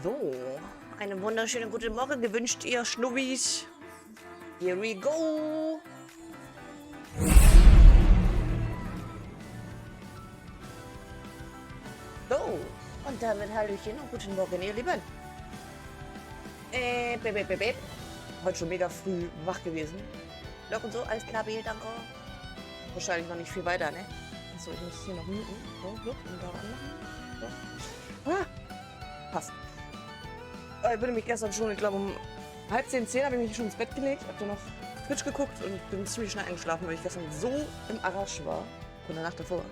So, eine wunderschöne gute Morgen gewünscht ihr Schnubbis. Here we go. So, und damit Hallöchen und guten Morgen, ihr Lieben. Heute schon mega früh wach gewesen. Lock und so, alles klar, Bill, danke. Wahrscheinlich noch nicht viel weiter, ne? Achso, ich muss hier noch muten. So, und da anmachen. So. Ah, passt. Ich bin nämlich gestern schon, ich glaube um 9:30, habe ich mich schon ins Bett gelegt, habe dann noch Twitch geguckt und bin ziemlich schnell eingeschlafen, weil ich gestern so im Arsch war. Von der Nacht davor.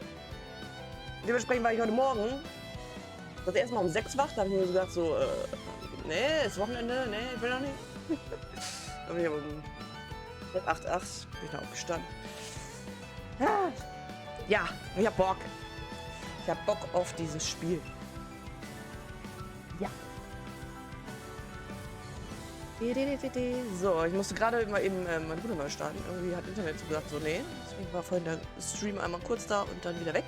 Dementsprechend war ich heute Morgen das erste Mal um 6 wach, da habe ich mir so gedacht, so, nee, ist Wochenende, nee, ich will noch nicht. Dann bin ich um 8 bin ich da aufgestanden. Ja, ich hab Bock. Ich hab Bock auf dieses Spiel. Ja. So, ich musste gerade mal eben mein Bruder neu starten. Irgendwie hat Internet so gesagt, so, nee. Deswegen war vorhin der Stream einmal kurz da und dann wieder weg.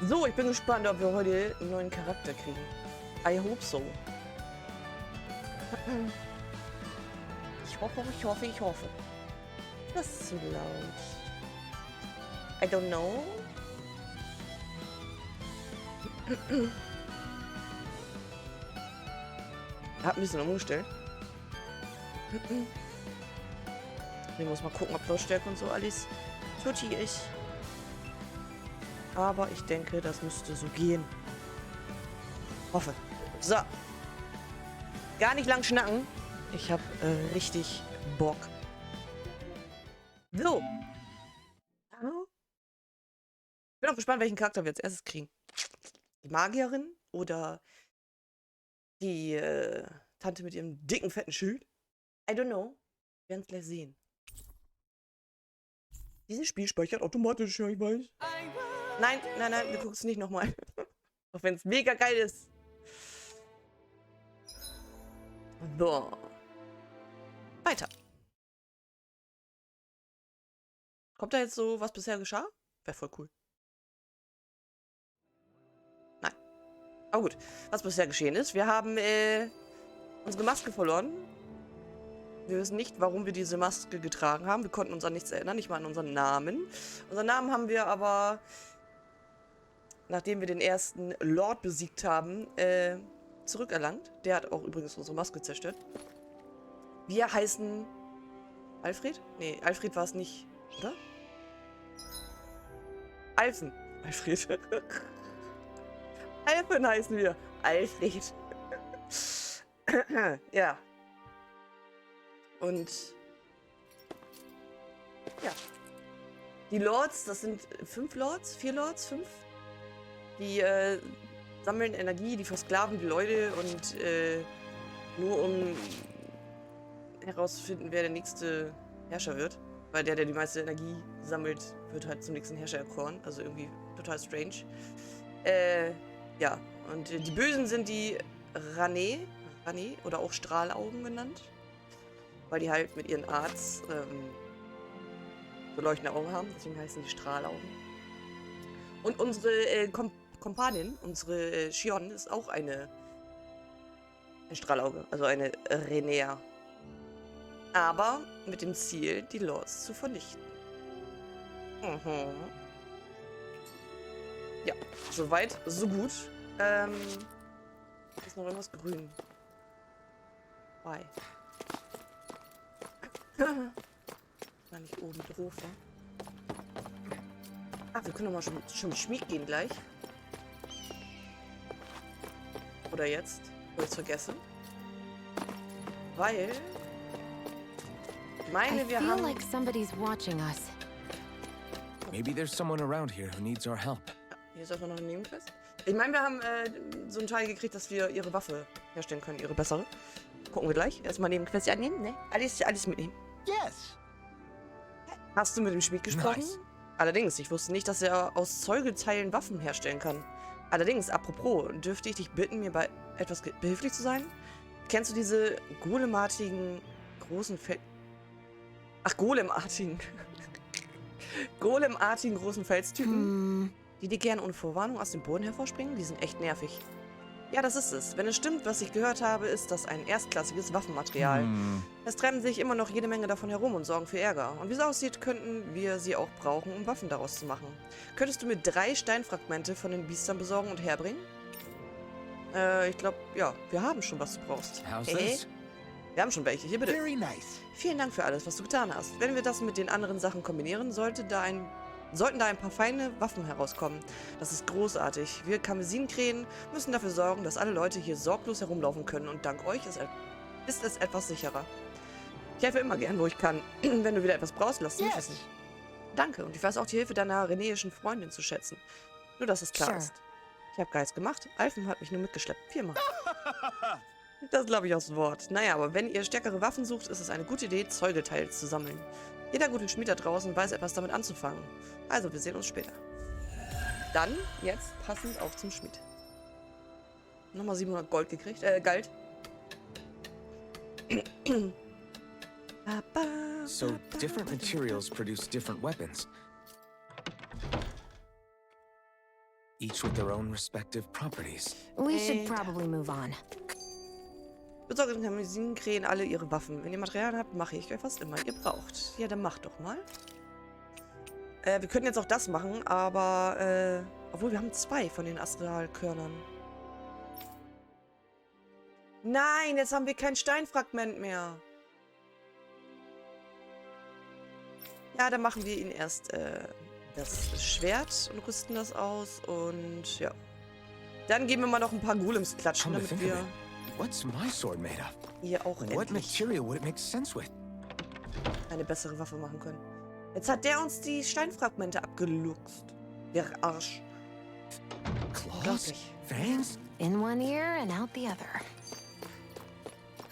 So, ich bin gespannt, ob wir heute einen neuen Charakter kriegen. I hope so. Ich hoffe. Das ist zu laut. I don't know. Hab ein bisschen umgestellt. Ich muss mal gucken, ob Lautstärke und so alles tutti ist. Aber ich denke, das müsste so gehen. Hoffe. So. Gar nicht lang schnacken. Ich habe richtig Bock. So. Ich bin auch gespannt, welchen Charakter wir als erstes kriegen. Die Magierin oder die Tante mit ihrem dicken, fetten Schild? I don't know. Wir werden es gleich sehen. Dieses Spiel speichert automatisch, ja, ich weiß. Nein, wir gucken es nicht nochmal. Auch wenn es mega geil ist. So. Weiter. Kommt da jetzt so, was bisher geschah? Wäre voll cool. Nein. Aber gut, was bisher geschehen ist. Wir haben unsere Maske verloren. Wir wissen nicht, warum wir diese Maske getragen haben. Wir konnten uns an nichts erinnern, nicht mal an unseren Namen. Unseren Namen haben wir aber, nachdem wir den ersten Lord besiegt haben, zurückerlangt. Der hat auch übrigens unsere Maske zerstört. Wir heißen Alfred? Nee, Alfred war es nicht, oder? Alfen. Alfred. Alfen heißen wir. Alfred. Ja. Und ja. Die Lords, das sind 5 Lords? 4 Lords? 5? Die sammeln Energie, die versklaven die Leute und nur um herauszufinden, wer der nächste Herrscher wird. Weil der die meiste Energie sammelt, wird halt zum nächsten Herrscher erkoren. Also irgendwie total strange. Ja, und die Bösen sind die Rane oder auch Strahlaugen genannt. Weil die halt mit ihren Arts so leuchtende Augen haben. Deswegen heißen die Strahlaugen. Und unsere Kompanin, unsere Shion, ist auch ein Strahlauge. Also eine Renea. Aber mit dem Ziel, die Lords zu vernichten. Mhm. Ja, soweit, so gut. Ist noch irgendwas grün. Why? War nicht oben drauf, ne? Ah, wir können doch mal schon Schmied gehen gleich. Oder jetzt. Wo ich es vergessen. Weil... Ich meine, wir haben... like somebody's watching us. Maybe there's someone around here who needs our help. Ja, hier ist einfach noch eine Nebenquest. Ich meine, wir haben so einen Teil gekriegt, dass wir ihre Waffe herstellen können, ihre bessere. Gucken wir gleich. Erstmal Nebenquest annehmen, ne? Alles mitnehmen. Yes. Hast du mit dem Schmied gesprochen? Nice. Allerdings, ich wusste nicht, dass er aus Zeugelteilen Waffen herstellen kann. Allerdings, apropos, dürfte ich dich bitten, mir bei etwas behilflich zu sein? Kennst du diese golemartigen großen golemartigen. Golemartigen großen Felstypen, die dir gerne ohne Vorwarnung aus dem Boden hervorspringen? Die sind echt nervig. Ja, das ist es. Wenn es stimmt, was ich gehört habe, ist das ein erstklassiges Waffenmaterial. Es treiben sich immer noch jede Menge davon herum und sorgen für Ärger. Und wie es aussieht, könnten wir sie auch brauchen, um Waffen daraus zu machen. Könntest du mir 3 Steinfragmente von den Biestern besorgen und herbringen? Ich glaube, ja, wir haben schon, was du brauchst. How's this? Wir haben schon welche. Hier bitte. Very nice. Vielen Dank für alles, was du getan hast. Wenn wir das mit den anderen Sachen kombinieren, sollten da ein paar feine Waffen herauskommen. Das ist großartig. Wir Kamesinkrähen müssen dafür sorgen, dass alle Leute hier sorglos herumlaufen können und dank euch ist es etwas sicherer. Ich helfe immer gern, wo ich kann. Wenn du wieder etwas brauchst, lass mich wissen. Danke, und ich weiß auch die Hilfe deiner renäischen Freundin zu schätzen. Nur, dass es klar ist. Ich habe Geist gemacht. Alfen hat mich nur mitgeschleppt. 4-mal. Das glaube ich aufs Wort. Naja, aber wenn ihr stärkere Waffen sucht, ist es eine gute Idee, Zeugelteile zu sammeln. Jeder gute Schmied da draußen weiß etwas damit anzufangen. Also, wir sehen uns später. Dann, jetzt, passend auch zum Schmied. Nochmal 700 Gold gekriegt, Galt. So, different materials produce different weapons. Each with their own respective properties. We should probably move on. Besorgt den Kamesinkrähen alle ihre Waffen. Wenn ihr Material habt, mache ich euch was immer ihr braucht. Ja, dann macht doch mal. Wir können jetzt auch das machen, aber, obwohl wir haben 2 von den Astralkörnern. Nein, jetzt haben wir kein Steinfragment mehr. Ja, dann machen wir ihn erst, das Schwert und rüsten das aus und, ja. Dann geben wir mal noch ein paar Golems klatschen, Come to damit think of wir it, what's my sword made of? hier auch What endlich material would it make sense with? eine bessere Waffe machen können. Jetzt hat der uns die Steinfragmente abgeluchst. Der Arsch. Claws? Unglaublich. Fangs? In one ear and out the other.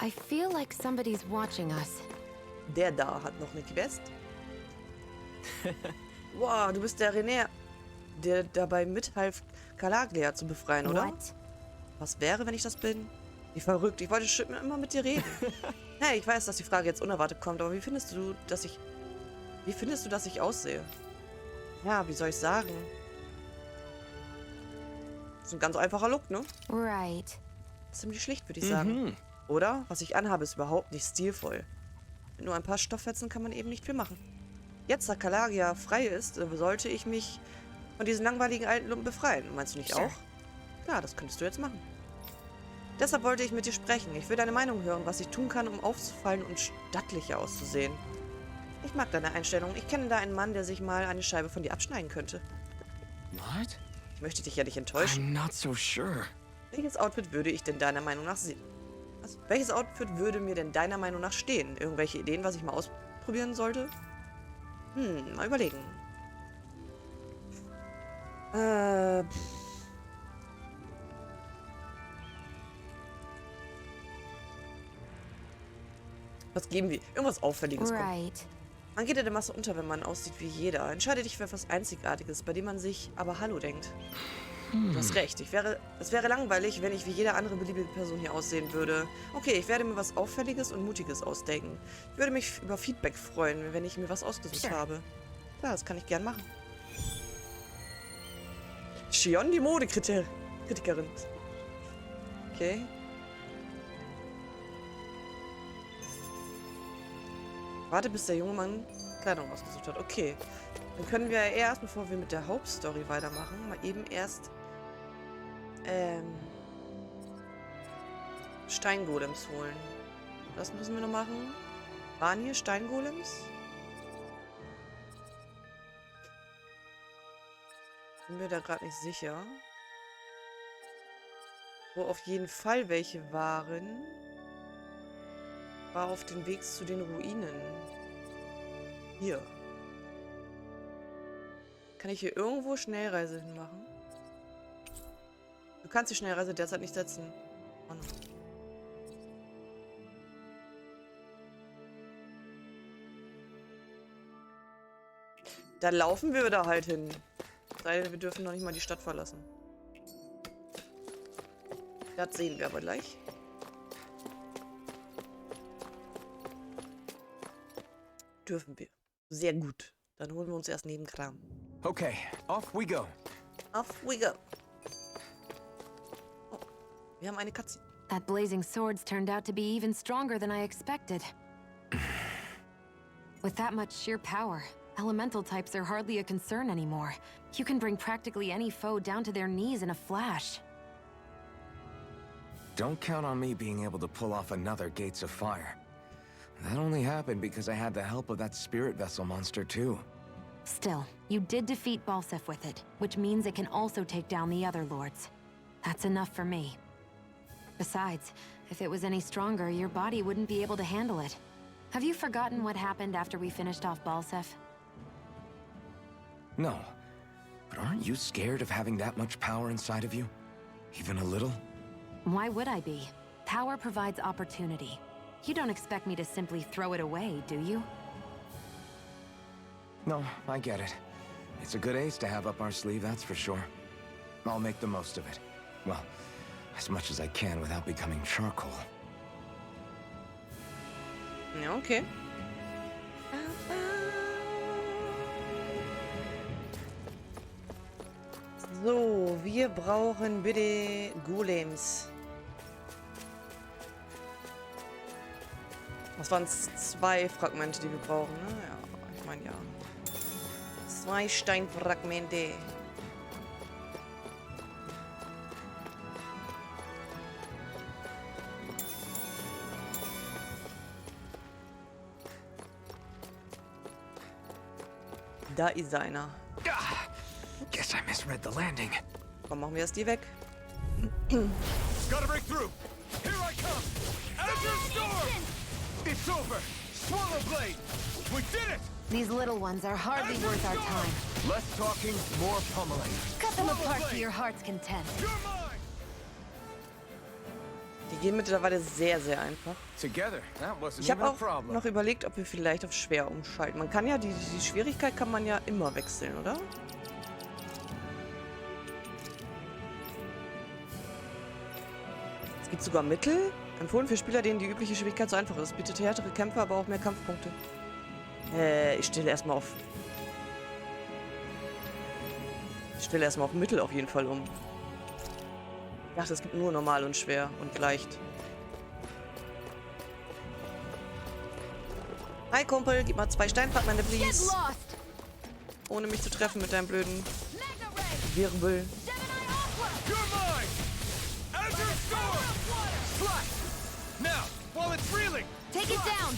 I feel like somebody's watching us. Der da hat noch eine Quest. Wow, du bist der René, der dabei mithalf, Calaglia zu befreien, oder? What? Was wäre, wenn ich das bin? Wie verrückt. Ich wollte schon immer mit dir reden. Hey, ich weiß, dass die Frage jetzt unerwartet kommt, aber wie findest du, dass ich aussehe? Ja, wie soll ich sagen? Das ist ein ganz einfacher Look, ne? Right. Ziemlich schlicht, würde ich sagen. Oder? Was ich anhabe, ist überhaupt nicht stilvoll. Mit nur ein paar Stofffetzen kann man eben nicht viel machen. Jetzt, da Calaglia frei ist, sollte ich mich von diesen langweiligen alten Lumpen befreien. Meinst du nicht auch? Klar, das könntest du jetzt machen. Deshalb wollte ich mit dir sprechen. Ich will deine Meinung hören, was ich tun kann, um aufzufallen und stattlicher auszusehen. Ich mag deine Einstellung. Ich kenne da einen Mann, der sich mal eine Scheibe von dir abschneiden könnte. What? Ich möchte dich ja nicht enttäuschen. I'm not so sure. Welches Outfit würde ich denn deiner Meinung nach sehen? Also, welches Outfit würde mir denn deiner Meinung nach stehen? Irgendwelche Ideen, was ich mal ausprobieren sollte? Mal überlegen. Was geben wir? Irgendwas Auffälliges. Kommt. Right. Man geht in der Masse unter, wenn man aussieht wie jeder. Entscheide dich für etwas Einzigartiges, bei dem man sich aber Hallo denkt. Du hast recht. Es wäre langweilig, wenn ich wie jede andere beliebige Person hier aussehen würde. Okay, ich werde mir was Auffälliges und Mutiges ausdenken. Ich würde mich über Feedback freuen, wenn ich mir was ausgesucht habe. Klar, das kann ich gern machen. Shion, die Modekritikerin. Okay. Warte, bis der junge Mann Kleidung ausgesucht hat. Okay. Dann können wir erst, bevor wir mit der Hauptstory weitermachen, mal eben erst Steingolems holen. Das müssen wir noch machen. Waren hier Steingolems? Bin mir da gerade nicht sicher. Wo auf jeden Fall welche waren, war auf dem Weg zu den Ruinen. Hier. Kann ich hier irgendwo Schnellreise hinmachen? Du kannst die Schnellreise derzeit nicht setzen. Oh no. Dann laufen wir da halt hin. Sei denn, wir dürfen noch nicht mal die Stadt verlassen. Das sehen wir aber gleich. Dürfen wir. Sehr gut. Dann holen wir uns erst Nebenkram. Okay, off we go. Off we go. Oh, wir haben eine Katze. That blazing sword's turned out to be even stronger than I expected. With that much sheer power, elemental types are hardly a concern anymore. You can bring practically any foe down to their knees in a flash. Don't count on me being able to pull off another Gates of Fire. That only happened because I had the help of that spirit vessel monster too. Still, you did defeat Balsef with it, which means it can also take down the other lords. That's enough for me. Besides, if it was any stronger, your body wouldn't be able to handle it. Have you forgotten what happened after we finished off Balsef? No, but aren't you scared of having that much power inside of you? Even a little? Why would I be? Power provides opportunity. You don't expect me to simply throw it away, do you? No, I get it. It's a good ace to have up our sleeve, that's for sure. I'll make the most of it. Well, as much as I can without becoming charcoal. Ja, okay. So, wir brauchen bitte Golems. Das waren 2 Fragmente, die wir brauchen, ne? Ja, ich meine ja. 2 Steinfragmente. Da ist einer. Guess I misread the landing. Komm, machen wir erst die weg. Gotta break through. Here I come. Azure Storm. It's over. Swallow Blade. We did it. These little ones are hardly worth our time. Less talking, more pummeling. Cut them apart to your heart's content. You're mine. Die gehen mittlerweile sehr, sehr einfach. Together. That wasn't Ich even habe a auch problem. noch überlegt, ob wir vielleicht auf schwer umschalten. Man kann ja, die Schwierigkeit kann man ja immer wechseln, oder? Es gibt sogar Mittel. Empfohlen für Spieler, denen die übliche Schwierigkeit so einfach ist. Bietet härtere Kämpfe, aber auch mehr Kampfpunkte. Ich stelle erstmal auf... Ich stelle erstmal auf Mittel auf jeden Fall um. Ich dachte, es gibt nur normal und schwer und leicht. Hi Kumpel, gib mal 2 Steinfragmente, please. Ohne mich zu treffen mit deinem blöden Wirbel. You're mine. Azure Storm. Slash. Now, while it's reeling. Take it down.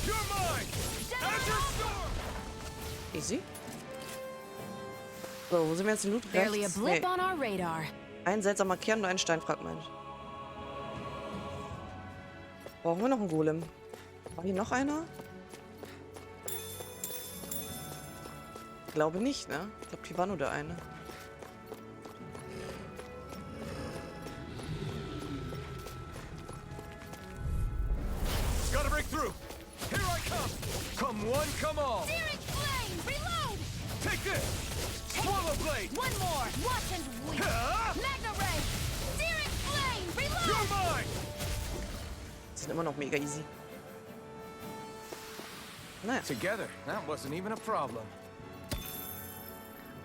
You're mine. Azure Storm. Easy. So, wo sind wir jetzt? Den Loot Barely a rechts? blip Nee. on our radar. Ein seltsamer Kern und ein Steinfragment. Brauchen wir noch einen Golem? War hier noch einer? Ich glaube nicht, ne? Ich glaube, hier war nur der eine. Gotta break through. Here I come. Come one, come all. Searing flame! Reload! Take this. Swallow Blade. One more! Watch and weep! Ah! Magna Ray! Searing flame! Reload! You're mine. Die sind immer noch mega easy. Naja, Together. That wasn't even a problem.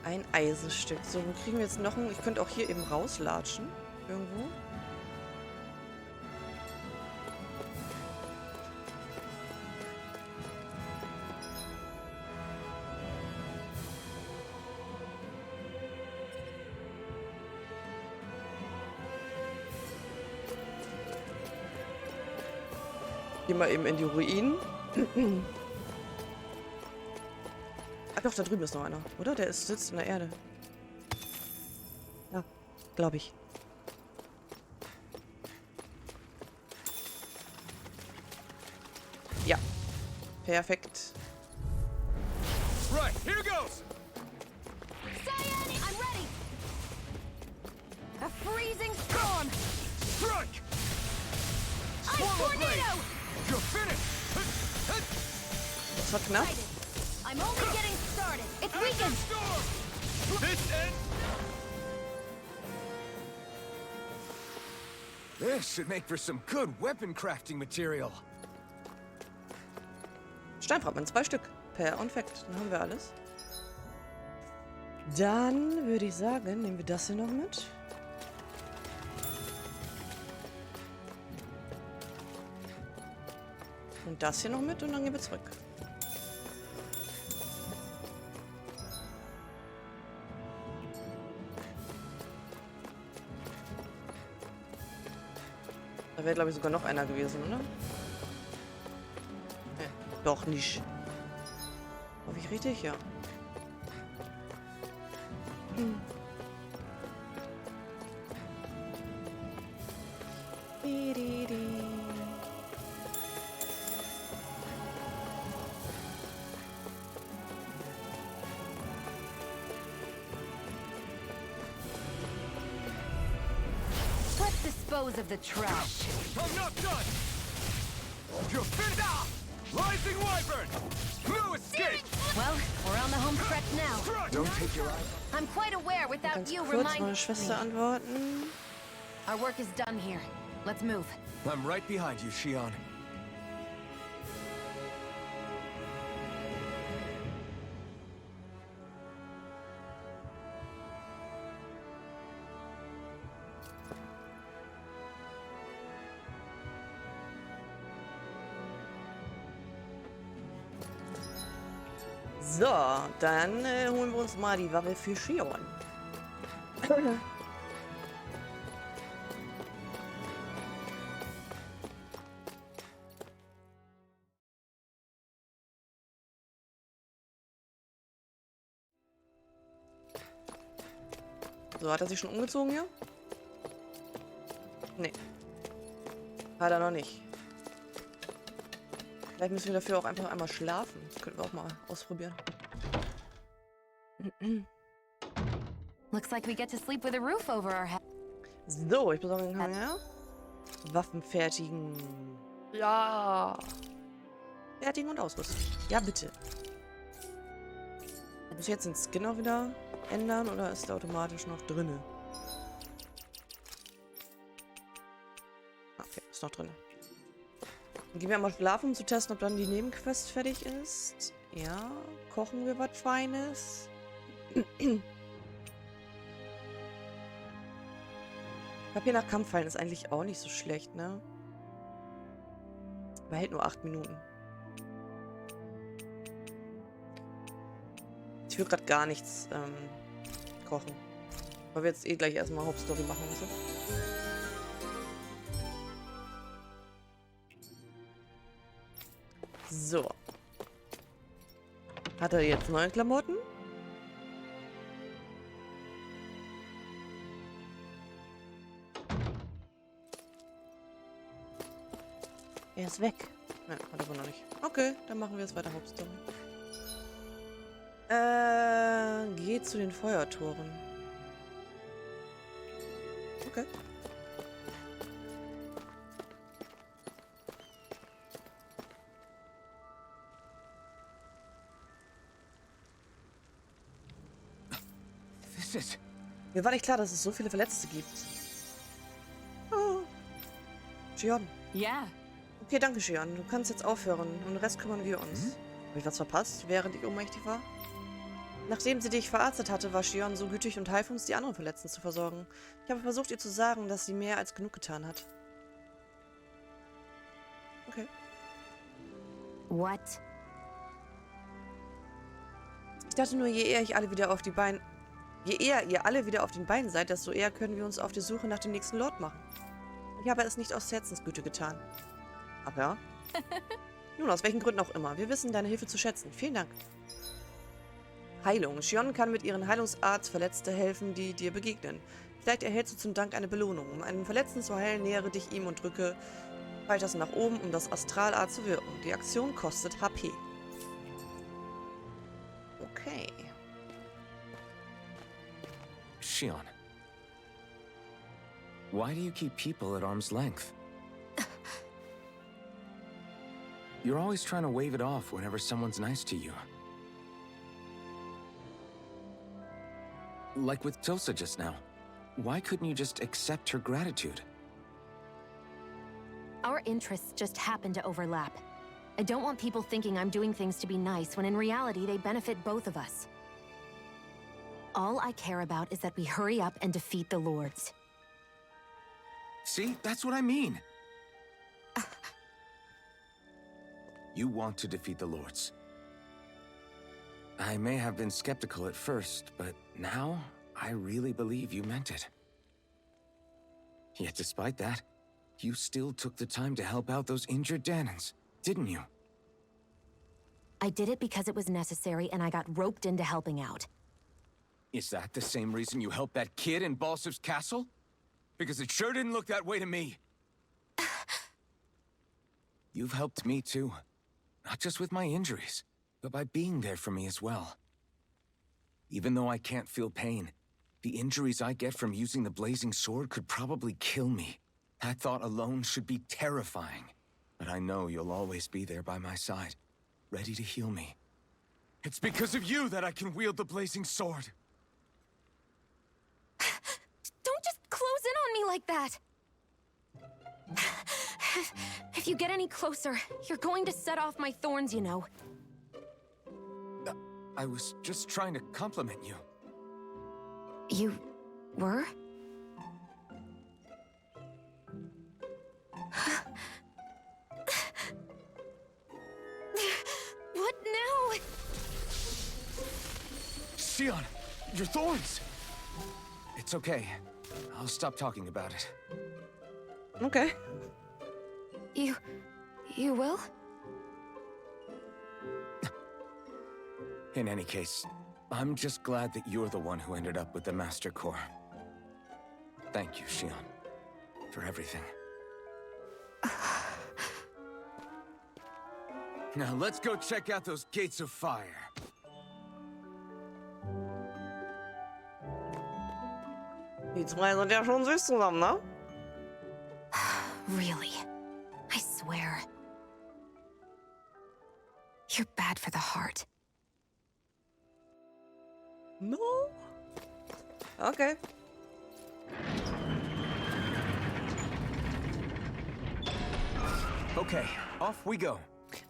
ein Eisenstück. So, wo kriegen wir jetzt noch einen? Ich könnte auch hier eben rauslatschen. Irgendwo. Gehen wir eben in die Ruinen. Ach doch, da drüben ist noch einer, oder? Der sitzt in der Erde. Ja, glaube ich. Ja. Perfekt. Right, here goes. Cyan, I'm ready! A freezing storm! Strike. Ice Swallow Blade. tornado! You're finished. Das war knapp. Excited. I'm only getting started. It's Azure weakened! Storm. This ends. This should make for some good weapon crafting material. Steinfragment, 2 Stück. Perfekt, dann haben wir alles. Dann würde ich sagen, nehmen wir das hier noch mit. Und das hier noch mit und dann gehen wir zurück. Da wäre, glaube ich, sogar noch einer gewesen, oder? Nee, doch nicht. Hoffe ich richtig? Ja. Hm. Let's dispose of the trash. I'm not done! You're finished! Rising Wyvern! No escape! Well, we're on the home stretch now. Don't take your eyes. I'm quite aware without Ganz you kurz reminding meine Schwester me. antworten. Our work is done here. Let's move. I'm right behind you, Shion. So, dann holen wir uns mal die Waffe für Shion. So, hat er sich schon umgezogen hier? Nee. Hat er noch nicht. Vielleicht müssen wir dafür auch einfach einmal schlafen. Das könnten wir auch mal ausprobieren. Looks like we get to sleep with a roof over our head. So, ich besorge den Hanger. Waffen fertigen. Ja. Fertigen und ausrüsten. Ja, bitte. Muss ich jetzt den Skin auch wieder ändern oder ist der automatisch noch drinne? Okay, ist noch drinne. Dann gehen wir mal schlafen, um zu testen, ob dann die Nebenquest fertig ist. Ja, kochen wir was Feines. Papier nach Kampffallen ist eigentlich auch nicht so schlecht, ne? Aber hält nur 8 Minuten. Ich will gerade gar nichts kochen. Weil wir jetzt eh gleich erstmal Hauptstory machen müssen. So. Hat er jetzt neue Klamotten? Er ist weg. Nein, hat er wohl noch nicht. Okay, dann machen wir jetzt weiter Hauptstory. Geht zu den Feuertoren. Okay. Mir war nicht klar, dass es so viele Verletzte gibt. Oh. Shion. Yeah. Okay, danke, Shion. Du kannst jetzt aufhören. Um den Rest kümmern wir uns. Habe ich was verpasst, während ich ohnmächtig war? Nachdem sie dich verarztet hatte, war Shion so gütig und half uns, die anderen Verletzten zu versorgen. Ich habe versucht, ihr zu sagen, dass sie mehr als genug getan hat. Okay. What? Ich dachte nur, je eher ihr alle wieder auf den Beinen seid, desto eher können wir uns auf die Suche nach dem nächsten Lord machen. Ich habe es nicht aus Herzensgüte getan. Ach ja? Nun, aus welchen Gründen auch immer. Wir wissen deine Hilfe zu schätzen. Vielen Dank. Heilung. Shion kann mit ihren Heilungsarts Verletzte helfen, die dir begegnen. Vielleicht erhältst du zum Dank eine Belohnung. Um einen Verletzten zu heilen, nähere dich ihm und drücke Pfeiltasten nach oben, um das Astralart zu wirken. Die Aktion kostet HP. Okay. Shion. Why do you keep people at arm's length? You're always trying to wave it off whenever someone's nice to you. Like with Tosa just now. Why couldn't you just accept her gratitude? Our interests just happen to overlap. I don't want people thinking I'm doing things to be nice when in reality they benefit both of us. All I care about is that we hurry up and defeat the Lords. See? That's what I mean. You want to defeat the Lords. I may have been skeptical at first, but now I really believe you meant it. Yet despite that, you still took the time to help out those injured Danans, didn't you? I did it because it was necessary and I got roped into helping out. Is that the same reason you helped that kid in Balsev's castle? Because it sure didn't look that way to me. You've helped me too. Not just with my injuries, but by being there for me as well. Even though I can't feel pain, the injuries I get from using the blazing sword could probably kill me. That thought alone should be terrifying. But I know you'll always be there by my side, ready to heal me. It's because of you that I can wield the blazing sword. Don't just close in on me like that! If you get any closer, you're going to set off my thorns, you know. I was just trying to compliment you. You were? What now? Xion, your thorns! It's okay. I'll stop talking about it. Okay. You will? In any case, I'm just glad that you're the one who ended up with the Master Core. Thank you, Xion, for everything. Now let's go check out those gates of fire. Die zwei sind ja schon süß zusammen, ne? Really? I swear. You're bad for the heart. No. Okay. Okay, off we go.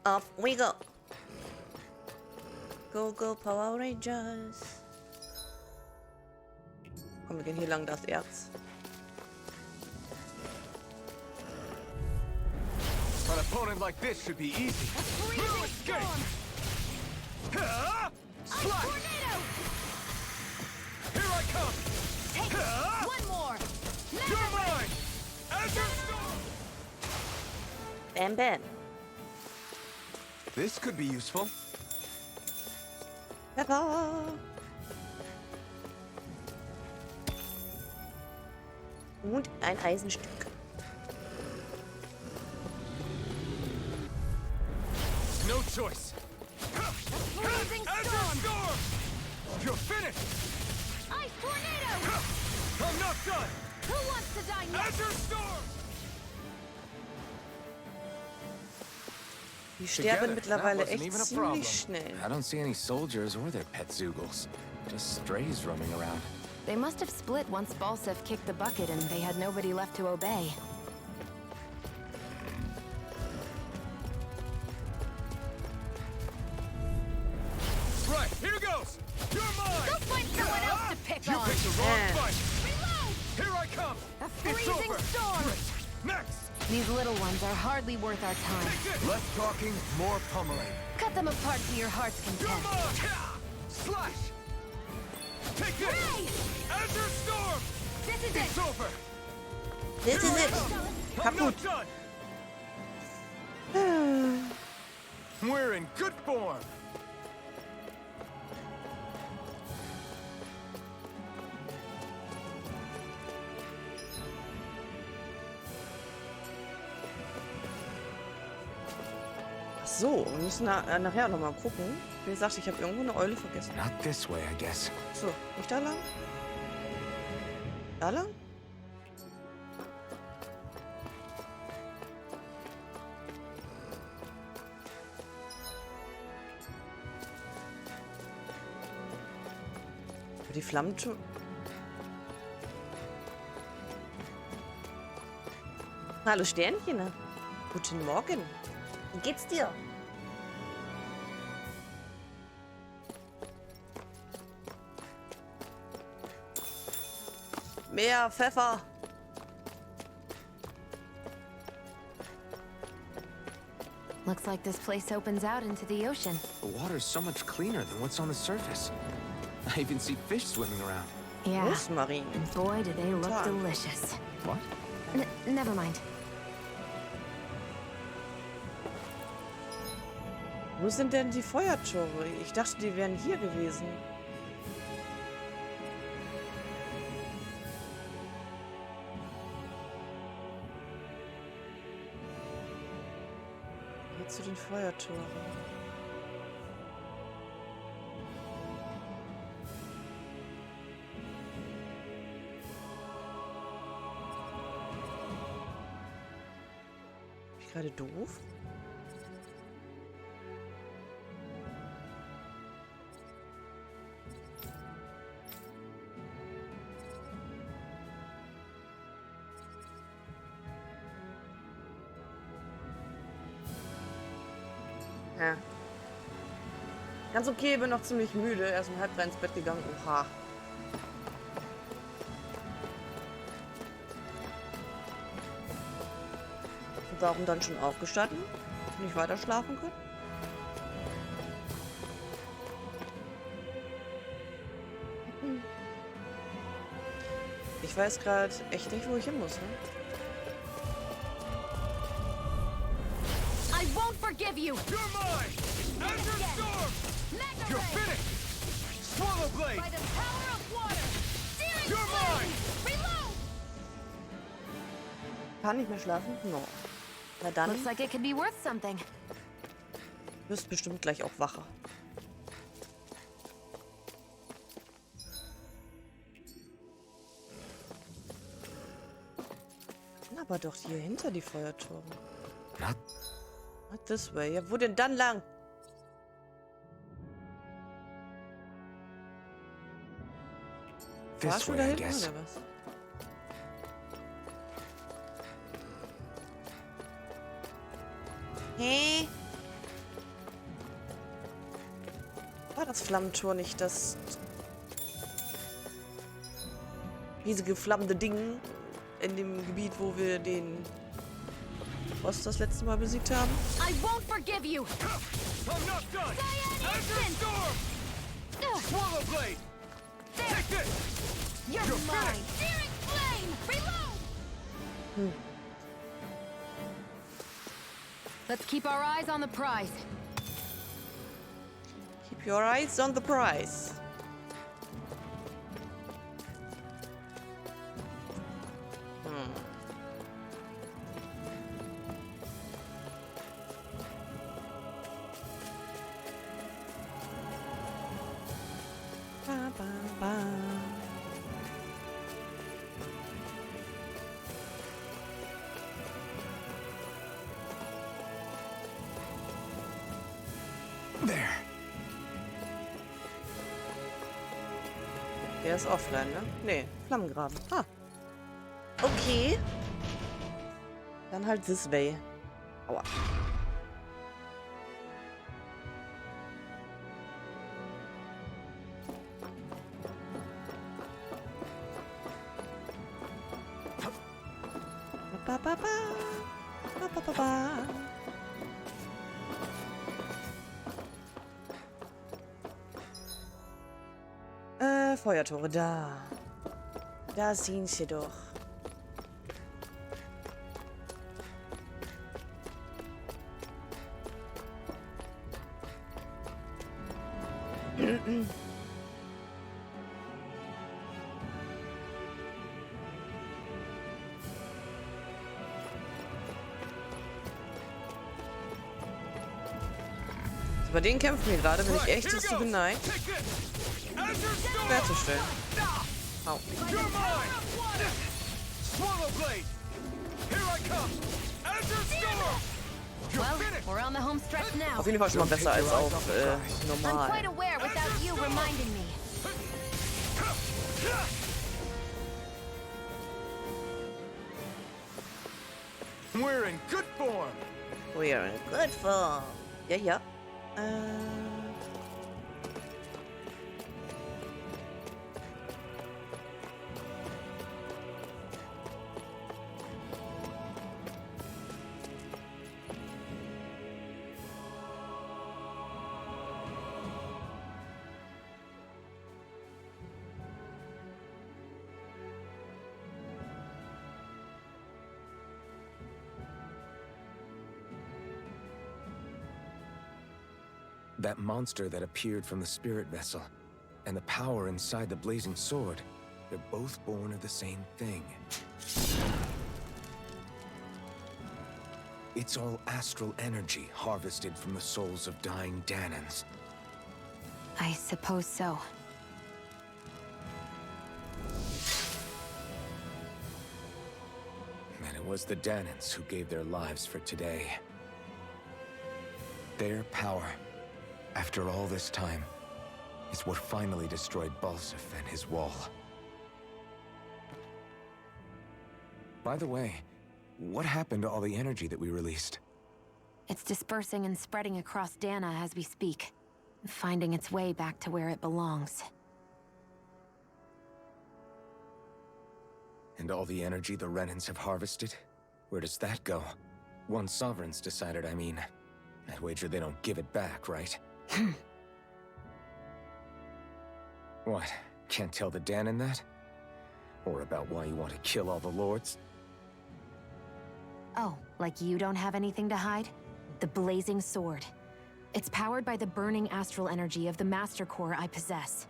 Off we go. Go, go, Power Rangers. Komm, wir gehen hier lang, das Erz. An opponent like this should be easy. Escape! Slide! Here I come! Take it! One more! You're mine! Azure Storm! Bam, bam. This could be useful. Pepper. Und ein Eisenstück. No choice. Freezing Azure storm! Storm! You're finished! Ice tornado! I'm not done! Who wants to die next? Azure Storm! Die sterben Together, mittlerweile that wasn't echt even a problem. ziemlich schnell. I don't see any soldiers or their pet Zoogles. Just strays roaming around. They must have split once Balsev kicked the bucket and they had nobody left to obey. Right, here goes! You're mine! Go find someone else to pick You on! picked the wrong Yeah. fight! Reload! Here I come! A It's freezing over! storm! Great. Next! These little ones are hardly worth our time. Take this! Less talking, more pummeling. Cut them apart to your heart's You're content. mine! Slash! Take this! Hey! Azure Storm! This is It's it! over! This is it. I'm not Kaputt. done! We're in good form! So, wir müssen nachher nochmal gucken. Wie gesagt, ich habe irgendwo eine Eule vergessen. Not this way, I guess. So, nicht da lang? Da lang? Die Flammen schon. Hallo Sternchen. Ne? Guten Morgen. Wie geht's dir? Mehr Pfeffer. Looks like this place opens out into the ocean. The water's so much cleaner than what's on the surface. I even see fish swimming around. Yeah. Rosmarin. And boy, do they look Toll. delicious. What? Never mind. Wo sind denn die Feuertore? Ich dachte, die wären hier gewesen. Hier zu den Feuertoren. Bin ich gerade doof? Ja. Ganz okay, bin noch ziemlich müde. Erst um 2:30 ins Bett gegangen. Oha. Und warum dann schon aufgestanden? Nicht weiter schlafen können? Ich weiß gerade echt nicht, wo ich hin muss, ne? I won't forgive you! You're mine! Azure Storm! Mega You're Ray! finished! Swallow Blade! By the power of water! Searing You're flame! mine! Reload! Kann nicht mehr schlafen? No. Na dann Looks like it could be worth something. wirst bestimmt gleich auch wacher. Aber doch hier hinter die Feuertore. Not Not this way. Ja, wo denn dann lang? this Fahrstuhl da way, I hinten guess. oder was? Hä? War das Flammentor nicht das riesige flammende Ding in dem Gebiet, wo wir den Boss das letzte Mal besiegt haben? I won't forgive you! I'm not done! Cyan Azure instant! Storm! Swallow Blade! Take this! You're You're mine! finished! Searing flame! Reload! Let's keep our eyes on the prize. Keep your eyes on the prize. Ba, ba, ba. There. Der ist offline, ne? Nee, Flammengraben. Ah. Okay. Dann halt this way. Aua. Ba, ba, ba. Ba, ba, ba, ba. Feuertore, da. Da sind sie doch. Bei denen kämpfen wir gerade, bin ich echt dazu geneigt, Take this! Azure Storm! herzustellen. Au. You're mine! Swallow Blade! Here I come! Azure Storm! You're Well, finished! we're on the home stretch now. Auf jeden Fall schon mal besser als auf I'm normal. quite aware without you reminding me. We're in good form. We're in good form. Ja, ja. That monster that appeared from the spirit vessel, and the power inside the blazing sword, they're both born of the same thing. It's all astral energy harvested from the souls of dying Danans. I suppose so. And it was the Danans who gave their lives for today. Their power, after all this time, is what finally destroyed Balsef and his wall. By the way, what happened to all the energy that we released? It's dispersing and spreading across Dana as we speak, finding its way back to where it belongs. And all the energy the Renans have harvested? Where does that go? Once Sovereign's decided, I mean. I'd wager they don't give it back, right? What? Can't tell the Danan that? Or about why you want to kill all the lords? Oh, like you don't have anything to hide? The blazing sword. It's powered by the burning astral energy of the Master Core I possess.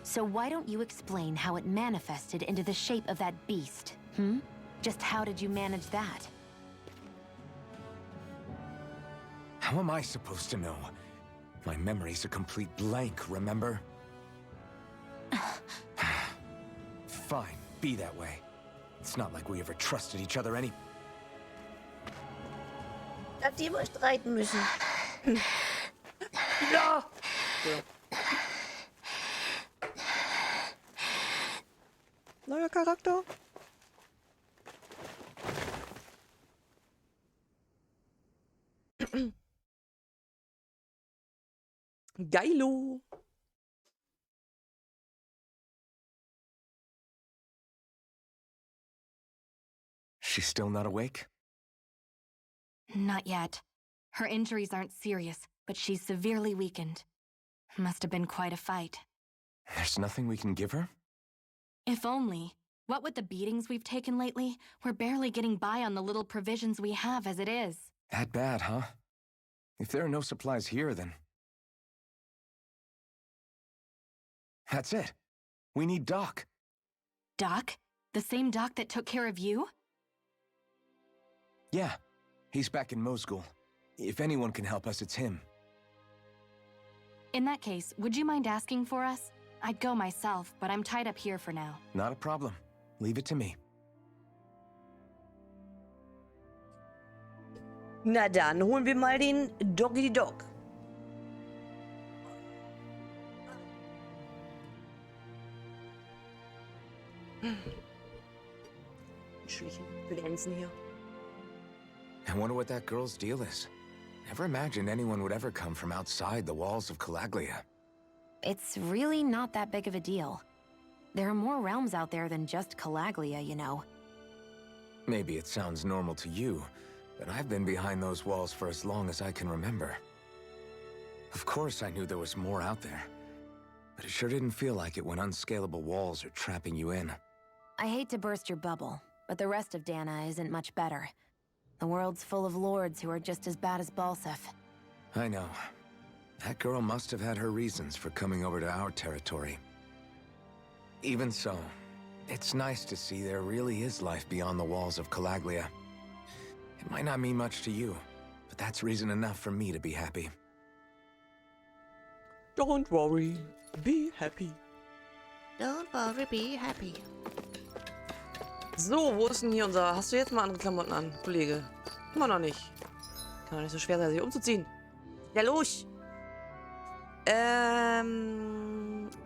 So why don't you explain how it manifested into the shape of that beast, hmm? Just how did you manage that? How am I supposed to know? My memory's a complete blank, remember? Fine, be that way. It's not like we ever trusted each other any... Dass die wohl streiten müssen. Ja! Neuer Charakter. Geilo. She's still not awake? Not yet. Her injuries aren't serious, but she's severely weakened. Must have been quite a fight. There's nothing we can give her? If only. What with the beatings we've taken lately, we're barely getting by on the little provisions we have as it is. That bad, huh? If there are no supplies here, then... That's it. We need Doc. Doc? The same Doc that took care of you? Yeah, he's back in Mosgul. If anyone can help us, it's him. In that case, would you mind asking for us? I'd go myself, but I'm tied up here for now. Not a problem. Leave it to me. Na dann holen wir mal den Doggy Dog. Schlichen glänzen hier. I wonder what that girl's deal is. Never imagined anyone would ever come from outside the walls of Calaglia. It's really not that big of a deal. There are more realms out there than just Calaglia, you know. Maybe it sounds normal to you, but I've been behind those walls for as long as I can remember. Of course I knew there was more out there, but it sure didn't feel like it when unscalable walls are trapping you in. I hate to burst your bubble, but the rest of Dana isn't much better. The world's full of lords who are just as bad as Balsef. I know. That girl must have had her reasons for coming over to our territory. Even so, it's nice to see there really is life beyond the walls of Calaglia. It might not mean much to you, but that's reason enough for me to be happy. Don't worry, be happy. Don't worry, be happy. So, wo ist denn hier unser... Hast du jetzt mal andere Klamotten an, Kollege? Immer noch nicht. Kann doch nicht so schwer sein, sich umzuziehen. Ja, los!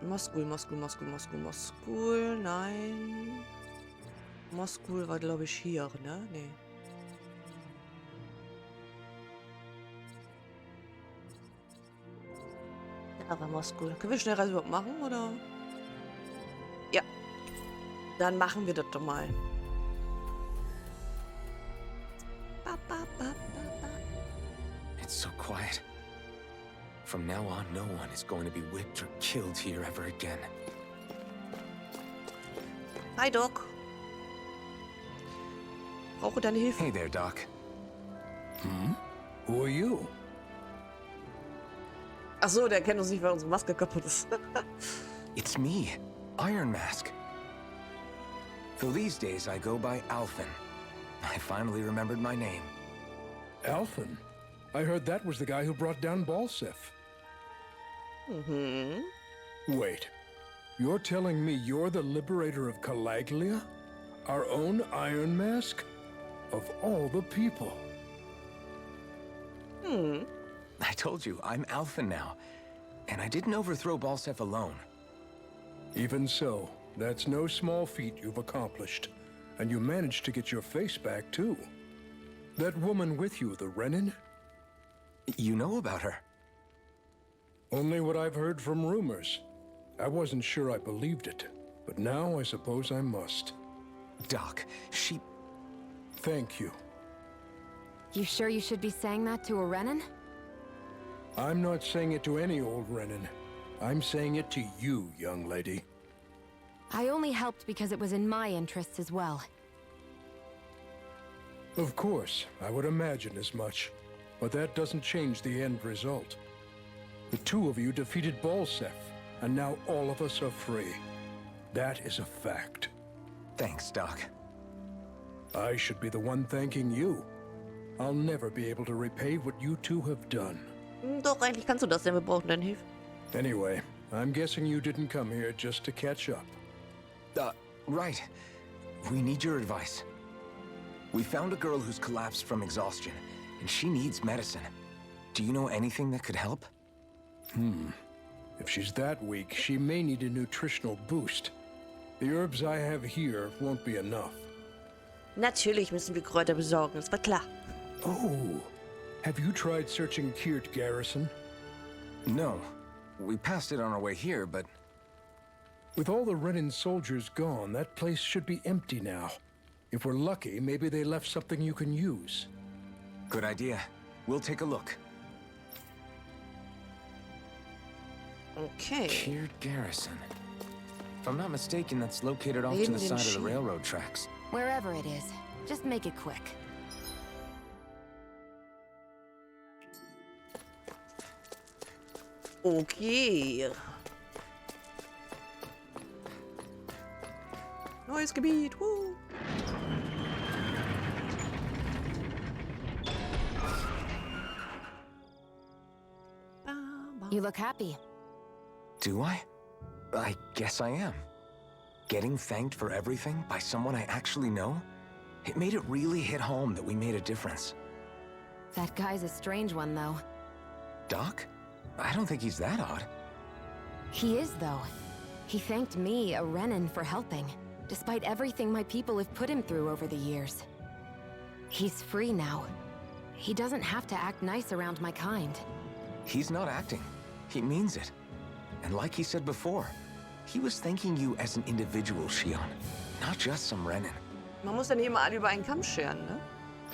Moskul, nein. Moskul war, glaube ich, hier, ne? Nee. Da war Moskul. Können wir Schnellreise überhaupt machen, oder? Ja. Dann machen wir das doch mal. Ba, ba, ba, ba, ba. It's so quiet. From now on, no one is going to be whipped or killed here ever again. Hi, Doc. Brauche deine Hilfe. Hey there, Doc. Who are you? Ach so, der kennt uns nicht, weil unsere Maske kaputt ist. It's me, Iron Mask. Though these days I go by Alphen. I finally remembered my name. Alphen? I heard that was the guy who brought down Balsef. Wait. You're telling me you're the liberator of Calaglia? Our own Iron Mask? Of all the people. I told you, I'm Alphen now. And I didn't overthrow Balsef alone. Even so, that's no small feat you've accomplished. And you managed to get your face back, too. That woman with you, the Renin? You know about her? Only what I've heard from rumors. I wasn't sure I believed it, but now I suppose I must. Doc, she... Thank you. You sure you should be saying that to a Renin? I'm not saying it to any old Renin. I'm saying it to you, young lady. I only helped because it was in my interests as well. Of course, I would imagine as much. But that doesn't change the end result. The two of you defeated Balsef, and now all of us are free. That is a fact. Thanks, Doc. I should be the one thanking you. I'll never be able to repay what you two have done. Doch, eigentlich kannst du das, denn wir brauchen deine Hilfe. Anyway, I'm guessing you didn't come here just to catch up. Right. We need your advice. We found a girl who's collapsed from exhaustion, and she needs medicine. Do you know anything that could help? If she's that weak, she may need a nutritional boost. The herbs I have here won't be enough. Natürlich müssen wir Kräuter besorgen, das war klar. Oh, have you tried searching Kirt Garrison? No. We passed it on our way here, but... With all the Renin soldiers gone, that place should be empty now. If we're lucky, maybe they left something you can use. Good idea. We'll take a look. Okay. Kirt Garrison. If I'm not mistaken, that's located off to Neben the den side of the Schienen. railroad tracks. Wherever it is, just make it quick. Okay. Neues Gebiet. Woo. You look happy. Do I? I guess I am. Getting thanked for everything by someone I actually know? It made it really hit home that we made a difference. That guy's a strange one, though. Doc? I don't think he's that odd. He is, though. He thanked me, a Renin, for helping, despite everything my people have put him through over the years. He's free now. He doesn't have to act nice around my kind. He's not acting. He means it. And like he said before, he was thanking you as an individual, Shion, not just some Renin. Man muss dann immer alle über einen Kamm scheren, ne?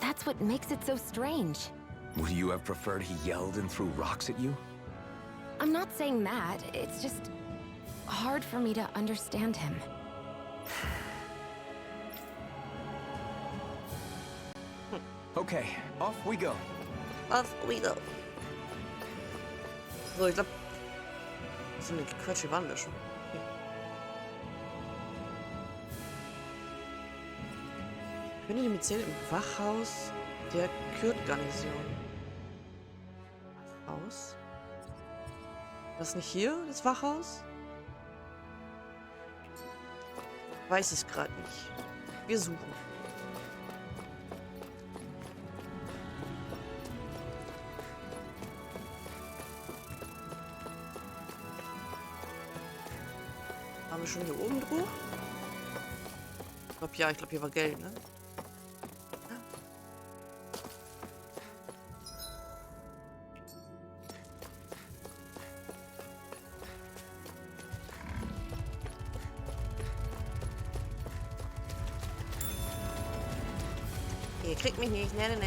That's what makes it so strange. Would you have preferred he yelled and threw rocks at you? I'm not saying that, it's just hard for me to understand him. Okay, off we go. Off we go. So, ich glaube... So eine Quatsch, hier waren wir schon. Okay. Können die mitzählen im Wachhaus der Kürt-Garnison? Wachhaus? Das nicht hier, das Wachhaus? Weiß ich gerade nicht. Wir suchen. Waren wir schon hier oben drauf? Ich glaube, hier war Geld, ne? Ihr kriegt mich nicht, ne.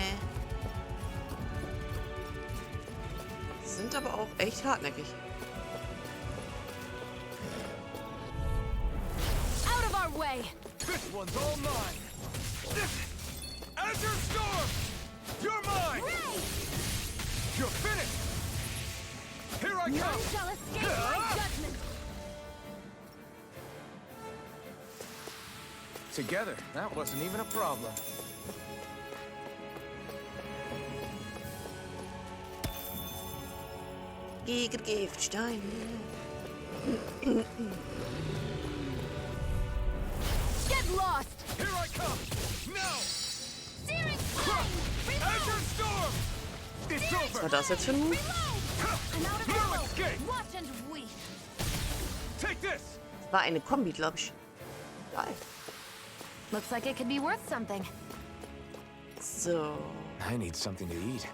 Die sind aber auch echt hartnäckig. Out of our way! This one's all mine! Azure Storm! You're mine! You're finished! Here I None come! shall escape my judgment! Together, that wasn't even a problem. Gegen Giftstein. Get lost! Here I come! Now! Searing flame! Azure Storm! It's Was war over! das jetzt für ein Move? I'm out of No ammo! escape! Watch and weep! Take this! War eine Kombi, glaube ich. Geil. Looks like it could be worth something. So. I need something to eat.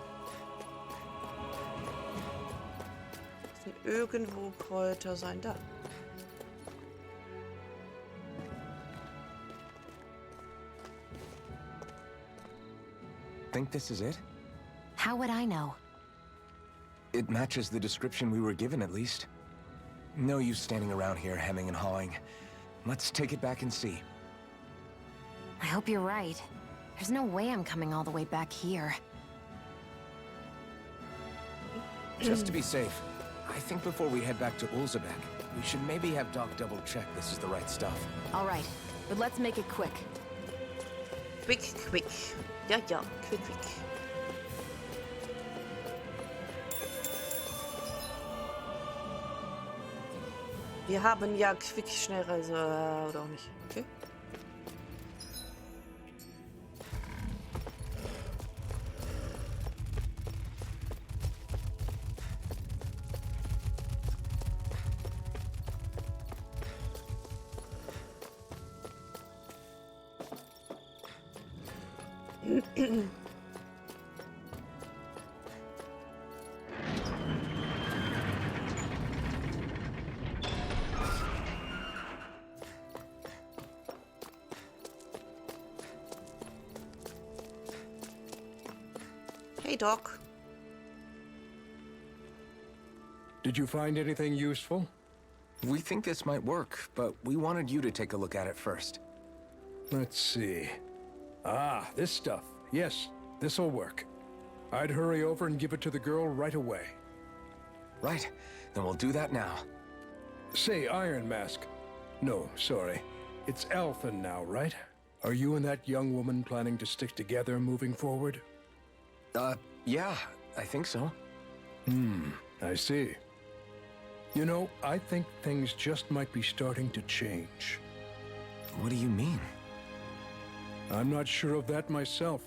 Müssen irgendwo Kräuter sein. Da. Think this is it? How would I know? It matches the description we were given, at least. No use standing around here hemming and hawing. Let's take it back and see. I hope you're right. There's no way I'm coming all the way back here. Just to be safe, I think before we head back to Ulzebek, we should maybe have Doc double-check this is the right stuff. All right, but let's make it quick. Quick. Ja, quick. Wir haben ja Quick-Schnellreise, oder auch nicht. Okay. Hey, Doc. Did you find anything useful? We think this might work, but we wanted you to take a look at it first. Let's see. Ah, this stuff. Yes, this'll work. I'd hurry over and give it to the girl right away. Right, then we'll do that now. Say, Iron Mask. No, sorry. It's Alphen now, right? Are you and that young woman planning to stick together moving forward? Yeah, I think so. I see. You know, I think things just might be starting to change. What do you mean? I'm not sure of that myself,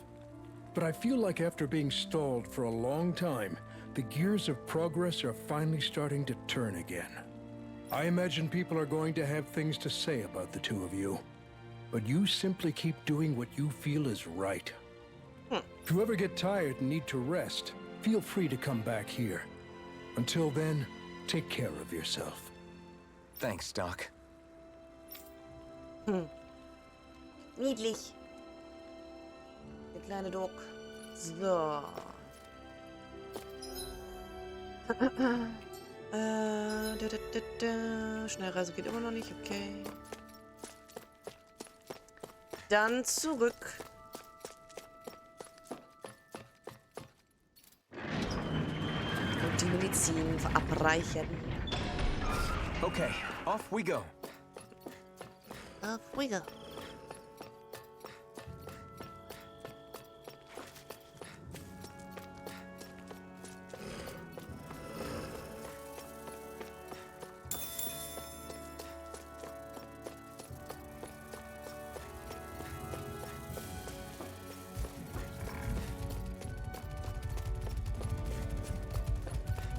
but I feel like after being stalled for a long time, the gears of progress are finally starting to turn again. I imagine people are going to have things to say about the two of you, but you simply keep doing what you feel is right. If you ever get tired and need to rest, feel free to come back here. Until then, take care of yourself. Thanks, Doc. Niedlich. Der kleine Doc. So. Schnellreise geht immer noch nicht, okay. Dann zurück. Und die Medizin verabreichen. Okay, off we go. Off we go.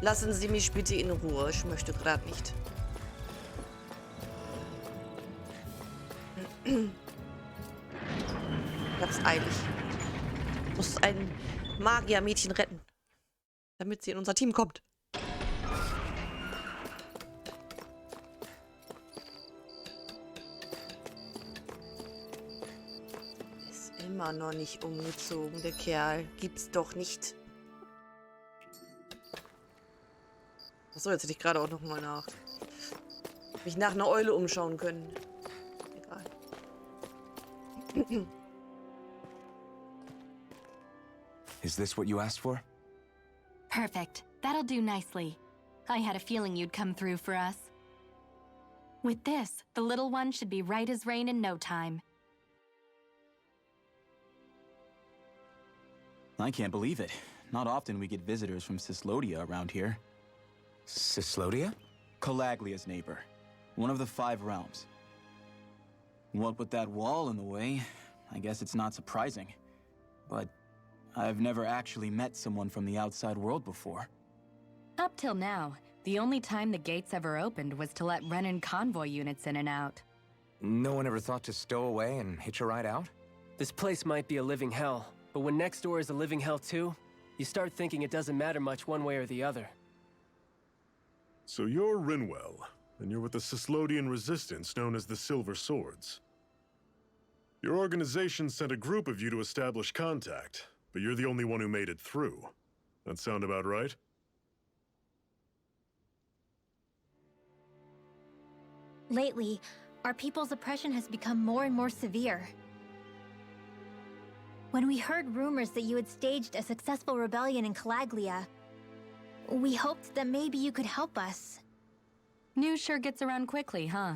Lassen Sie mich bitte in Ruhe. Ich möchte gerade nicht. hab's eilig. Ich muss ein Magiermädchen retten, damit sie in unser Team kommt. Ist immer noch nicht umgezogen, der Kerl. Gibt's doch nicht. Achso, jetzt hätte ich gerade auch noch mal mich nach einer Eule umschauen können. Egal. Is this what you asked for? Perfect. That'll do nicely. I had a feeling you'd come through for us. With this, the little one should be right as rain in no time. I can't believe it. Not often we get visitors from Cislodia around here. Cislodia? Calaglia's neighbor. One of the 5 realms. What with that wall in the way, I guess it's not surprising. But I've never actually met someone from the outside world before. Up till now, the only time the gates ever opened was to let Renan convoy units in and out. No one ever thought to stow away and hitch a ride out? This place might be a living hell, but when next door is a living hell too, you start thinking it doesn't matter much one way or the other. So you're Rinwell, and you're with the Cislodian resistance known as the Silver Swords. Your organization sent a group of you to establish contact, but you're the only one who made it through. That sound about right? Lately, our people's oppression has become more and more severe. When we heard rumors that you had staged a successful rebellion in Calaglia, we hoped that maybe you could help us. News sure gets around quickly, huh?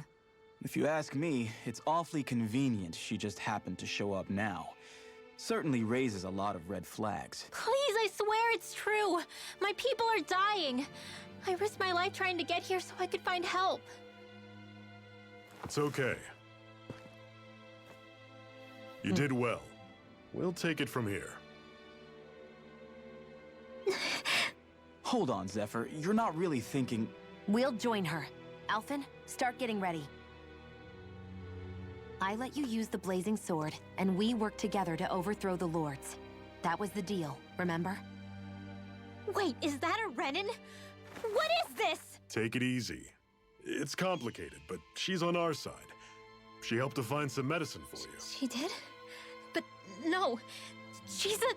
If you ask me, it's awfully convenient she just happened to show up now. Certainly raises a lot of red flags. Please, I swear it's true! My people are dying! I risked my life trying to get here so I could find help. It's okay. You did well. We'll take it from here. Hold on, Zephyr. You're not really thinking... We'll join her. Alphen, start getting ready. I let you use the blazing sword, and we worked together to overthrow the lords. That was the deal, remember? Wait, is that a Renan? What is this? Take it easy. It's complicated, but she's on our side. She helped to find some medicine for you. She did? But no, she's a...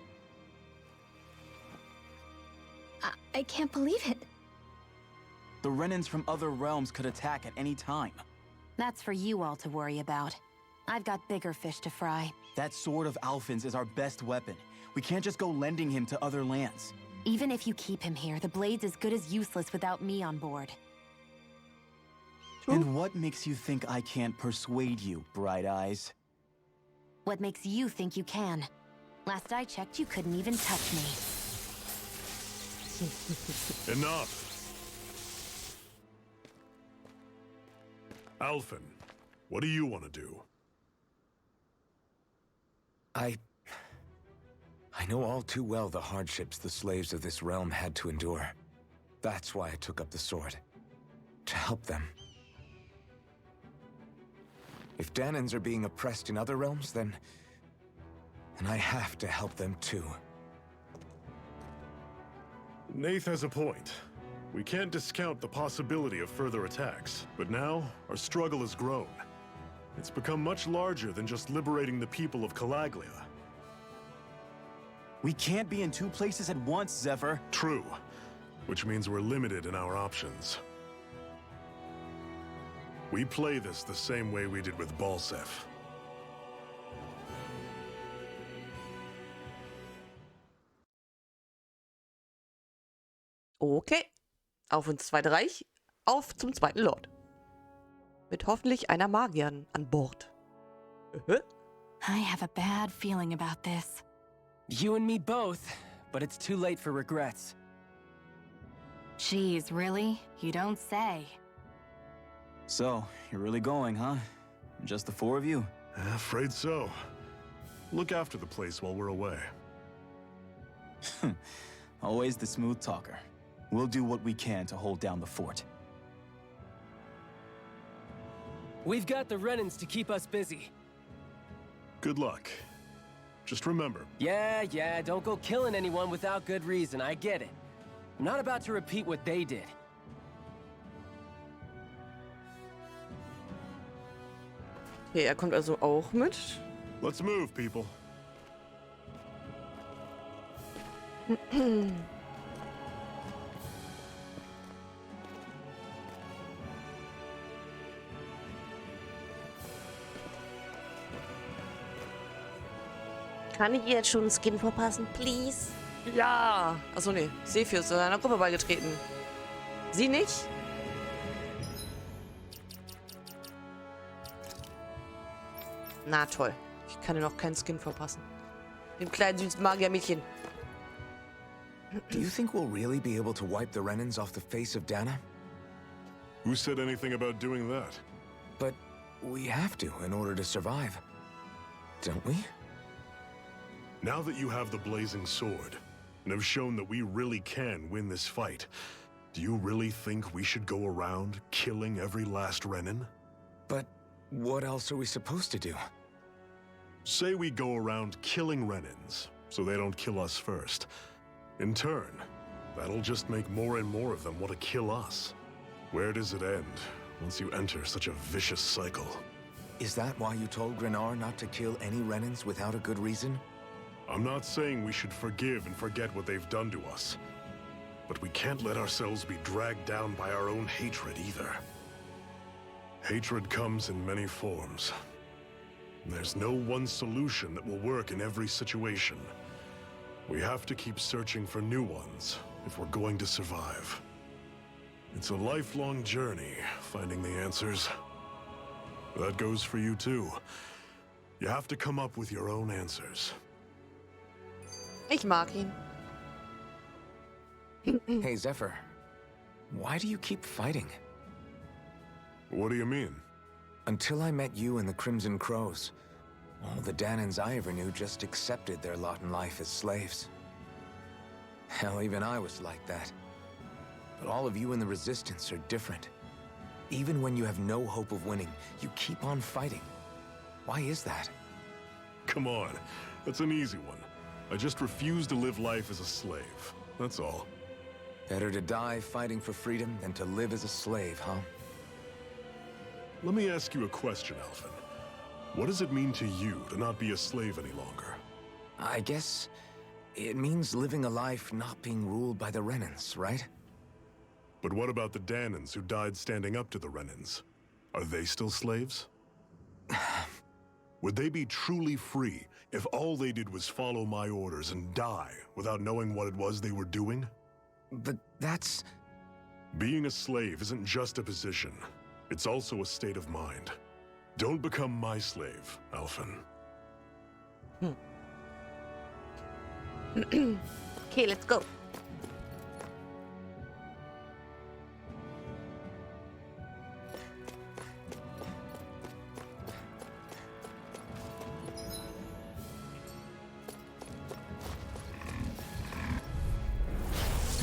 I can't believe it. The Renans from other realms could attack at any time. That's for you all to worry about. I've got bigger fish to fry. That sword of Alphen's is our best weapon. We can't just go lending him to other lands. Even if you keep him here, the blade's as good as useless without me on board. And what makes you think I can't persuade you, Bright Eyes? What makes you think you can? Last I checked, you couldn't even touch me. Enough! Alphen, what do you want to do? I know all too well the hardships the slaves of this realm had to endure. That's why I took up the sword. To help them. If Danans are being oppressed in other realms, then I have to help them too. Nath has a point. We can't discount the possibility of further attacks, but now our struggle has grown. It's become much larger than just liberating the people of Calaglia. We can't be in 2 places at once, Zephyr. True, which means we're limited in our options. We play this the same way we did with Balsef. Okay. Auf ins Zweite Reich. Auf zum zweiten Lord. Mit hoffentlich einer Magierin an Bord. I have a bad feeling about this. You and me both, but it's too late for regrets. Geez, really? You don't say. So, you're really going, huh? Just the 4 of you? Afraid so. Look after the place while we're away. Always the smooth talker. We'll do what we can to hold down the fort. We've got the Renans to keep us busy. Good luck. Just remember. Yeah, don't go killing anyone without good reason, I get it. I'm not about to repeat what they did. Okay, er kommt also auch mit. Let's move, people. Kann ich ihr jetzt schon einen Skin verpassen, please? Ja! Achso, nee. Sephius ist einer Gruppe beigetreten. Sie nicht? Na toll. Ich kann ihr noch keinen Skin verpassen. Dem kleinen süßen Magiermädchen. Do you think we'll really be able to wipe the Renans off the face of Dana? Who said anything about doing that? But we have to in order to survive. Don't we? Now that you have the blazing sword, and have shown that we really can win this fight, do you really think we should go around killing every last Renan? But what else are we supposed to do? Say we go around killing Renans, so they don't kill us first. In turn, that'll just make more and more of them want to kill us. Where does it end, once you enter such a vicious cycle? Is that why you told Grenar not to kill any Renans without a good reason? I'm not saying we should forgive and forget what they've done to us. But we can't let ourselves be dragged down by our own hatred either. Hatred comes in many forms. There's no one solution that will work in every situation. We have to keep searching for new ones if we're going to survive. It's a lifelong journey, finding the answers. That goes for you too. You have to come up with your own answers. Ich mag ihn. Hey, Zephyr. Why do you keep fighting? What do you mean? Until I met you and the Crimson Crows, all the Danans I ever knew just accepted their lot in life as slaves. Hell, even I was like that. But all of you in the Resistance are different. Even when you have no hope of winning, you keep on fighting. Why is that? Come on, that's an easy one. I just refuse to live life as a slave, that's all. Better to die fighting for freedom than to live as a slave, huh? Let me ask you a question, Alphen. What does it mean to you to not be a slave any longer? I guess it means living a life not being ruled by the Renans, right? But what about the Danans who died standing up to the Renans? Are they still slaves? Would they be truly free if all they did was follow my orders and die without knowing what it was they were doing? But that's... Being a slave isn't just a position. It's also a state of mind. Don't become my slave, Alphen. Okay, let's go.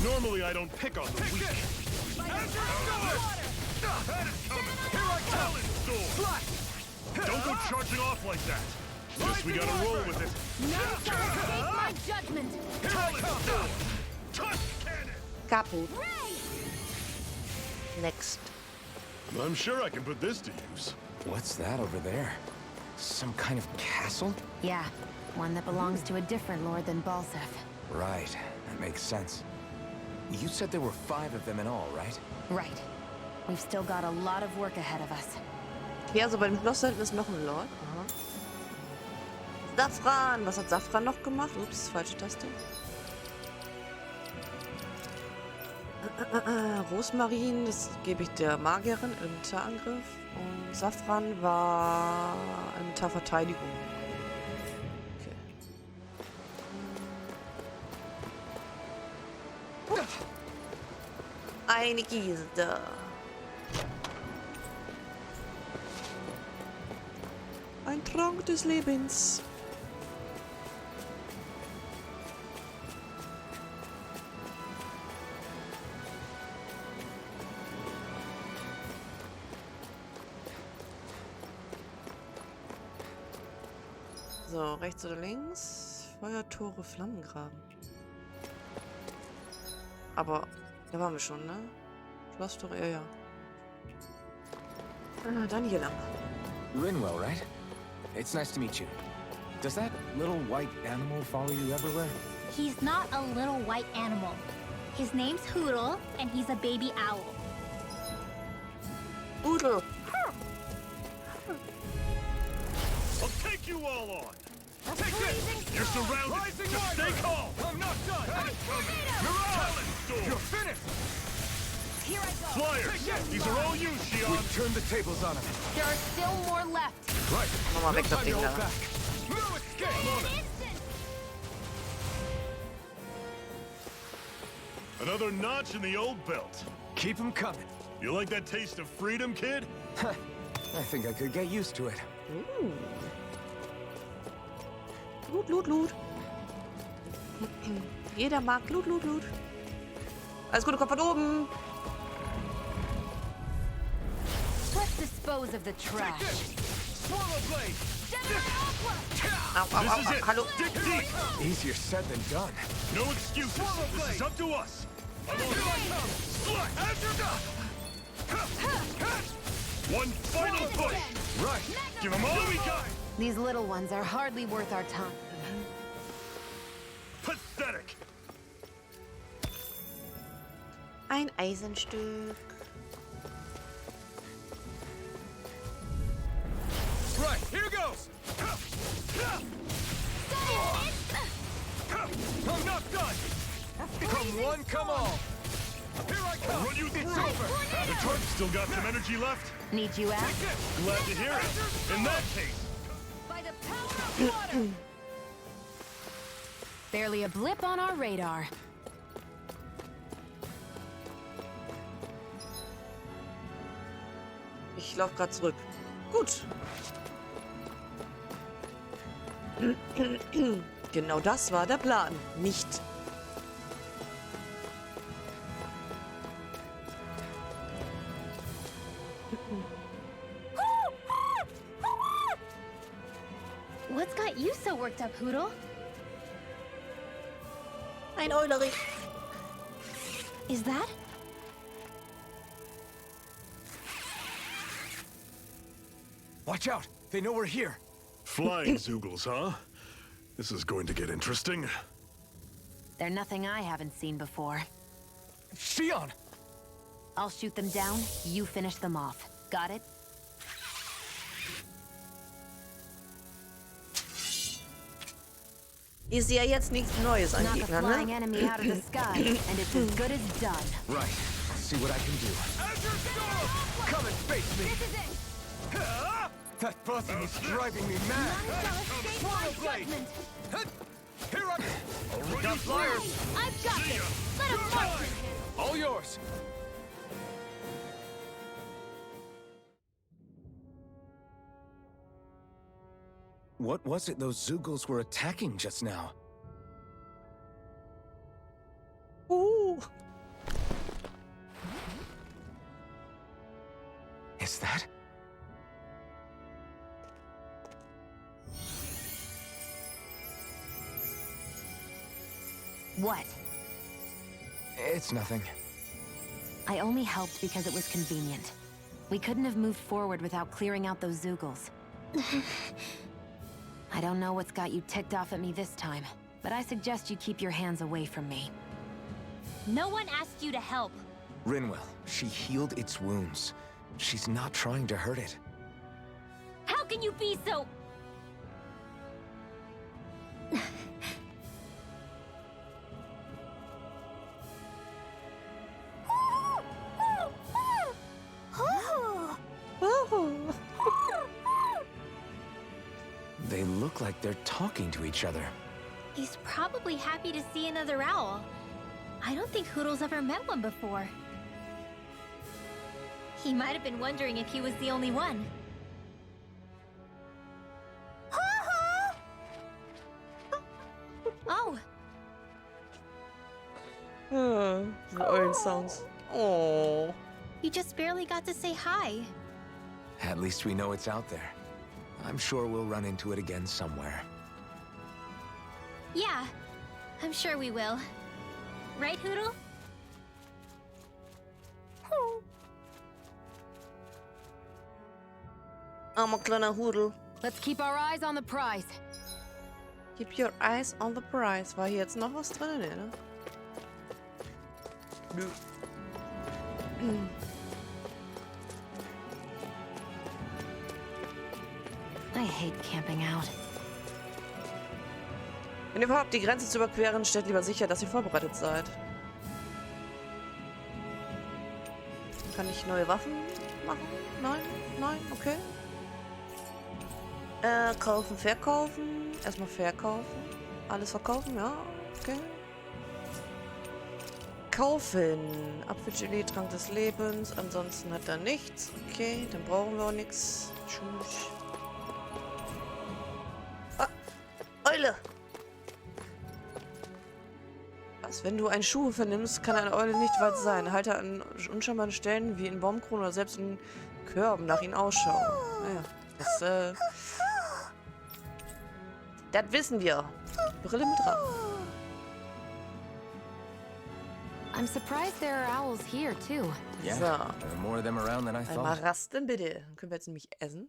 Normally I don't pick on the weak. Don't go charging off like that. Guess we gotta roll with it. Escape my judgment! Kaputt. Next. I'm sure I can put this to use. What's that over there? Some kind of castle? Yeah, one that belongs to a different lord than Balsef. Right, that makes sense. You said there were 5 of them in all, right? Right. We've still got a lot of work ahead of us. Okay, also bei dem Schloss da hinten ist noch ein Lord. Aha. Safran. Was hat Safran noch gemacht? Ups, falsche Taste. Rosmarin, das gebe ich der Magierin, Elementarangriff. Und Safran war Elementarverteidigung. Okay. Eine Gilde. Ein Trank des Lebens. So, rechts oder links? Feuertore, Flammengraben. Aber da waren wir schon, ne? Schlosstore, ja. Dann hier lang. Rinwell, right? It's nice to meet you. Does that little white animal follow you everywhere? He's not a little white animal. His name's Hoodle, and he's a baby owl. Udel. I'll take you all on! Take this! You're surrounded! Just stay calm! I'm not done! You're out! You're finished! Here I go. Flyers! These are all you, Shion! We've turned the tables on him. There are still more left. Right. Nochmal weg das time Ding to da. hold back. No escape! Another notch in the old belt. Keep him coming. You like that taste of freedom, kid? I think I could get used to it. Loot, loot, loot. Jeder mag Loot, Loot, Loot. Alles Gute, kommt von oben. Let's dispose of the trash. Swallow blade! Au, au, This au, is au, it! hallo. Dig deep! Easier said than done. No excuses! This is up to us! I'm on one final push! Right. Give them all we got! These little ones are hardly worth our time. Pathetic! Ein Eisenstück. Right, here goes! I'm not done! Come one, come all! Here I come! I'll run you through! It's over! The trunk's still got some energy left? Need you out? Glad to hear it! In that case, By the power of water. Barely a blip on our radar. Ich laufe gerade zurück. Gut. Genau das war der Plan. Nicht. What's got you so worked up, Hoodle? Ein Eulerich. Is that? Watch out! They know we're here. flying Zoogles, huh? This is going to get interesting. They're nothing I haven't seen before. Shion! I'll shoot them down, you finish them off. Got it? Ist ja jetzt nichts Neues an Knock a Gegnern, flying ne? enemy out of the sky, and it's as good as done. Right. See what I can do. Come and face me! That buzzing is driving me mad! Swallow blade! Here I go! We got flyers! I've got this! Let him march! All yours! What was it those Zoogles were attacking just now? Ooh. Is that? What? It's nothing. I only helped because it was convenient. We couldn't have moved forward without clearing out those Zoogles. I don't know what's got you ticked off at me this time, but I suggest you keep your hands away from me. No one asked you to help. Rinwell, she healed its wounds. She's not trying to hurt it. How can you be so... They look like they're talking to each other. He's probably happy to see another owl. I don't think Hoodle's ever met one before. He might have been wondering if he was the only one. Oh, The Eulen Sounds. Oh. you just barely got to say hi. At least we know it's out there. I'm sure we'll run into it again somewhere. Yeah, I'm sure we will. Right, Hoodle? Armer kleiner Hudel. Let's keep our eyes on the prize. Keep your eyes on the prize. War hier jetzt noch was drin? Nee, ne? Nö. I hate camping out. Wenn ihr vorhabt, die Grenze zu überqueren, stellt lieber sicher, dass ihr vorbereitet seid. Kann ich neue Waffen machen? Nein? Nein? Okay. Kaufen, verkaufen. Erstmal verkaufen. Alles verkaufen, ja. Okay. Kaufen. Apfelgelee, Trank des Lebens. Ansonsten hat er nichts. Okay, dann brauchen wir auch nichts. Tschüss. Ah, Eule! Was? Wenn du einen Schuh vernimmst, kann eine Eule nicht weit sein. Halte an unscheinbaren Stellen wie in Baumkronen oder selbst in Körben nach ihnen Ausschau. Naja, das wissen wir. Brille mit drauf. I'm surprised there are owls here too. Yeah, So. there are more of them around than I Einmal thought. rasten, bitte. Dann können wir jetzt nämlich essen.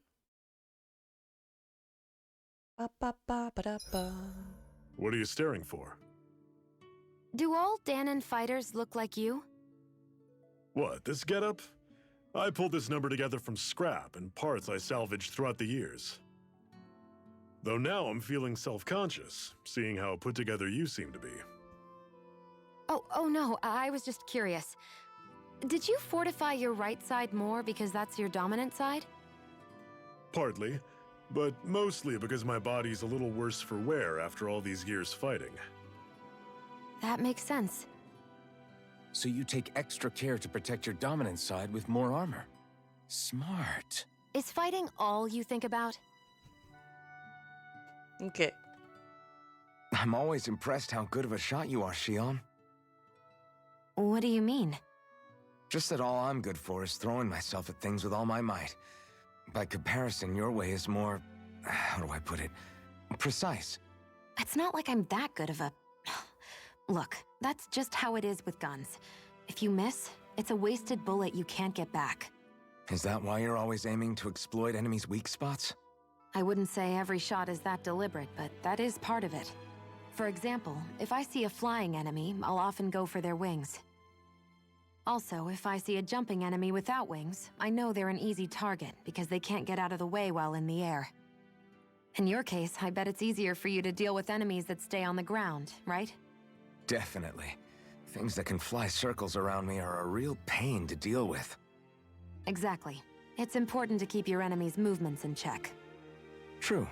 Ba, ba, ba, ba, da, ba. What are you staring for? Do all Danon fighters look like you? What, this getup? I pulled this number together from scrap and parts I salvaged throughout the years. Though now I'm feeling self-conscious, seeing how put together you seem to be. Oh no, I was just curious. Did you fortify your right side more because that's your dominant side? Partly, but mostly because my body's a little worse for wear after all these years fighting. That makes sense. So you take extra care to protect your dominant side with more armor. Smart. Is fighting all you think about? Okay. I'm always impressed how good of a shot you are, Shion. What do you mean? Just that all I'm good for is throwing myself at things with all my might. By comparison, your way is more... how do I put it? Precise. It's not like I'm that good of a... Look, that's just how it is with guns. If you miss, it's a wasted bullet you can't get back. Is that why you're always aiming to exploit enemies' weak spots? I wouldn't say every shot is that deliberate, but that is part of it. For example, if I see a flying enemy, I'll often go for their wings. Also, if I see a jumping enemy without wings, I know they're an easy target because they can't get out of the way while in the air. In your case, I bet it's easier for you to deal with enemies that stay on the ground, right? Definitely. Things that can fly circles around me are a real pain to deal with. Exactly. It's important to keep your enemy's movements in check. True.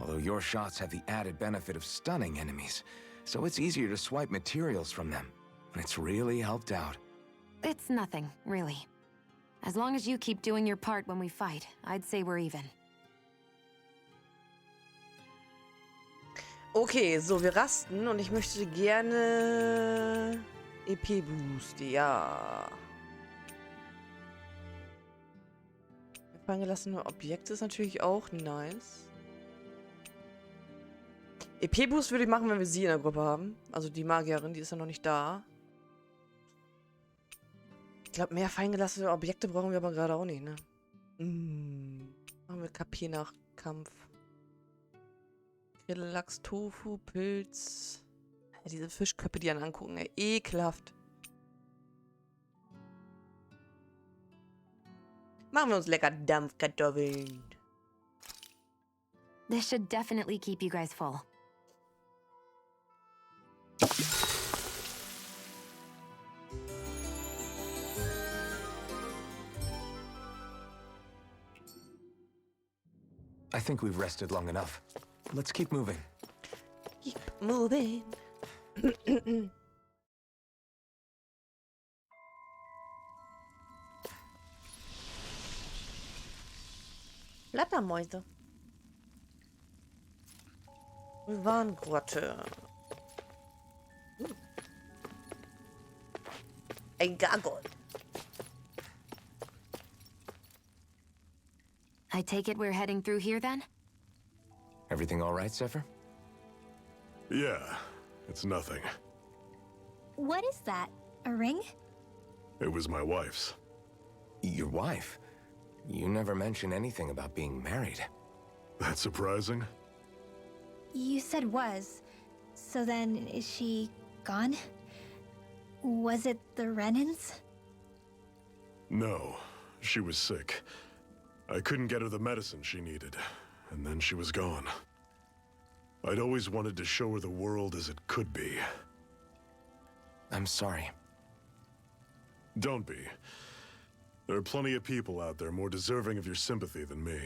Although your shots have the added benefit of stunning enemies, so it's easier to swipe materials from them. It's really helped out. It's nothing, really. As long as you keep doing your part when we fight, I'd say we're even. Okay, so, wir rasten und ich möchte gerne EP-Boost, ja. Fallen gelassene Objekte ist natürlich auch nice. EP-Boost würde ich machen, wenn wir sie in der Gruppe haben. Also die Magierin, die ist ja noch nicht da. Ich glaube, mehr fallen gelassene Objekte brauchen wir aber gerade auch nicht, ne? Machen wir KP nach Kampf. Lachs, Tofu, Pilz. Ja, diese Fischköpfe, die einen angucken, ey. Ekelhaft. Machen wir uns lecker Dampfkartoffeln. This should definitely keep you guys full. I think we've rested long enough. Let's keep moving. Keep moving. Flattermäuse. Warngrotte. Ein Gargoyle. I take it we're heading through here then? Everything all right, Zephyr? Yeah, it's nothing. What is that? A ring? It was my wife's. Your wife? You never mentioned anything about being married. That's surprising? You said was. So then, is she gone? Was it the Renans? No, she was sick. I couldn't get her the medicine she needed, and then she was gone. I'd always wanted to show her the world as it could be. I'm sorry. Don't be. There are plenty of people out there more deserving of your sympathy than me.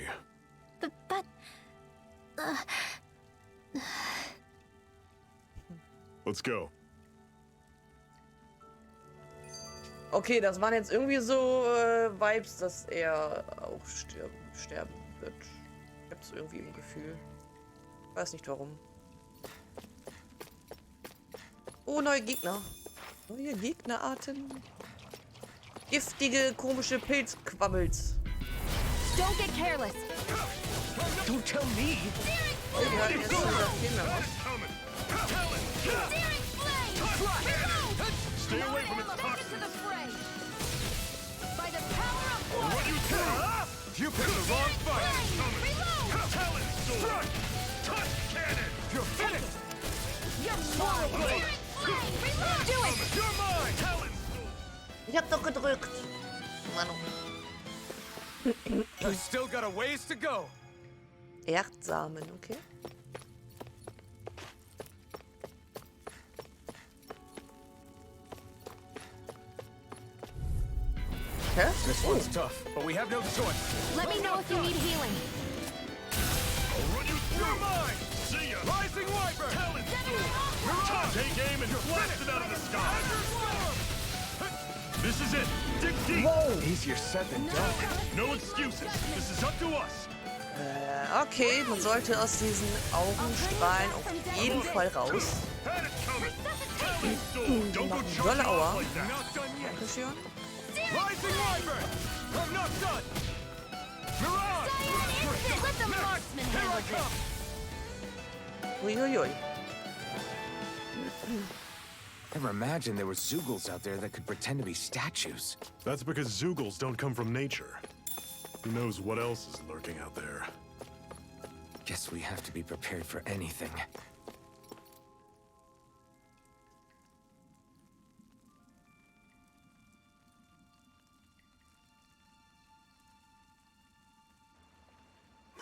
But... Let's go. Okay, das waren jetzt irgendwie so Vibes, dass er auch sterben wird. Ich hab's irgendwie im Gefühl. Weiß nicht warum. Oh, neue Gegner. Neue Gegnerarten. Giftige, komische Pilzquabbels. Don't get careless. Don't tell me! Oh, die halten jetzt schon das Kinder aus. Stay away from its toxins. By the power of What you doing? You picked the wrong fight. Talon sword. Touch cannon. You're finished. You're mine. Do it. You're mine. Talon sword. Ich hab doch gedrückt. Manu. You've still got a ways to go. Erdsamen, okay. Hä? This one's tough, but we have no choice. Let me know if you need healing. I'll run you through mine. See ya. Rising Wyvern. Talon sword. Take aim and blast it out of the sky. This is it. Dig deep. Easier said than done. No excuses. This is up to us. Okay, man sollte aus diesen Augenstrahlen auf jeden Fall raus. Had it coming. Talon sword. Don't go Machen charging dolle Aua. off like that. Not done yet. Dankeschön. Rising Wyvern. I'm not done. Mirage. Let the marksman handle this. Uiuiui. Never imagined there were Zoogles out there that could pretend to be statues. That's because Zoogles don't come from nature. Who knows what else is lurking out there? Guess we have to be prepared for anything.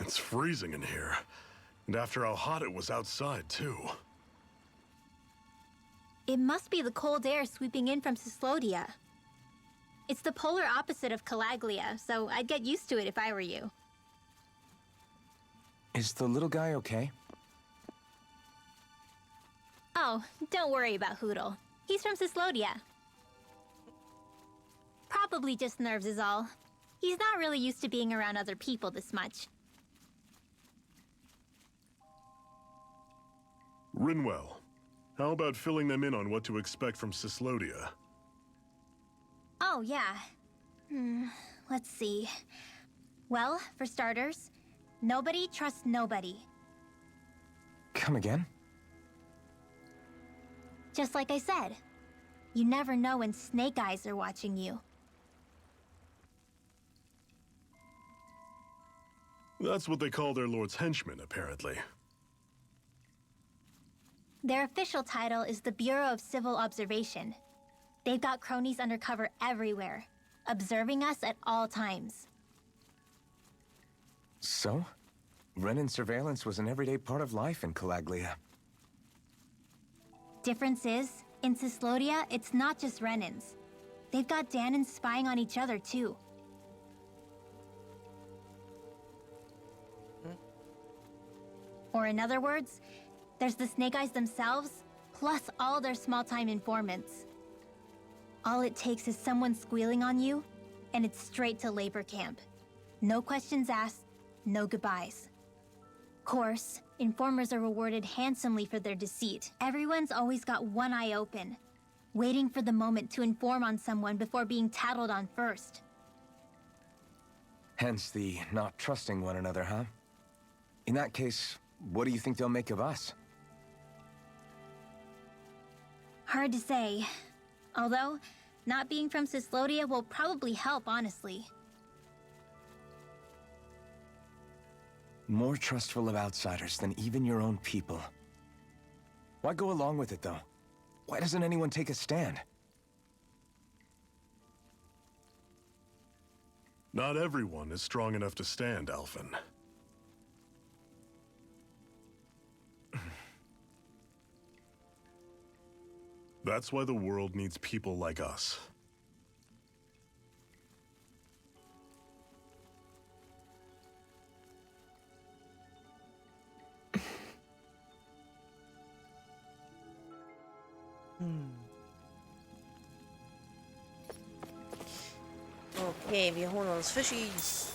It's freezing in here. And after how hot it was outside, too. It must be the cold air sweeping in from Cyslodia. It's the polar opposite of Calaglia, so I'd get used to it if I were you. Is the little guy okay? Oh, don't worry about Hoodle. He's from Cyslodia. Probably just nerves is all. He's not really used to being around other people this much. Rinwell, how about filling them in on what to expect from Cyslodia? Oh, yeah. Let's see. Well, for starters, nobody trusts nobody. Come again? Just like I said. You never know when snake eyes are watching you. That's what they call their lord's henchmen, apparently. Their official title is the Bureau of Civil Observation. They've got cronies undercover everywhere, observing us at all times. So? Renan surveillance was an everyday part of life in Calaglia. Difference is, in Cyslodia, it's not just Renans. They've got Danans spying on each other, too. Or in other words, there's the Snake Eyes themselves, plus all their small-time informants. All it takes is someone squealing on you, and it's straight to labor camp. No questions asked, no goodbyes. Course, informers are rewarded handsomely for their deceit. Everyone's always got one eye open, waiting for the moment to inform on someone before being tattled on first. Hence the not trusting one another, huh? In that case, what do you think they'll make of us? Hard to say. Although, not being from Cyslodia will probably help, honestly. More trustful of outsiders than even your own people. Why go along with it, though? Why doesn't anyone take a stand? Not everyone is strong enough to stand, Alphen. That's why the world needs people like us. Okay, wir holen uns Fischis.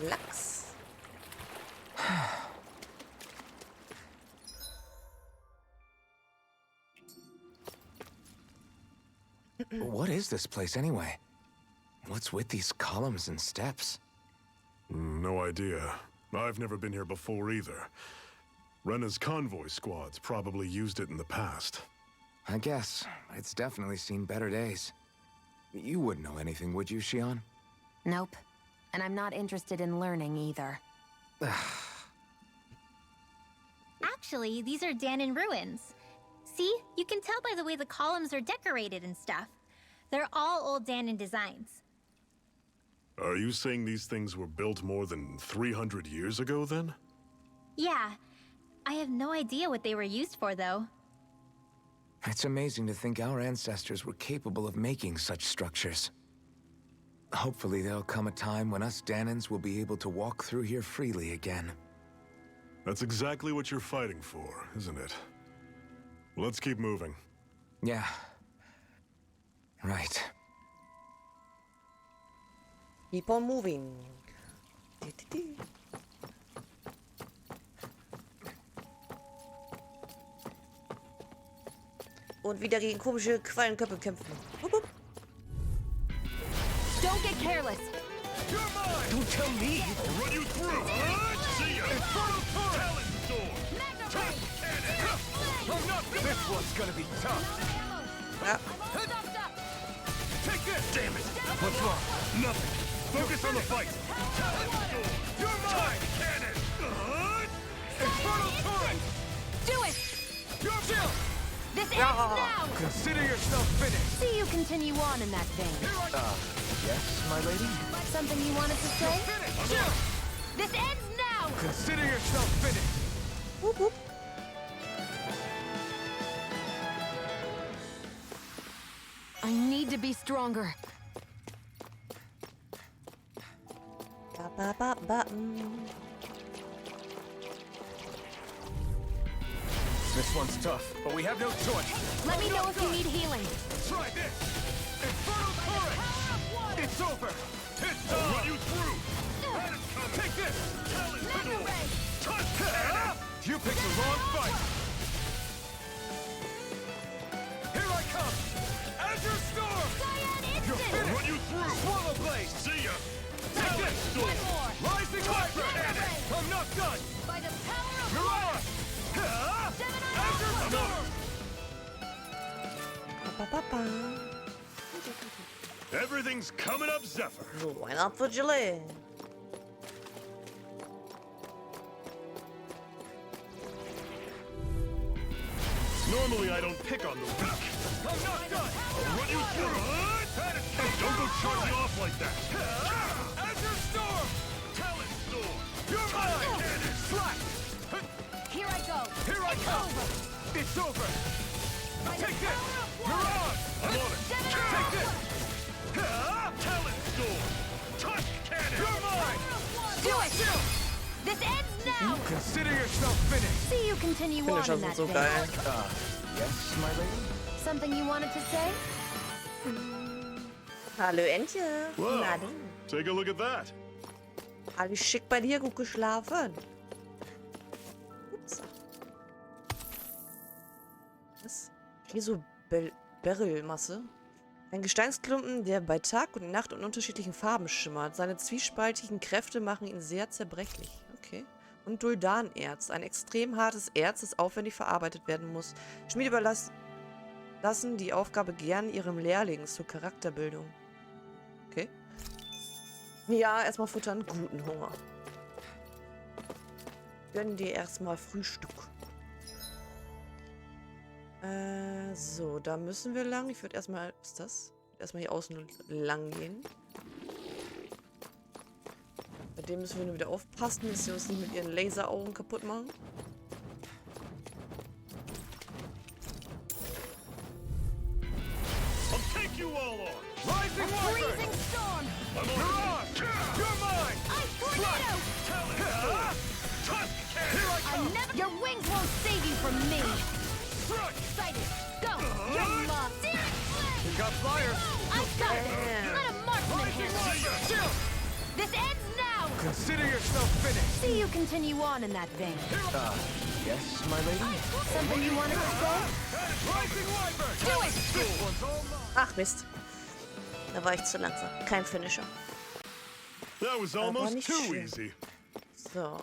Lachs. What is this place, anyway? What's with these columns and steps? No idea. I've never been here before either. Rena's convoy squads probably used it in the past. I guess. It's definitely seen better days. You wouldn't know anything, would you, Shion? Nope. And I'm not interested in learning either. Actually, these are Danon ruins. See? You can tell by the way the columns are decorated and stuff. They're all old Danon designs. Are you saying these things were built more than 300 years ago, then? Yeah. I have no idea what they were used for, though. It's amazing to think our ancestors were capable of making such structures. Hopefully there'll come a time when us Danons will be able to walk through here freely again. That's exactly what you're fighting for, isn't it? Let's keep moving. Yeah. Right. Keep on moving. Und wieder gegen komische Quallenköpfe kämpfen. Wupp, wupp. Don't get careless! You're mine! Don't tell me! I'll run you through! See ya! Infernal Talent Storm! Tank Cannon! I'm not... This one's gonna be tough! Ja. Take this! Damn it! What's wrong? Nothing! Focus on the fight! Talent Storm! You're mine! Cannon! Infernal Torrent! Do it! You're chill! This ends now! Consider yourself finished! See you continue on in that vein. Yes, my lady? Something you wanted to say? Chill! This ends now! Consider yourself finished! Wupp, wupp. I need to be stronger. Ba, ba, ba, ba. This one's tough, but we have no choice. Let me know if you need healing. Try this! Infernal Torrent! It's over! I'll run you through! Take this! Talent Storm! Touch Cannon! You picked the wrong fight! Here I come! Azure Storm! I'll run you through! Swallow Blade! See ya! Talent Storm! Rising Electric! Cannon! I'm not done! By the power of You're on! Azure Storm! Ba, ba, ba. Everything's coming up, Zephyr! So, ein Apfelgelee. Normally I don't pick on the weak. I'm not done! I'll run you through! Don't go charging off like that! Azure Storm! Talent Storm! You're mine! Cannon! Slash! Here I go. Here I come! It's over! Take this! You're on! I'm on it! Take this! Talent Storm! Touch Cannon! You're mine! Do it! This ends now! Consider yourself finished! See you continue on Finisher in sind that so vein. geil. Yes, my lady? Something you wanted to say? Hallo Entje. Whoa. Na du. Take a look at that! Alles schick bei dir, gut geschlafen. Ups. Was? Hier so Berylmasse. Ein Gesteinsklumpen, der bei Tag und Nacht in unterschiedlichen Farben schimmert. Seine zwiespaltigen Kräfte machen ihn sehr zerbrechlich. Okay. Und Duldanerz, ein extrem hartes Erz, das aufwendig verarbeitet werden muss. Schmied lassen die Aufgabe gern ihrem Lehrling zur Charakterbildung. Okay. Ja, erstmal futtern. Guten Hunger. Gönn dir erstmal Frühstück. So, da müssen wir lang. Ich würde erstmal... Was ist das? Erstmal hier außen lang gehen. Bei dem müssen wir nur wieder aufpassen, dass sie uns nicht mit ihren Laseraugen kaputt machen. You all on! Rising freezing storm! Mirage! You're mine! Ice tornado! Here I I'm never. Your wings won't save you from me. Excited. Go. You're lost. We got flyers. I've got it. Let a marksman handle. This ends now. Consider yourself finished. See you continue on in that vein. Yes, my lady? Something you wanted to say? Rising Wyvern! Do it. This one's all mine! Ach Mist. Da war ich zu langsam. Kein Finisher. That was Aber almost nicht too schlimm. easy. So.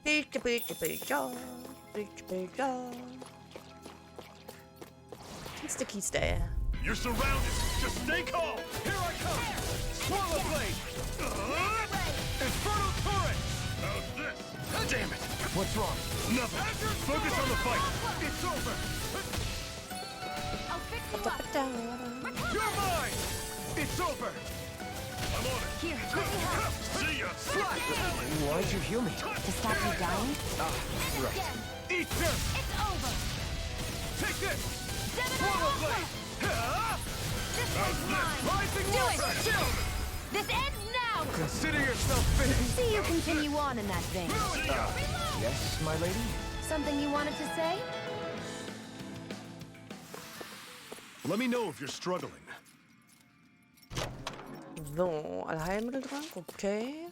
Bitte, bitte, bitte. Bitte, bitte. Kiste. You're surrounded. Just stay calm. Here I come. Swallow blade. Infernal turret. How's this? Damn it. What's wrong? Nothing. Focus on the fight. It's over. I'll fix you up. You're mine. It's over. I'm on it. Here, let me help. See ya. Why'd you heal me? To stop you dying? Right. Again. Eat this. It's over. Take this. Swallow blade. This one's mine. Rising Do Warfare. it. This ends now. Consider yourself finished. See you continue on in that vein. Yes, my lady? Something you wanted to say? Let me know if you're struggling. So, Allheilmitteltrank, okay.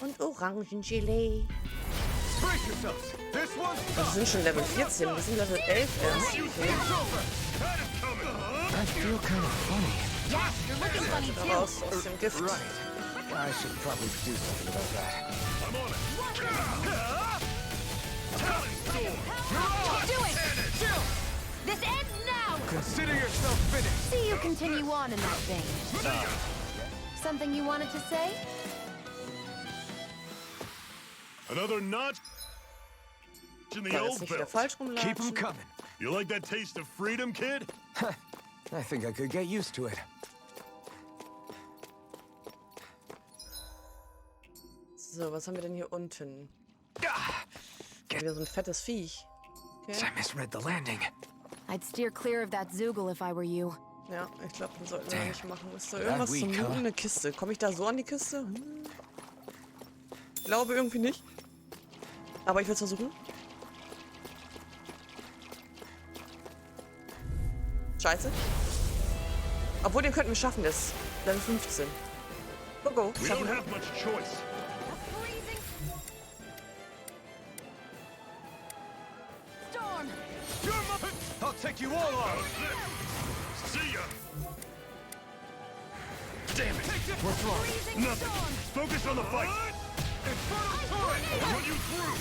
Und Orangengelee. Brace yourselves. This one's Wir tough. sind schon Level 14, wir sind Level 11 erst. Okay. It's over. That is coming. I feel kind of funny. Yeah, you're looking funny too. Raus aus dem Gift. Right. I should probably do something about that. I'm on it. Talon Storm. Do it. This ends now. Consider yourself finished. See you continue on in that vein. Something you wanted to say? Another notch in the Kann jetzt old nicht wieder belt. falsch Keep 'em rumlatschen. coming. You like that taste of freedom, kid? I think I could get used to it. So, was haben wir denn hier unten? Ah, Wieder so ein fettes Viech. Okay. I misread the landing. I'd steer clear of that Zoogle if I were you. Ja, ich glaube, das sollten wir Damn. nicht machen. Ist da irgendwas weak, zum huh? Looten? Eine Kiste. Komme ich da so an die Kiste? Ich glaube irgendwie nicht. Aber ich will es versuchen. Scheiße. Obwohl, den könnten wir schaffen, der ist Level 15. Go, We schaffen don't wir. have much choice. Freezing storm. You're mine. I'll take you all on. See ya. Damn it. What's wrong? Freezing Nothing. storm. Focus on the fight. Infernal turret. I'll run you through.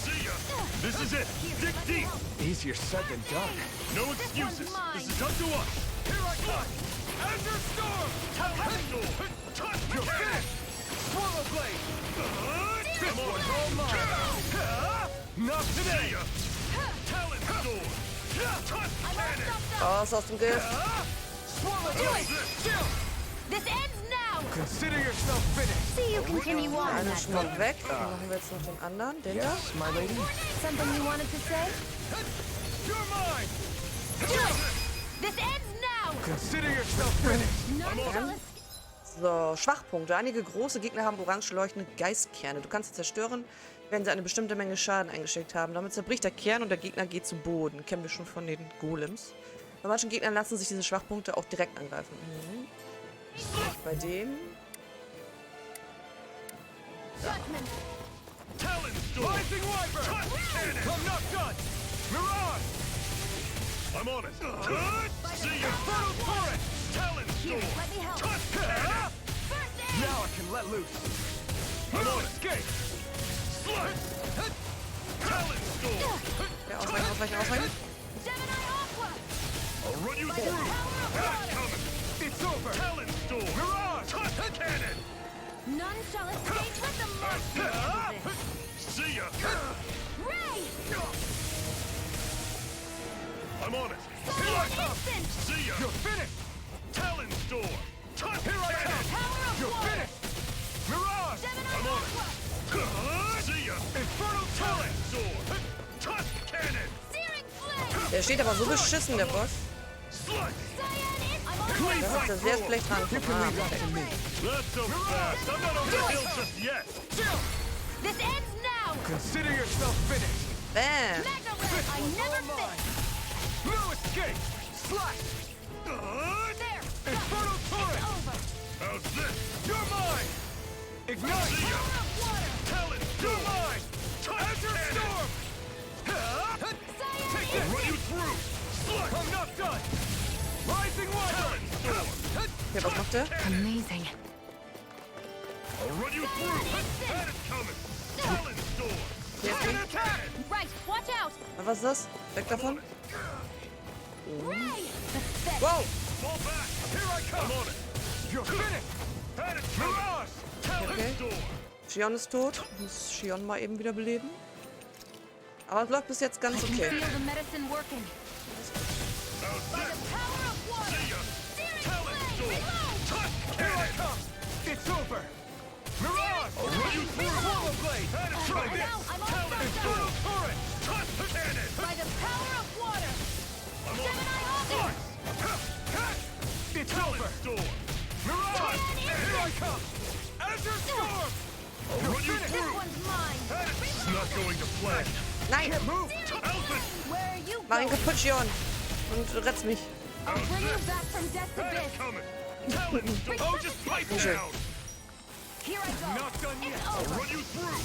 See ya. This is it. Dig deep. Easier said than done. No excuses. mine. This is up to us. Here I come. Azure Storm. Talon Storm. You're finished. Swallow blade. This one's all mine. Not See today. ya. Talon Storm. Cannon. Raus aus dem Gift. Swallow Do blade. it. This ends now. Consider yourself finished. See you continue on in Einer that schon mal vein. weg. Dann machen wir jetzt noch den anderen. Den da. Yes, my lady? Something you wanted to say? You're mine. Do it. This ends now. Consider yourself finished. None jealous. So, Schwachpunkte. Einige große Gegner haben orange leuchtende Geistkerne. Du kannst sie zerstören, wenn sie eine bestimmte Menge Schaden eingesteckt haben. Damit zerbricht der Kern und der Gegner geht zu Boden. Kennen wir schon von den Golems. Bei manchen Gegnern lassen sich diese Schwachpunkte auch direkt angreifen. Bei dem. judgment. Rising Wyvern! I'm not done! Mirage! I'm on it! See ya! Infernal Torrent! Talon Storm! Let me help. First aid! Now I can let loose! I'm on escape! Slice! Talon Storm! Ja, ausweichen. Gemini Aqua! I'll run you through! That's coming! It's over! Talon Storm! Mirage! Cannon! None shall escape with the monster of this. See ya! Ray! I'm on it! Here I come! Instant! See ya! You're finished! Talon Storm! Here I come! Power of You're water! finished! Mirage! Gemini I'm on Aqua! it! See ya! Infernal Talon Storm! Tusk Cannon! Searing flame! Der steht aber so beschissen, der Boss. Slice! Cyan instant! Das ist sehr schlecht rankommen. Not so fast! I'm not over the hill just yet! This ends now! Consider yourself finished! Bam! Magna Ray! I never miss! No escape! Slash! There! Infernal Torrent! Over! How's this? You're mine! Ignite! See ya! Power of water! Talon! You're mine! Azure Storm! Cyan Take it! Run you through! Slice! I'm not done! Rising Wyvern! Storm! Okay, was macht der? Amazing. I'll run you through! That is coming! Talon Storm! Cannon attack! Right! Watch out! Was ist das? Weg davon. Ray! Pathetic! Wow! Fall back! Here I come! I'm on it! You're finished! That is Mirage! Talon Okay. Storm! Shion ist tot. Ich muss Shion mal eben wieder beleben. Aber es läuft bis jetzt ganz okay. Feel the medicine working. How's By the this? power of water! See ya! Searing Talon flame! Storm! Reload! Tusk Cannon! It's over! Mirage! I'll run you through! Hollow Blade! That is Right right! now, I'm on Talon first Infernal down. Torrent! Tusk Cannon! By the power of water! I'm on Gemini it! Aqua! Slice! It's over! Storm! Mirage! Here I come! Azure Storm! I'll run you This through! one's mine! That is not going to plan! Nein! Move! Elfin! Where are you Mach ihn going? kaputt, Shion. Und rett's mich. I'll bring you back from death's That is abyss! coming! Talon Storm! Oh, just pipe down! Here I go! Not done yet! It's I'll over! run you through!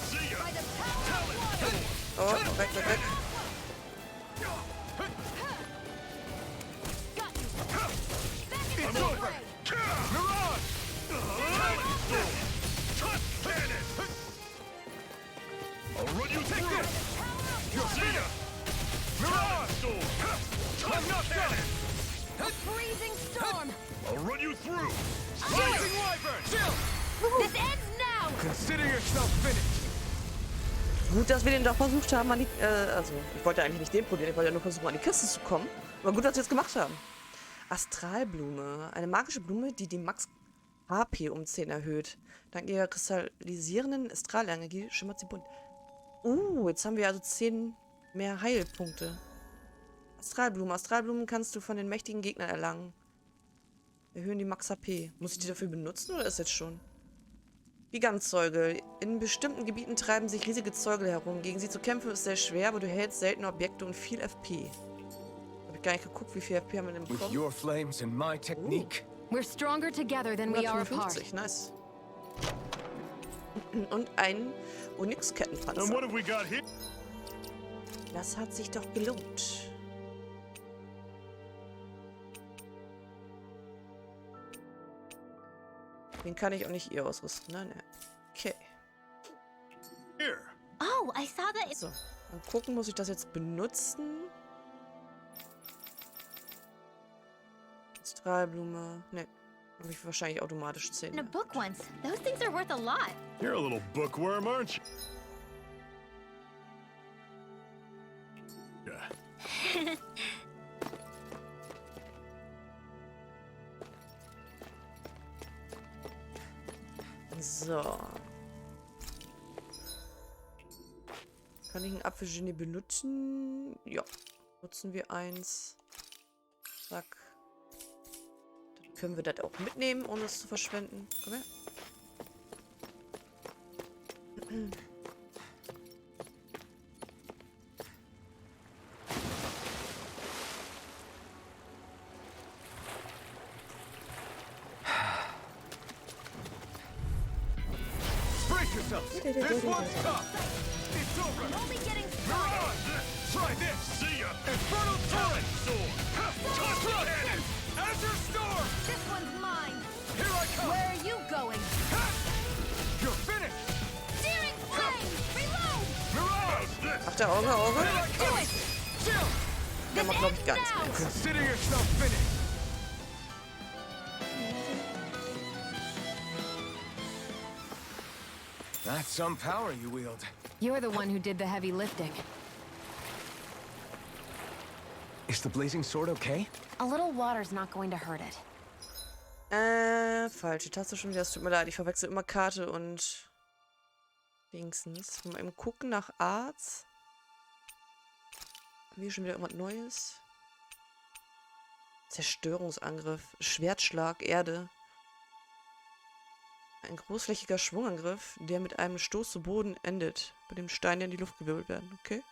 See ya! By the power Talon of water! Oh, weg. Got you! Back I'm into over! play! Mirage! Talon Storm! Tusk Cannon! I'll run you through! Power of You'll see ya! Mirage Storm! Tusk Cannon! a freezing storm! I'll run you through! I'll do Rising Wyvern! This ends now! Consider yourself finished! Gut, dass wir den doch versucht haben, an die, also, ich wollte eigentlich nicht den probieren, ich wollte ja nur versuchen, an die Kiste zu kommen. Aber gut, dass wir es gemacht haben. Astralblume. Eine magische Blume, die Max HP um 10 erhöht. Dank ihrer kristallisierenden Astralenergie schimmert sie bunt. Jetzt haben wir also 10 mehr Heilpunkte. Astralblume. Astralblumen kannst du von den mächtigen Gegnern erlangen. Erhöhen die Max HP. Muss ich die dafür benutzen oder ist jetzt schon? Gigantzeuge. In bestimmten Gebieten treiben sich riesige Zeugel herum. Gegen sie zu kämpfen ist sehr schwer, aber du hältst seltene Objekte und viel FP. Hab ich gar nicht geguckt, wie viel FP haben wir denn With bekommen? your flames and my technique. We're stronger together than we are apart. 155, nice. Und ein And Onyx-Kettenpanzer. what have we got here? Das hat sich doch gelohnt. Den kann ich auch nicht ihr ausrüsten, ne? Okay. Here. Oh, I saw that. So, mal gucken, muss ich das jetzt benutzen? Astralblume. Ne, habe ich wahrscheinlich automatisch 10. In a book once. Those things are worth a lot. You're a little bookworm, aren't you? Yeah. So. Kann ich ein Apfelgenie benutzen? Ja. Nutzen wir eins. Zack. Dann können wir das auch mitnehmen, ohne es zu verschwenden. Komm her. ourselves. This one's tough. It's over. Only getting Mirage! Try this. See ya. Infernal Torrent. Two-handed. Azure Storm. This one's mine. Here I come. Where are you going? You're finished. Searing flame! Reload! Mirage! Ach, der Auge. Here I come. Chill. Der macht, glaube ich, gar nichts mehr. Consider yourself finished. That's some power you wield. You're the one who did the heavy lifting. Is the blazing sword okay? A little water's not going to hurt it. Falsche Taste schon wieder. Es tut mir leid, ich verwechsel immer Karte und Dingsens. Mal eben gucken nach Arts. Wie schon wieder irgendwas Neues. Zerstörungsangriff. Schwertschlag, Erde. Ein großflächiger Schwungangriff, der mit einem Stoß zu Boden endet, bei dem Steine in die Luft gewirbelt werden. Okay.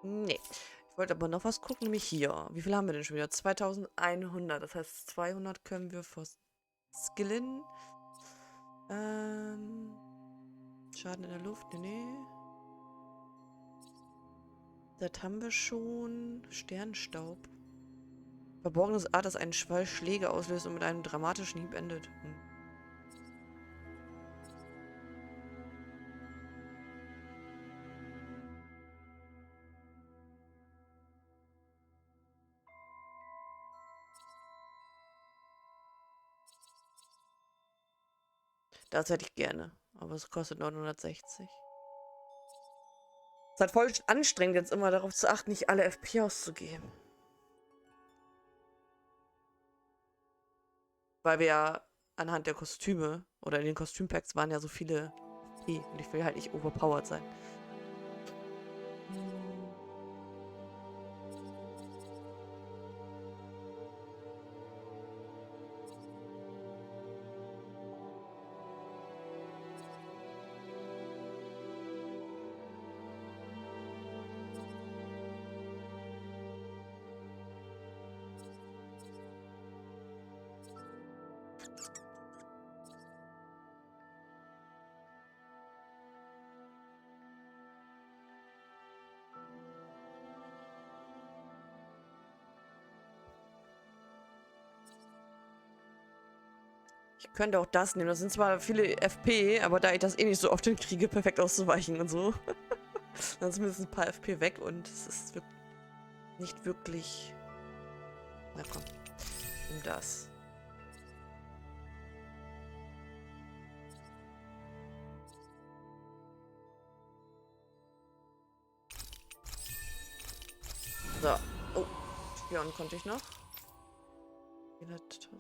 Nee. Ich wollte aber noch was gucken, nämlich hier. Wie viel haben wir denn schon wieder? 2100. Das heißt, 200 können wir skillen. Schaden in der Luft? Nee. Das haben wir schon. Sternstaub. Verborgenes Art, das einen Schwall Schläge auslöst und mit einem dramatischen Hieb endet. Das hätte ich gerne. Aber es kostet 960. Es ist halt voll anstrengend, jetzt immer darauf zu achten, nicht alle FP auszugeben. Weil wir ja anhand der Kostüme oder in den Kostümpacks waren ja so viele FP. Und ich will halt nicht overpowered sein. Ich könnte auch das nehmen. Das sind zwar viele FP, aber da ich das eh nicht so oft hinkriege, perfekt auszuweichen und so, dann sind zumindest ein paar FP weg und es ist nicht wirklich... Na komm, nimm das. So. Oh, Spion konnte ich noch. 400.000.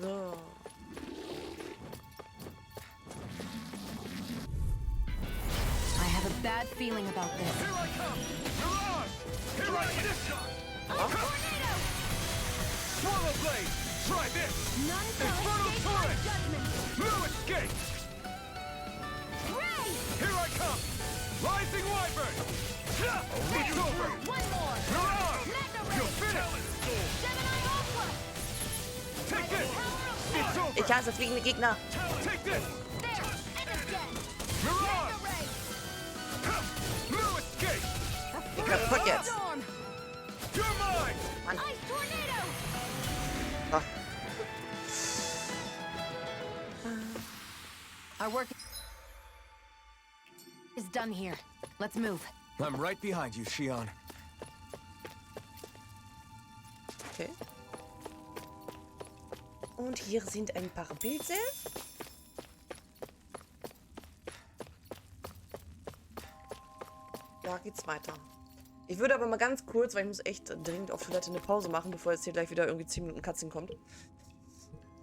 So. I have a bad feeling about this. Here I come! Mirage! Here I come! This shot! Tornado! Swallow blade! Try this! None shall Infernal escape my torrent! judgment! No escape! Ray! Here I come! Rising wyvern! It's over! One more! Mirage! Mega Ray! You're finished! Gemini Ultra! Take this! It's over! Ich hasse fliegende Gegner. Take this! There! End of death! Mirage! Mega Ray! No escape! Geh kaputt jetzt. Storm! You're mine! Ice Tornado! Ah. Our work is done here. Let's move. I'm right behind you, Shion. Okay. Und hier sind ein paar Pilze. Da geht's weiter. Ich würde aber mal ganz kurz, weil ich muss echt dringend auf Toilette eine Pause machen, bevor jetzt hier gleich wieder irgendwie 10 Minuten Cutscene kommt.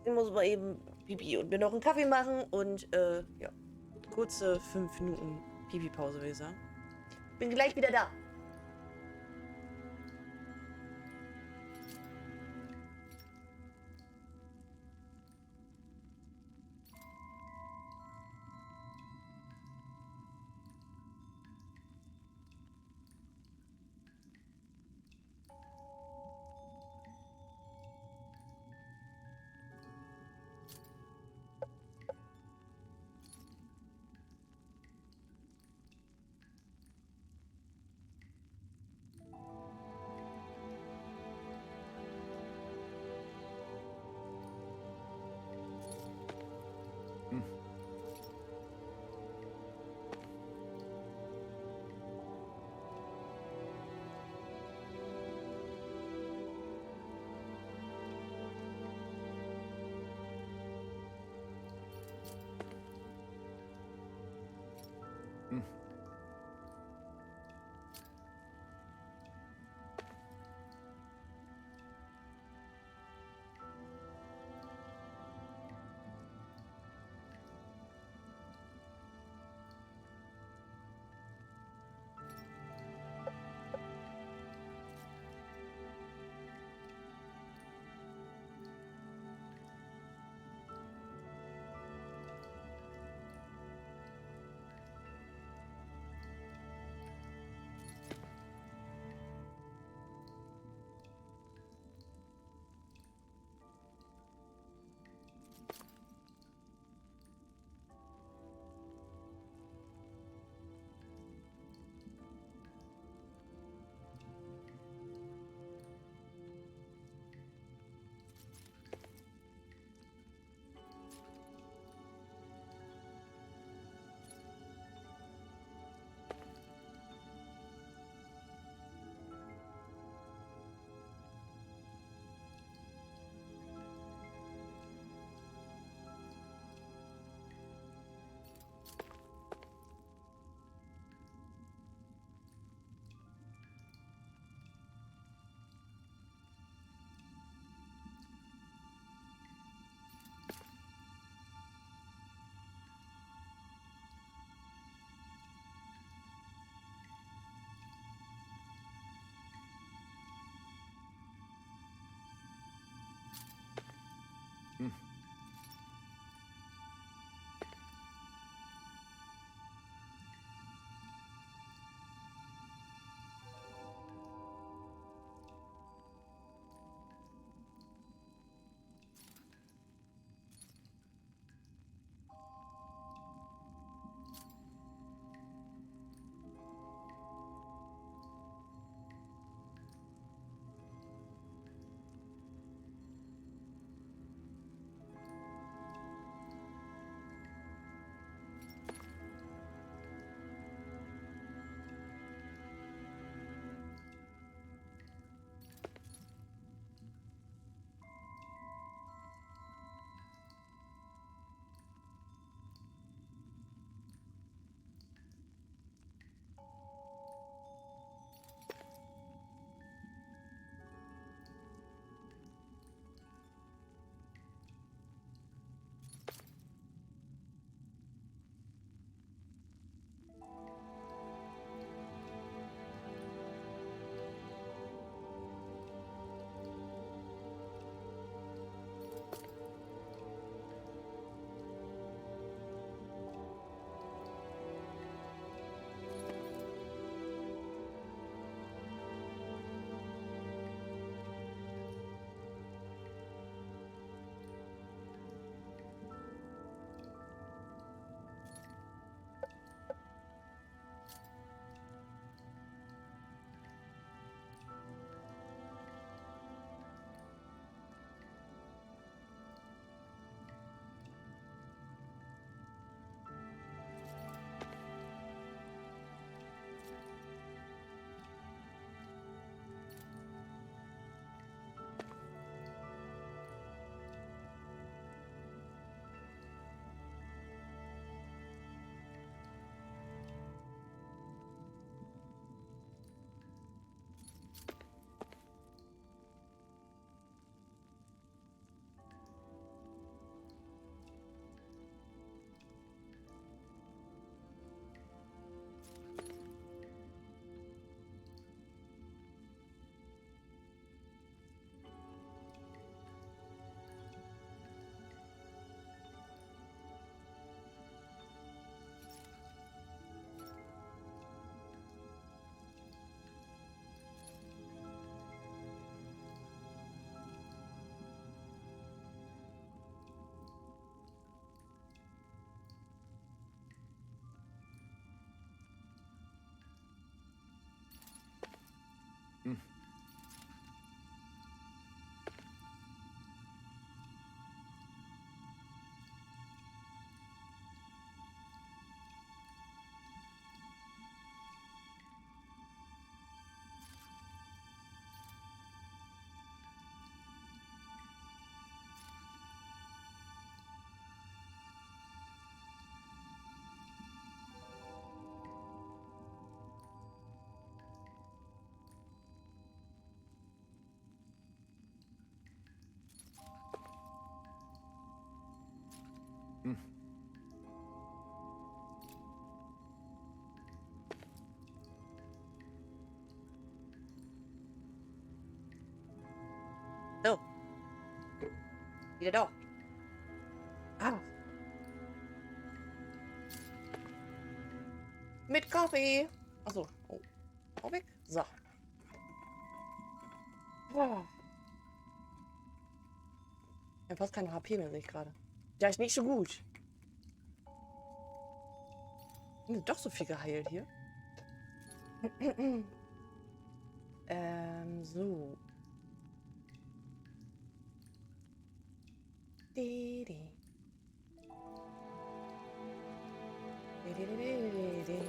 Ich muss mal eben Pipi und mir noch einen Kaffee machen und, ja. Kurze 5 Minuten Pipi-Pause, würde ich sagen. Bin gleich wieder da. So. Wieder da. Ah. Mit Kaffee. Achso. Oh. Auch weg. So. Oh. Ich habe fast keine HP mehr, sehe ich gerade. Ja, ist nicht so gut. Doch so viel geheilt hier. So. Di-di. Di-di-di-di-di-di.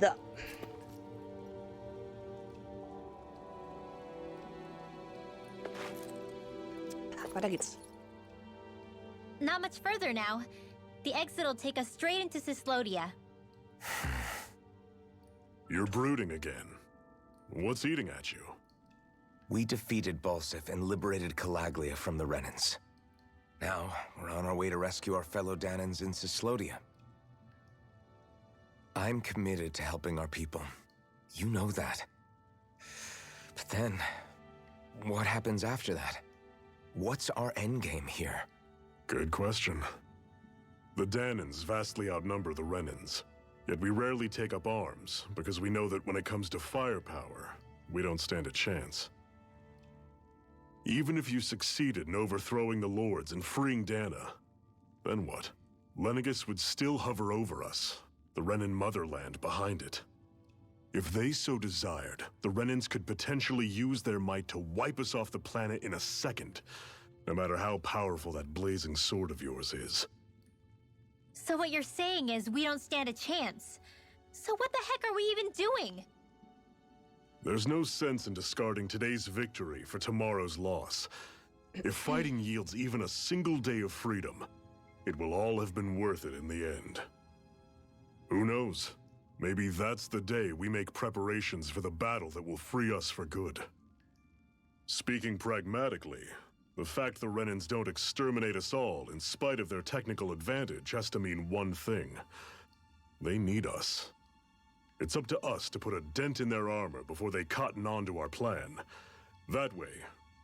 So. Weiter geht's. Not much further now. The exit will take us straight into Cyslodia. You're brooding again. What's eating at you? We defeated Balsif and liberated Calaglia from the Renans. Now, we're on our way to rescue our fellow Danans in Cyslodia. I'm committed to helping our people. You know that. But then, what happens after that? What's our endgame here? Good question. The Danans vastly outnumber the Renans. Yet we rarely take up arms, because we know that when it comes to firepower, we don't stand a chance. Even if you succeeded in overthrowing the Lords and freeing Dana, then what? Lenegis would still hover over us, the Renan motherland behind it. If they so desired, the Renans could potentially use their might to wipe us off the planet in a second, no matter how powerful that blazing sword of yours is. So what you're saying is we don't stand a chance. So what the heck are we even doing? There's no sense in discarding today's victory for tomorrow's loss. If fighting yields even a single day of freedom, it will all have been worth it in the end. Who knows? Maybe that's the day we make preparations for the battle that will free us for good. Speaking pragmatically, the fact the Renans don't exterminate us all in spite of their technical advantage has to mean one thing. They need us. It's up to us to put a dent in their armor before they cotton on to our plan. That way,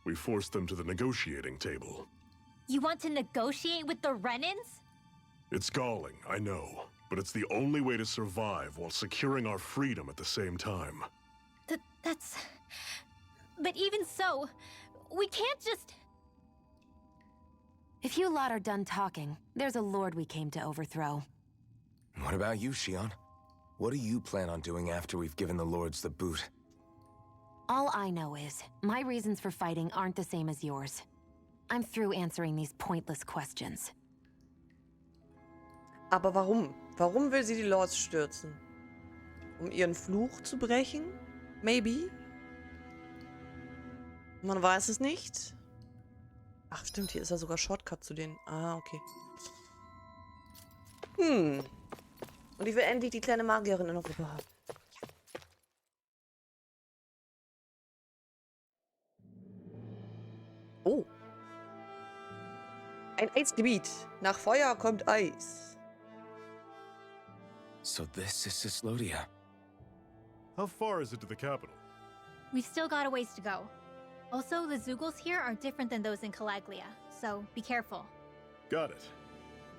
we force them to the negotiating table. You want to negotiate with the Renans? It's galling, I know, but it's the only way to survive while securing our freedom at the same time. That's... But even so, we can't just... If you lot are done talking, there's a lord we came to overthrow. What about you, Shion? What do you plan on doing after we've given the Lords the boot? All I know is, my reasons for fighting aren't the same as yours. I'm through answering these pointless questions. Aber warum? Warum will sie die Lords stürzen? Um ihren Fluch zu brechen? Maybe? Man weiß es nicht. Ach stimmt, hier ist ja sogar Shortcut zu denen. Ah, okay. Und ich will endlich die kleine Magierin in der Gruppe haben. Oh. Ein Eisgebiet. Nach Feuer kommt Eis. So this is Cyslodia. How far is it to the capital? We've still got a ways to go. Also, the Zeugles here are different than those in Calaglia, so be careful. Got it.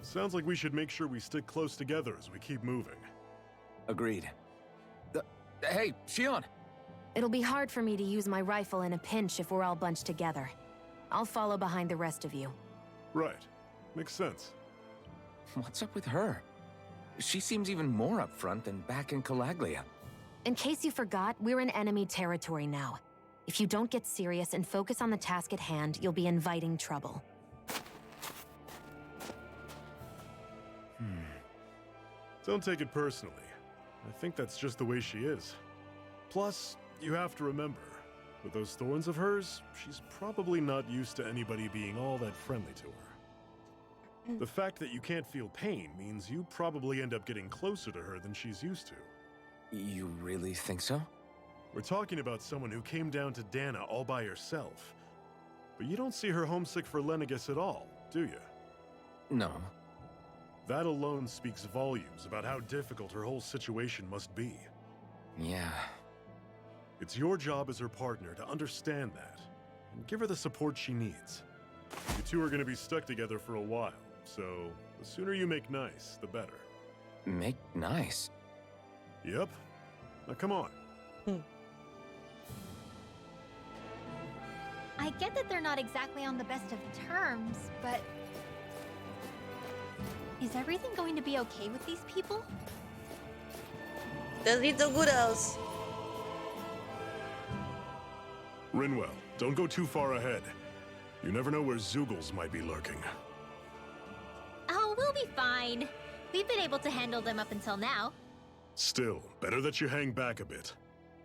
Sounds like we should make sure we stick close together as we keep moving. Agreed. Hey, Shion! It'll be hard for me to use my rifle in a pinch if we're all bunched together. I'll follow behind the rest of you. Right. Makes sense. What's up with her? She seems even more upfront than back in Calaglia. In case you forgot, we're in enemy territory now. If you don't get serious and focus on the task at hand, you'll be inviting trouble. Don't take it personally. I think that's just the way she is. Plus, you have to remember, with those thorns of hers, she's probably not used to anybody being all that friendly to her. The fact that you can't feel pain means you probably end up getting closer to her than she's used to. You really think so? We're talking about someone who came down to Dana all by herself. But you don't see her homesick for Lenegis at all, do you? No. That alone speaks volumes about how difficult her whole situation must be. Yeah. It's your job as her partner to understand that, and give her the support she needs. You two are going to be stuck together for a while, so the sooner you make nice, the better. Make nice? Yep. Now come on. I get that they're not exactly on the best of terms, but... Is everything going to be okay with these people? Das sieht so gut aus. Rinwell, don't go too far ahead. You never know where Zoogles might be lurking. Oh, we'll be fine. We've been able to handle them up until now. Still, better that you hang back a bit.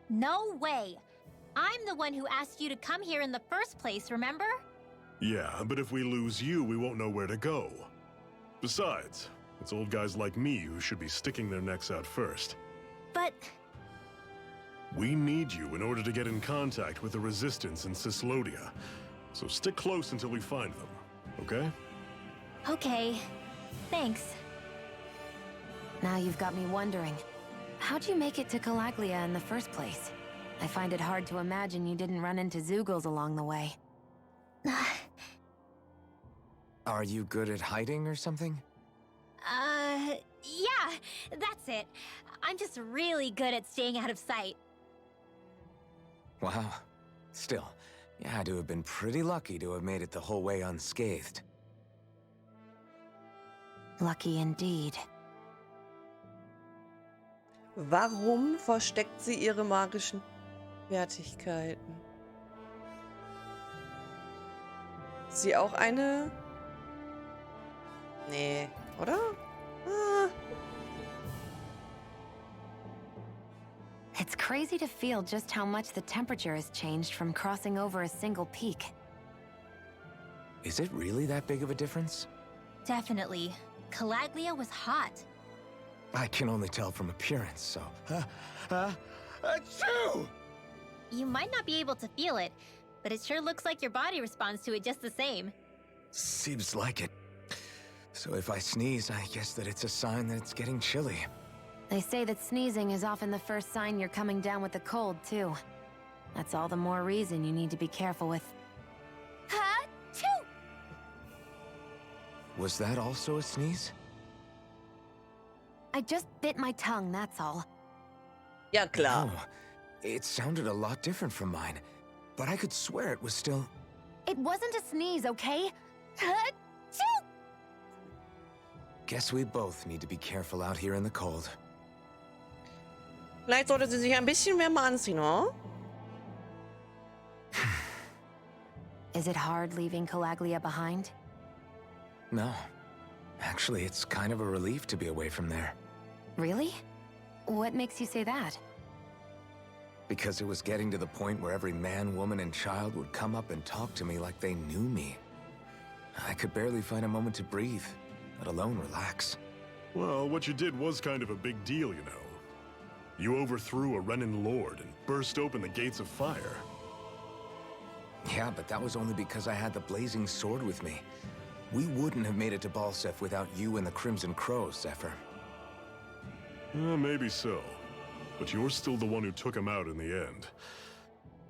No way! I'm the one who asked you to come here in the first place, remember? Yeah, but if we lose you, we won't know where to go. Besides, it's old guys like me who should be sticking their necks out first. But... We need you in order to get in contact with the Resistance in Cislodia. So stick close until we find them, okay? Okay. Thanks. Now you've got me wondering. How'd you make it to Calaglia in the first place? I find it hard to imagine you didn't run into Zoogles along the way. Are you good at hiding or something? Yeah, that's it. I'm just really good at staying out of sight. Wow. Still, you had to have been pretty lucky to have made it the whole way unscathed. Lucky indeed. Warum versteckt sie ihre magischen Fertigkeiten? Ist sie auch eine... Nee, oder? Ah. It's crazy to feel just how much the temperature has changed from crossing over a single peak. Is it really that big of a difference? Definitely. Calaglia was hot. I can only tell from appearance, so... Achoo! You might not be able to feel it, but it sure looks like your body responds to it just the same. Seems like it. So if I sneeze, I guess that it's a sign that it's getting chilly. They say that sneezing is often the first sign you're coming down with the cold, too. That's all the more reason you need to be careful with... Ha-choo! Was that also a sneeze? I just bit my tongue, that's all. Ja, klar. Oh, it sounded a lot different from mine, but I could swear it was still... It wasn't a sneeze, okay? Ha-choo! Guess we both need to be careful out here in the cold. Vielleicht sollte sie sich ein bisschen mehr mal anziehen, oder? Is it hard leaving Calaglia behind? No. Actually, it's kind of a relief to be away from there. Really? What makes you say that? Because it was getting to the point where every man, woman, and child would come up and talk to me like they knew me. I could barely find a moment to breathe, let alone relax. Well, what you did was kind of a big deal, you know. You overthrew a Renin lord and burst open the gates of fire. Yeah, but that was only because I had the blazing sword with me. We wouldn't have made it to Balsef without you and the Crimson Crows, Zephyr. Maybe so. But you're still the one who took him out in the end.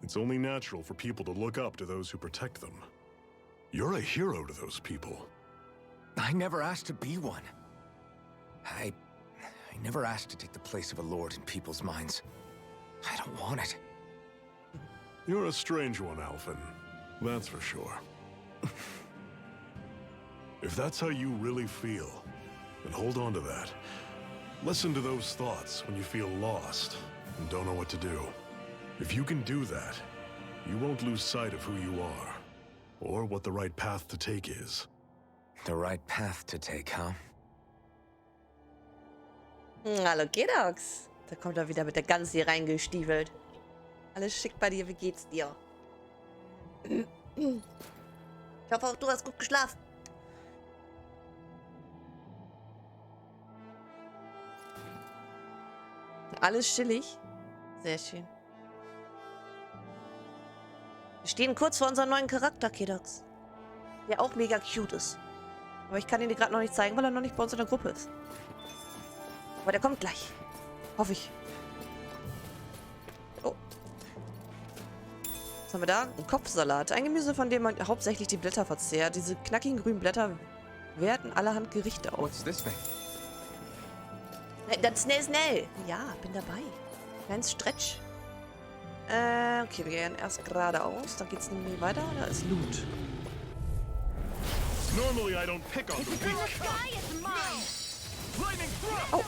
It's only natural for people to look up to those who protect them. You're a hero to those people. I never asked to be one. I never asked to take the place of a lord in people's minds. I don't want it. You're a strange one, Alphen. That's for sure. If that's how you really feel, then hold on to that. Listen to those thoughts when you feel lost and don't know what to do. If you can do that, you won't lose sight of who you are, or what the right path to take is. The right path to take, huh? Hallo Gedox. Da kommt er wieder mit der Gans hier reingestiefelt. Alles schick bei dir, wie geht's dir? Ich hoffe auch, du hast gut geschlafen. Alles chillig. Sehr schön. Wir stehen kurz vor unserem neuen Charakter, Kiddox. Der auch mega cute ist. Aber ich kann ihn dir gerade noch nicht zeigen, weil er noch nicht bei uns in der Gruppe ist. Aber der kommt gleich. Hoffe ich. Oh. Was haben wir da? Ein Kopfsalat. Ein Gemüse, von dem man hauptsächlich die Blätter verzehrt. Diese knackigen grünen Blätter werten allerhand Gerichte auf. What's this thing? Dann schnell. Ja, bin dabei. Kleines Stretch. Okay, wir gehen erst geradeaus. Dann geht's nämlich weiter. Da ist Loot. Normally I don't pick on the weak. Oh.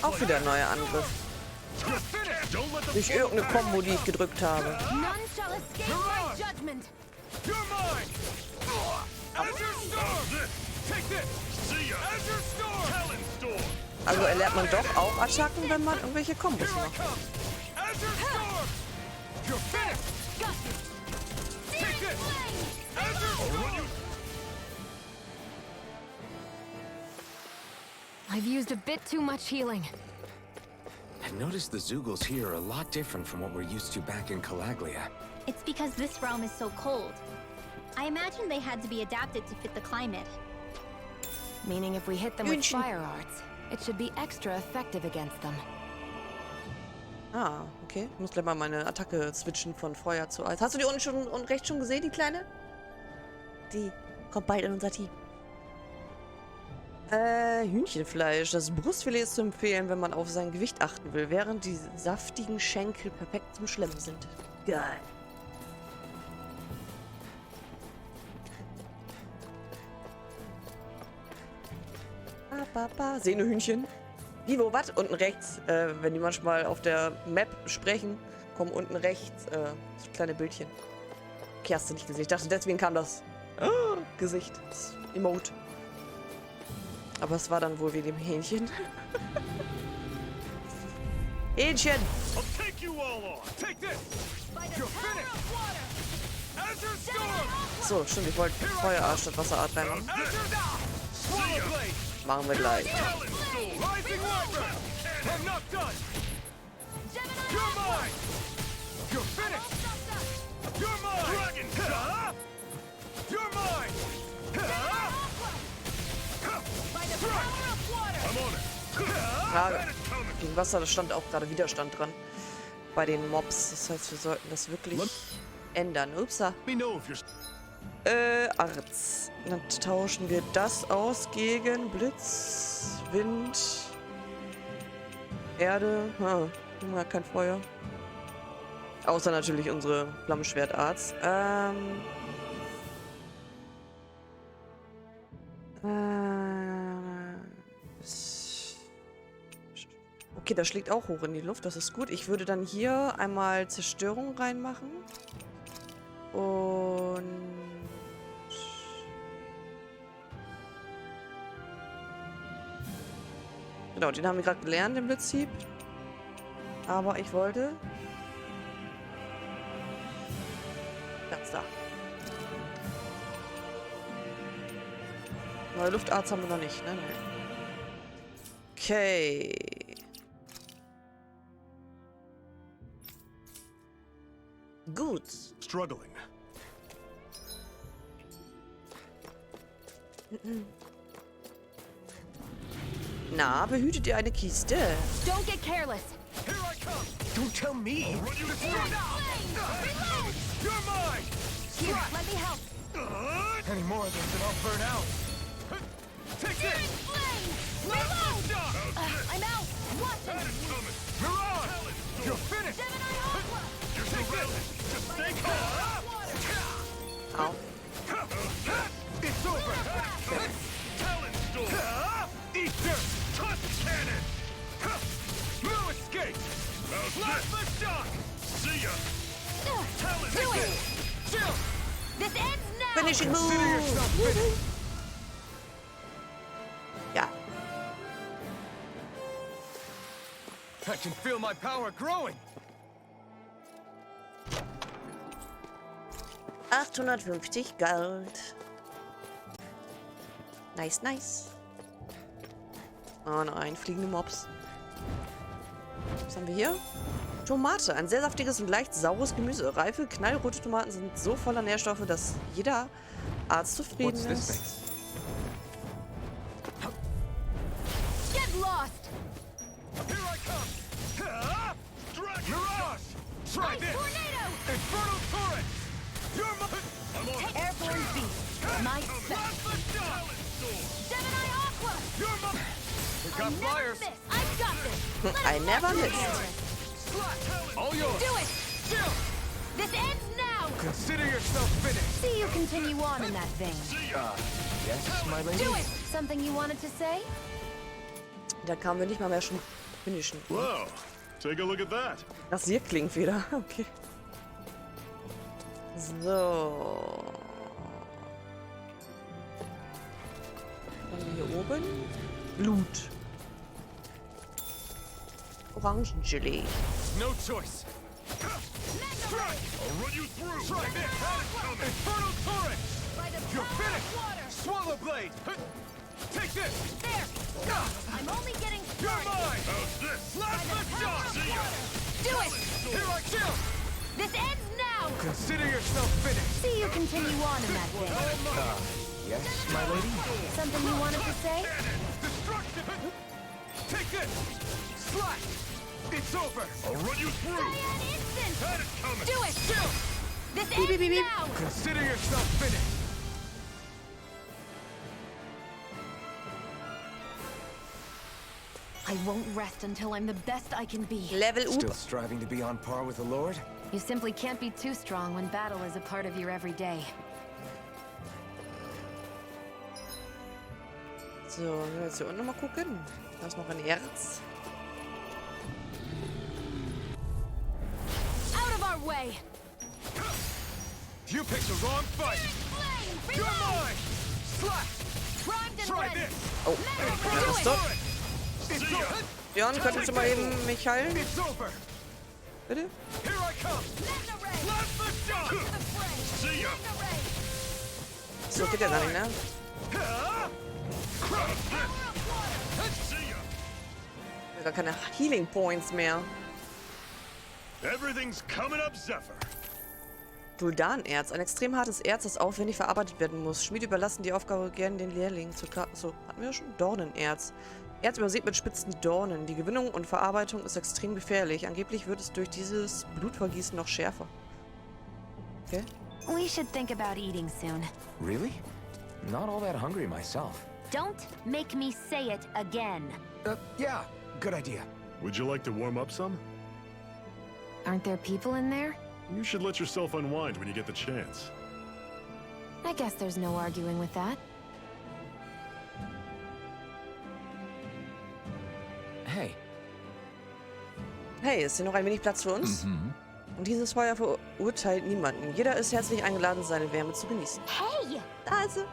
Auch wieder ein neuer Angriff. Durch irgendeine Kombo, die ich gedrückt habe. Also erlernt man doch auch Attacken, wenn man irgendwelche Kombos macht. I've used a bit too much healing. I noticed the Zoogles here are a lot different from what we're used to back in Calaglia. It's because this realm is so cold. I imagine they had to be adapted to fit the climate. Meaning if we hit them with fire arts, it should be extra effective against them. Ah, okay. Ich muss gleich mal meine Attacke switchen von Feuer zu Eis. Hast du die unten schon und rechts schon gesehen, die Kleine? Die kommt bald in unser Team. Hühnchenfleisch. Das Brustfilet ist zu empfehlen, wenn man auf sein Gewicht achten will, während die saftigen Schenkel perfekt zum Schlemmen sind. Geil. Sehne-Hühnchen. Wie, wo, was? Unten rechts. Wenn die manchmal auf der Map sprechen, kommen unten rechts so kleine Bildchen. Okay, hast du nicht gesehen. Ich dachte, deswegen kam das Gesicht. Das Emote. Aber es war dann wohl wie dem Hähnchen. Hähnchen! So, stimmt, ich wollte Feuerart statt Wasserart reinmachen. Machen wir gleich. Ja, gegen Wasser, da stand auch gerade Widerstand dran. Bei den Mobs. Das heißt, wir sollten das wirklich ändern. Upsa. Arts. Dann tauschen wir das aus gegen Blitz, Wind, Erde. Kein Feuer. Außer natürlich unsere Flammenschwert-Arts. Okay, das schlägt auch hoch in die Luft. Das ist gut. Ich würde dann hier einmal Zerstörung reinmachen. Und... Genau, den haben wir gerade gelernt, den Blitzhieb. Aber ich wollte... Ganz da. Neue Luftarzt haben wir noch nicht, ne? Okay. Gut. Struggling. Na, behütet ihr eine Kiste? Don't get careless. Don't tell me! Here, let me help. Any more of this and I'll burn out. Take this. I'm out. Watch it. You're finished! Au. It's over! Eat this! Cannon! No escape! Plasma shock! See ya! Do it! Chill! This ends now! Finishing Consider move! yourself finished! Ja. I can feel my power growing! 850 Gold. Nice, nice. Oh nein, fliegende Mobs. Was haben wir hier? Tomate, ein sehr saftiges und leicht saures Gemüse. Reife, knallrote Tomaten sind so voller Nährstoffe, dass jeder Arzt zufrieden What's this ist. thing? Get lost! Here I come! Dragon Mirage! Try Ice this! tornado! Infernal Torrent! You're my... I'm on it! Airborne beast. My spec. Gemini Aqua! You're my... We I got never flyers. miss. I've got this. Let I it never fly. missed. All yours. Do it. This ends now. Consider yourself finished. See you continue on in that vein. Yes, my lady. Do it. Something you wanted to say? Da kamen wir nicht mal mehr schon finishen. Whoa! Take a look at that! Rasierklingt wieder. Okay. So. Dann hier oben. Blut. Orangengelee. No choice. I'll run you through! Try this! Infernal Torrent! You're finished! Swallow Blade! Take this! There. I'm only getting You're started. mine! How's this? Plasma shot! See ya! Do it. Here I chill! This ends now. Consider yourself finished. See you continue on in that vein. Yes, my lady. Something you wanted to say? Destruction! Take this! Slash! It's over! I'll run you through! An instant. Had it coming! Do it. Chill! This Beep, beep, ends beep, beep. now. Consider yourself finished. I won't rest until I'm the best I can be. Level up. Still striving to be on par with the Lord? You simply can't be too strong when battle is a part of your everyday. So, wenn wir jetzt hier unten mal gucken. Da ist noch ein Erz. Out of our way. You picked the wrong fight! Flame. You're Reload. mine! Slash! Primed and Try ready. this! Oh, Do it. stopp. It's over! Björn, könntest du mal eben mich heilen? It's over! Bitte? Here I come! Lend a ray. Plasma shot! To the fray. See ya! Lend a ray. So geht ja gar nicht, ne? Power of water. See ya! Gar keine Healing Points mehr. Everything's coming up, Zephyr! Vuldanerz, ein extrem hartes Erz, das aufwendig verarbeitet werden muss. Schmiede überlassen die Aufgabe gerne den Lehrlingen zu So, hatten wir schon? Dornenerz. Erz übersät mit spitzen Dornen. Die Gewinnung und Verarbeitung ist extrem gefährlich. Angeblich wird es durch dieses Blutvergießen noch schärfer. Okay. We should think about eating soon. Really? Not all that hungry myself. Don't make me say it again. Yeah, good idea. Would you like to warm up some? Aren't there people in there? You should let yourself unwind when you get the chance. I guess there's no arguing with that. Hey. Hey, ist hier noch ein wenig Platz für uns? Und dieses Feuer verurteilt niemanden. Jeder ist herzlich eingeladen, seine Wärme zu genießen. Hey! Da ist sie.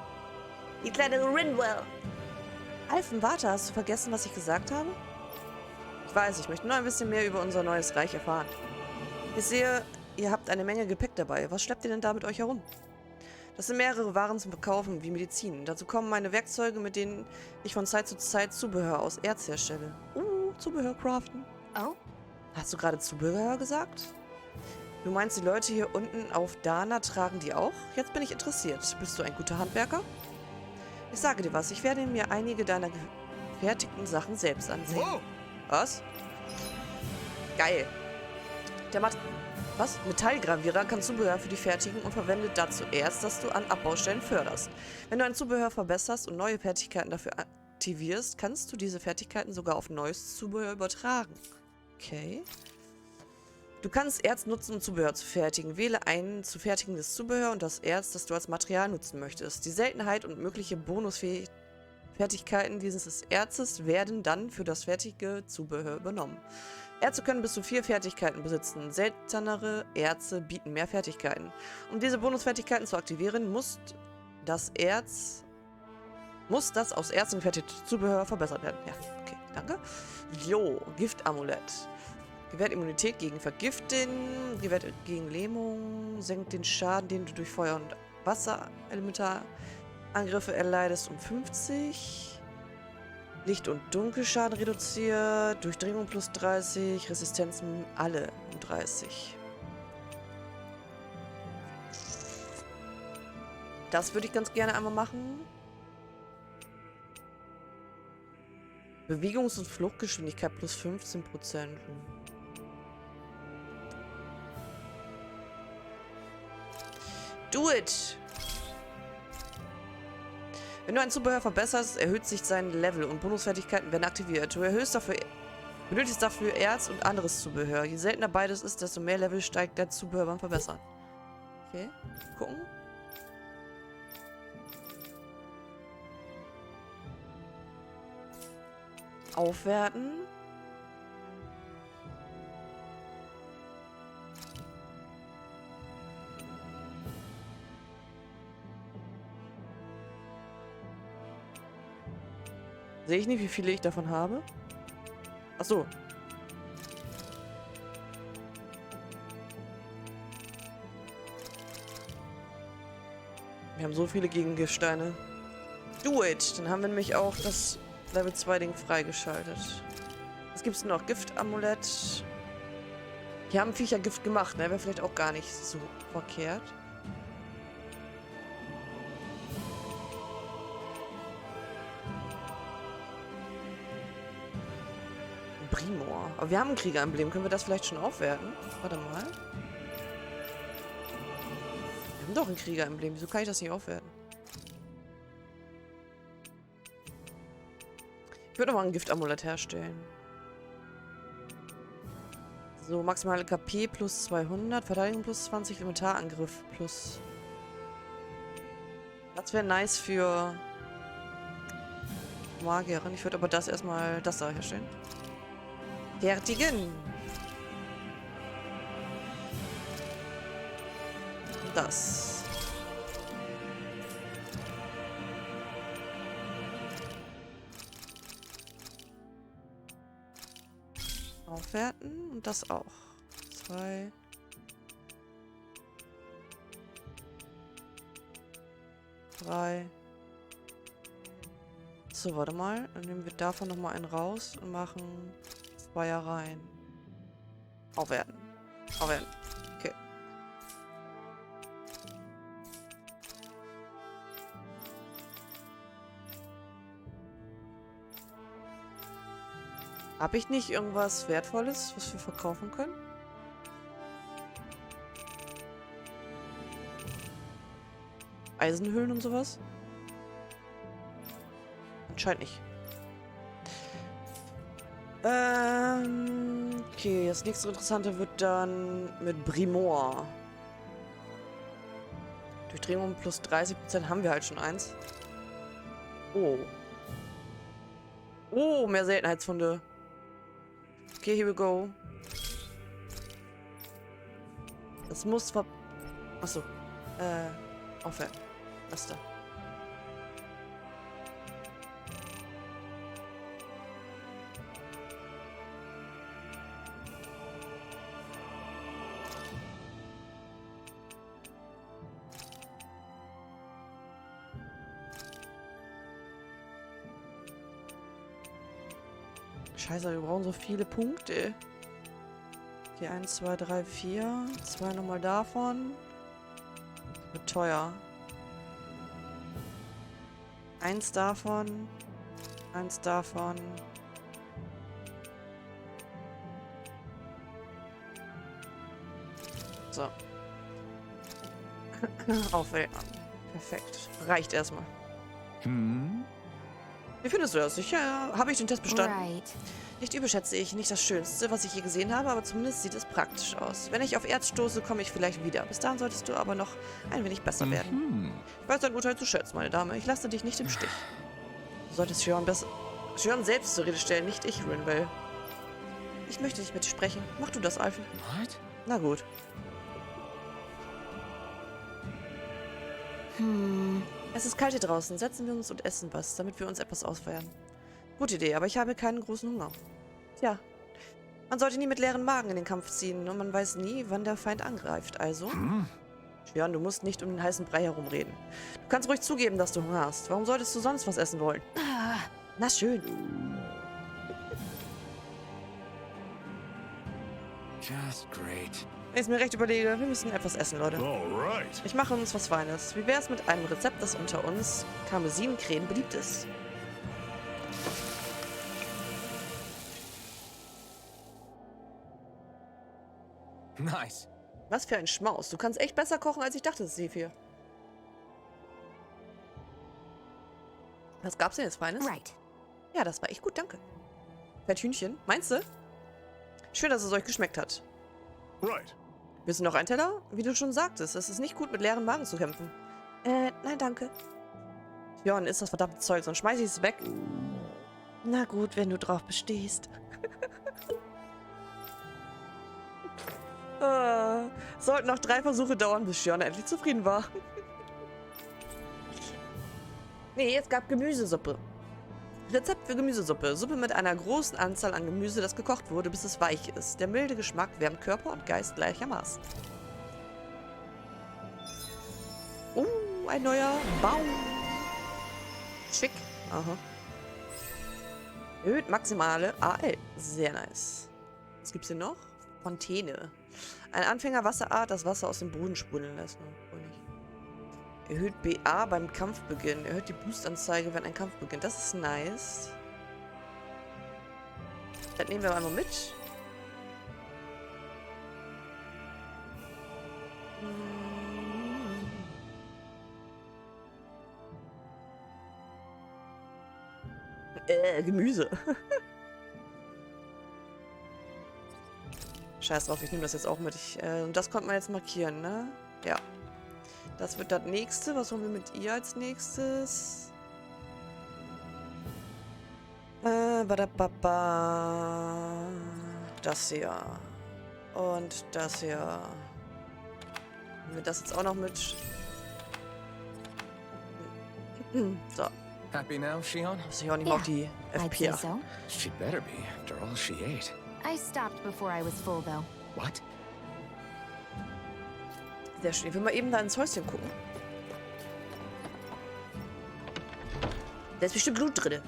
Die kleine Rinwell. Alfen, warte, hast du vergessen, was ich gesagt habe? Ich weiß, ich möchte nur ein bisschen mehr über unser neues Reich erfahren. Ich sehe, ihr habt eine Menge Gepäck dabei. Was schleppt ihr denn da mit euch herum? Das sind mehrere Waren zum Verkaufen, wie Medizin. Dazu kommen meine Werkzeuge, mit denen ich von Zeit zu Zeit Zubehör aus Erz herstelle. Zubehör craften. Oh? Hast du gerade Zubehör gesagt? Du meinst, die Leute hier unten auf Dana tragen die auch? Jetzt bin ich interessiert. Bist du ein guter Handwerker? Ich sage dir was, ich werde mir einige deiner gefertigten Sachen selbst ansehen. Whoa! Was? Geil. Der macht... Was? Metallgravierer kann Zubehör für dich fertigen und verwendet dazu Erz, das du an Abbaustellen förderst. Wenn du ein Zubehör verbesserst und neue Fertigkeiten dafür aktivierst, kannst du diese Fertigkeiten sogar auf neues Zubehör übertragen. Okay. Du kannst Erz nutzen, um Zubehör zu fertigen. Wähle ein zu fertigendes Zubehör und das Erz, das du als Material nutzen möchtest. Die Seltenheit und mögliche Bonusfertigkeiten dieses Erzes werden dann für das fertige Zubehör übernommen. Erze können bis zu 4 Fertigkeiten besitzen. Seltenere Erze bieten mehr Fertigkeiten. Um diese Bonusfertigkeiten zu aktivieren, muss das aus Erz gefertigte Zubehör verbessert werden. Ja, okay, danke. Jo, Giftamulett. Gewährt Immunität gegen Vergiften, gewährt gegen Lähmung, senkt den Schaden, den du durch Feuer- und Wasserelementar-Angriffe erleidest, um 50. Licht- und Dunkelschaden reduziert, Durchdringung plus 30, Resistenzen alle um 30. Das würde ich ganz gerne einmal machen. Bewegungs- und Fluchtgeschwindigkeit plus 15%. Do it! Wenn du ein Zubehör verbesserst, erhöht sich sein Level und Bonusfertigkeiten werden aktiviert. Du benötigst dafür Erz und anderes Zubehör. Je seltener beides ist, desto mehr Level steigt der Zubehör beim Verbessern. Okay, gucken. Aufwerten. Sehe ich nicht, wie viele ich davon habe? Ach so. Wir haben so viele Gegengesteine. Do it! Dann haben wir nämlich auch das Level 2 Ding freigeschaltet. Was gibt's noch? Giftamulett. Hier haben Viecher Gift gemacht, ne? Wäre vielleicht auch gar nicht so verkehrt. Primor. Aber wir haben ein Kriegeremblem. Können wir das vielleicht schon aufwerten? Warte mal. Wir haben doch ein Kriegeremblem. Wieso kann ich das nicht aufwerten? Ich würde mal ein Giftamulett herstellen. So, maximale KP plus 200, Verteidigung plus 20, Inventarangriff plus. Das wäre nice für Magierin. Ich würde aber das erstmal das da herstellen. Fertigen! Das. Aufwerten und das auch. 2. 3. So, warte mal. Dann nehmen wir davon nochmal einen raus und machen 2er rein. Aufwerten. Aufwerten. Okay. Habe ich nicht irgendwas Wertvolles, was wir verkaufen können? Eisenhüllen und sowas? Anscheinend nicht. Okay, das nächste Interessante wird dann mit Brimor. Durchdringung plus 30% haben wir halt schon eins. Oh. Oh, mehr Seltenheitsfunde. Okay, here we go. Das muss Achso. Aufwerten. Was da? Scheiße, wir brauchen so viele Punkte. Okay, 1, 2, 3, 4. 2 nochmal davon. Wird teuer. 1 davon. 1 davon. So. Aufwählen. Perfekt. Reicht erstmal. Wie findest du das? Sicher habe ich den Test bestanden. Right. Nicht überschätze ich, nicht das Schönste, was ich je gesehen habe, aber zumindest sieht es praktisch aus. Wenn ich auf Erz stoße, komme ich vielleicht wieder. Bis dahin solltest du aber noch ein wenig besser werden. Ich weiß dein Urteil zu schätzen, meine Dame. Ich lasse dich nicht im Stich. Du solltest Shion selbst zur Rede stellen, nicht ich, Rinwell. Ich möchte nicht mit dir sprechen. Mach du das, Alphen. What? Na gut. Es ist kalt hier draußen. Setzen wir uns und essen was, damit wir uns etwas ausfeiern. Gute Idee, aber ich habe keinen großen Hunger. Tja, man sollte nie mit leeren Magen in den Kampf ziehen und man weiß nie, wann der Feind angreift. Also, Shion, du musst nicht um den heißen Brei herumreden. Du kannst ruhig zugeben, dass du Hunger hast. Warum solltest du sonst was essen wollen? Na schön. Just great. Wenn ich es mir recht überlege, wir müssen etwas essen, Leute. Alright. Ich mache uns was Feines. Wie wäre es mit einem Rezept, das unter uns Karmesinencreme beliebt ist? Nice. Was für ein Schmaus. Du kannst echt besser kochen, als ich dachte, Sephir. Was gab's denn jetzt Feines? Right. Ja, das war echt gut, danke. Hühnchen, meinst du? Schön, dass es euch geschmeckt hat. Right. Willst du noch einen Teller? Wie du schon sagtest, es ist nicht gut, mit leeren Magen zu kämpfen. Nein, danke. Björn, isst das verdammte Zeug, sonst schmeiß ich es weg. Na gut, wenn du drauf bestehst. Sollten noch 3 Versuche dauern, bis Björn endlich zufrieden war. Nee, es gab Gemüsesuppe. Rezept für Gemüsesuppe. Suppe mit einer großen Anzahl an Gemüse, das gekocht wurde, bis es weich ist. Der milde Geschmack wärmt Körper und Geist gleichermaßen. Ein neuer Baum. Schick. Aha. Erhöht maximale AL. Sehr nice. Was gibt's hier noch? Fontäne. Ein Anfängerwasserart, das Wasser aus dem Boden sprudeln lässt. Wohl nicht. Erhöht BA beim Kampfbeginn. Erhöht die Boostanzeige, wenn ein Kampf beginnt. Das ist nice. Das nehmen wir einmal mit. Gemüse. Scheiß drauf, ich nehme das jetzt auch mit. Und das konnte man jetzt markieren, ne? Ja. Das wird das nächste. Was holen wir mit ihr als nächstes? Das hier. Und das hier. Nehmen wir das jetzt auch noch mit. So. Happy now, Shion? Muss ich auch nicht mal auf die I'd say FP. so. She better be, after all she ate. I stopped before I was full, though. What? Sehr schön. Ich will mal eben da ins Häuschen gucken. Da ist bestimmt Blut drin.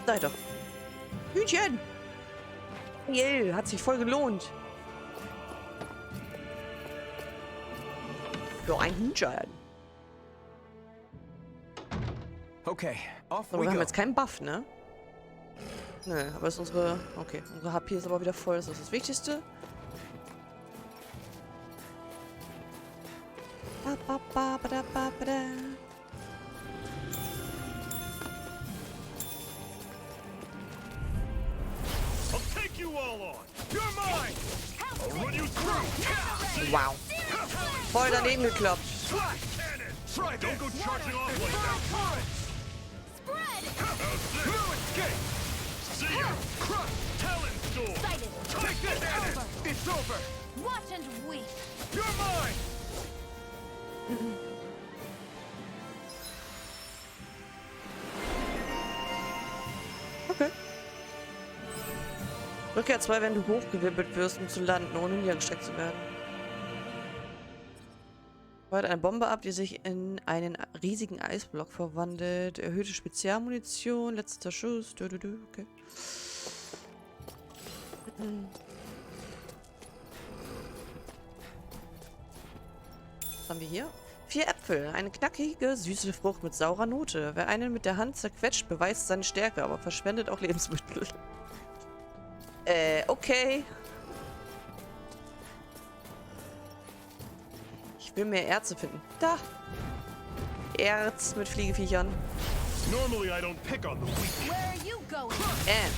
Sei doch. Hühnchen! Yay, hat sich voll gelohnt. Für ein Hühnchen. Okay, off So, we wir haben go. jetzt keinen Buff, ne? Nö, aber ist unsere... Okay, unsere HP ist aber wieder voll. Das ist das Wichtigste. Ba, ba, ba, ba, da, ba, ba, da. I'll take you all on. You're mine. I'll run you through. Wow. Voll daneben gekloppt. Slash cannon. Try Don't go charging off like that. Spread. No escape. See ya. Crush. Talon storm. Take this cannon. It's over. Watch and weep. You're mine. Okay. Rückkehr 2, wenn du hochgewirbelt wirst, um zu landen, ohne niedergestreckt zu werden. Feuert eine Bombe ab, die sich in einen riesigen Eisblock verwandelt. Erhöhte Spezialmunition, letzter Schuss. Okay. Was haben wir hier? 4 Äpfel. Eine knackige, süße Frucht mit saurer Note. Wer einen mit der Hand zerquetscht, beweist seine Stärke, aber verschwendet auch Lebensmittel. Okay. Ich will mehr Erze finden. Da. Erz mit Fliegeviechern. Normally I don't pick on the weak. Where are you going? Here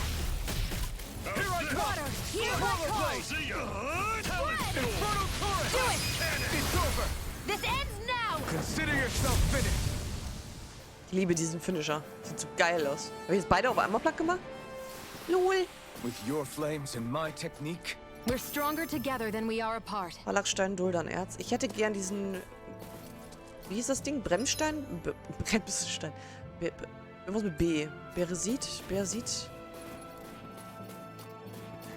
I come. Water, here I come. See ya. Talon Spread. storm. Infernal current. Do it. Cannon. It's over. This ends now. Consider yourself finished. Ich liebe diesen Finisher. Sieht so geil aus. Habe ich jetzt beide auf einmal platt gemacht? Lol. With your flames and my technique. We're stronger together than we are apart. Ballackstein, Duldernerz. Ich hätte gern diesen... Wie hieß das Ding? Bremsstein? Bremsstein. Irgendwas mit B. Beresit? Beresit?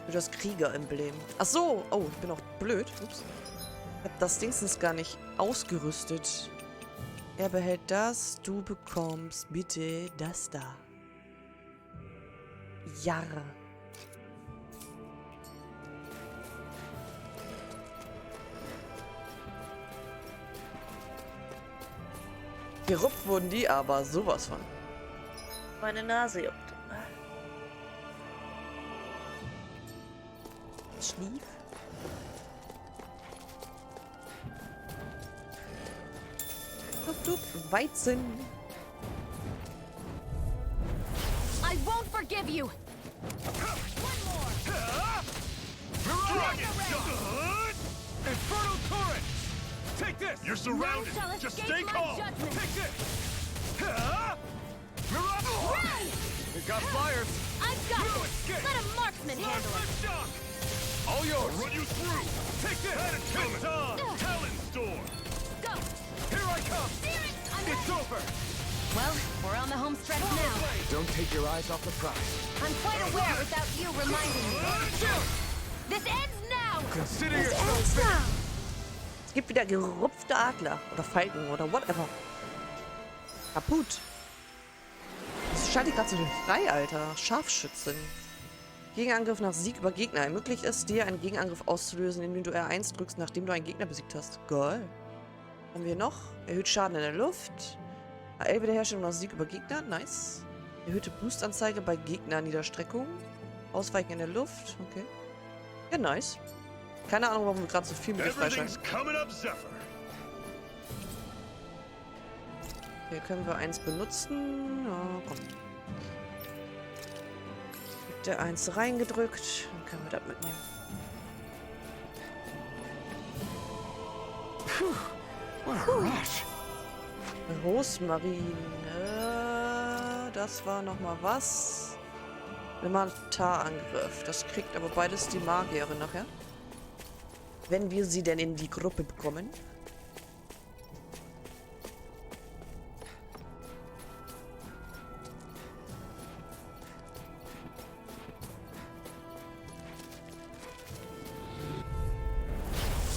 Für das Krieger-Emblem. Ach so. Oh, ich bin auch blöd. Ups. Ich hab das Dingsens gar nicht ausgerüstet. Er behält das, du bekommst bitte das da. Ja. Gerupft wurden die aber sowas von. Meine Nase juckt. Schlief. Du Weizen. I won't forgive you! Infernal Torrent! Take this! You're surrounded! None shall Just escape stay my calm! judgment. Take this! Run! We got flyers. I've got this! Let a marksman handle it! All yours. I'll run you through! Take this! It's on! Talon Storm! Go! Here I come! It's over! Well, we're on the home stretch now. Don't take your eyes off the prize. I'm quite aware without you reminding me. This ends now! Consider yourself Es gibt wieder gerupfte Adler. Oder Falken oder whatever. Kaputt. Das schaltet gerade so den frei, Alter. Scharfschützin. Gegenangriff nach Sieg über Gegner. Ermöglicht es dir, einen Gegenangriff auszulösen, indem du R1 drückst, nachdem du einen Gegner besiegt hast. Geil. Was haben wir noch? Erhöht Schaden in der Luft. AL Wiederherstellung nach Sieg über Gegner. Nice. Erhöhte Boostanzeige bei Gegnerniederstreckung. Ausweichen in der Luft. Okay. Ja, nice. Keine Ahnung, warum wir gerade so viel mit dir freischalten. Hier können wir eins benutzen. Ja, komm. Gibt der eins reingedrückt. Dann können wir das mitnehmen. Rosmarin. Das war nochmal was. Elementarangriff. Das kriegt aber beides die Magierin nachher. Wenn wir sie denn in die Gruppe bekommen.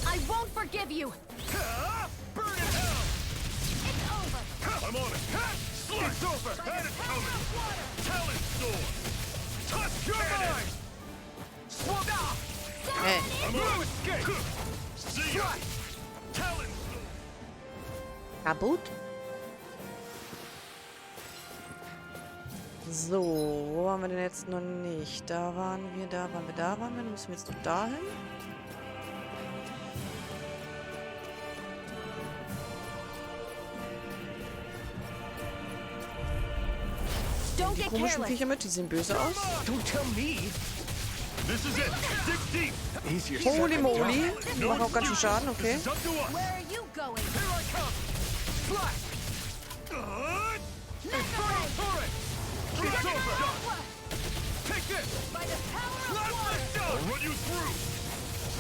I won't forgive you! Burn in hell! It's over! I'm on it! It's over! And it's coming! Talon Storm! Touch your mind! Swap off! Hey. I'm on escape! See ya! Talon Storm! Kaputt. So, wo waren wir denn jetzt noch nicht? Da waren wir, da waren wir, da waren wir. Dann müssen wir jetzt noch dahin. Don't Die get komischen careless! Viecher mit, die sehen böse aus. Don't tell me. This is it! Dig deep! Easier Holy said than moly. Die machen auch ganz schön Schaden, okay. It's up to us! Where are you going? Here I come! Flash! Infernal Torrent! It's over! Take this! By the power of Blast water! this down! I'll run you through!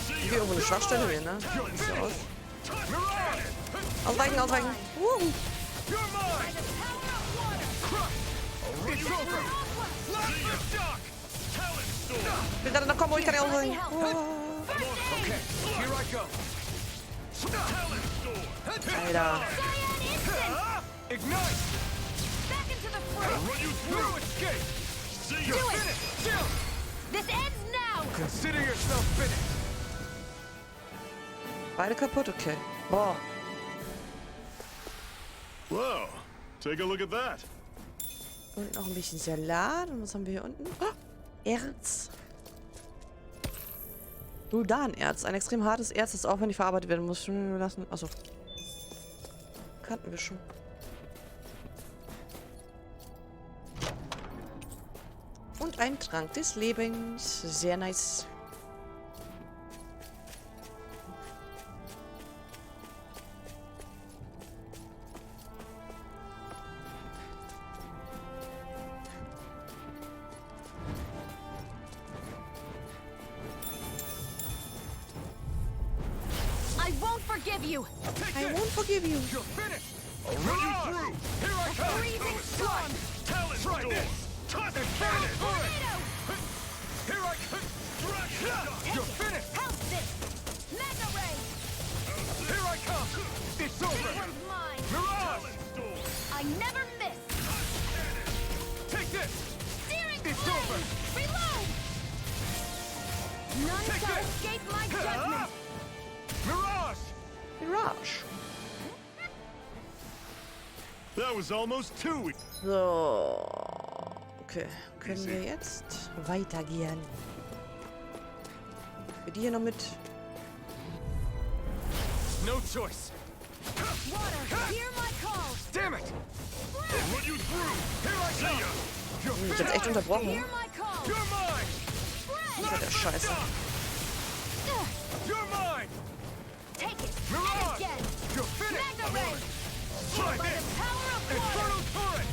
See Hier irgendwo eine Schwachstelle hier, ne? Sieht so aus. Mirage! Ausweichen, ausweichen. You're mine! Crush! It's over! Blast this dock! Talon Storm! Ich bin gerade noch Kombo, ich kann ja ausweichen. Okay, here I go. Talon Storm! Alter. Ignite! Back into the I'll fray! run you through! Escape! See Do ya! it! This ends now! Consider yourself finished. Beide kaputt, okay. Boah. Wow, take a look at that. Und noch ein bisschen Salat. Und was haben wir hier unten? Oh, Erz. Erz. Ein extrem hartes Erz, das aufwendig verarbeitet werden muss. Lassen. Achso. Kannten wir schon. Und ein Trank des Lebens. Sehr nice. I won't forgive you! I won't forgive you. You're finished! I'll run you through! Here I come! Freezing storm! Talon Storm! Touch it! Tornado! Here I come! You're finished! Help this! Mega ray! Here I come! It's over! This one's mine. Mirage! I never miss. Take this! Searing It's flame. over! Reload. None Take shall this. escape my judgment. Mirage! Mirage. That was almost 2 weeks. So. Okay. Können wir jetzt weitergehen? Wir die hier noch mit. No choice! Water, hear my call. Damn it! I'll run you through. Here I See come! ya. You're Ich jetzt echt unterbrochen. Hear my call. You're mine! Das wird der Scheiße. You're mine! Take it. Mirage! And again. You're finished! Mega ray. Try By the this! power of water. Inferno turret!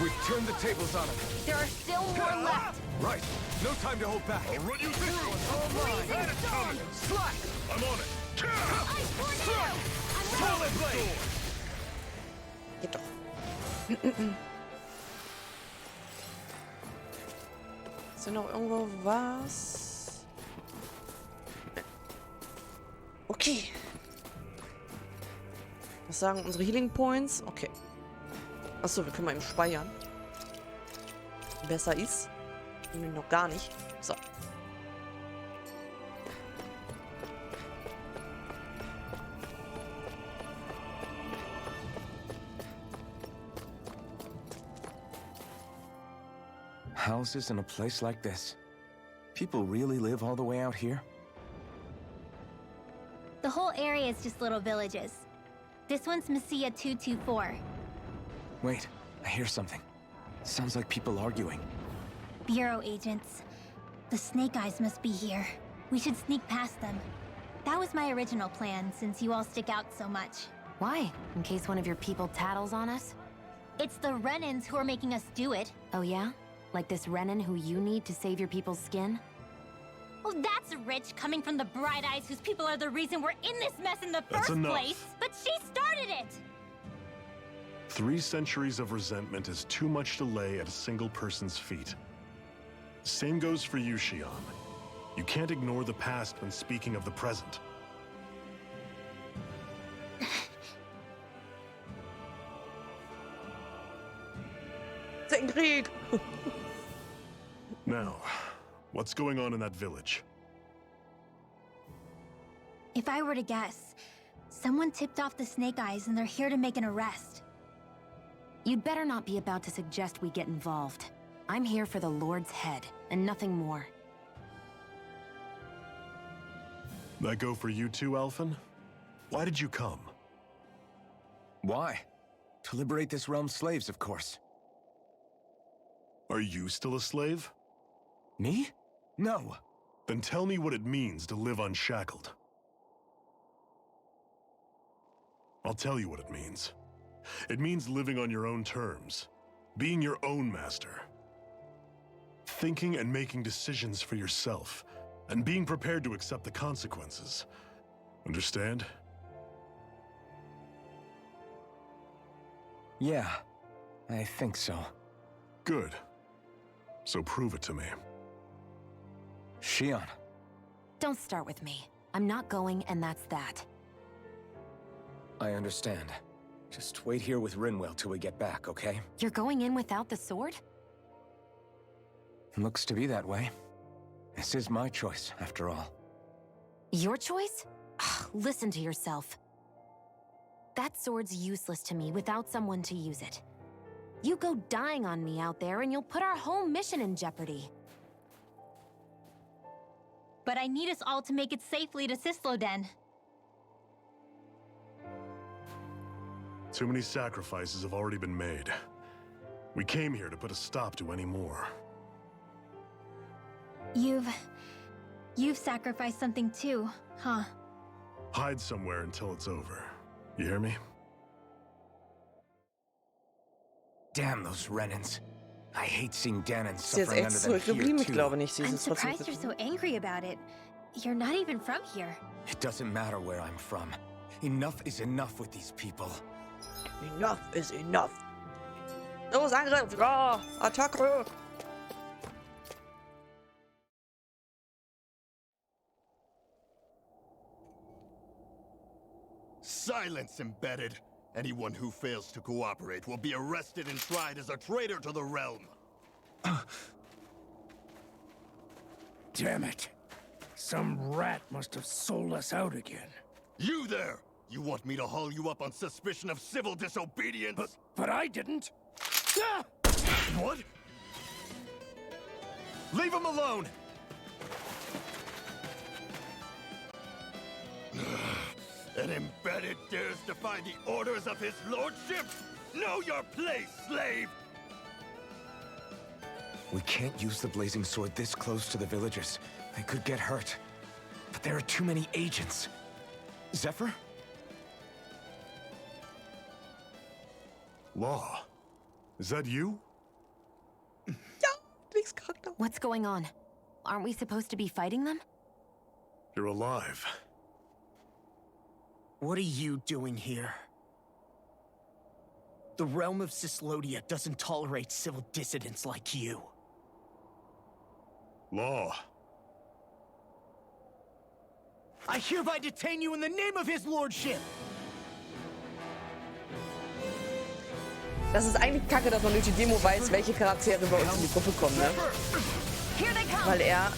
We've turned the tables on him. There are still more left. Right. No time to hold back. I'll run you through. All mine. Freezing storm. Slack! I'm on it. Ice tornado. I'm ready. Solid blade! Geht doch. Ist denn noch irgendwo was? Okay. Was sagen unsere Healing Points? Okay. Achso, wir können mal eben speichern. Besser ist. Nämlich noch gar nicht. So. Houses in a place like this. People really live all the way out here? The whole area is just little villages. This one's Muckisha 224. Wait, I hear something. Sounds like people arguing. Bureau agents. The Snake Eyes must be here. We should sneak past them. That was my original plan, since you all stick out so much. Why? In case one of your people tattles on us? It's the Renans who are making us do it. Oh yeah? Like this Renan who you need to save your people's skin? Well, that's rich coming from the Bright Eyes whose people are the reason we're in this mess in the That's first enough. place. But she started it! 3 centuries of resentment is too much to lay at a single person's feet. Same goes for you, Xion. You can't ignore the past when speaking of the present. Den Krieg! Now, what's going on in that village? If I were to guess, someone tipped off the Snake Eyes and they're here to make an arrest. You'd better not be about to suggest we get involved. I'm here for the Lord's head, and nothing more. That go for you too, Alphen? Why did you come? Why? To liberate this realm's slaves, of course. Are you still a slave? Me? No. Then tell me what it means to live unshackled. I'll tell you what it means. It means living on your own terms, being your own master. Thinking and making decisions for yourself, and being prepared to accept the consequences. Understand? Yeah, I think so. Good. So prove it to me. Xion. Don't start with me. I'm not going, and that's that. I understand. Just wait here with Rinwell till we get back, okay? You're going in without the sword? Looks to be that way. This is my choice, after all. Your choice? Listen to yourself. That sword's useless to me without someone to use it. You go dying on me out there and you'll put our whole mission in jeopardy. But I need us all to make it safely to Sisloden. Too many sacrifices have already been made. We came here to put a stop to any more. You've sacrificed something too, huh? Hide somewhere until it's over. You hear me? Damn those Renans. I hate seeing Danon Ist jetzt suffering echt under them zurückgeblieben? Ich here, glaube too. nicht. Sie I'm ist trotzdem surprised you're so angry about it. You're not even from here. It doesn't matter where I'm from. Enough is enough with these people. Enough is enough. Los, Angriff! Ja, Attacke! Silence, embedded. Anyone who fails to cooperate will be arrested and tried as a traitor to the realm. Damn it. Some rat must have sold us out again. You there! You want me to haul you up on suspicion of civil disobedience? But I didn't. Ah! What? Leave him alone! An embedded dares defy the orders of his lordship? Know your place, slave! We can't use the blazing sword this close to the villagers. They could get hurt. But there are too many agents. Zephyr? Law. Is that you? What's going on? Aren't we supposed to be fighting them? You're alive. What are you doing here? The realm of Cyslodia doesn't tolerate civil dissidents like you. Law. I hereby detain you in the name of his lordship! Das ist eigentlich kacke, dass man durch die Demo weiß, welche Charaktere bei uns in die Gruppe kommen, ne? Weil er...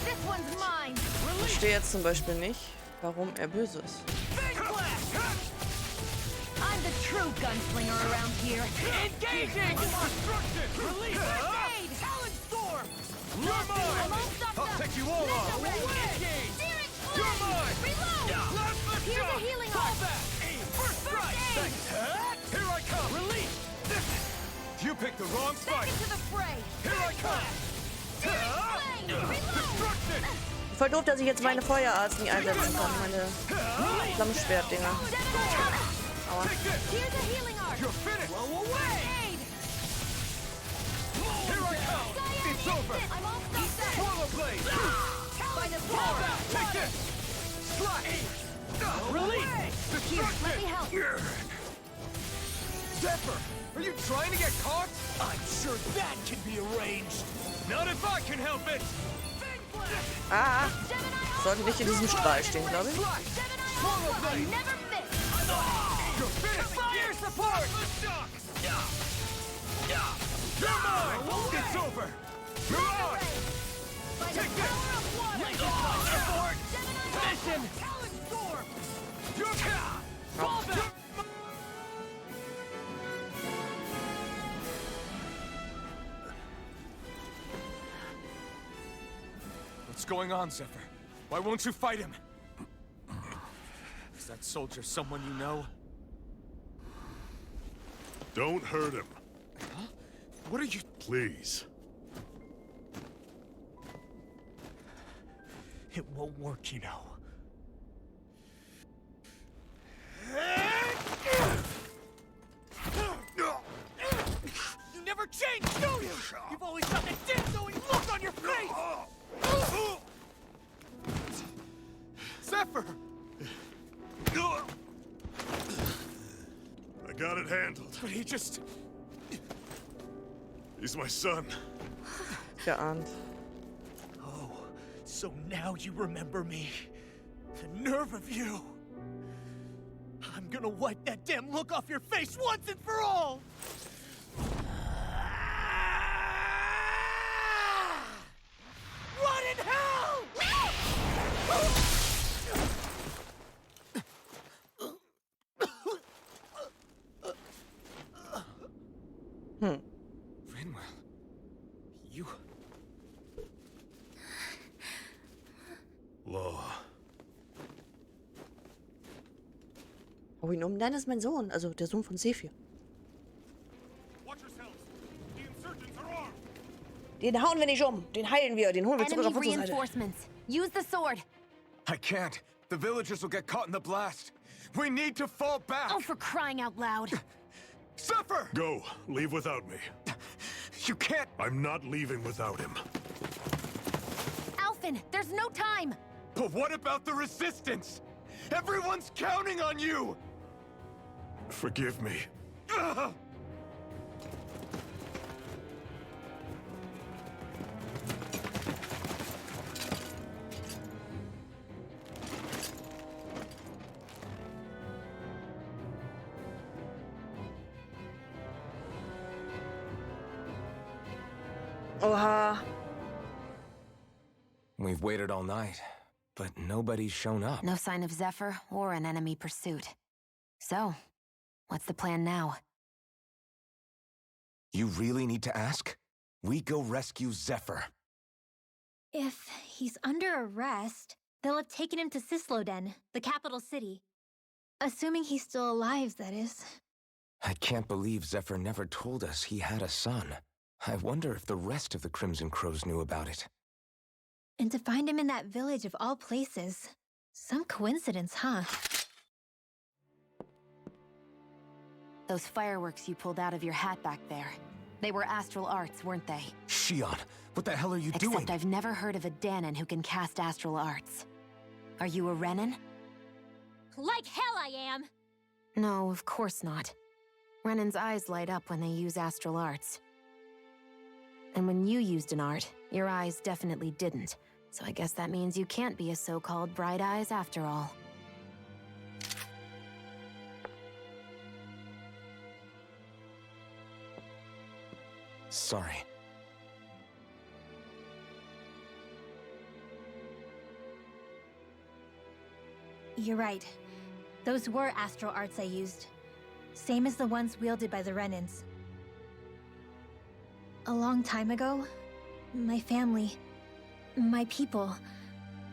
Ich verstehe jetzt zum Beispiel nicht, warum er böse ist. I'm the true gunslinger around here. Engaging! Release! Aid! Talon storm! You're mine! I'll take you all on! You're mine! Reload! Here's a healing arm! First aid! Thanks! Here I come! Release! You picked the wrong Back fight! into the fray! Here I come! Destruction! Voll doof, dass ich jetzt meine Feuerarzt nie einsetzen kann. Meine Flammenschwert-Dinger. Aua. Here's a healing arm! You're finished! Blow away! Aid! Here I come! It's over! I'm all stuffed up! Swallow blade! By the power! Take this! Slash! Release! Here, let me help. Zephyr! Are you trying to get caught? I'm sure that can be arranged! Not if I can help it! Ah! Sollte nicht in diesem Strahl stehen, glaube ich. Swallow blade! Never miss! You're finished! Fire support! You're mine! It's over! You're on! By the Take this! power of water! Abort! Mission! Talon storm! You're fall back! What's going on, Zephyr? Why won't you fight him? Is that soldier someone you know? Don't hurt him. Huh? What are you... Please. It won't work, you know. You never change, do you? You've always got the dead-going look on your face! Zephyr! I got it handled. But he just... He's my son. Geahnt. Oh, so now you remember me. The nerve of you. I'm gonna wipe that damn look off your face once and for all! Run in hell! Rinwell. You... Law. Hau ihn um. Nein, das ist mein Sohn. Also der Sohn von Zephyr. Den hauen wir nicht um. Den heilen wir. Den holen wir zurück auf Enemy unsere Seite. reinforcements. Use the sword. I can't. The villagers will get caught in the blast. We need to fall back. Oh, for crying out loud. Zephyr! Go. Leave without me. You can't... I'm not leaving without him. Alphen, there's no time. But what about the resistance? Everyone's counting on you! Forgive me. Ugh! Oha. We've waited all night, but nobody's shown up. No sign of Zephyr or an enemy pursuit. So, what's the plan now? You really need to ask? We go rescue Zephyr. If he's under arrest, they'll have taken him to Cisloden, the capital city. Assuming he's still alive, that is. I can't believe Zephyr never told us he had a son. I wonder if the rest of the Crimson Crows knew about it. And to find him in that village of all places. Some coincidence, huh? Those fireworks you pulled out of your hat back there. They were astral arts, weren't they? Shion, what the hell are you doing? Except I've never heard of a Danon who can cast astral arts. Are you a Renan? Like hell I am! No, of course not. Renan's eyes light up when they use astral arts. And when you used an art, your eyes definitely didn't. So I guess that means you can't be a so-called bright eyes after all. Sorry. You're right. Those were astral arts I used. Same as the ones wielded by the Renans. A long time ago, my family, my people,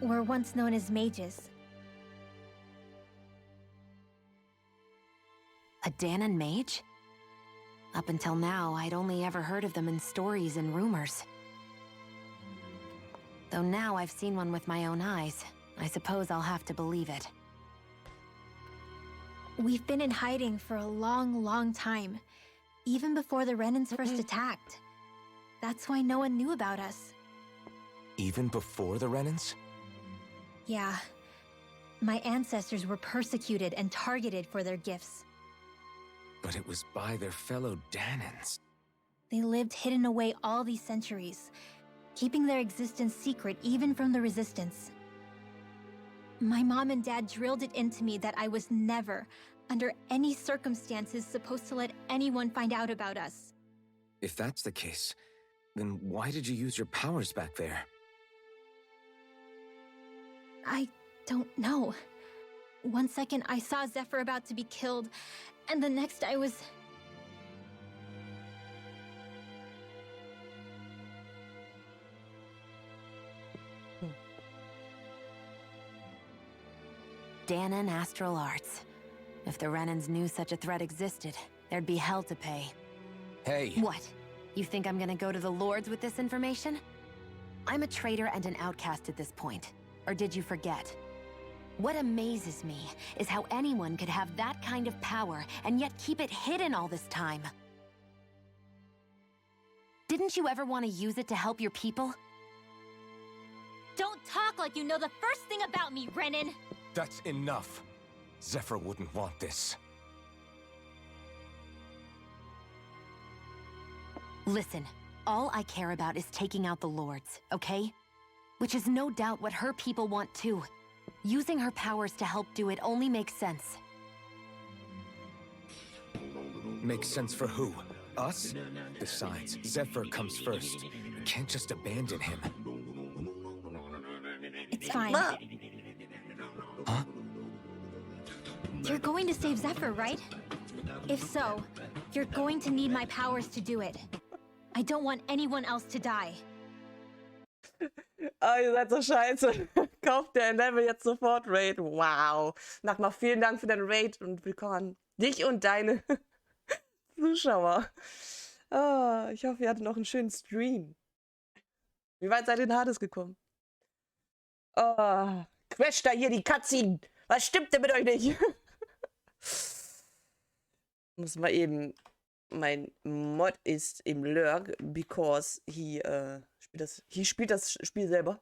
were once known as mages. A Danon mage? Up until now, I'd only ever heard of them in stories and rumors. Though now I've seen one with my own eyes, I suppose I'll have to believe it. We've been in hiding for a long, long time. Even before the Renans first attacked. That's why no one knew about us. Even before the Renans? Yeah. My ancestors were persecuted and targeted for their gifts. But it was by their fellow Danons. They lived hidden away all these centuries, keeping their existence secret even from the Resistance. My mom and dad drilled it into me that I was never, under any circumstances, supposed to let anyone find out about us. If that's the case, then why did you use your powers back there? I don't know. One second I saw Zephyr about to be killed, and the next I was... Danon astral arts. If the Renans knew such a threat existed, there'd be hell to pay. Hey! What? You think I'm gonna go to the Lords with this information? I'm a traitor and an outcast at this point. Or did you forget? What amazes me is how anyone could have that kind of power and yet keep it hidden all this time. Didn't you ever want to use it to help your people? Don't talk like you know the first thing about me, Renan! That's enough. Zephyr wouldn't want this. Listen, all I care about is taking out the Lords, okay? Which is no doubt what her people want too. Using her powers to help do it only makes sense. Makes sense for who? Us? Besides, Zephyr comes first. We can't just abandon him. It's fine. Huh? You're going to save Zephyr, right? If so, you're going to need my powers to do it. I don't want anyone else to die. Oh, ihr seid so scheiße. Kauft der Level jetzt sofort Raid. Wow. Nochmal vielen Dank für den Raid und willkommen an dich und deine Zuschauer. Oh, ich hoffe, ihr hattet noch einen schönen Stream. Wie weit seid ihr in Hades gekommen? Oh, quetscht da hier die Cutscene. Was stimmt denn mit euch nicht? Muss mal eben. Mein Mod ist im Lurk, because he spielt das Spiel selber.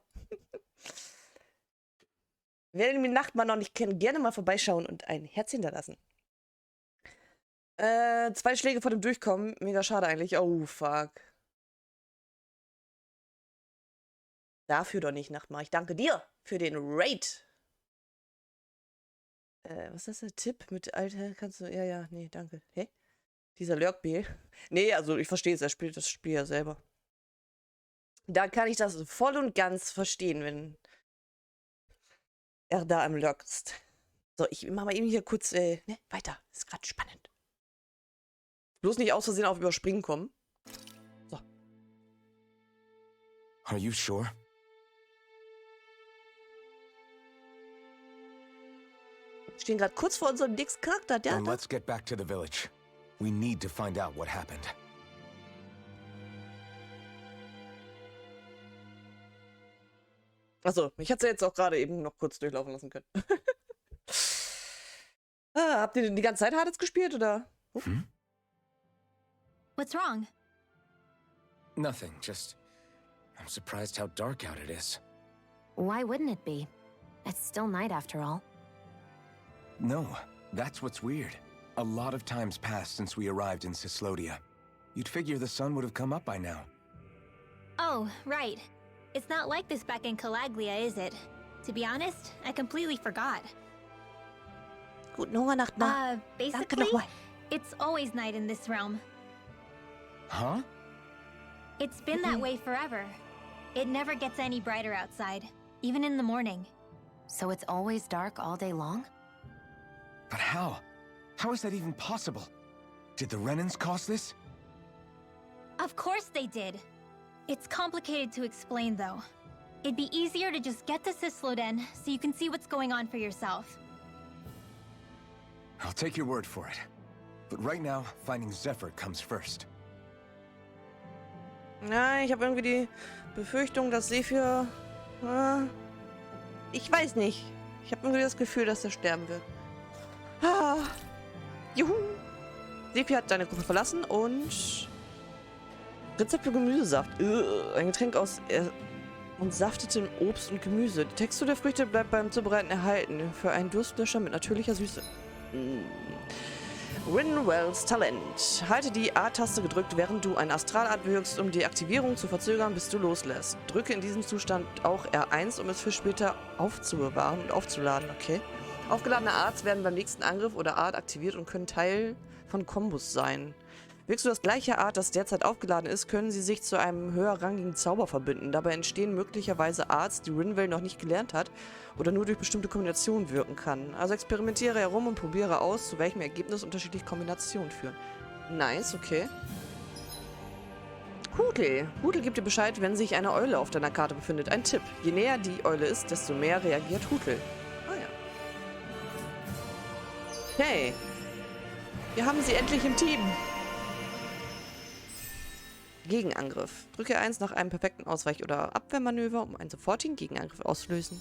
Wer den Nachtmann noch nicht kennt, gerne mal vorbeischauen und ein Herz hinterlassen. 2 Schläge vor dem Durchkommen. Mega schade eigentlich. Oh, fuck. Dafür doch nicht, Nachtmann. Ich danke dir für den Raid. Was ist das der Tipp mit Alter? Kannst du... Ja, nee, danke. Hä? Dieser Lurk-B. Nee, also ich verstehe es. Er spielt das Spiel ja selber. Da kann ich das voll und ganz verstehen, wenn er da am Lurk ist. So, ich mach mal eben hier kurz, ne, weiter. Ist gerade spannend. Bloß nicht aus Versehen auf Überspringen kommen. So. Are you sure? Wir stehen gerade kurz vor unserem nächsten Charakter, der Then let's get back to the village. We need to find out what happened. Achso, ich hätte jetzt auch gerade eben noch kurz durchlaufen lassen können. Habt ihr denn die ganze Zeit Hades gespielt, oder? What's wrong? Nothing, just... I'm surprised how dark out it is. Why wouldn't it be? It's still night after all. No, that's what's weird. A lot of time's passed since we arrived in Cislodia. You'd figure the sun would have come up by now. Oh, right. It's not like this back in Calaglia, is it? To be honest, I completely forgot. Guten Hunger Nacht, na. Basically, it's always night in this realm. Huh? It's been that way forever. It never gets any brighter outside, even in the morning. So it's always dark all day long? But how? How is that even possible? Did the Renans cause this? Of course they did. It's complicated to explain, though. It'd be easier to just get to Cisloden so you can see what's going on for yourself. I'll take your word for it. But right now, finding Zephyr comes first. Ja, ich habe irgendwie die Befürchtung, dass Zephyr... ich weiß nicht. Ich habe irgendwie das Gefühl, dass er sterben wird. Juhu! Zephyr hat seine Gruppe verlassen und... Rezept für Gemüsesaft. Ein Getränk aus entsaftetem Obst und Gemüse. Die Textur der Früchte bleibt beim Zubereiten erhalten. Für einen Durstlöscher mit natürlicher Süße. Rinwells Talent. Halte die A-Taste gedrückt, während du eine Astralart wirkst, um die Aktivierung zu verzögern, bis du loslässt. Drücke in diesem Zustand auch R1, um es für später aufzubewahren und aufzuladen. Okay. Aufgeladene Arts werden beim nächsten Angriff oder Art aktiviert und können Teil von Kombos sein. Wirkst du das gleiche Art, das derzeit aufgeladen ist, können sie sich zu einem höherrangigen Zauber verbinden. Dabei entstehen möglicherweise Arts, die Rinwell noch nicht gelernt hat oder nur durch bestimmte Kombinationen wirken kann. Also experimentiere herum und probiere aus, zu welchem Ergebnis unterschiedliche Kombinationen führen. Nice, okay. Hudel. Hudel gibt dir Bescheid, wenn sich eine Eule auf deiner Karte befindet. Ein Tipp. Je näher die Eule ist, desto mehr reagiert Hudel. Ah ja. Hey. Wir haben sie endlich im Team. Gegenangriff. Drücke 1 nach einem perfekten Ausweich- oder Abwehrmanöver, um einen sofortigen Gegenangriff auszulösen.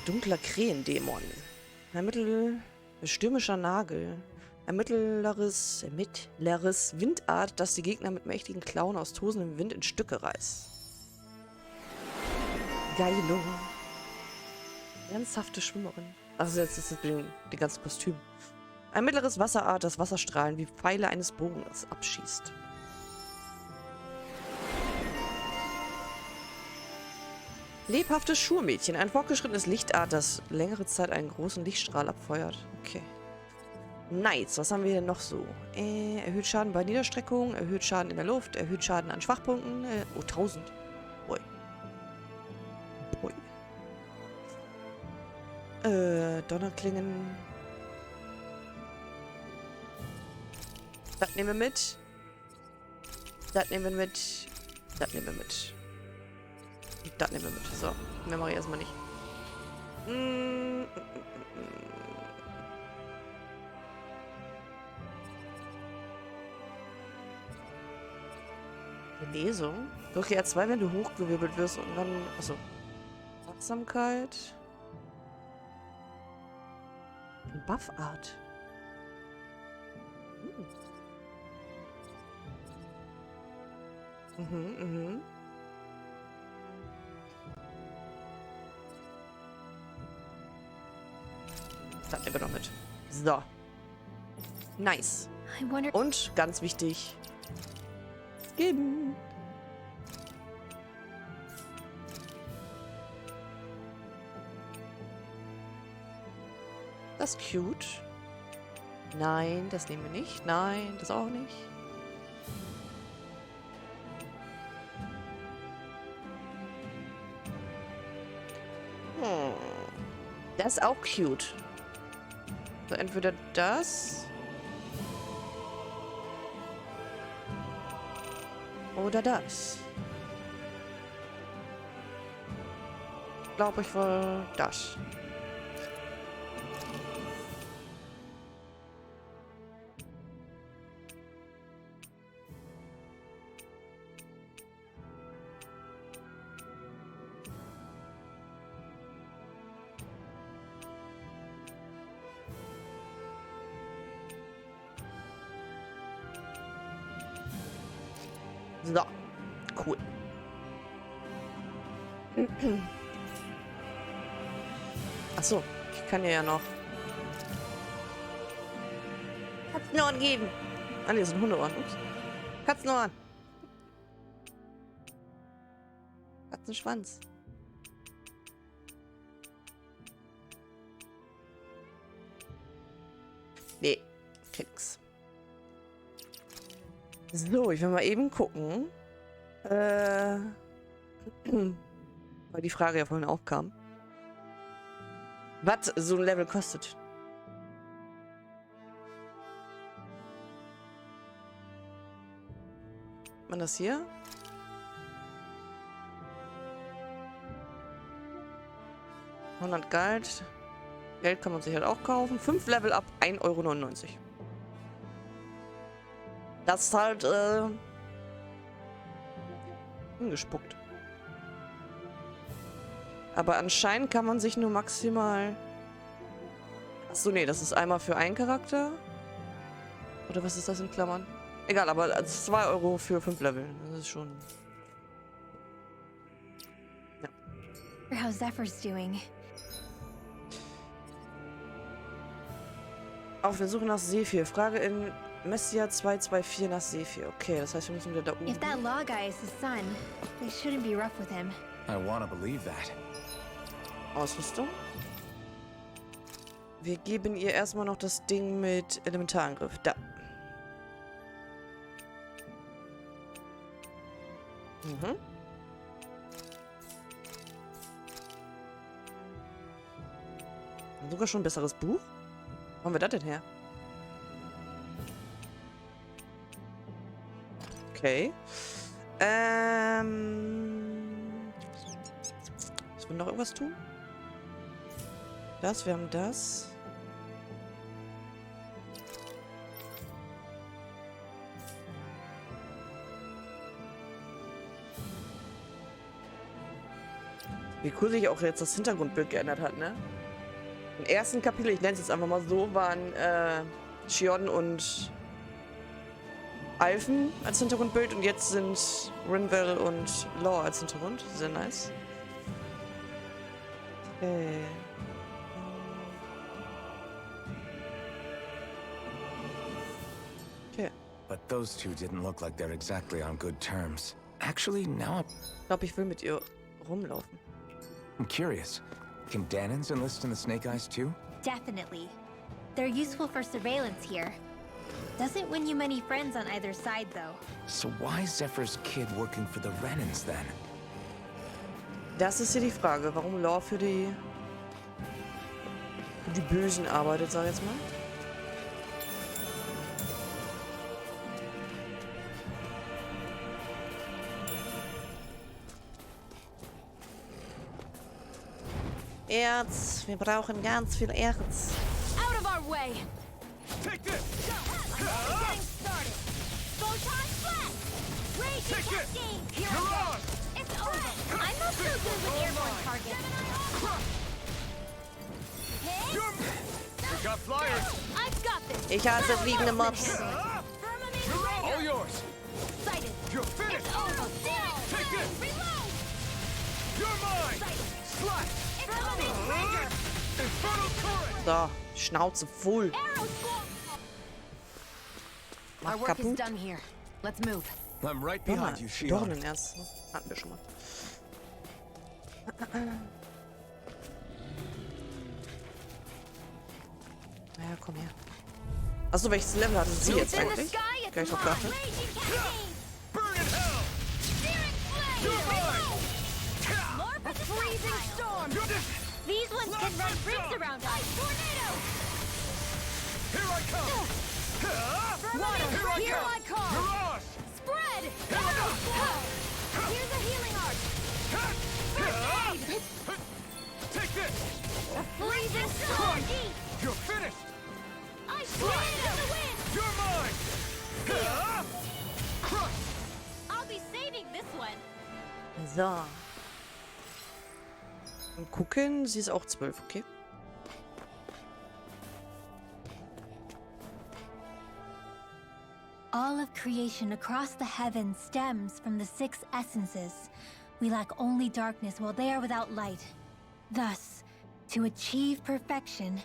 Dunkler Krähendämon. Ein stürmischer Nagel. Ein mittleres Windart, das die Gegner mit mächtigen Klauen aus tosendem Wind in Stücke reißt. Geilo. Ernsthafte Schwimmerin. Also jetzt ist es die ganze Kostüm. Ein mittleres Wasserart, das Wasserstrahlen wie Pfeile eines Bogens abschießt. Lebhaftes Schulmädchen. Ein fortgeschrittenes Lichtart, das längere Zeit einen großen Lichtstrahl abfeuert. Okay. Nice. Was haben wir denn noch so? Erhöht Schaden bei Niederstreckung, erhöht Schaden in der Luft, erhöht Schaden an Schwachpunkten. Oh, 1000. Ui. Ui. Donnerklingen. Das nehmen wir mit. Das nehmen wir mit. Das nehmen wir mit. Das nehmen wir mit. So, mehr mache ich erstmal nicht. Lesung. Drücke R2, wenn du hochgewirbelt wirst und dann... Achso. Wachsamkeit. Buffart. Das nehmen wir noch mit. So. Nice. Und ganz wichtig. Skin. Das ist cute. Nein, das nehmen wir nicht. Nein, das auch nicht. Das ist auch cute. So, entweder das. Oder das. Glaube ich wohl das. So, cool. Ach so, ich kann dir ja noch Katzenohren geben. Ah ne, das sind Hundeohren. Ups. Katzenohren. Katzenschwanz. Nee, nix. So, ich will mal eben gucken. Weil die Frage ja vorhin auch kam. Was so ein Level kostet. Man das hier? $100 Geld. Geld kann man sich halt auch kaufen. 5 Level ab, 1,99 €. Das ist halt, angespuckt. Aber anscheinend kann man sich nur maximal... Achso, nee, das ist einmal für einen Charakter. Oder was ist das in Klammern? Egal, aber 2 € für 5 Level. Das ist schon... Ja. How's Zephyr's doing? Auf der Suche nach Sephir. Frage in Messia 224 nach Sephir. Okay, das heißt, wir müssen wieder da oben. If that law guy is his son, they shouldn't be rough with him. I wanna believe that. Ausrüstung. Wir geben ihr erstmal noch das Ding mit Elementarangriff. Da. Mhm. Sogar schon ein besseres Buch? Wo haben wir das denn her? Okay. Müssen wir noch irgendwas tun? Das, wir haben das. Wie cool sich auch jetzt das Hintergrundbild geändert hat, ne? Im ersten Kapitel, ich nenne es jetzt einfach mal so, waren Shion und Alphen als Hintergrundbild und jetzt sind Rinwell und Law als Hintergrund. Sehr nice. Okay. Okay. But those two didn't look like they're exactly on good terms. Actually, now Ich glaube, ich will mit ihr rumlaufen. I'm curious. Can Danans enlist in the Snake Eyes too? Definitely. They're useful for surveillance here. Doesn't win you many friends on either side, though. So why is Zephyr's kid working for the Renans then? Das ist hier die Frage, warum Law für die Bösen arbeitet, sag ich jetzt mal. Erz, wir brauchen ganz viel Erz. Out of our way! Take this! Getting started! Photon flash! Raging cascade! Here I go! It's over! I'm not so good with airborne targets. We got flyers! I've got this! Ich hasse fliegende Mobs. All yours! Sighted! You're finished! It's over! Take this! Reload! You're mine! Slash! It's over! Infernal current! So, Schnauze voll. Our Mach work is kaputt. done here. Let's move. I'm right Doch behind you, Shion. Dornenerz. Hatten wir schon mal. Naja, komm her. Achso, welches Level hatte sie jetzt eigentlich? Gar nicht noch geachtet. Burn in hell! You're mine! A freezing storm! ones can run rings around us. Ice tornado! Here I come! Water, Here I come! Mirage! spread! Here's a healing arc. First aid! Take this! Freezing storm! You're finished! Ice tornado! The wind! You're mine! Crush! I'll be saving this one. So. Und gucken, sie ist auch 12, okay. All of creation across the heavens stems from the 6 essences. We lack only darkness while they are without light. Thus, to achieve perfection,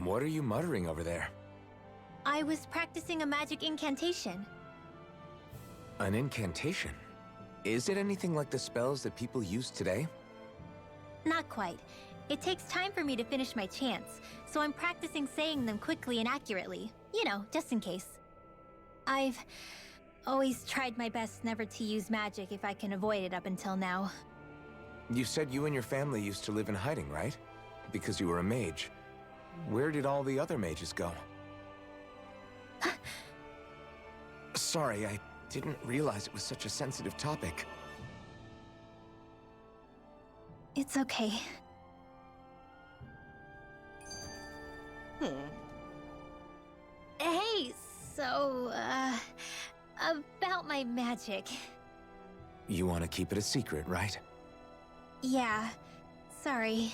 What are you muttering over there? I was practicing a magic incantation. An incantation? Is it anything like the spells that people use today? Not quite. It takes time for me to finish my chants, so I'm practicing saying them quickly and accurately. You know, just in case. I've always tried my best never to use magic if I can avoid it up until now. You said you and your family used to live in hiding, right? Because you were a mage. Where did all the other mages go? Sorry, I didn't realize it was such a sensitive topic. It's okay. Hey, so, about my magic. You want to keep it a secret, right? Yeah, sorry.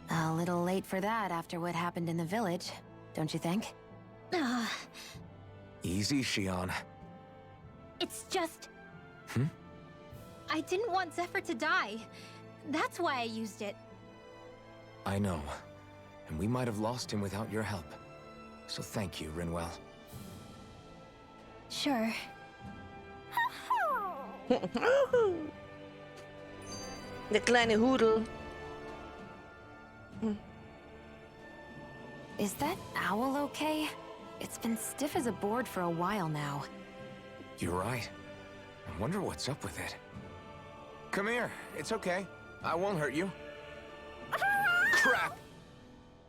A little late for that after what happened in the village, don't you think? Easy, Shion. It's just... Hmm? I didn't want Zephyr to die. That's why I used it. I know. And we might have lost him without your help. So thank you, Rinwell. Sure. Der kleine Hudel. Is that owl okay? It's been stiff as a board for a while now. You're right. I wonder what's up with it. Come here. It's okay. I won't hurt you. Crap!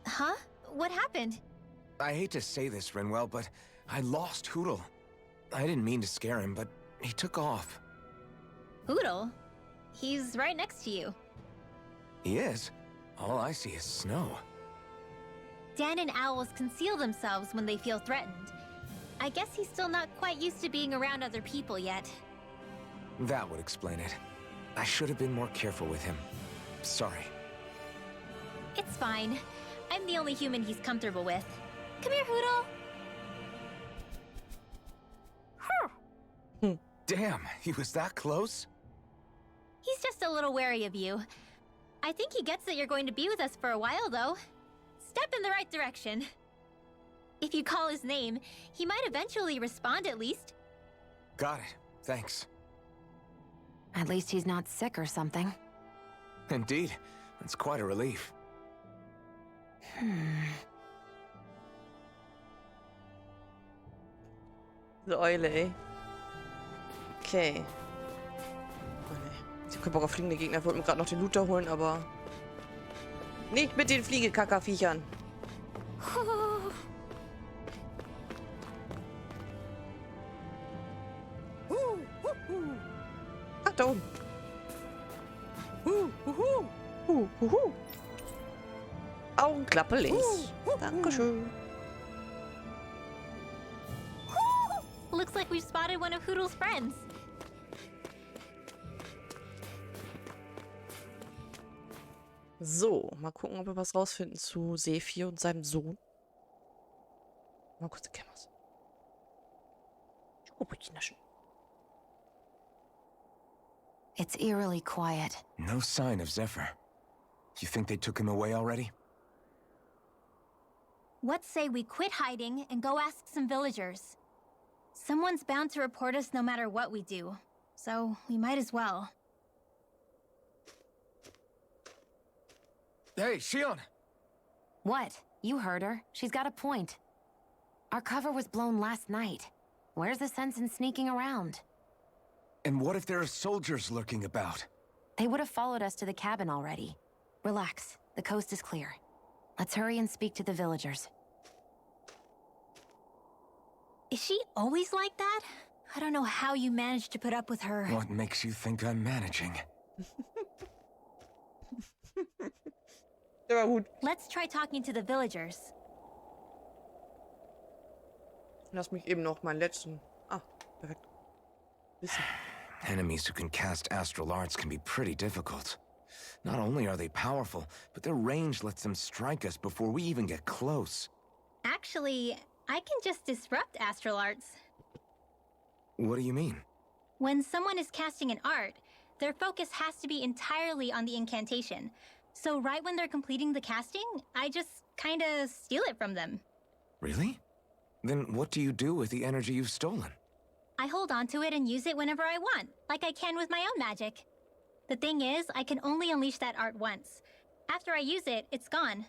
Huh? What happened? I hate to say this, Rinwell, but I lost Hootle. I didn't mean to scare him, but he took off. Hootle? He's right next to you. He is? All I see is snow. Dan and owls conceal themselves when they feel threatened. I guess he's still not quite used to being around other people yet. That would explain it. I should have been more careful with him. Sorry. It's fine. I'm the only human he's comfortable with. Come here, Hootle. Damn, he was that close? He's just a little wary of you. I think he gets that you're going to be with us for a while, though. Step in the right direction. If you call his name, he might eventually respond at least. Got it. Thanks. At least he's not sick or something. Indeed. That's quite a relief. Die Eule, ey. Okay. Oh, nee. Ich hab keinen Bock auf fliegende Gegner. Ich wollte mir gerade noch den Looter holen, aber... Nicht mit den Fliegekackerviechern. Ach, da oben. Augenklappe links. Dankeschön. Looks like we've spotted one of Hootle's friends. So, mal gucken, ob wir was rausfinden zu Sephir und seinem Sohn. Mal kurz die Cameras. Schokobrötchen naschen. It's eerily quiet. No sign of Zephyr. You think they took him away already? What say we quit hiding and go ask some villagers? Someone's bound to report us no matter what we do, so we might as well. Hey, Shion! What? You heard her. She's got a point. Our cover was blown last night. Where's the sense in sneaking around? And what if there are soldiers lurking about? They would have followed us to the cabin already. Relax. The coast is clear. Let's hurry and speak to the villagers. Is she always like that? I don't know how you managed to put up with her. What makes you think I'm managing? Der war gut. Let's try talking to the villagers. Lass mich eben noch meinen letzten... Ah, perfekt. Wissen. Enemies who can cast astral arts can be pretty difficult. Not only are they powerful, but their range lets them strike us before we even get close. Actually, I can just disrupt astral arts. What do you mean? When someone is casting an art, their focus has to be entirely on the incantation. So right when they're completing the casting, I just kinda steal it from them. Really? Then what do you do with the energy you've stolen? I hold on to it and use it whenever I want, like I can with my own magic. The thing is, I can only unleash that art once. After I use it, it's gone.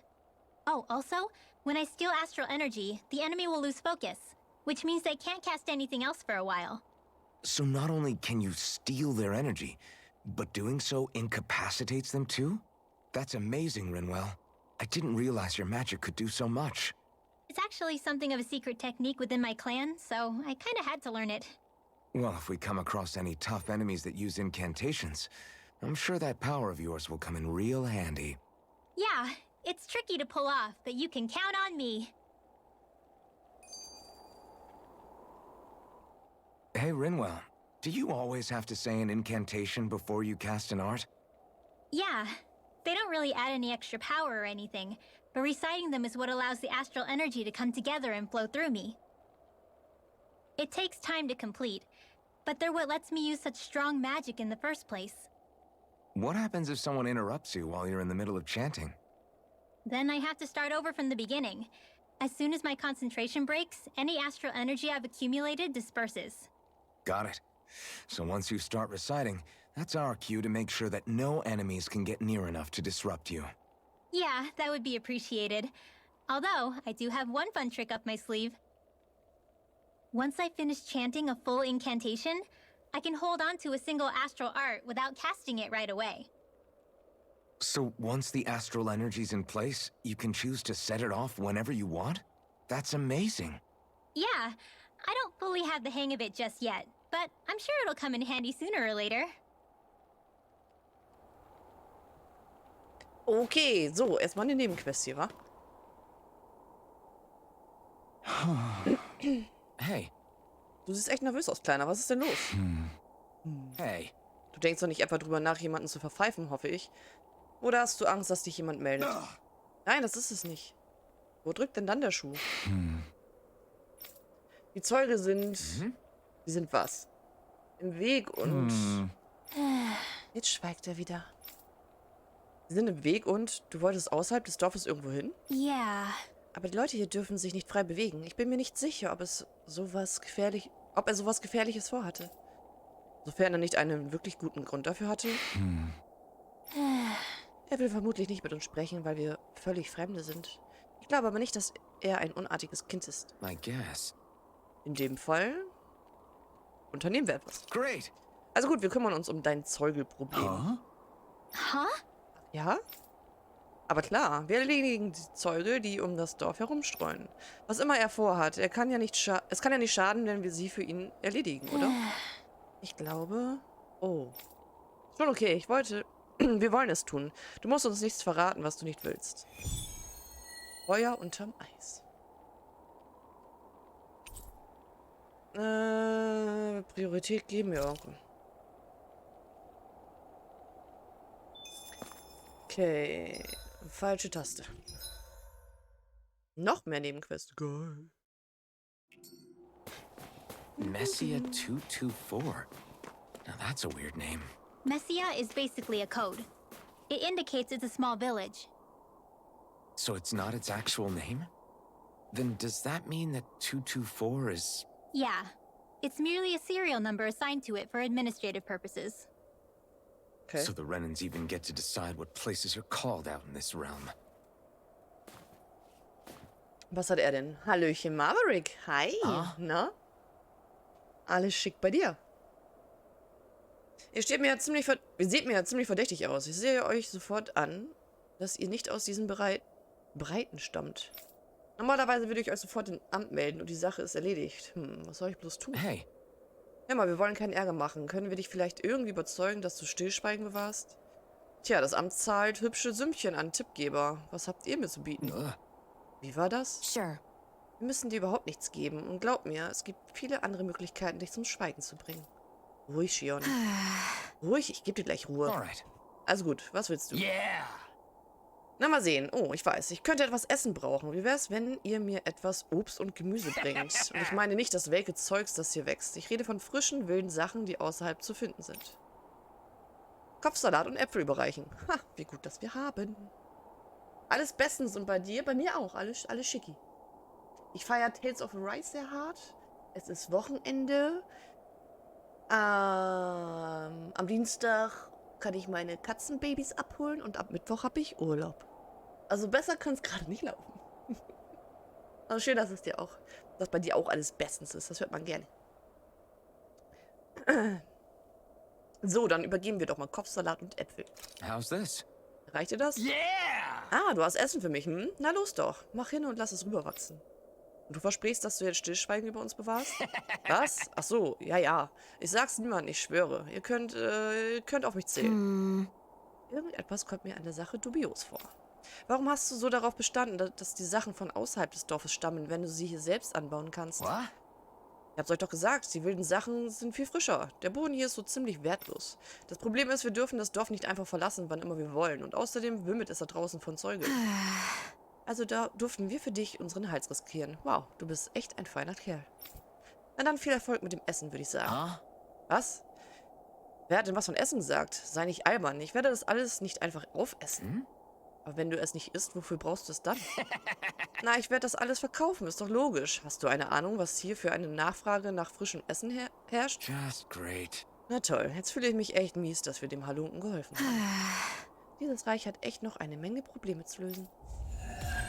Oh, also, when I steal astral energy, the enemy will lose focus, which means they can't cast anything else for a while. So not only can you steal their energy, but doing so incapacitates them too? That's amazing, Rinwell. I didn't realize your magic could do so much. It's actually something of a secret technique within my clan, so I kinda had to learn it. Well, if we come across any tough enemies that use incantations, I'm sure that power of yours will come in real handy. Yeah, it's tricky to pull off, but you can count on me. Hey, Rinwell, do you always have to say an incantation before you cast an art? Yeah, they don't really add any extra power or anything, but reciting them is what allows the astral energy to come together and flow through me. It takes time to complete, but they're what lets me use such strong magic in the first place. What happens if someone interrupts you while you're in the middle of chanting? Then I have to start over from the beginning. As soon as my concentration breaks, any astral energy I've accumulated disperses. Got it. So once you start reciting, that's our cue to make sure that no enemies can get near enough to disrupt you. Yeah, that would be appreciated. Although, I do have one fun trick up my sleeve. Once I finish chanting a full incantation, I can hold on to a single astral art without casting it right away. So once the astral energy's in place, you can choose to set it off whenever you want? That's amazing. Yeah, I don't fully have the hang of it just yet, but I'm sure it'll come in handy sooner or later. Okay, so, erstmal eine Nebenquest hier, wa? Hey. Du siehst echt nervös aus, Kleiner. Was ist denn los? Hey. Du denkst doch nicht etwa drüber nach, jemanden zu verpfeifen, hoffe ich. Oder hast du Angst, dass dich jemand meldet? Nein, das ist es nicht. Wo drückt denn dann der Schuh? Die Zeuge sind... Die sind was? Im Weg und... Jetzt schweigt er wieder. Sie sind im Weg und du wolltest außerhalb des Dorfes irgendwo hin? Ja. Aber die Leute hier dürfen sich nicht frei bewegen. Ich bin mir nicht sicher, ob er sowas Gefährliches vorhatte. Sofern er nicht einen wirklich guten Grund dafür hatte. Er will vermutlich nicht mit uns sprechen, weil wir völlig Fremde sind. Ich glaube aber nicht, dass er ein unartiges Kind ist. I guess. In dem Fall unternehmen wir etwas. Great. Also gut, wir kümmern uns um dein Zeugelproblem. Huh? Ja? Aber klar, wir erledigen die Zeuge, die um das Dorf herumstreuen. Was immer er vorhat, es kann ja nicht schaden, wenn wir sie für ihn erledigen, oder? Ich glaube... Oh. Schon okay, wir wollen es tun. Du musst uns nichts verraten, was du nicht willst. Feuer unterm Eis. Priorität geben wir auch. Okay. Falsche Taste. Noch mehr Nebenquest. Geil. Messia 224. Now that's a weird name. Messia is basically a code. It indicates it's a small village. So it's not its actual name? Then does that mean that 224 is... Yeah. It's merely a serial number assigned to it for administrative purposes. Okay. So the Renans even get to decide what places are called out in this realm. Was hat er denn? Hallöchen, Maverick. Hi. Na? Alles schick bei dir. Ihr seht mir ja ziemlich verdächtig aus. Ich sehe euch sofort an. dass ihr nicht aus diesen Breiten stammt. Normalerweise würde ich euch sofort im Amt melden und die Sache ist erledigt. Was soll ich bloß tun? Hey. Hör mal, wir wollen keinen Ärger machen. Können wir dich vielleicht irgendwie überzeugen, dass du Stillschweigen bewahrst? Tja, das Amt zahlt hübsche Sümmchen an Tippgeber. Was habt ihr mir zu bieten? Wie war das? Sure. Wir müssen dir überhaupt nichts geben. Und glaub mir, es gibt viele andere Möglichkeiten, dich zum Schweigen zu bringen. Ruhig, Shion. Ruhig, ich gebe dir gleich Ruhe. Alright. Also gut, was willst du? Yeah! Na, mal sehen. Oh, ich weiß, ich könnte etwas Essen brauchen. Wie wär's, wenn ihr mir etwas Obst und Gemüse bringt? Und ich meine nicht das welke Zeugs, das hier wächst. Ich rede von frischen, wilden Sachen, die außerhalb zu finden sind. Kopfsalat und Äpfel überreichen. Ha, wie gut, dass wir haben. Alles bestens und bei dir? Bei mir auch. Alles schicki. Ich feiere Tales of Arise sehr hart. Es ist Wochenende. Am Dienstag kann ich meine Katzenbabys abholen und ab Mittwoch habe ich Urlaub. Also besser kann es gerade nicht laufen. Also schön, dass dass bei dir auch alles bestens ist. Das hört man gerne. So, dann übergeben wir doch mal Kopfsalat und Äpfel. How's this? Reicht dir das? Yeah! Ah, du hast Essen für mich, hm? Na los doch. Mach hin und lass es rüberwachsen. Und du versprichst, dass du jetzt Stillschweigen über uns bewahrst? Was? Ach so, ja. Ich sag's niemandem, ich schwöre. Ihr könnt auf mich zählen. Irgendetwas kommt mir an der Sache dubios vor. Warum hast du so darauf bestanden, dass die Sachen von außerhalb des Dorfes stammen, wenn du sie hier selbst anbauen kannst? What? Ich hab's euch doch gesagt, die wilden Sachen sind viel frischer. Der Boden hier ist so ziemlich wertlos. Das Problem ist, wir dürfen das Dorf nicht einfach verlassen, wann immer wir wollen. Und außerdem wimmelt es da draußen von Zeugen. Also da durften wir für dich unseren Hals riskieren. Wow, du bist echt ein feiner Kerl. Na dann viel Erfolg mit dem Essen, würde ich sagen. Was? Wer hat denn was von Essen gesagt? Sei nicht albern. Ich werde das alles nicht einfach aufessen. Aber wenn du es nicht isst, wofür brauchst du es dann? Na, ich werde das alles verkaufen, ist doch logisch. Hast du eine Ahnung, was hier für eine Nachfrage nach frischem Essen herrscht? Just great. Na toll, jetzt fühle ich mich echt mies, dass wir dem Halunken geholfen haben. Dieses Reich hat echt noch eine Menge Probleme zu lösen.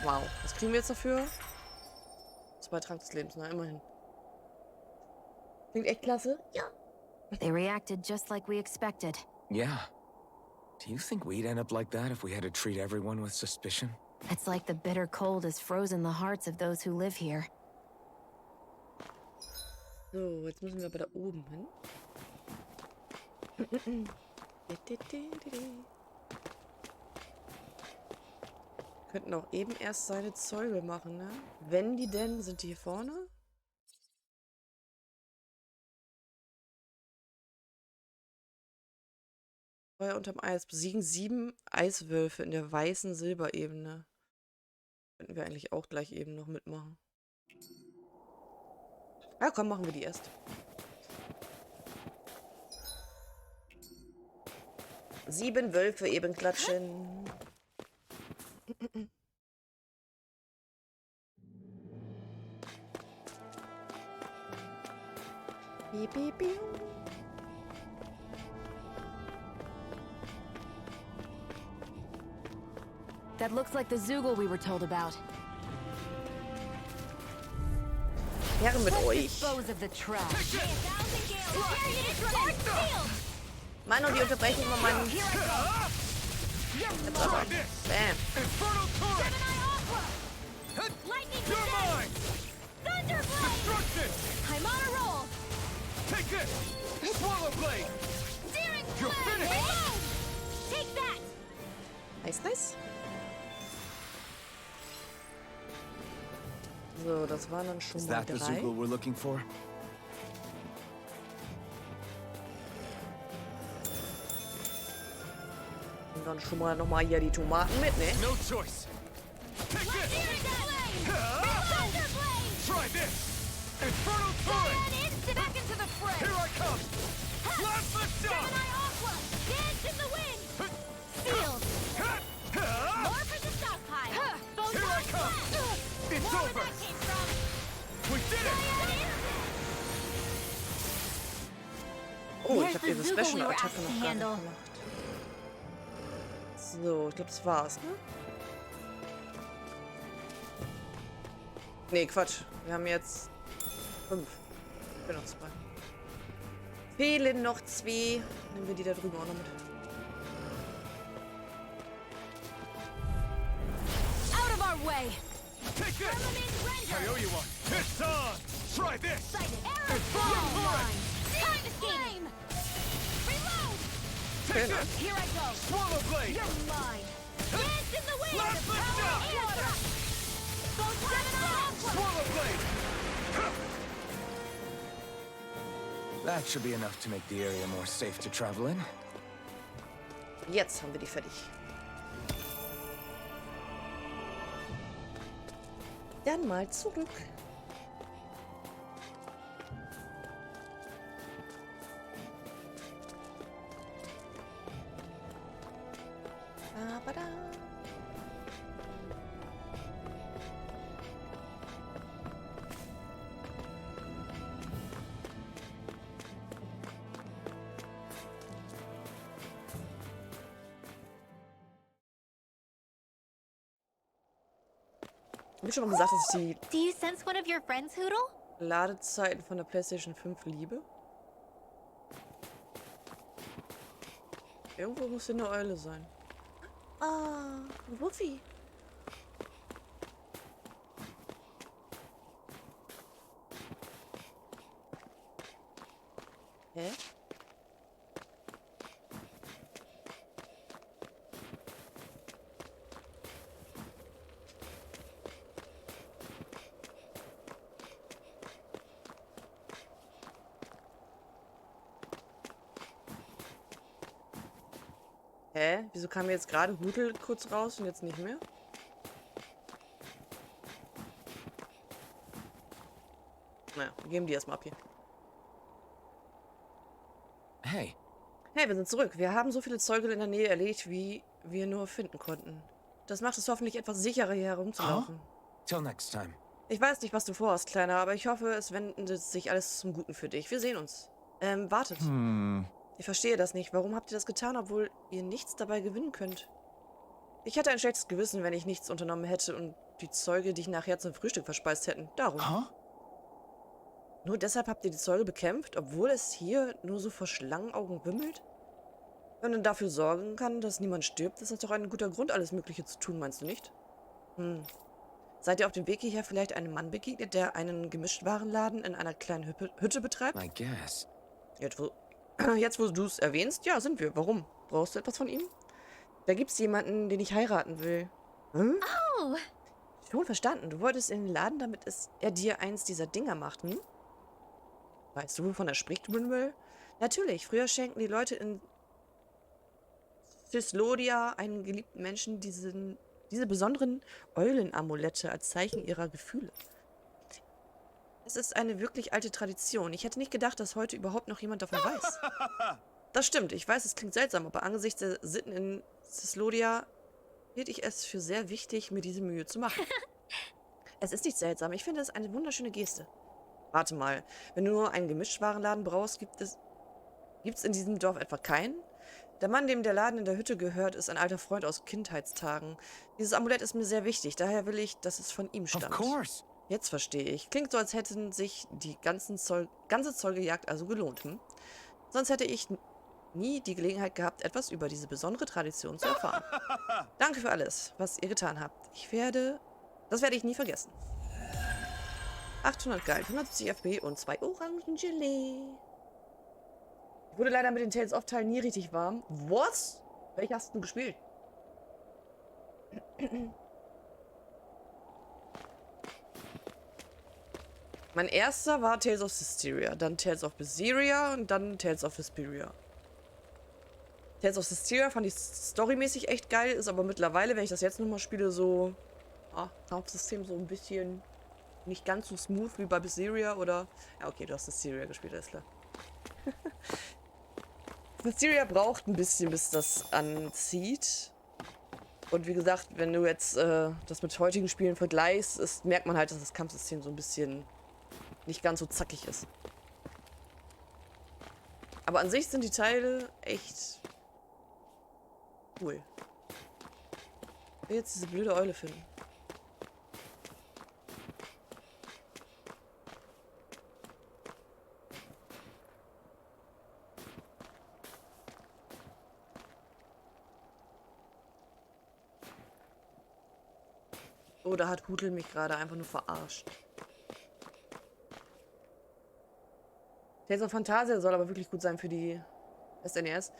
Wow, was kriegen wir jetzt dafür? 2 Trank des Lebens, na immerhin. Klingt echt klasse. Ja. They reacted just like we expected. Yeah. Do you think we'd end up like that if we had to treat everyone with suspicion? It's like the bitter cold has frozen the hearts of those who live here. So, jetzt müssen wir aber da oben hin. Wir könnten auch eben erst seine Zeuge machen, ne? Wenn die denn, sind die hier vorne? Feuer unterm Eis. Besiegen 7 Eiswölfe in der weißen Silberebene. Könnten wir eigentlich auch gleich eben noch mitmachen. Ja, komm, machen wir die erst. 7 Wölfe eben klatschen. Piep, piep, piep. That looks like the Zoogle we were told about. Herren mit euch. Dispose of the trash. Mann, und die unterbrechen immer meinen... Jetzt aber. Bam. I'm on a roll. Take this! Swallow blade! Steering You're finished! Reload! Take that! Nice, nice. So, das waren dann schon Is mal that the 3. Zoogle we're looking for? Und dann schon mal nochmal hier die Tomaten mit, ne? No choice! Take this! Try this! Infernal torrent! Back into the fray! Here I come! Blast the shot! Gemini Aqua! Dance in the wind! Sealed! More for the stockpile! Here I come! It's More where over! that came from! We did it! Oh, ich habe ihre Special-Attacke noch gar nicht gemacht. So, ich glaube, das war's, ne? Nee, Quatsch. Wir haben jetzt 5. Ich bin noch 2. Fehlen noch 2. Nehmen wir die da drüben auch noch mit. I owe you one. It's on! Try this! Time to flame! Reload! Take this! Here I go! Swallow blade! You're mine! Dance in the wind! Last The lift power up! of water! Photon blast! Swallow blade! That should be enough to make the area more safe to travel in. Jetzt haben wir die fertig. Dann mal zurück. Ba-ba-da. Hab ich schon mal gesagt, dass ich Do you sense one of your friends, Hoodle? die Ladezeiten von der PlayStation 5 liebe? Irgendwo muss hier eine Eule sein. Ah, Wuffy. Hä? Hä? Wieso kam mir jetzt gerade Hudel kurz raus und jetzt nicht mehr? Naja, wir geben die erstmal ab hier. Hey, Hey, wir sind zurück. Wir haben so viele Zeuge in der Nähe erlegt, wie wir nur finden konnten. Das macht es hoffentlich etwas sicherer, hier herumzulaufen. till next time. Ich weiß nicht, was du vorhast, Kleiner, aber ich hoffe, es wendet sich alles zum Guten für dich. Wir sehen uns. Wartet. Ich verstehe das nicht. Warum habt ihr das getan, obwohl ihr nichts dabei gewinnen könnt? Ich hätte ein schlechtes Gewissen, wenn ich nichts unternommen hätte und die Zeuge dich nachher zum Frühstück verspeist hätten. Darum. Nur deshalb habt ihr die Zeuge bekämpft, obwohl es hier nur so vor Schlangenaugen wimmelt? Wenn man dafür sorgen kann, dass niemand stirbt, ist das doch ein guter Grund, alles Mögliche zu tun, meinst du nicht? Seid ihr auf dem Weg hierher vielleicht einem Mann begegnet, der einen Gemischtwarenladen in einer kleinen Hütte betreibt? I guess. Jetzt, wo du es erwähnst, ja, sind wir. Warum? Brauchst du etwas von ihm? Da gibt's jemanden, den ich heiraten will. Oh! Schon verstanden. Du wolltest in den Laden, damit er dir eins dieser Dinger macht, hm? Weißt du, wovon er spricht, Winwell? Natürlich. Früher schenkten die Leute in Cyslodia einen geliebten Menschen diese besonderen Eulenamulette als Zeichen ihrer Gefühle. Es ist eine wirklich alte Tradition. Ich hätte nicht gedacht, dass heute überhaupt noch jemand davon weiß. Das stimmt. Ich weiß, es klingt seltsam, aber angesichts der Sitten in Cyslodia hielt ich es für sehr wichtig, mir diese Mühe zu machen. Es ist nicht seltsam. Ich finde es eine wunderschöne Geste. Warte mal. Wenn du nur einen Gemischtwarenladen brauchst, gibt's in diesem Dorf etwa keinen? Der Mann, dem der Laden in der Hütte gehört, ist ein alter Freund aus Kindheitstagen. Dieses Amulett ist mir sehr wichtig. Daher will ich, dass es von ihm stammt. Of course. Jetzt verstehe ich. Klingt so, als hätten sich die ganze Zeugejagd also gelohnt, hm? Sonst hätte ich nie die Gelegenheit gehabt, etwas über diese besondere Tradition zu erfahren. Danke für alles, was ihr getan habt. Das werde ich nie vergessen. 800 Gold, 170 FP und 2 Orangengelee. Ich wurde leider mit den Tales of Teilen nie richtig warm. Was? Welche hast du gespielt? Mein erster war Tales of Systeria, dann Tales of Berseria und dann Tales of Vesperia. Tales of Systeria fand ich storymäßig echt geil, ist aber mittlerweile, wenn ich das jetzt nochmal spiele, so Kampfsystem so ein bisschen nicht ganz so smooth wie bei Berseria oder... Ja, okay, du hast Systeria gespielt, alles klar. Systeria braucht ein bisschen, bis das anzieht. Und wie gesagt, wenn du jetzt das mit heutigen Spielen vergleichst, merkt man halt, dass das Kampfsystem so ein bisschen nicht ganz so zackig ist. Aber an sich sind die Teile echt cool. Ich will jetzt diese blöde Eule finden. Oder hat Hutel mich gerade einfach nur verarscht? Tales of Phantasia soll aber wirklich gut sein für die SNES.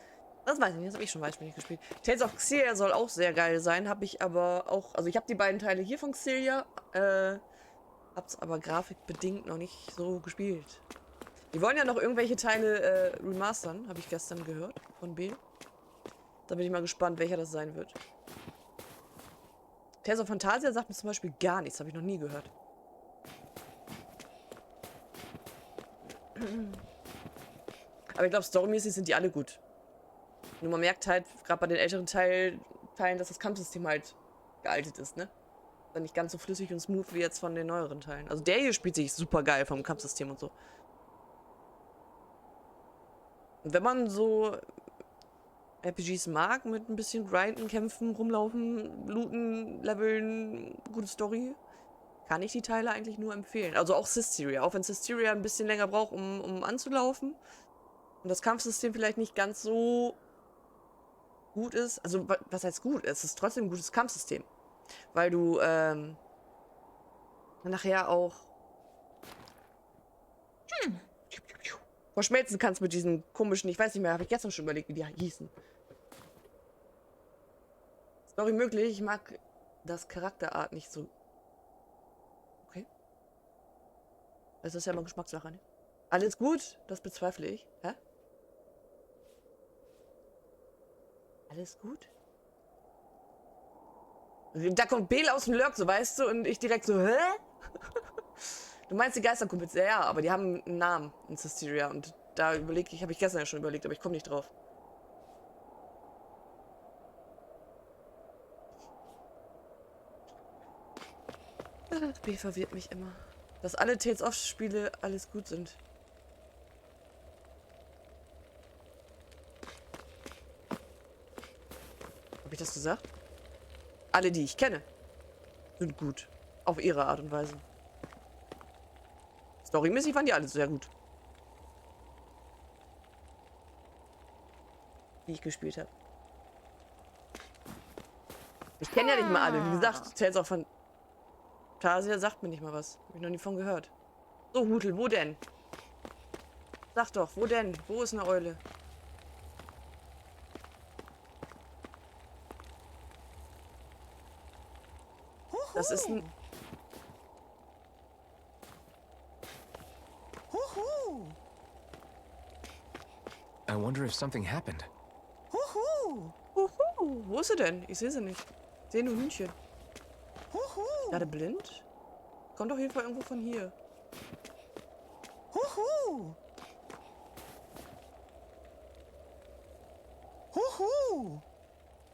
Das weiß ich nicht, das habe ich schon weitspielig gespielt. Tales of Xillia soll auch sehr geil sein, habe ich aber auch... Also ich habe die beiden Teile hier von Xillia, hab's aber grafikbedingt noch nicht so gespielt. Die wollen ja noch irgendwelche Teile remastern, habe ich gestern gehört von B. Da bin ich mal gespannt, welcher das sein wird. Tales of Phantasia sagt mir zum Beispiel gar nichts, habe ich noch nie gehört. Aber ich glaube, storymäßig sind die alle gut. Nur man merkt halt, gerade bei den älteren Teilen, dass das Kampfsystem halt gealtet ist, ne? Dann nicht ganz so flüssig und smooth wie jetzt von den neueren Teilen. Also der hier spielt sich super geil vom Kampfsystem und so. Und wenn man so RPGs mag, mit ein bisschen Grinden, Kämpfen, Rumlaufen, Looten, Leveln, gute Story, kann ich die Teile eigentlich nur empfehlen. Also auch Systeria. Auch wenn Systeria ein bisschen länger braucht, um anzulaufen. Und das Kampfsystem vielleicht nicht ganz so gut ist. Also, was heißt gut? Es ist trotzdem ein gutes Kampfsystem. Weil du, nachher auch verschmelzen kannst mit diesen komischen, ich weiß nicht mehr, habe ich gestern schon überlegt, wie die hießen. Story möglich, ich mag das Charakterart nicht so. Okay. Das ist ja immer Geschmackssache, ne? Alles gut? Das bezweifle ich. Hä? Alles gut? Da kommt Bela aus dem Lurk, so weißt du, und ich direkt so, hä? Du meinst die Geisterkumpels? Ja, ja, aber die haben einen Namen in Systeria und da überlege ich, habe ich gestern ja schon überlegt, aber ich komme nicht drauf. Das B verwirrt mich immer. Dass alle Tales-of-Spiele alles gut sind. Habe ich das gesagt? Alle, die ich kenne, sind gut. Auf ihre Art und Weise. Storymäßig waren die alle sehr gut. Die ich gespielt habe. Ich kenne ja nicht mal alle. Wie gesagt, Tales of Phantasia sagt mir nicht mal was. Hab ich noch nie von gehört. So, Hutel, wo denn? Sag doch, wo denn? Wo ist eine Eule? Das ist ein... I wonder if something happened. Wo ist sie denn? Ich sehe sie nicht. Ich sehe nur Hühnchen. Gerade blind? Kommt auf jeden Fall irgendwo von hier.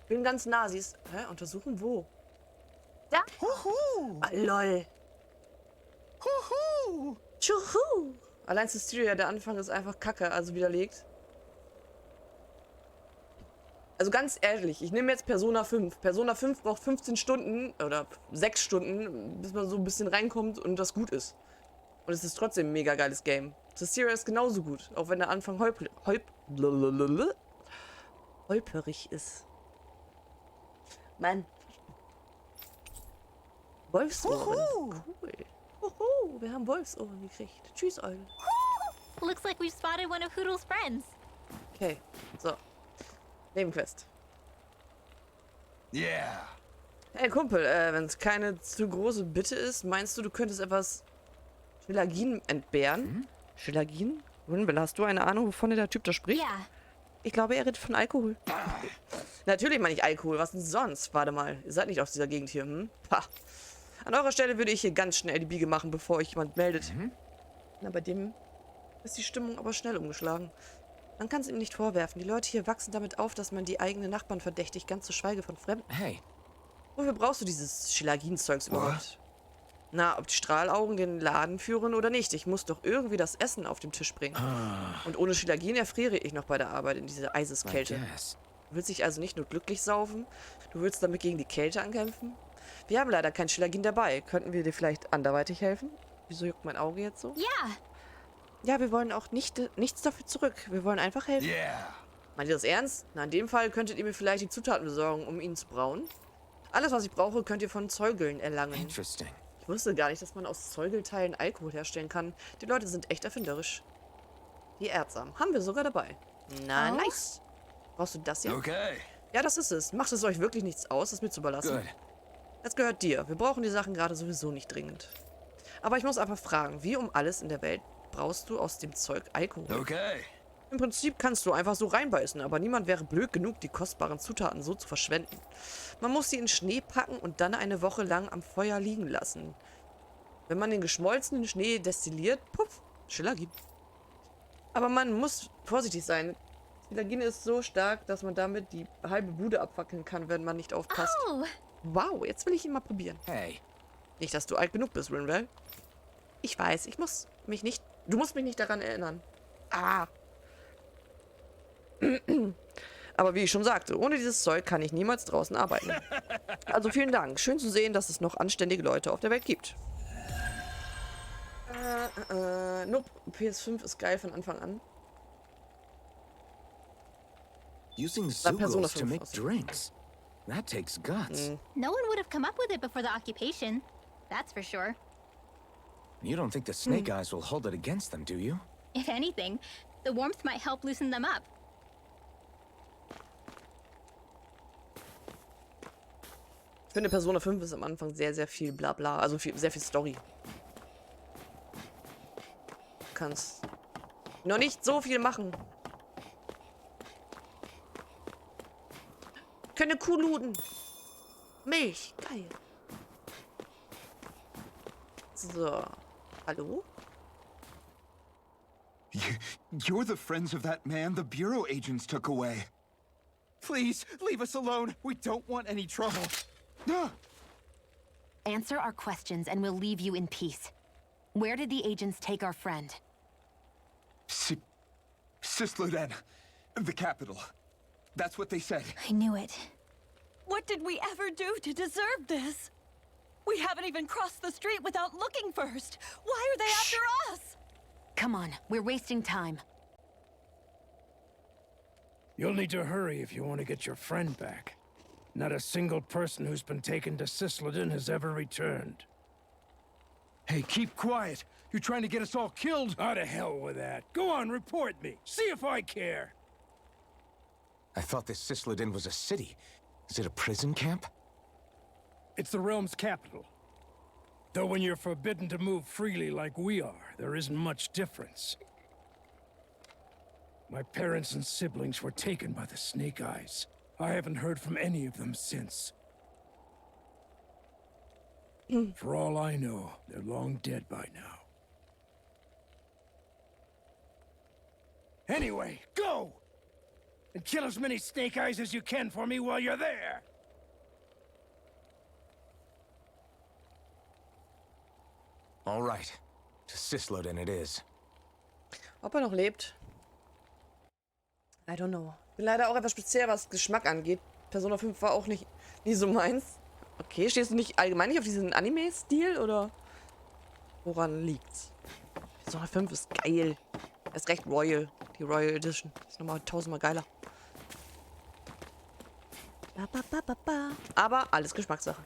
Bin ganz nah, sie ist... Hä? Untersuchen wo? Da? Ah, lol. Tschuhu. Allein Systeria, der Anfang ist einfach kacke, also widerlegt. Also ganz ehrlich, ich nehme jetzt Persona 5. Persona 5 braucht 15 Stunden oder 6 Stunden, bis man so ein bisschen reinkommt und das gut ist. Und es ist trotzdem ein mega geiles Game. Systeria ist genauso gut, auch wenn der Anfang holperig ist. Mann. Wolfsohren. Cool. Hoho, wir haben Wolfsohren gekriegt. Tschüss, Eule. Looks like we've spotted one of Hoodle's friends. Okay, so. Nebenquest. Yeah. Hey Kumpel, wenn es keine zu große Bitte ist, meinst du, du könntest etwas Schelagin entbehren? Schelagin? Winbel, hast du eine Ahnung, wovon der Typ da spricht? Ja. Ich glaube, er redet von Alkohol. Natürlich meine ich Alkohol, was denn sonst? Warte mal, ihr seid nicht aus dieser Gegend hier, hm? Pah. An eurer Stelle würde ich hier ganz schnell die Biege machen, bevor euch jemand meldet. Na, bei dem ist die Stimmung aber schnell umgeschlagen. Man kann es ihm nicht vorwerfen. Die Leute hier wachsen damit auf, dass man die eigenen Nachbarn verdächtigt, ganz zu schweige von Fremden. Hey. Wofür brauchst du dieses Schelagin-Zeugs überhaupt? Na, ob die Strahlaugen den Laden führen oder nicht. Ich muss doch irgendwie das Essen auf den Tisch bringen. Und ohne Schelagin erfriere ich noch bei der Arbeit in dieser Eiseskälte. Du willst dich also nicht nur glücklich saufen, du willst damit gegen die Kälte ankämpfen? Wir haben leider kein Schelagin dabei. Könnten wir dir vielleicht anderweitig helfen? Wieso juckt mein Auge jetzt so? Ja. Ja, wir wollen auch nichts dafür zurück. Wir wollen einfach helfen. Yeah. Meint ihr das ernst? Na, in dem Fall könntet ihr mir vielleicht die Zutaten besorgen, um ihn zu brauen. Alles, was ich brauche, könnt ihr von Zeugeln erlangen. Interesting. Ich wusste gar nicht, dass man aus Zeugelteilen Alkohol herstellen kann. Die Leute sind echt erfinderisch. Die Erdsamen haben wir sogar dabei. Na, nice. Brauchst du das hier? Okay. Ja, das ist es. Macht es euch wirklich nichts aus, es mir zu überlassen? Good. Es gehört dir. Wir brauchen die Sachen gerade sowieso nicht dringend. Aber ich muss einfach fragen, wie um alles in der Welt brauchst du aus dem Zeug Alkohol? Okay. Im Prinzip kannst du einfach so reinbeißen, aber niemand wäre blöd genug, die kostbaren Zutaten so zu verschwenden. Man muss sie in Schnee packen und dann eine Woche lang am Feuer liegen lassen. Wenn man den geschmolzenen Schnee destilliert, puff, Schillergin. Aber man muss vorsichtig sein. Schillergin ist so stark, dass man damit die halbe Bude abfackeln kann, wenn man nicht aufpasst. Oh, Wow, jetzt will ich ihn mal probieren. Hey. Nicht, dass du alt genug bist, Rinwell. Ich weiß, ich muss mich nicht... Du musst mich nicht daran erinnern. Ah. Aber wie ich schon sagte, ohne dieses Zeug kann ich niemals draußen arbeiten. Also vielen Dank. Schön zu sehen, dass es noch anständige Leute auf der Welt gibt. Nope. PS5 ist geil von Anfang an. Using Persona Zugals to 5 make aussehen. drinks. That takes guts. no one would have come up with it before the occupation. That's for sure. You don't think the Snake Eyes will hold it against them, do you? If anything, the warmth might help loosen them up. Ich finde, Persona 5 ist am Anfang sehr, sehr viel Blabla. Also sehr viel Story. Du kannst noch nicht so viel machen. Können eine Kuh looten. Milch. Geil. So. Hallo? You're the friends of that man the Bureau agents took away. Please, leave us alone. We don't want any trouble. Answer our questions and we'll leave you in peace. Where did the agents take our friend? Sisluden, the capital. That's what they said. I knew it. What did we ever do to deserve this? We haven't even crossed the street without looking first. Why are they after us? Come on, we're wasting time. You'll need to hurry if you want to get your friend back. Not a single person who's been taken to Sisleden has ever returned. Hey, keep quiet. You're trying to get us all killed? Out of hell with that. Go on, report me. See if I care. I thought this Sisleden was a city. Is it a prison camp? It's the realm's capital. Though when you're forbidden to move freely like we are, there isn't much difference. My parents and siblings were taken by the Snake Eyes. I haven't heard from any of them since. For all I know, they're long dead by now. Anyway, go! And kill as many Snake Eyes as you can for me while you're there! All right. To Sisleden it is. Ob er noch lebt? I don't know. Bin leider auch etwas speziell, was Geschmack angeht. Persona 5 war auch nie so meins. Okay, stehst du nicht allgemein nicht auf diesen Anime-Stil, oder woran liegt's? Persona 5 ist geil. Ist recht Royal. Die Royal Edition. Ist nochmal tausendmal geiler. Aber alles Geschmackssache.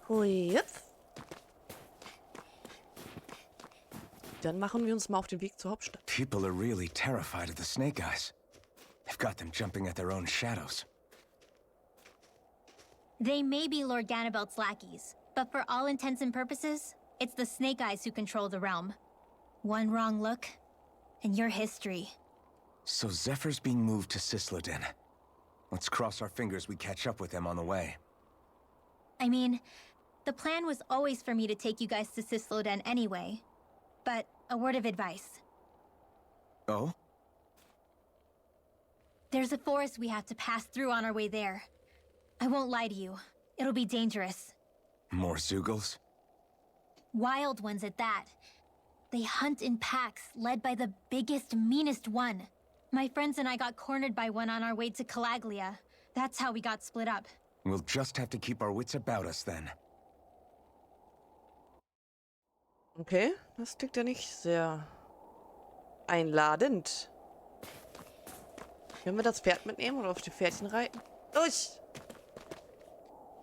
Hui. Dann machen wir uns mal auf den Weg zur Hauptstadt. People are really terrified of the Snake Eyes. They've got them jumping at their own shadows. They may be Lord Ganabelt's lackeys, but for all intents and purposes, it's the Snake Eyes who control the realm. One wrong look, and your history. So Zephyr's being moved to Sisleden. Let's cross our fingers we catch up with him on the way. I mean, the plan was always for me to take you guys to Sisleden anyway. But a word of advice. Oh? There's a forest we have to pass through on our way there. I won't lie to you. It'll be dangerous. More Zugals? Wild ones at that. They hunt in packs, led by the biggest, meanest one. My friends and I got cornered by one on our way to Calaglia. That's how we got split up. We'll just have to keep our wits about us then. Okay, das klingt ja nicht sehr einladend. Können wir das Pferd mitnehmen oder auf die Pferdchen reiten? Los!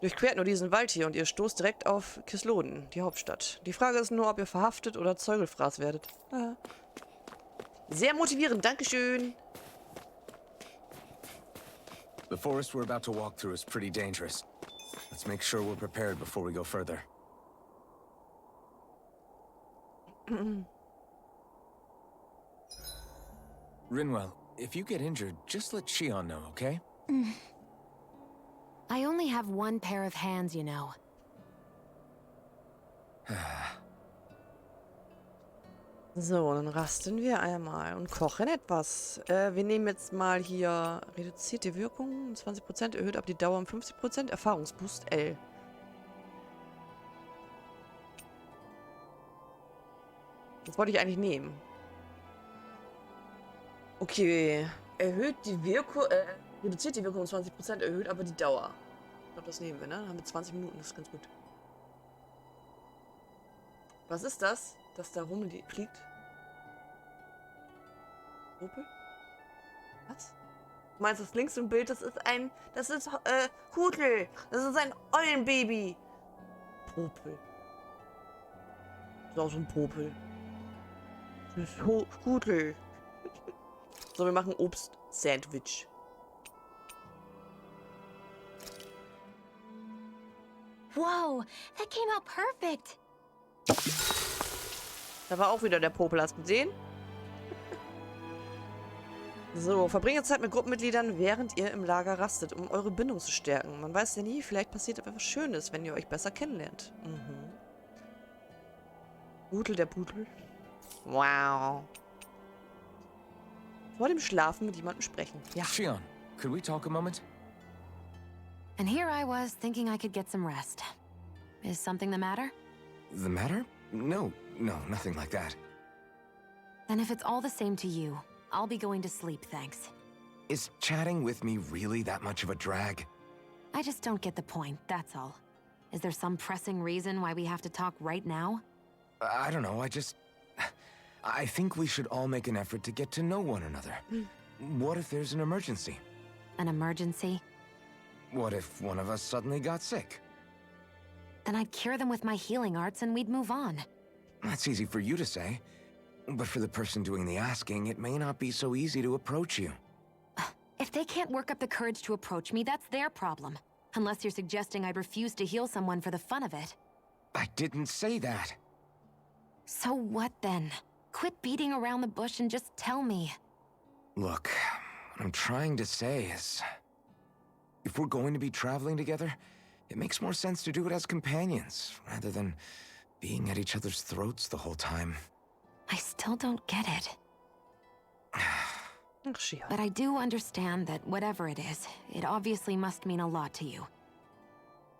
Durchquert nur diesen Wald hier und ihr stoßt direkt auf Kisloden, die Hauptstadt. Die Frage ist nur, ob ihr verhaftet oder Zeugelfraß werdet. Ah. Sehr motivierend, dankeschön. The forest we're about to walk through is pretty dangerous. Let's make sure we're prepared before we go further. Rinwell, if you get injured, just let Shion know, okay? I only have one pair of hands, you know. So, dann rasten wir einmal und kochen etwas. Wir nehmen jetzt mal hier reduzierte Wirkung, 20%, erhöht aber die Dauer um 50%, Erfahrungsboost L. Das wollte ich eigentlich nehmen. Okay, erhöht die Wirkung, reduziert die Wirkung um 20%, erhöht aber die Dauer. Ich glaube, das nehmen wir, ne? Dann haben wir 20 Minuten, das ist ganz gut. Was ist das, das da rumfliegt? Popel? Was? Du meinst das links im Bild? Das ist Hutel. Das ist ein Eulenbaby. Popel. Das ist auch so ein Popel. Das ist Hutel. So, wir machen Obst-Sandwich. Whoa, that came out perfect. Da war auch wieder der Popel, hast du gesehen? So, verbringe Zeit mit Gruppenmitgliedern, während ihr im Lager rastet, um eure Bindung zu stärken. Man weiß ja nie, vielleicht passiert etwas Schönes, wenn ihr euch besser kennenlernt. Pudel der Pudel. Wow. Vor dem Schlafen mit jemandem sprechen. Ja. Shion, could we talk a moment? And here I was thinking I could get some rest. Is something the matter? The matter? No, nothing like that. Then if it's all the same to you, I'll be going to sleep, thanks. Is chatting with me really that much of a drag? I just don't get the point, that's all. Is there some pressing reason why we have to talk right now? I don't know, I think we should all make an effort to get to know one another. What if there's an emergency? An emergency? What if one of us suddenly got sick? Then I'd cure them with my healing arts and we'd move on. That's easy for you to say. But for the person doing the asking, it may not be so easy to approach you. If they can't work up the courage to approach me, that's their problem. Unless you're suggesting I'd refuse to heal someone for the fun of it. I didn't say that. So what then? Quit beating around the bush and just tell me. Look, what I'm trying to say is... if we're going to be traveling together, it makes more sense to do it as companions, rather than being at each other's throats the whole time. I still don't get it. Shion. But I do understand that whatever it is, it obviously must mean a lot to you.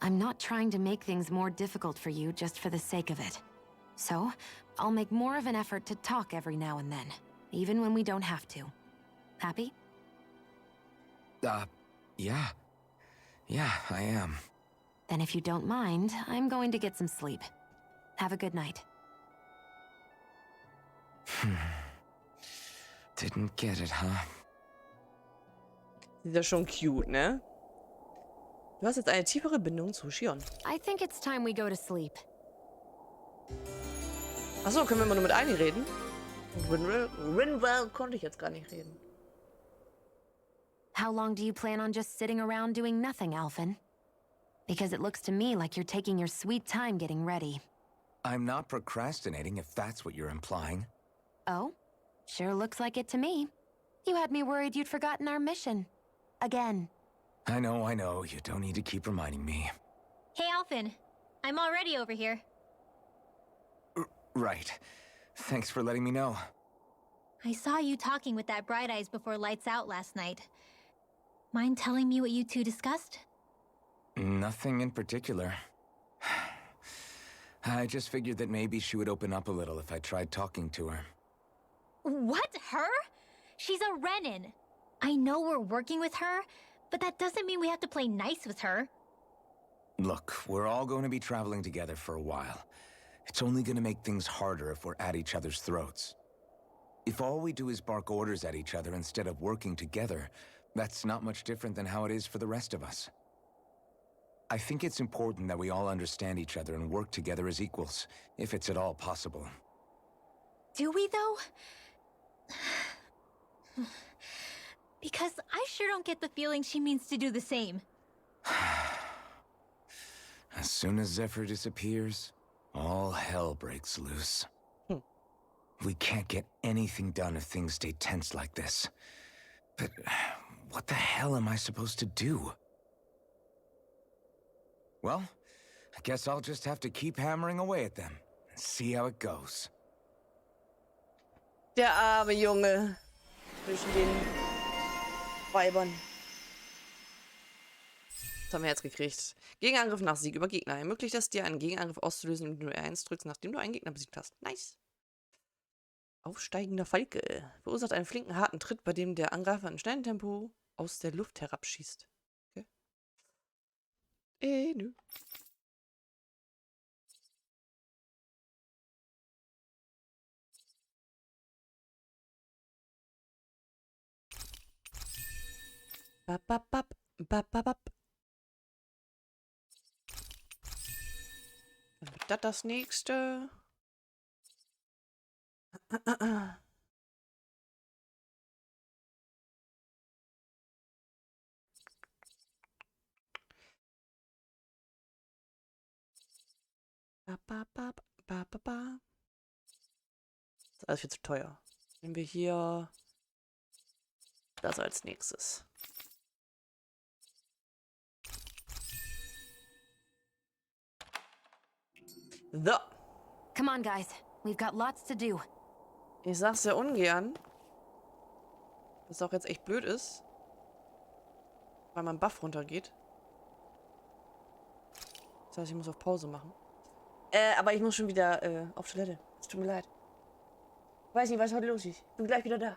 I'm not trying to make things more difficult for you just for the sake of it. So, I'll make more of an effort to talk every now and then, even when we don't have to. Happy? Yeah. Yeah, I am. Then if you don't mind, I'm going to get some sleep. Have a good night. Didn't get it, huh? Sieht ja schon cute, ne? Du hast jetzt eine tiefere Bindung zu Shion. I think it's time we go to sleep. Achso, können wir mal nur mit Aini reden? Rinwell konnte ich jetzt gar nicht reden. How long do you plan on just sitting around doing nothing, Alphen? Because it looks to me like you're taking your sweet time getting ready. I'm not procrastinating, if that's what you're implying. Oh? Sure looks like it to me. You had me worried you'd forgotten our mission. Again. I know. You don't need to keep reminding me. Hey, Alphen. I'm already over here. Right. Thanks for letting me know. I saw you talking with that Bright Eyes before lights out last night. Mind telling me what you two discussed? Nothing in particular. I just figured that maybe she would open up a little if I tried talking to her. What? Her? She's a Renin. I know we're working with her, but that doesn't mean we have to play nice with her. Look, we're all going to be traveling together for a while. It's only going to make things harder if we're at each other's throats. If all we do is bark orders at each other instead of working together, that's not much different than how it is for the rest of us. I think it's important that we all understand each other and work together as equals, if it's at all possible. Do we, though? Because I sure don't get the feeling she means to do the same. As soon as Zephyr disappears, all hell breaks loose. We can't get anything done if things stay tense like this. But what the hell am I supposed to do? Well, I guess I'll just have to keep hammering away at them and see how it goes. Der arme Junge zwischen den Weibern. Das haben wir jetzt gekriegt. Gegenangriff nach Sieg über Gegner. Ermöglicht es dir, einen Gegenangriff auszulösen, indem du R1 drückst, nachdem du einen Gegner besiegt hast. Nice. Aufsteigender Falke. Verursacht einen flinken, harten Tritt, bei dem der Angreifer in schnellem Tempo aus der Luft herabschießt. Okay. Nö. Bap, bap, bap, bap, bap, bap. Dann wird das nächste. Bap, bap, bap, bap, bap, bap. Das ist alles viel zu teuer. Nehmen wir hier das als nächstes. So. Come on, guys. We've got lots to do. Ich sag's ja ungern. Was auch jetzt echt blöd ist. Weil mein Buff runtergeht. Das heißt, ich muss auf Pause machen. Aber ich muss schon wieder auf Toilette. Es tut mir leid. Weiß nicht, was heute los ist. Bin gleich wieder da.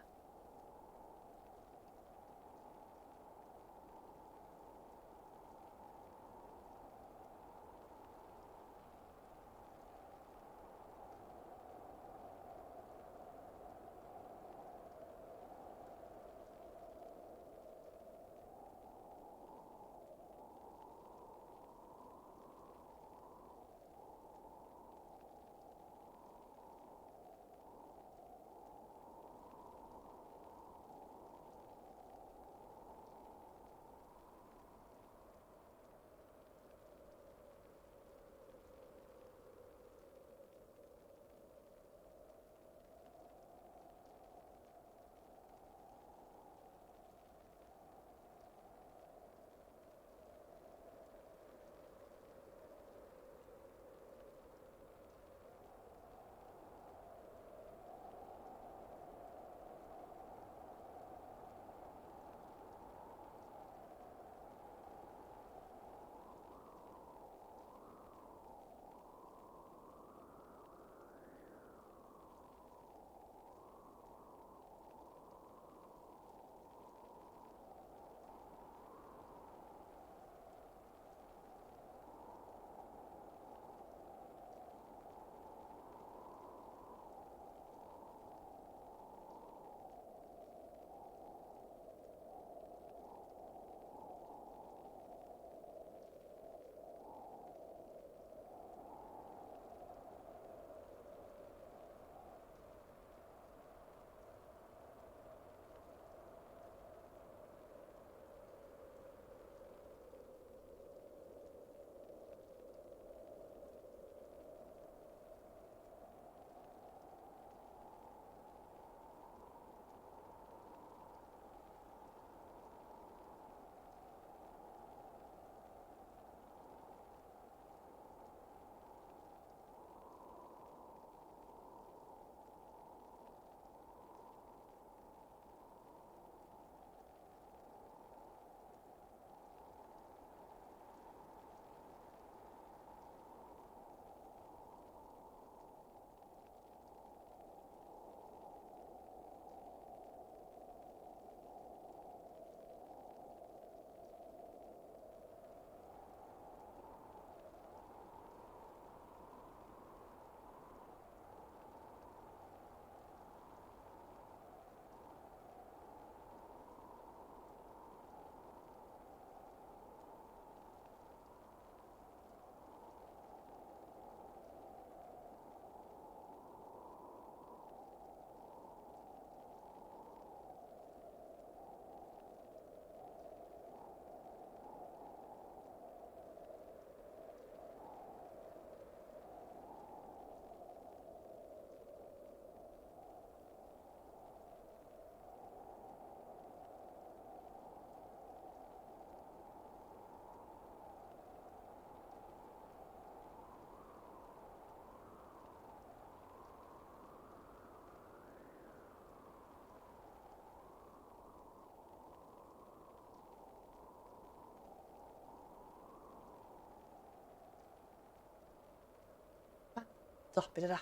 So, bitte da.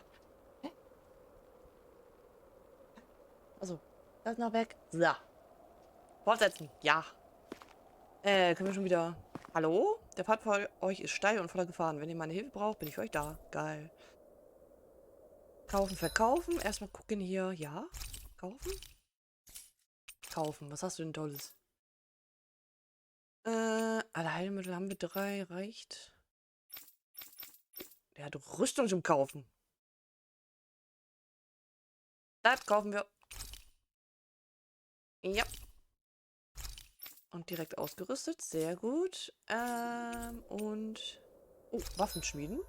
Hä? Also, das noch weg. So. Fortsetzen. Ja. Können wir schon wieder... Hallo? Der Pfad vor euch ist steil und voller Gefahren. Wenn ihr meine Hilfe braucht, bin ich für euch da. Geil. Kaufen, verkaufen. Erstmal gucken hier. Ja. Kaufen? Kaufen. Was hast du denn Tolles? Alle Heilmittel haben wir 3. Reicht. Der hat Rüstung zum Kaufen. Das kaufen wir. Ja. Und direkt ausgerüstet. Sehr gut. Und... Oh, Waffenschmieden.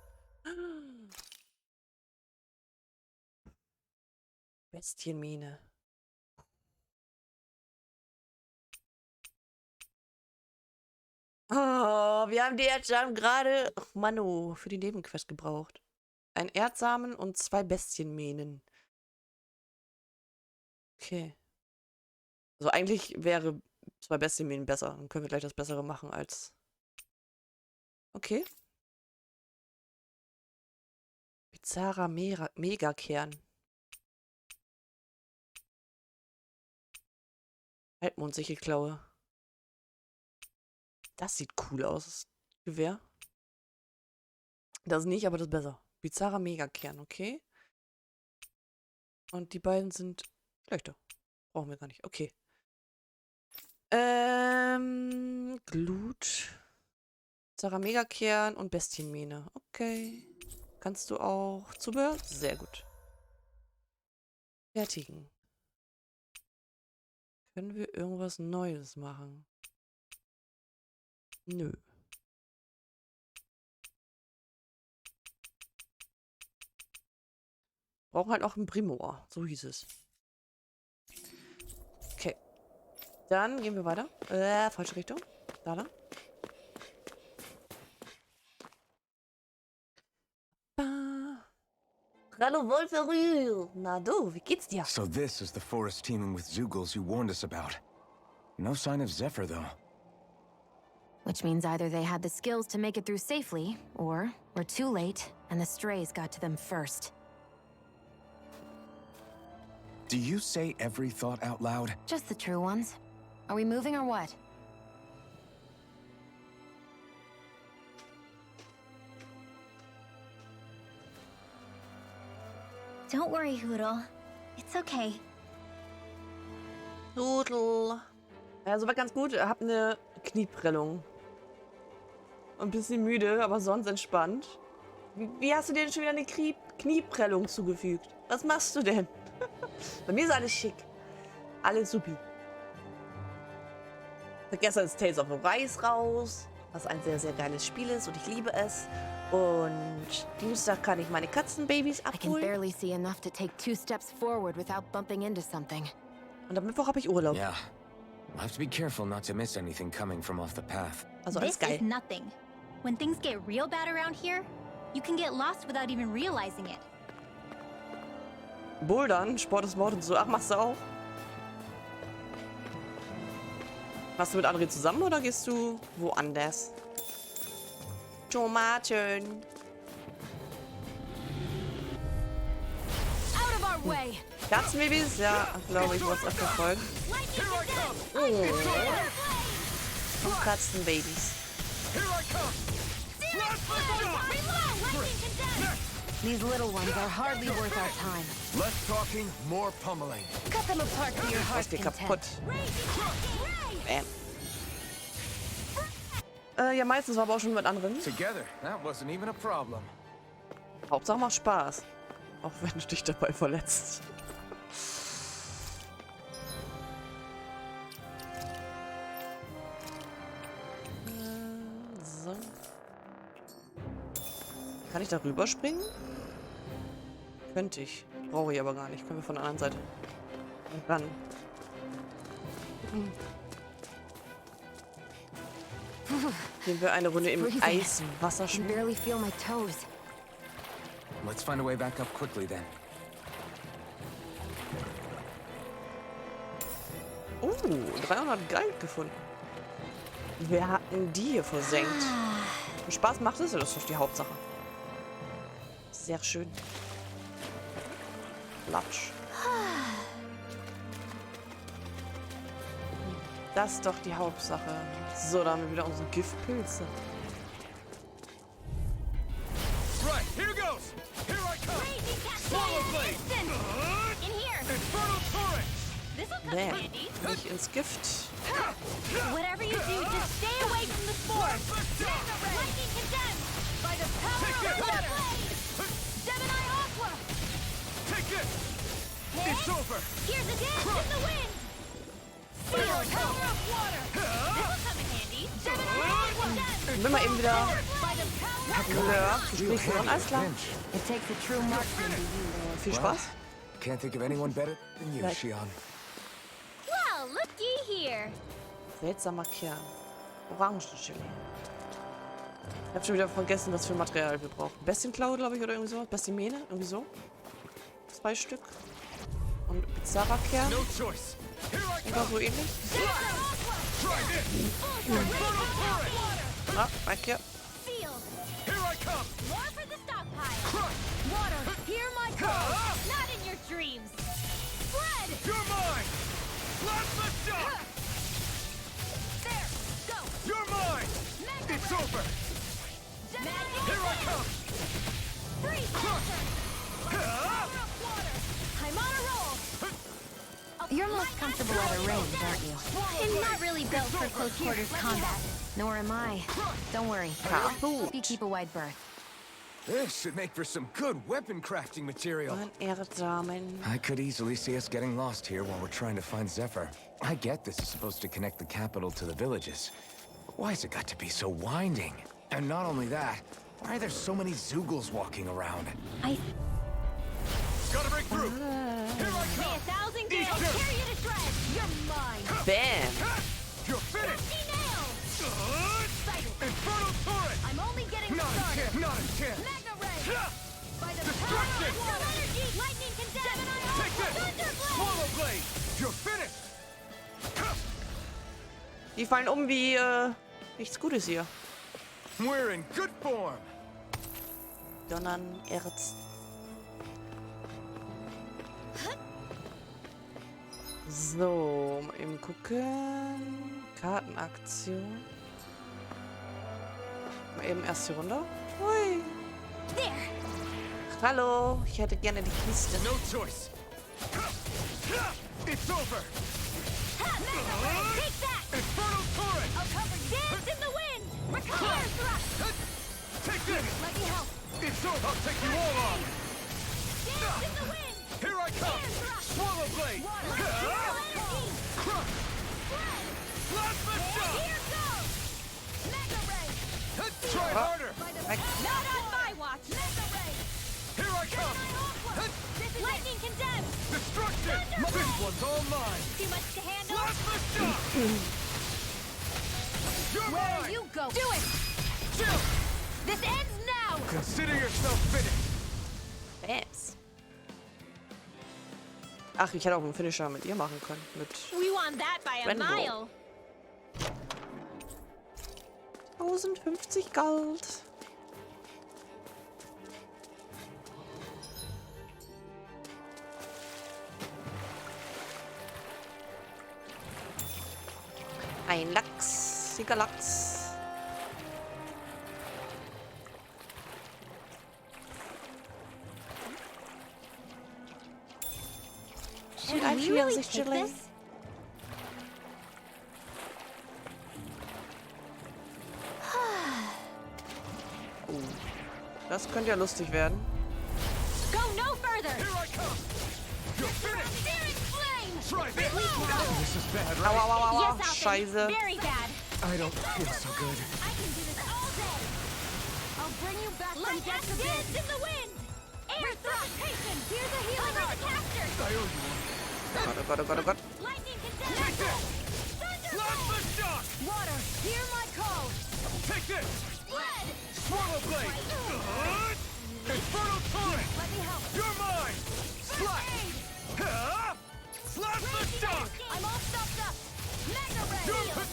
Bestienmine. Oh, wir haben die Erdsamen gerade... Ach, Mano, für die Nebenquest gebraucht. Ein Erdsamen und 2 Bestienmähnen. Okay. Also eigentlich wäre 2 Bestienmähnen besser. Dann können wir gleich das Bessere machen als... Okay. Bizarrer Megakern. Halbmondsichelklaue. Das sieht cool aus, das Gewehr. Das nicht, aber das ist besser. Bizarrer Megakern, okay. Und die beiden sind schlechter. Brauchen wir gar nicht. Okay. Glut. Bizarrer Megakern und Bestienmähne. Okay. Kannst du auch Zubehör? Sehr gut. Fertigen. Können wir irgendwas Neues machen? Nö. Brauchen halt auch ein Grimoire. So hieß es. Okay. Dann gehen wir weiter. Falsche Richtung. Da lang. Hallo Wolferü. Na du, wie geht's dir? So this is the forest teeming with Zeugles you warned us about. No sign of Zephyr, though. Which means either they had the skills to make it through safely, or we're too late, and the strays got to them first. Do you say every thought out loud? Just the true ones. Are we moving or what? Don't worry, Hoodle. It's okay. Hoodle. Ja, soweit ganz gut. Hab eine Knieprellung. Ein bisschen müde, aber sonst entspannt. Wie hast du dir denn schon wieder eine Knieprellung zugefügt? Was machst du denn? Bei mir ist alles schick. Alles supi. Gestern ist Tales of Arise raus, was ein sehr, sehr geiles Spiel ist und ich liebe es. Und Dienstag kann ich meine Katzenbabys I can abholen. barely see enough to take 2 steps forward without bumping into something. Und am Mittwoch habe ich Urlaub. Yeah. I'll have to be careful not to miss anything coming from off the path. Also alles This geil. is nothing. When things get real bad around here, you can get lost without even realizing it. Bouldern, Sport ist Mord und so. Ach, machst du auch? Machst du mit André zusammen oder gehst du woanders? Tomaten. Out of our way! Katzenbabys? Ja, glaube ich, was öfter folgen. Oh. Und Katzenbabys. These little ones are hardly worth our time. Less talking, more pummeling. Cut them apart to your Was heart's geht content. kaputt? Bam. Ja, meistens war aber auch schon mit anderen. Together, that wasn't even a problem. Hauptsache macht Spaß. Auch wenn du dich dabei verletzt. So. Kann ich da rüberspringen? Könnte ich. Brauche ich aber gar nicht. Können wir von der anderen Seite ran. Gehen wir eine Runde im Eiswasser I can schwimmen. barely feel my toes. Let's find a way back up quickly then. Oh, 300 Gold gefunden. Wer hat denn die hier versenkt? Und Spaß macht es, ja, das ist doch die Hauptsache. Sehr schön. Latsch. Das ist doch die Hauptsache. So, da haben wir wieder unsere Giftpilze. Right, here goes! Here I come! Swallow blade! In here! Infernal torrent! This'll come in Bam. handy. Nicht ins Gift. Whatever you do, just stay away from the spores. Lightning condemned by the power of water. Gemini Aqua. Take this! It's over! Here's a dance in the wind. Seal power of water. This'll come in handy. Gemini Aqua. Bin mal eben wieder By the power ja, Gespräch führen. Alles klar. It takes a true marksman to use. Viel Spaß. Can't think of anyone better than you, Right. Shion. Well, looky here. Seltsamer Kern. Orangenchili. Ich hab schon wieder vergessen, was für Material wir brauchen. Bestienklaue, glaube ich, oder irgendwie so. Bestienmähne, irgendwie so. 2 Stück. Und bizarrer Kern. No choice! Here I Oder come! so ähnlich. Try this! Infernal torrent! Ah, weg hier. Sealed. Here I come! More for the stockpile. Crush! Water, hear my call. Not in your dreams. Spread. You're mine! Plasma shock! There. Go. You're mine! Mega It's ray. over! Magic. Here I come! Freeze dancer. Power of water. I'm on a roll. You're most comfortable at a range, aren't you? I'm not really built for close quarters combat. Nor am I. Don't worry. You keep a wide berth. This should make for some good weapon crafting material. Ein Erdsamen. I could easily see us getting lost here while we're trying to find Zephyr. I get this is supposed to connect the capital to the villages. But why's it got to be so winding? And not only that, why are there so many Zoogles walking around? Gotta break through! Here I May come! 1,000 gales tear you to shreds. You're mine. Bam. You're finished! 50 nails. Excited. Infernal torrent! I'm only getting Not a started. chance! Not a chance! Mega ray. Ha! By the Destruction! power of water. Energy. Lightning condemned. Take this! Thunderblade. Swallow blade! You're finished! Die fallen wie nichts Gutes hier. We're in good form. Donnern, Erz. So, mal eben gucken. Kartenaktion. Mal eben erst hier runter. Hui. There. Hallo, ich hätte gerne die Kiste. No choice! It's over! Mega ray. Take that. Infernal torrent! I'll cover you. Dance in the wind. Recover thrust. Take this! Let me help. It's over! I'll take you all on! Dance in the wind. Here I come! Air thrust. Swallow blade! Water. Zero energy. Crush! Spread. Plasma shock! Here goes. Mega ray. Try harder! Not on my watch. Mega ray. Here I come! This is lightning condemned. Destruction! Thunderblade. This one's all mine! Too much to handle. Plasma shock! You're Where mine! you go? Do it. Chill! This ends now. Consider yourself finished! Bams. Ach, ich hätte auch einen Finisher mit ihr machen können. Mit We won that by a Rainbow. mile. 1050 Gold. Ein Lachs, dicker Lachs. Should I we feel really this take chilling? this? Das könnte ja lustig werden. Go no further. Here I come! You're finished! Searing flame. Try this! This is bad, Au, right? au, au, au, Yes, au. Alfred. Scheiße. Very bad. I don't feel so good. I can do this all day. I'll bring you back from death to dance in the wind. Air thrust. Here's a healing on the caster. I owe you one. Oh Gott, oh Gott, oh Gott. Lightning Take condemned. this! Thunderblade. Plasma shock! Water, hear my call. Take this! Blood. Swallow blade! Infernal torrent! Let me help. You're mine! Slap! Huh? Plasma shock! I'm all stuffed up. Mega ray. You're...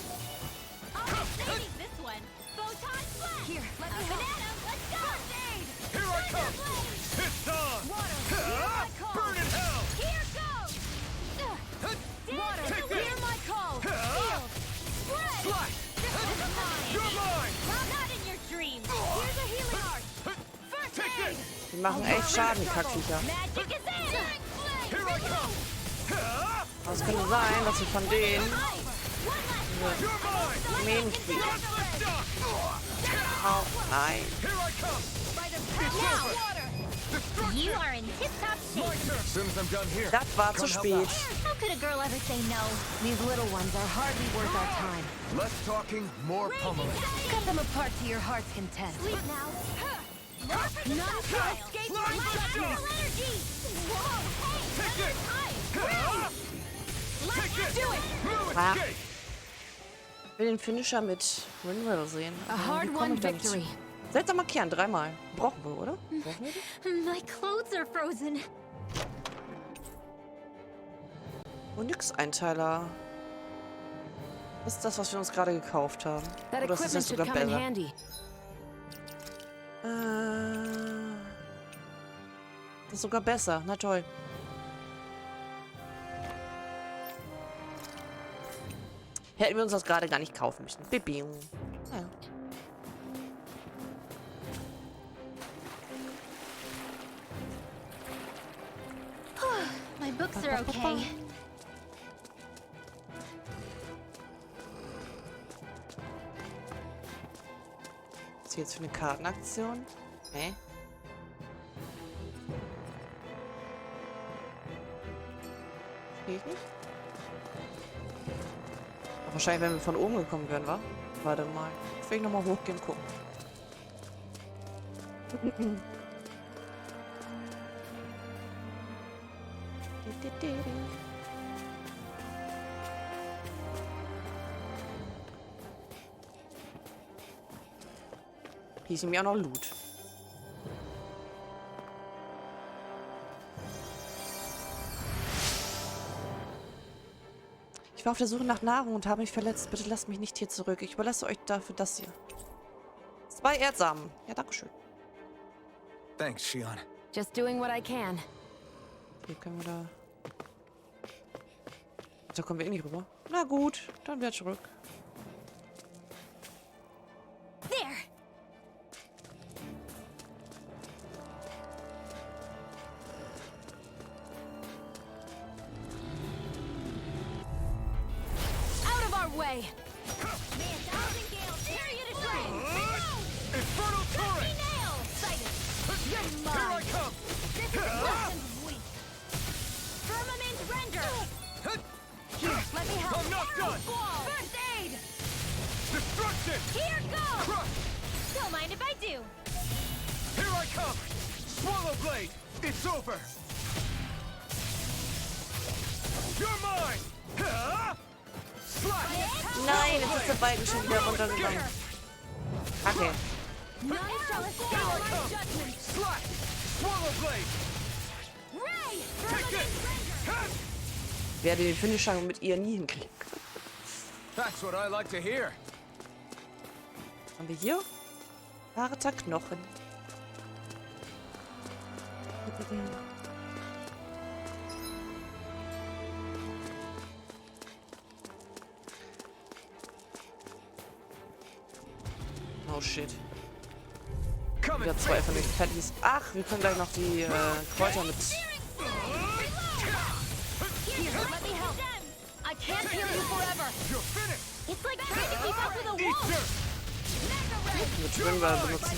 I'll be saving this one. Photon flash. Here, let me help. Banana, let's go. First aid. Here I come! on! Burn in hell! Here goes! Water, hear my call! Shield! Spread! Slide! This is mine! You're mine! Not in your dreams! Here's a healing art! First Take aid! this! Die machen echt Schaden, die Kackviecher. Magic is in! Here I come! Aber es könnte sein, dass wir von denen You're mine! Armeen kriegen. Let's stop! Oh, nein. Here I come! You are in tip-top shape! As soon as I'm done here. Das war zu spät. How could a girl ever say no? These little ones are hardly worth our time. Less talking, more pummeling. Cut them apart to your heart's content. Sleep now! None shall escape my judgment! Energy! Whoa! Hey! Take this! Do it! Ah. Ich will den Finisher mit Rinwell sehen. A Wie hard komme won ich damit? victory. Seltsamer Kern, 3-mal. Brauchen wir, oder? Brauchen wir die? My clothes are frozen. Und nix Einteiler. Das ist das, was wir uns gerade gekauft haben. That Oder ist das equipment jetzt should sogar come in besser? handy. Das ist sogar besser. Na toll. Hätten wir uns das gerade gar nicht kaufen müssen. Bibi. Ja. My books are okay. Was ist jetzt für eine Kartenaktion? Hä? Verstehe ich nicht. Aber wahrscheinlich, wenn wir von oben gekommen wären, wa? Warte mal. Ich will nochmal hochgehen und gucken. Hier ist nämlich auch noch Loot. Ich war auf der Suche nach Nahrung und habe mich verletzt. Bitte lasst mich nicht hier zurück. Ich überlasse euch dafür das hier. 2 Erdsamen. Ja, dankeschön. Thanks, Shion. Just doing what I can. Hier können wir da... Da kommen wir eh nicht rüber. Na gut, dann wieder zurück. There! Out of our way! Infernal turret! You're Here mine! I come! This is weapons weak! Firmament render! Here, let me help! I'm not done! Ball. First aid! Destruction! Here goes! Crush! Don't mind if I do! Here I come! Swallow blade! It's over! You're mine! Slap! Nein, jetzt ist der Balken schon wieder runtergegangen. Okay. None shall escape my judgment! Slap! Swallow blade! Ray! Take this! Ich werde den Finisher mit ihr nie hinkriegen. That's what I like to hear. Was haben wir hier? Harter Knochen. Oh shit. Wieder 2 von den Fatties. Ach, wir können gleich noch die Kräuter mit. Here, let me help! I can't heal you forever! You're finished! It's like trying to keep up with a Eat wolf! dirt! Mit Schwimmball benutzen.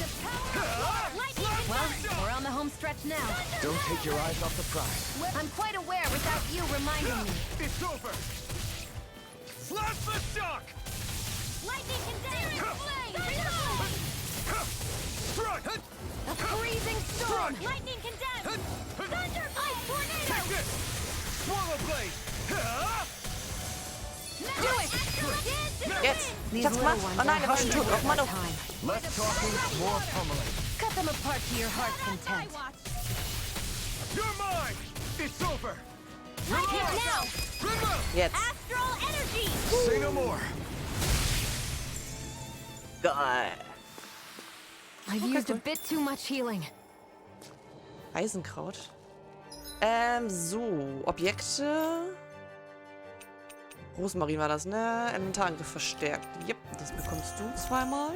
Well, we're on the home stretch now. Don't take your eyes off the prize. I'm quite aware without you reminding me. It's over! Slash the shock! Lightning condensed! Strike! A freezing storm! Lightning condensed! Thunder! Ice tornado! Take this! Swallow blade! Do it! Jetzt! Ich These hab's little gemacht! ones Oh are nein, er war schon hardly tot. worth Oh Mann, our oh. time. Less talking, more pummeling. Cut them apart to your heart's content. You're mine! It's over! Right here now! Remove! Jetzt! Astral energy! Say no more. Geil! I've used a bit too much healing. Eisenkraut. So. Objekte. Rosmarin war das, ne? Inventarangriff verstärkt. Yep, das bekommst du zweimal.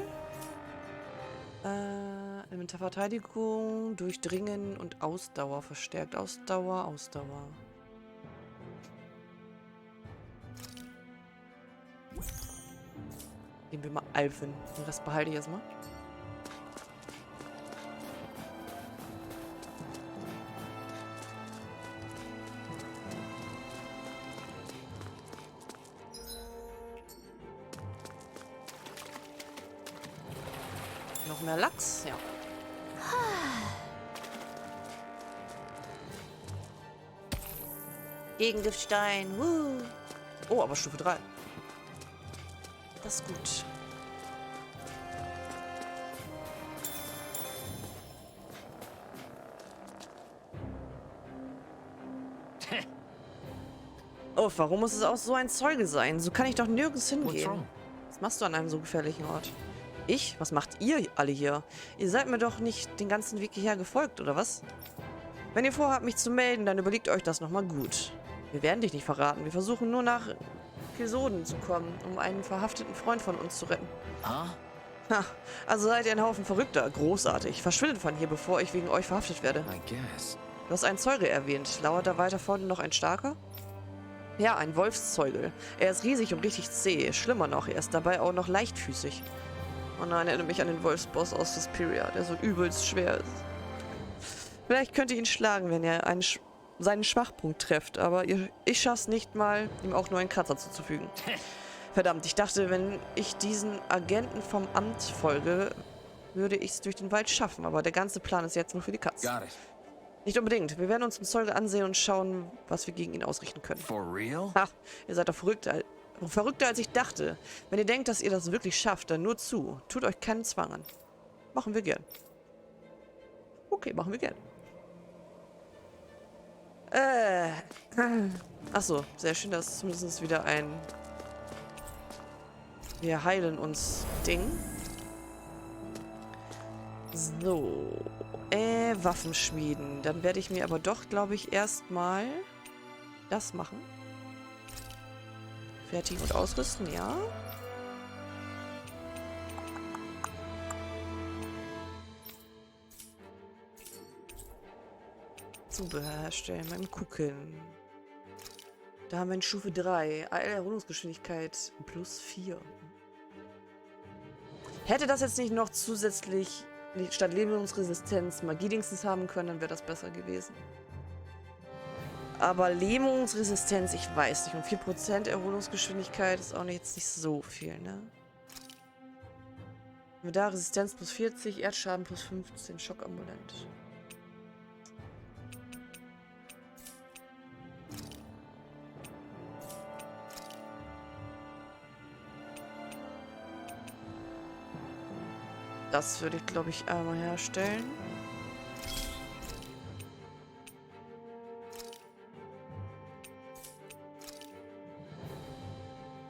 Inventarverteidigung, Durchdringen und Ausdauer verstärkt. Ausdauer, Ausdauer. Geben wir mal Alphen. Den Rest behalte ich erstmal. Noch mehr Lachs, ja. Gegengiftstein. Oh, aber Stufe 3. Das ist gut. Oh, warum muss es auch so ein Zeuge sein? So kann ich doch nirgends hingehen. Was machst du an einem so gefährlichen Ort? Ich? Was macht ihr alle hier? Ihr seid mir doch nicht den ganzen Weg hierher gefolgt, oder was? Wenn ihr vorhabt, mich zu melden, dann überlegt euch das nochmal gut. Wir werden dich nicht verraten. Wir versuchen nur nach Kesoden zu kommen, um einen verhafteten Freund von uns zu retten. Ha? Also seid ihr ein Haufen Verrückter. Großartig. Verschwindet von hier, bevor ich wegen euch verhaftet werde. I guess. Du hast einen Zeuge erwähnt. Lauert da weiter vorne noch ein starker? Ja, ein Wolfszeugel. Er ist riesig und richtig zäh. Schlimmer noch, er ist dabei auch noch leichtfüßig. Oh nein, erinnert mich an den Wolfsboss aus Suspiria, der so übelst schwer ist. Vielleicht könnt ihr ihn schlagen, wenn ihr seinen Schwachpunkt trefft, aber ich schaff's nicht mal, ihm auch nur einen Kratzer zuzufügen. Verdammt, ich dachte, wenn ich diesen Agenten vom Amt folge, würde ich es durch den Wald schaffen, aber der ganze Plan ist jetzt nur für die Katz. Nicht unbedingt. Wir werden uns den Zeuge ansehen und schauen, was wir gegen ihn ausrichten können. For real? Ach, ihr seid doch verrückter, als ich dachte. Wenn ihr denkt, dass ihr das wirklich schafft, dann nur zu. Tut euch keinen Zwang an. Machen wir gern. Okay, machen wir gern. Achso, sehr schön, dass zumindest wieder ein wir heilen uns Ding. So. Waffen schmieden. Dann werde ich mir aber doch, glaube ich, erstmal das machen. Fertigen und ausrüsten, ja. Zubehör herstellen, mal gucken. Da haben wir eine Stufe 3. Erholungsgeschwindigkeit plus 4. Hätte das jetzt nicht noch zusätzlich statt Lähmungsresistenz Magiedingsens haben können, dann wäre das besser gewesen. Aber Lähmungsresistenz, ich weiß nicht. Und 4% Erholungsgeschwindigkeit ist auch jetzt nicht so viel, ne? Da Resistenz plus 40, Erdschaden plus 15, Schockambulant. Das würde ich, glaube ich, einmal herstellen.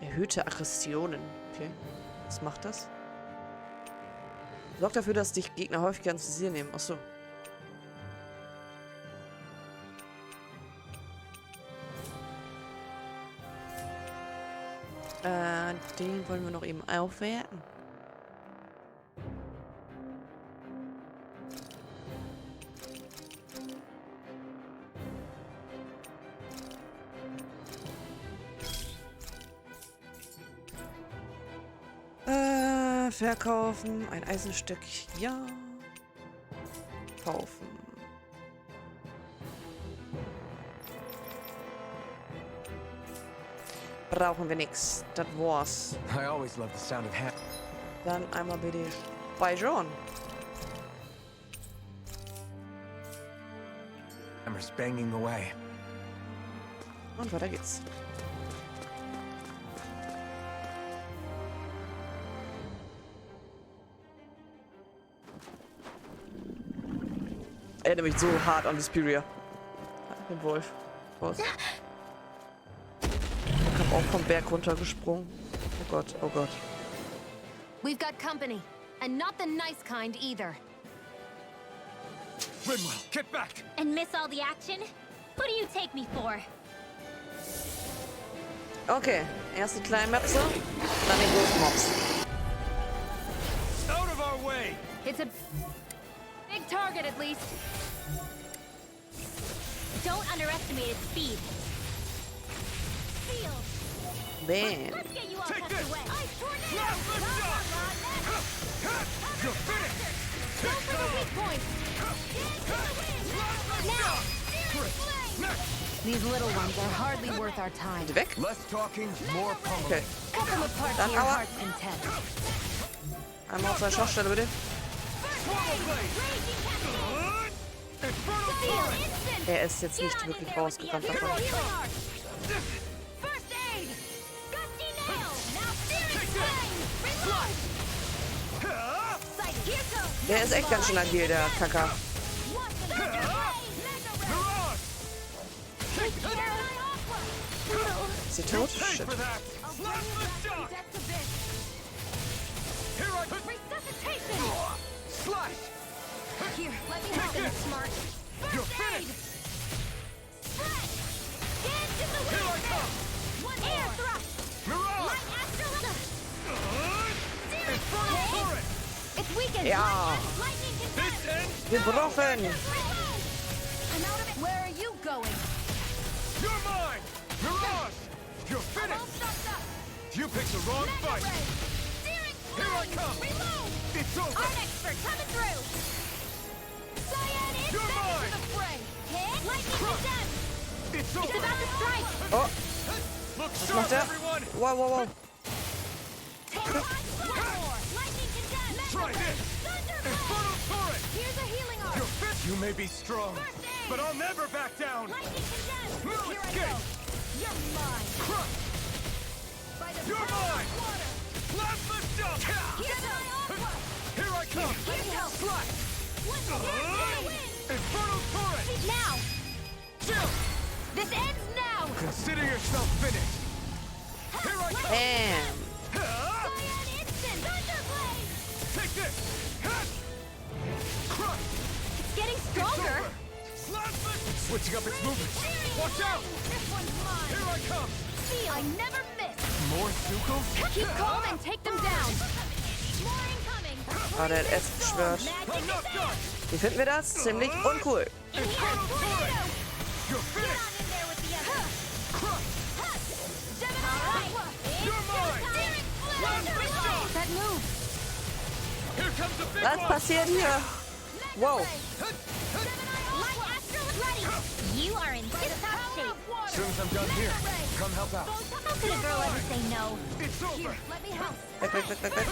Erhöhte Aggressionen. Okay. Was macht das? Sorgt dafür, dass dich Gegner häufiger ins Visier nehmen. Achso. Den wollen wir noch eben aufwerten. Verkaufen. Ein Eisenstück. Ja. Kaufen. Brauchen wir nichts. Das war's. I always love the sound of Dann einmal bitte speichern. hammers banging away. Und weiter geht's. Erinnert mich so hart an Suspiria. Den Wolf. Was? Ich hab auch vom Berg runtergesprungen. Oh Gott, oh Gott. We've got company, and not the nice kind either. Rinwell, get back! And miss all the action? Who do you take me for? Okay, erst die kleinen Möpse, dann die großen Mops. Out of our way! It's a big target, at least. Don't underestimate its speed. Seal. Bam. Let's get you all Take tucked this. away. Ice tornado. You're finished! Go for the weak point. Now. These little ones are hardly worth our time. Weg. Less talking, more pummeling. Okay. Cut them apart Dann to your aua. heart's content. Einmal auf seine Schwachstelle, bitte. Er ist jetzt nicht wirklich rausgerannt davon. Der ist echt ganz schön agil, der Kacker. Ist sie tot? Shit. Here, let me help you, smart. First aid! Spread! Dance in the wind! One air thrust! Light astral... It's weakened! Ja. Lightning can Gebrochen! I'm out of it! Where are you going? You're mine! Mirage! You're finished! You picked the wrong fight! Here I come! Reload! It's over! Art expert coming through! Cyan is You're mine! to the fray! Hit! Lightning condemned! It's It's over! about to strike! Oh, Look was sharp, macht er? everyone! Wow, wow, wow. Lightning condemned! Try this! Infernal turret! Here's a healing art! You're fit! You may be strong, but I'll never back down! Lightning condemned! No Here I escape! go! You're mine! Crush! By the You're power mine! of water! Plasma jump! Here's my aqua! Here I come! Let me help! Slash! What's the win? Infernal turret! Now! Chill! This ends now! Consider yourself finished! Here I come! Bam. Cyan instant! Thunderblade! Take this! Crush! It's getting stronger! Plasma! Switching up its movements! Watch out! This one's mine! Here I come! Feel! I never miss! More Sukos? Keep calm and take them down! More incoming! Ah, der hat S beschwört. I'm not done! Wie finden wir das? Ziemlich uncool. Infernal turret! You're Get finished! on in there with the others! Crush! Gemini! You're mine! Plasma jump! That move. Here comes the big Was one! passiert hier? Wow. Light astral ready! You are in tip-top shape! As soon as I'm done here, come help out. How could a girl ever say no? It's over! Let me help! Weg, weg, weg, weg, weg.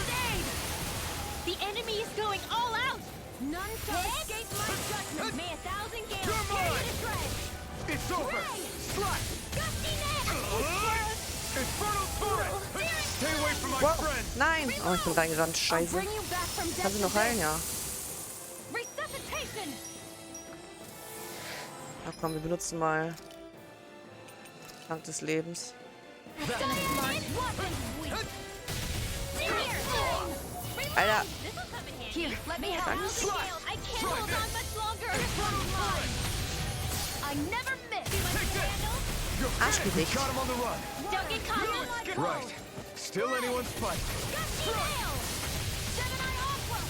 The enemy is going all out! None shall escape my judgment! May 1,000 gales You're carry mine! the tread! It's over! Slash! Gusty net! Infernal turret! Stay away from my Wow. friend! Nein. Oh, ich bin reingerannt. I'll Scheiße. bring you back from death Kannst du noch to heilen? death. Ja. Resuscitation! Na komm, wir benutzen mal Trank des Lebens. That's gonna smart. Alter. This'll come in handy. Here, let me help. I can't hold on much longer. I never miss. Arschgesicht. Got him on the run! Don't get caught on my goal. Right. Still anyone's fight. Gusty nail! Gemini aqua!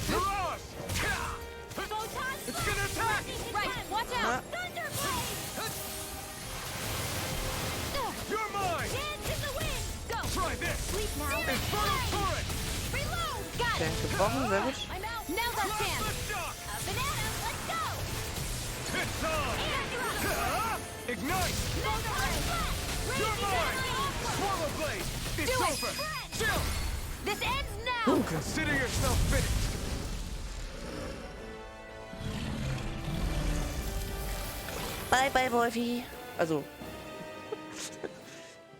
Mirage! Photon It's gonna attack! Right, watch Ah. out! Thunderblade! You're mine! Dance in the wind! Go! Try this! Sleep now! Infernal turret! Reload! Got Okay, it! gebrochen, sehr gut. I'm out! Now that's chance! Plasma shock! A banana! Let's go! It's on! Air thrust! Ignite! You're mine! Swallow blade! It's Do it! over! Chill! This ends now! Consider yourself finished! Bye, bye, Wolfi. Also.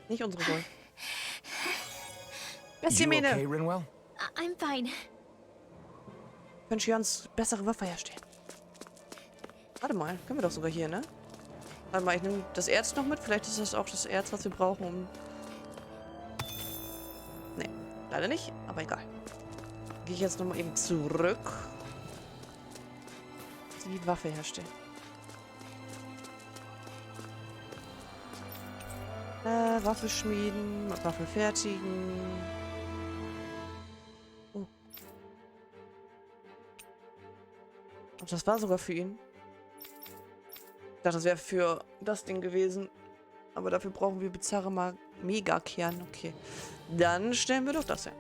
Nicht unsere Wolf. You okay, Mine. Rinwell? I'm fine. Können wir uns bessere Waffe herstellen. Warte mal, können wir doch sogar hier, ne? Warte mal, ich nehme das Erz noch mit. Vielleicht ist das auch das Erz, was wir brauchen, um... Ne, leider nicht, aber egal. Gehe ich jetzt nochmal eben zurück. die Waffe herstellen. Waffe schmieden, Waffe fertigen. Oh. Und das war sogar für ihn. Ich dachte, das wäre für das Ding gewesen. Aber dafür brauchen wir bizarre Megakern. Okay. Dann stellen wir doch das her.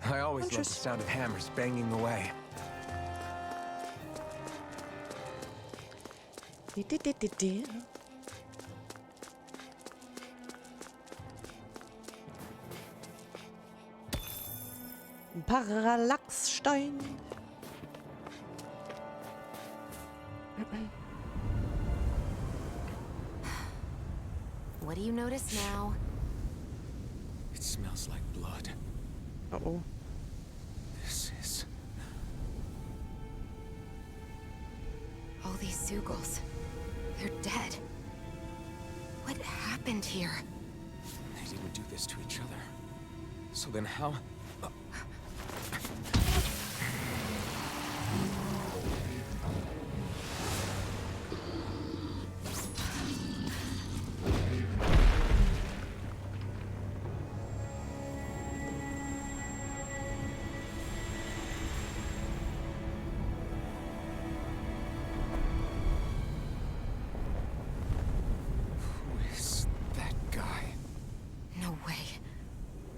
I always love the sound of hammers banging away. Ein Parallaxstein. What do you notice now? It smells like blood. Uh-oh. This is... All these Zeugles. They're dead. What happened here? They didn't do this to each other. So then how...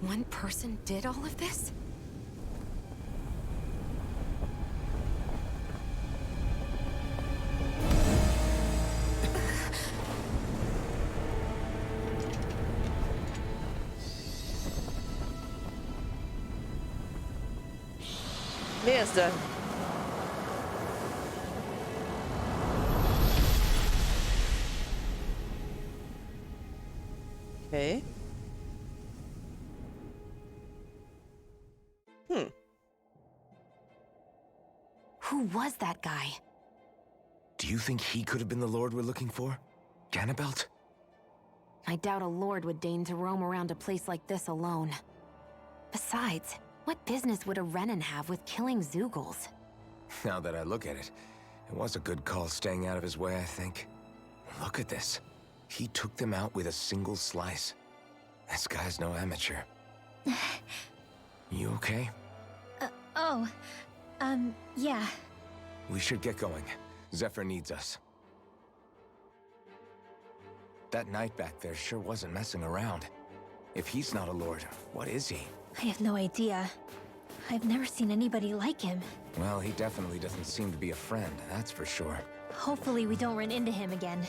One person did all of this? Wer ist denn? Okay. Who was that guy? Do you think he could have been the Lord we're looking for? Ganabelt? I doubt a lord would deign to roam around a place like this alone. Besides, what business would a Renan have with killing Zeugles? Now that I look at it, it was a good call staying out of his way, I think. Look at this. He took them out with a single slice. This guy's no amateur. You okay? Yeah. We should get going. Zephyr needs us. That knight back there sure wasn't messing around. If he's not a lord, what is he? I have no idea. I've never seen anybody like him. Well, he definitely doesn't seem to be a friend, that's for sure. Hopefully we don't run into him again.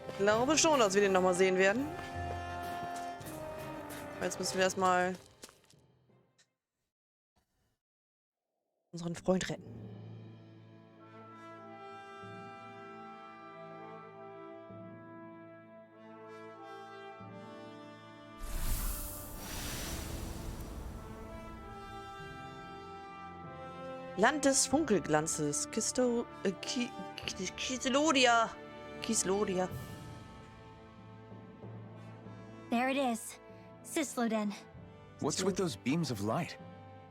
Ich glaube schon, dass wir den nochmal sehen werden. Jetzt müssen wir erstmal unseren Freund retten. Land des Funkelglanzes. Kislodia. Kislodia. There it is. Sisloden. What's with those beams of light?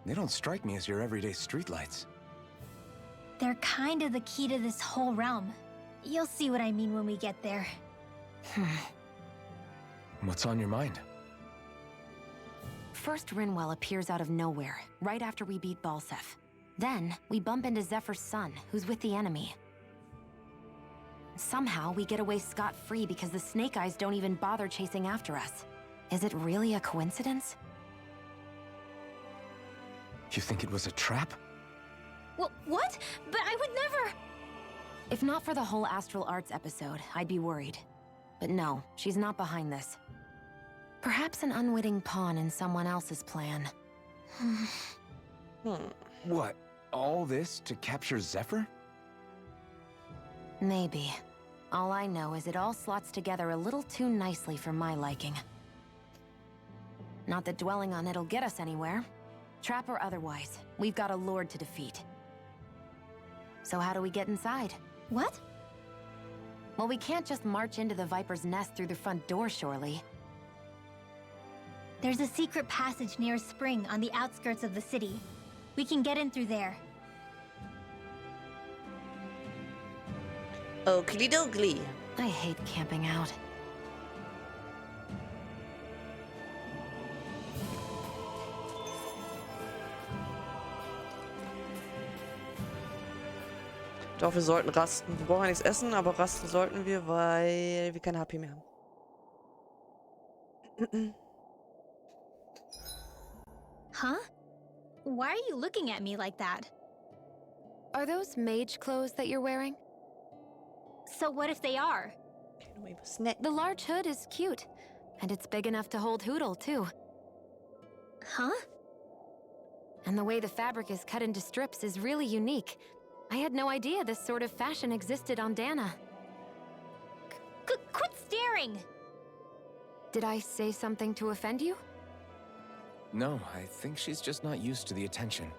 They don't strike me as your everyday streetlights. They're kind of the key to this whole realm. You'll see what I mean when we get there. What's on your mind? First, Rinwell appears out of nowhere, right after we beat Balsef. Then, we bump into Zephyr's son, who's with the enemy. Somehow, we get away scot-free because the Snake Eyes don't even bother chasing after us. Is it really a coincidence? You think it was a trap? What? But I would never... If not for the whole Astral Arts episode, I'd be worried. But no, she's not behind this. Perhaps an unwitting pawn in someone else's plan. What? All this to capture Zephyr? Maybe. All I know is it all slots together a little too nicely for my liking. Not that dwelling on it'll get us anywhere. Trap or otherwise, we've got a lord to defeat. So how do we get inside? What? Well, we can't just march into the Viper's nest through the front door, surely. There's a secret passage near a spring on the outskirts of the city. We can get in through there. Okie dokie. I hate camping out. Doch, wir sollten rasten. Wir brauchen ja nichts essen, aber rasten sollten wir, weil wir keine HP mehr haben. Huh? Why are you looking at me like that? Are those mage clothes that you're wearing? So what if they are? The large hood is cute, and it's big enough to hold Hootle, too. Huh? And the way the fabric is cut into strips is really unique. I had no idea this sort of fashion existed on Dana. Quit staring! Did I say something to offend you? No, I think she's just not used to the attention.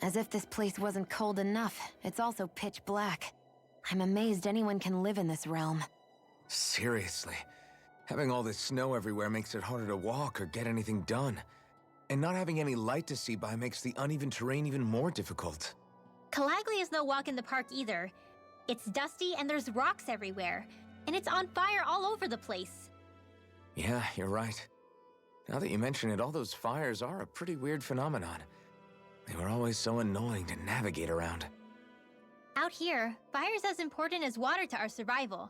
As if this place wasn't cold enough, it's also pitch black. I'm amazed anyone can live in this realm. Seriously. Having all this snow everywhere makes it harder to walk or get anything done. And not having any light to see by makes the uneven terrain even more difficult. Calaglia is no walk in the park either. It's dusty and there's rocks everywhere. And it's on fire all over the place. Yeah, you're right. Now that you mention it, all those fires are a pretty weird phenomenon. They were always so annoying to navigate around. Out here, fire's as important as water to our survival.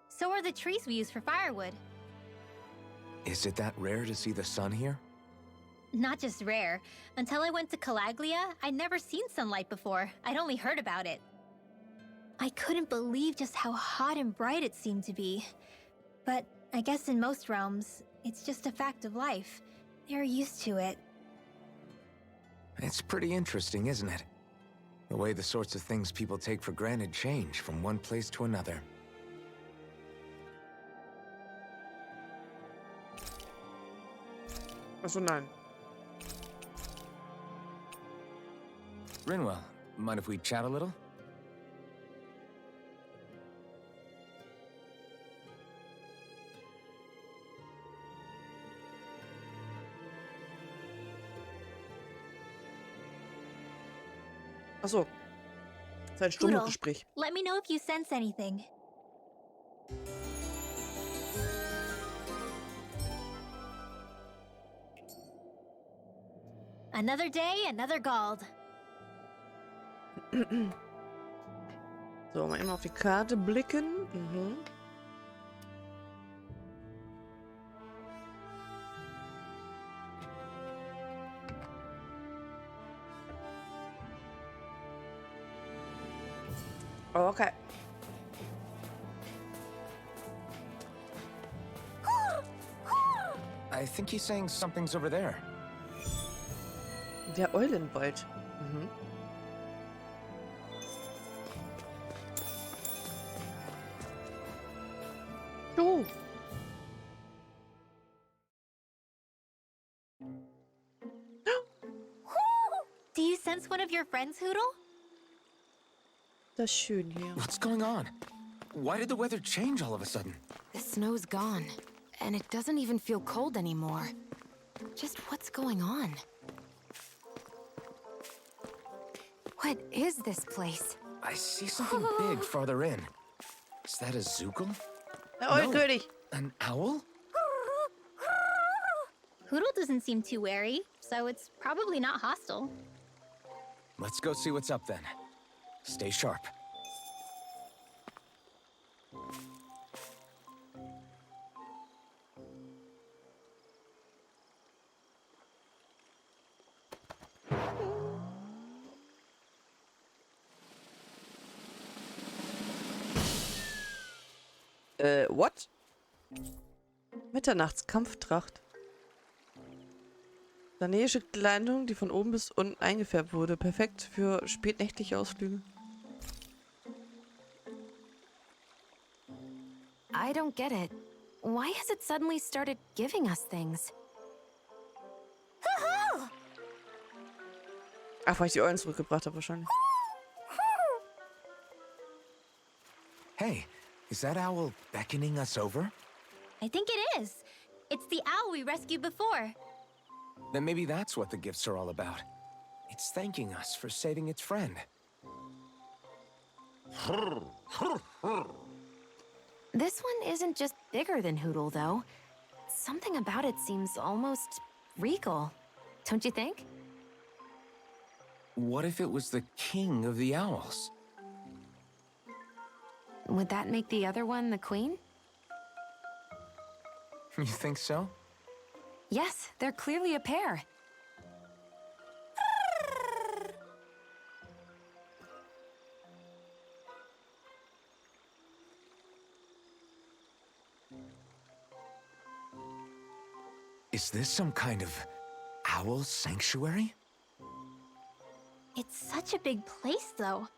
So are the trees we use for firewood. Is it that rare to see the sun here? Not just rare. Until I went to Calaglia, I'd never seen sunlight before. I'd only heard about it. I couldn't believe just how hot and bright it seemed to be. But I guess in most realms, it's just a fact of life. They're used to it. It's pretty interesting, isn't it? The way the sorts of things people take for granted change from one place to another. Achso, nein. Rinwell, mind if we chat a little? Achso. Das ist ein stummes Gespräch. Let me know if you sense anything. Another day, another Gald. So, mal eben auf die Karte blicken. Mhm. Okay. I think he's saying something's over there. Der Eulenwald. Mhm. Oh. Do you sense one of your friends, Hootle? Das ist schön hier. What's going on? Why did the weather change all of a sudden? The snow's gone, and it doesn't even feel cold anymore. Just what's going on? What is this place? I see something big farther in. Is that a Zookle? Der Eulenkönig. An owl? Hootle doesn't seem too wary, so it's probably not hostile. Let's go see what's up then. Stay sharp. What? Mitternachtskampftracht. Danesische Kleidung, die von oben bis unten eingefärbt wurde. Perfekt für spätnächtliche Ausflüge. I don't get it. Why has it suddenly started giving us things? Ach, weil ich die Eulen zurückgebracht habe wahrscheinlich. Hey, is that owl beckoning us over? I think it is. It's the owl we rescued before. Then maybe that's what the gifts are all about. It's thanking us for saving its friend. This one isn't just bigger than Hootle, though. Something about it seems almost regal. Don't you think? What if it was the king of the owls? Would that make the other one the queen? You think so? Yes, they're clearly a pair. Is this some kind of owl sanctuary? It's such a big place, though.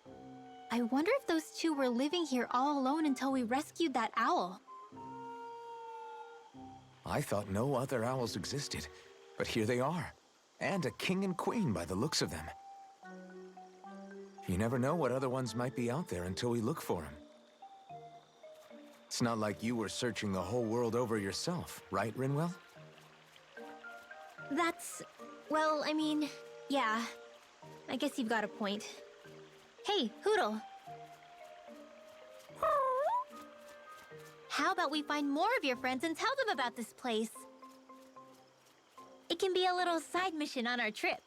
I wonder if those two were living here all alone until we rescued that owl. I thought no other owls existed, but here they are. And a king and queen by the looks of them. You never know what other ones might be out there until we look for them. It's not like you were searching the whole world over yourself, right, Rinwell? That's... well, I mean, yeah. I guess you've got a point. Hey, Hootle. How about we find more of your friends and tell them about this place? It can be a little side mission on our trip,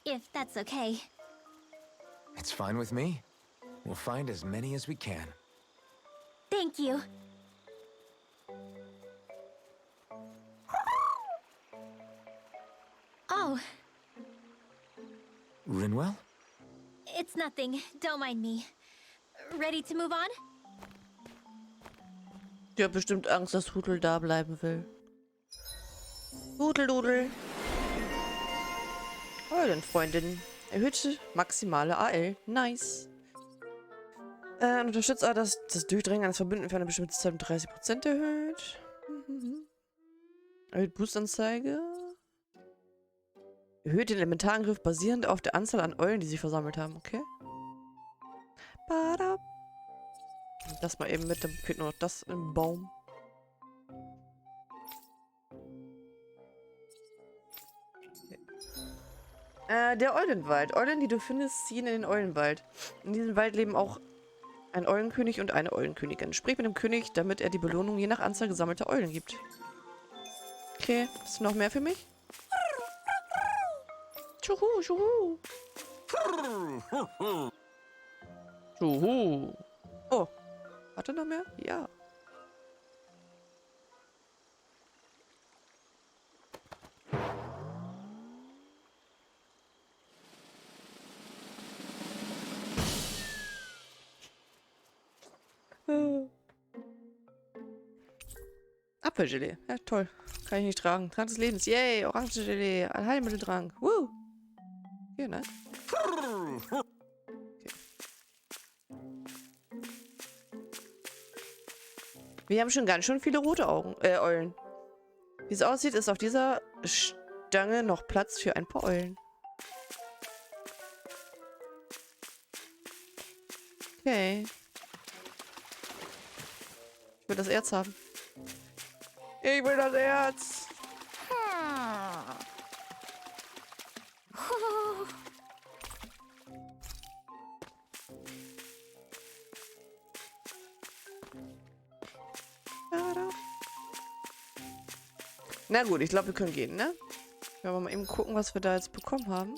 if that's okay. It's fine with me. We'll find as many as we can. Thank you. Oh, Rinwell? it's nothing. Don't mind me. Ready to move on? Die hat bestimmt Angst, dass Hootle da bleiben will. Hudeldudel. Eulenfreundin. Erhöhte maximale AL. Nice. Unterstützt auch, dass das Durchdringen eines Verbündeten für eine bestimmte Zeit um 30% erhöht. Erhöht Boostanzeige. Erhöht den Elementarangriff basierend auf der Anzahl an Eulen, die sie versammelt haben. Okay. Bada. Das mal eben mit, dann fehlt nur noch das im Baum. Der Eulenwald. Eulen, die du findest, ziehen in den Eulenwald. In diesem Wald leben auch ein Eulenkönig und eine Eulenkönigin. Sprich mit dem König, damit er die Belohnung je nach Anzahl gesammelter Eulen gibt. Okay, hast du noch mehr für mich? Tschuhu, tschuhu. Tschuhu. Oh. Hat er noch mehr? Ja. Apfelgelee. Ja, toll. Kann ich nicht tragen. Trank des Lebens. Yay, Orangengelee. Ein Heilmitteltrank. Woo. Hier, ne? Okay. Wir haben schon ganz schön viele rote Eulen. Wie es aussieht, ist auf dieser Stange noch Platz für ein paar Eulen. Okay. Ich will das Erz haben. Ich will das Erz. Na gut, ich glaube, wir können gehen, ne? Können wir mal eben gucken, was wir da jetzt bekommen haben.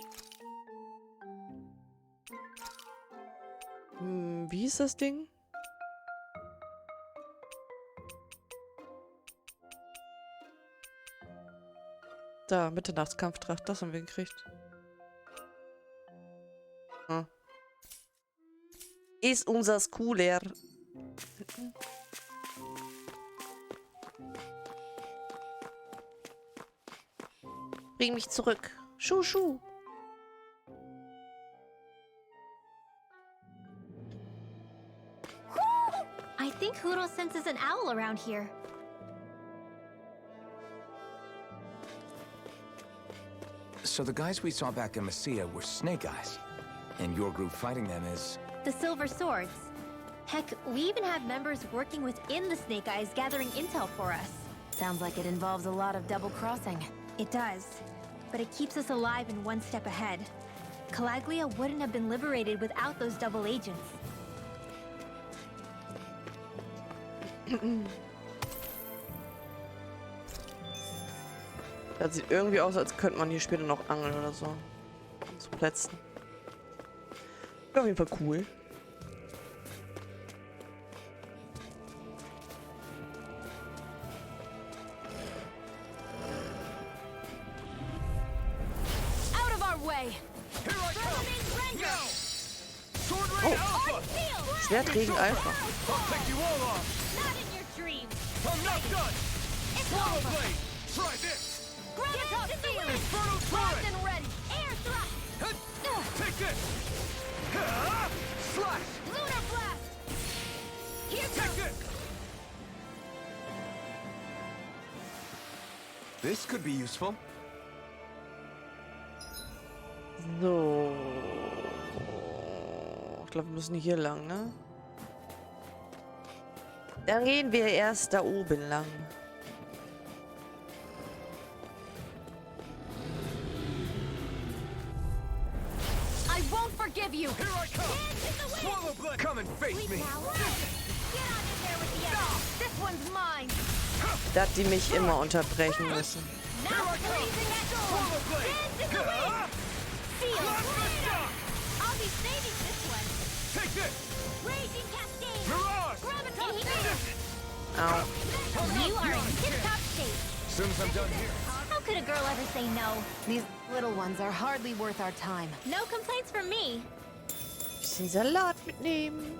Wie ist das Ding? Da, Mitternachtskampftracht, das haben wir gekriegt. Hm. Ist unser Schooler. Bring mich zurück. Schuh, schuh. I think Hootle senses an owl around here. So the guys we saw back in Messia were Snake Eyes, and your group fighting them is... The Silver Swords. Heck, we even have members working within the Snake Eyes gathering intel for us. Sounds like it involves a lot of double crossing. It does, but it keeps us alive and one step ahead. Calaglia wouldn't have been liberated without those double agents. Das sieht irgendwie aus, als könnte man hier später noch angeln oder so. Zu Plätzen. Auf jeden Fall cool. Out of our way! Here I come! Now! Sword Oh. Rain Alpha! Schwertregen Alpha. I'll take you all off! Not in your dreams! I'm not done! It's Swallow over! Blade! Try this! Gravitas Field! Infernal Locked Torrent! and ready! Air thrust! Take this! Slash! Lunar blast! Here Take goes! this! This could be useful. So. Ich glaube, wir müssen hier lang, ne? Dann gehen wir erst da oben lang. I won't forgive you! Here I come! Swallow Blade! Come and face me. Get on in there with the others! This one's mine! Dass die mich immer unterbrechen müssen. Now blazing at Swallow Blade! Dance in the wind! Seal! I'll be saving this one! Take this! Raging cascade! Mirage! Gravitas Field! Au. You are in tip-top shape! As soon as I'm done here. How could a girl ever say no? These little ones are hardly worth our time. No complaints from me. Bisschen Salat mitnehmen.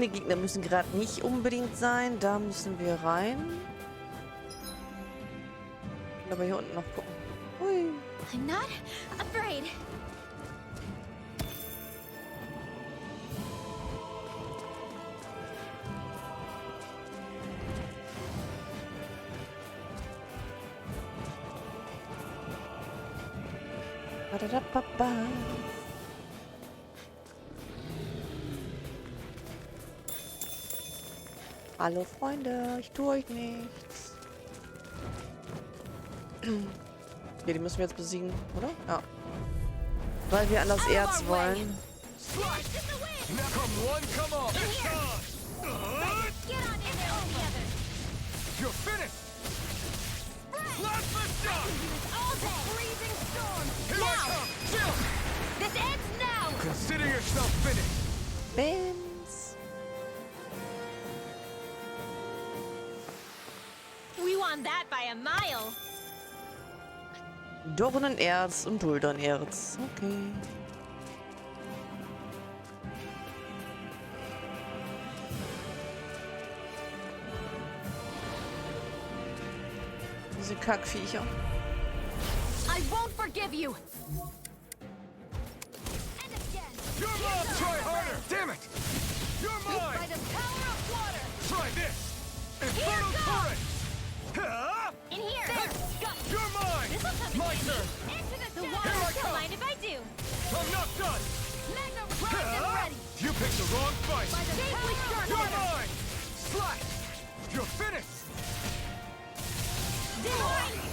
Die Gegner müssen gerade nicht unbedingt sein. Da müssen wir rein. Aber hier unten noch gucken. Hui. I'm not afraid. Ba-da-da-ba-ba. Hallo Freunde, ich tue euch nichts. Okay, die müssen wir jetzt besiegen, oder? Ja. Weil wir an das Erz wollen. Come one, come all! Get on in there with the others! You're finished! Last lift shot! All day! Freezing storm! Here I come! Chill! This ends now! Consider yourself finished! Benz. We won that by a mile. Dornenerz und Duldernerz. Okay. Diese Kackviecher. I won't forgive you! And again! Your mom, try harder! Damn it! You're By mine! the power of water! Try this! Infernal goes! Torrent! Huh? In here! There! Got You're mine! This'll come in My handy. turn! Into the Here I water! come. Don't mind if I do! I'm not done! Mega primed and ready! You picked the wrong fight! By the safely sharp You're water! mine! Slash! You're finished!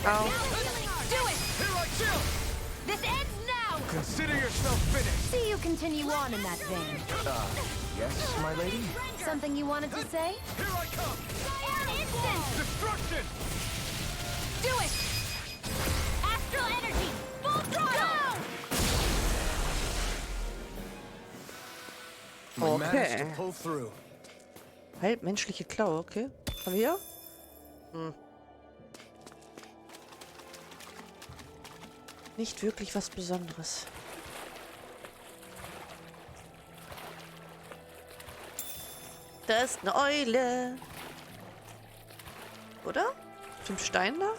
Now do it! Here I chill! This ends now! Consider yourself finished! See you continue on in that vein. Yes, my lady? Something you wanted to say? Here I come! An instant! Destruction! Do it! Astral energy! Full throttle! We managed Okay. to pull through. Halbmenschliche Klaue, okay. Haben wir? Nicht wirklich was Besonderes. Da ist eine Eule. Oder? Auf dem Stein da?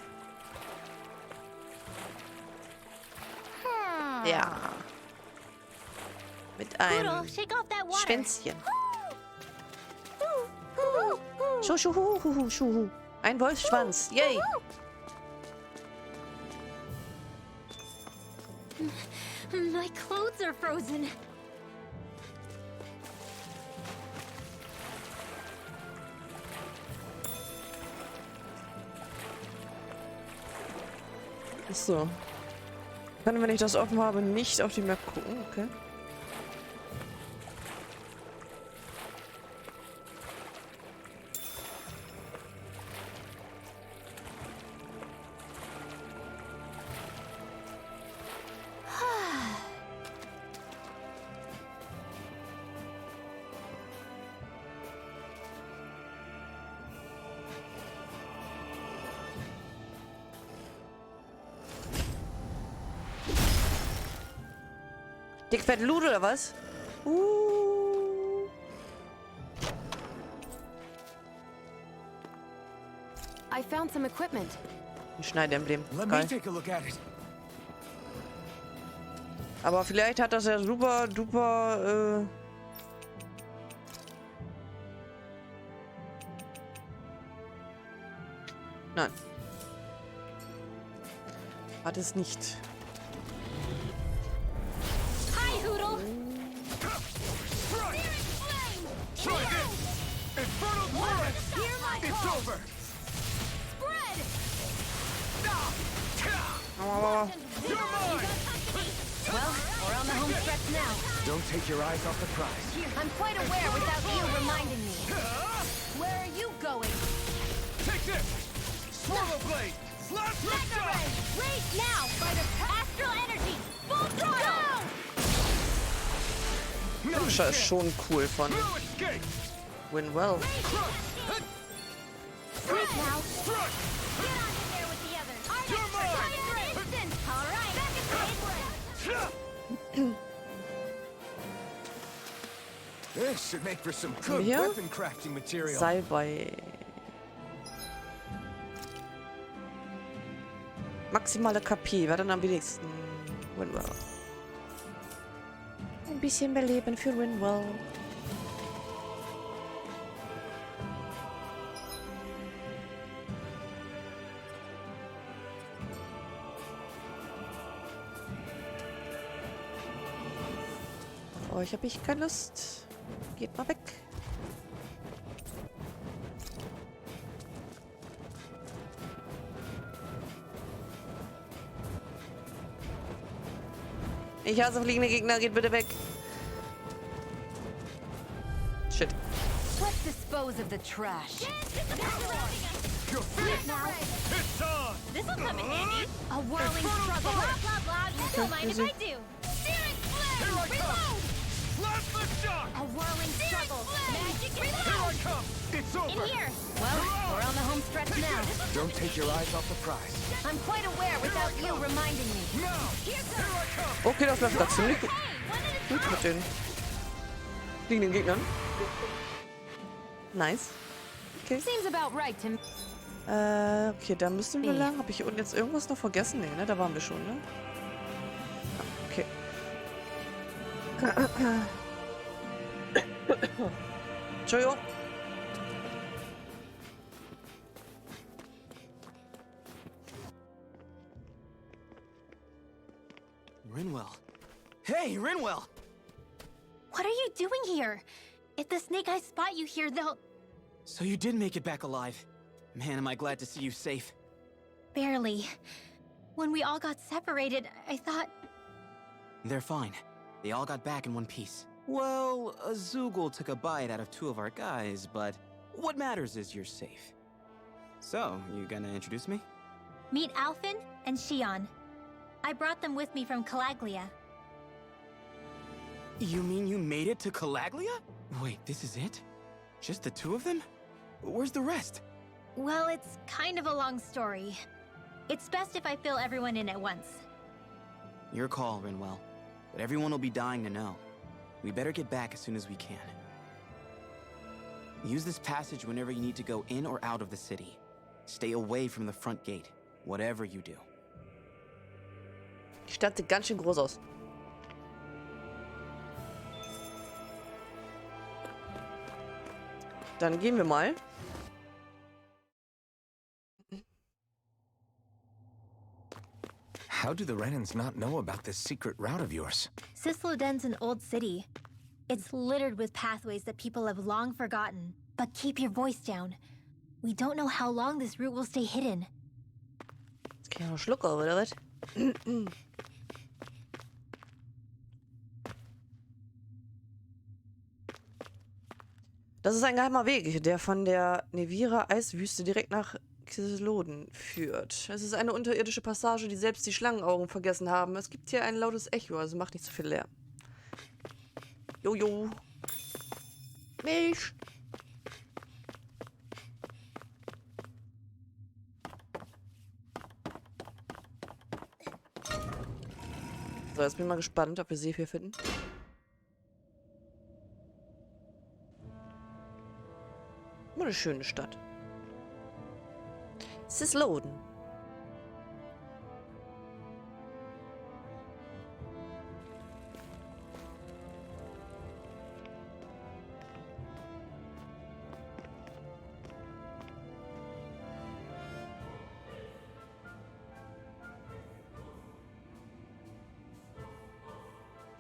Ja. Mit einem Poodle, shake off that water. Schwänzchen. Ooh, Schuhu, schuhu. Ein Wolfsschwanz. Yay. My clothes are frozen. So. Kann, wenn ich das offen habe, nicht auf die Map gucken. Okay. Dickfett Loot oder was? I found some equipment. Ein Schneideemblem. Let me Geil. take a look at it. Aber vielleicht hat das ja super duper. Nein. Hat es nicht. Hi, Hoodle! It's over! Spread! Aua. Well, we're on the home stretch now. Don't take your eyes off the prize. I'm quite aware without you reminding me. Where are you going? Take this! Swallow blade! Slash Mega Ray! Race now! By the astral energy! Full throttle! Muckisha ist schon cool von Winwell. Sleep now! Get on in there with the others! Our next fire instant! Alright, back in This should make for some good Hier? weapon crafting material. Salbei. Maximale KP, wer dann am wenigsten? Winwell. Ein bisschen mehr Leben für Winwell. Auf euch habe ich keine Lust. Geht mal weg. Ich hasse fliegende Gegner, geht bitte weg. Shit. Let's dispose of the trash. Sleep now! It's on! This'll come in handy! A whirling struggle. Blah, blah, blah! You don't mind if I do! Searing flame! Reload! Slash the shot! A whirling struggle. Magic Here I reload! come! It's In over! here! Well, we're on the home stretch now. Don't take your eyes off the prize. I'm quite aware without you reminding me. Now! Here Here goes! I come! Okay, das läuft gerade ziemlich gut Hey, one at a mit time! den fliegenden Gegnern. Nice. Okay. Seems about right to me. Okay, da müssen wir lang. Habe ich hier unten jetzt irgendwas noch vergessen? Nee, ne? Da waren wir schon, ne? Okay. Entschuldigung. Rinwell. Hey, Rinwell! What are you doing here? If the Snake Eyes spot you here, they'll... So you did make it back alive. Man, am I glad to see you safe. Barely. When we all got separated, I thought... They're fine. They all got back in one piece. Well, a Zoogle took a bite out of 2 of our guys, but what matters is you're safe. So, you gonna introduce me? Meet Alphen and Shion. I brought them with me from Calaglia. You mean you made it to Calaglia? Wait, this is it? Just the 2 of them? Where's the rest? Well, it's kind of a long story. It's best if I fill everyone in at once. Your call, Rinwell. But everyone will be dying to know. We better get back as soon as we can. Use this passage whenever you need to go in or out of the city. Stay away from the front gate, whatever you do. Die Stadt sieht ganz schön groß aus. Dann gehen wir mal. How do the Renans not know about this secret route of yours? Cisloden's an old city. It's littered with pathways that people have long forgotten. But keep your voice down. We don't know how long this route will stay hidden. Jetzt krieg ich noch einen Schluck auf, oder was? Das ist ein geheimer Weg, der von der Nevira-Eiswüste direkt nach Xysloden führt. Es ist eine unterirdische Passage, die selbst die Schlangenaugen vergessen haben. Es gibt hier ein lautes Echo, also macht nicht so viel Lärm. Jojo. Milch. So, jetzt bin ich mal gespannt, ob wir sie hier finden. Immer eine schöne Stadt. Cisloden.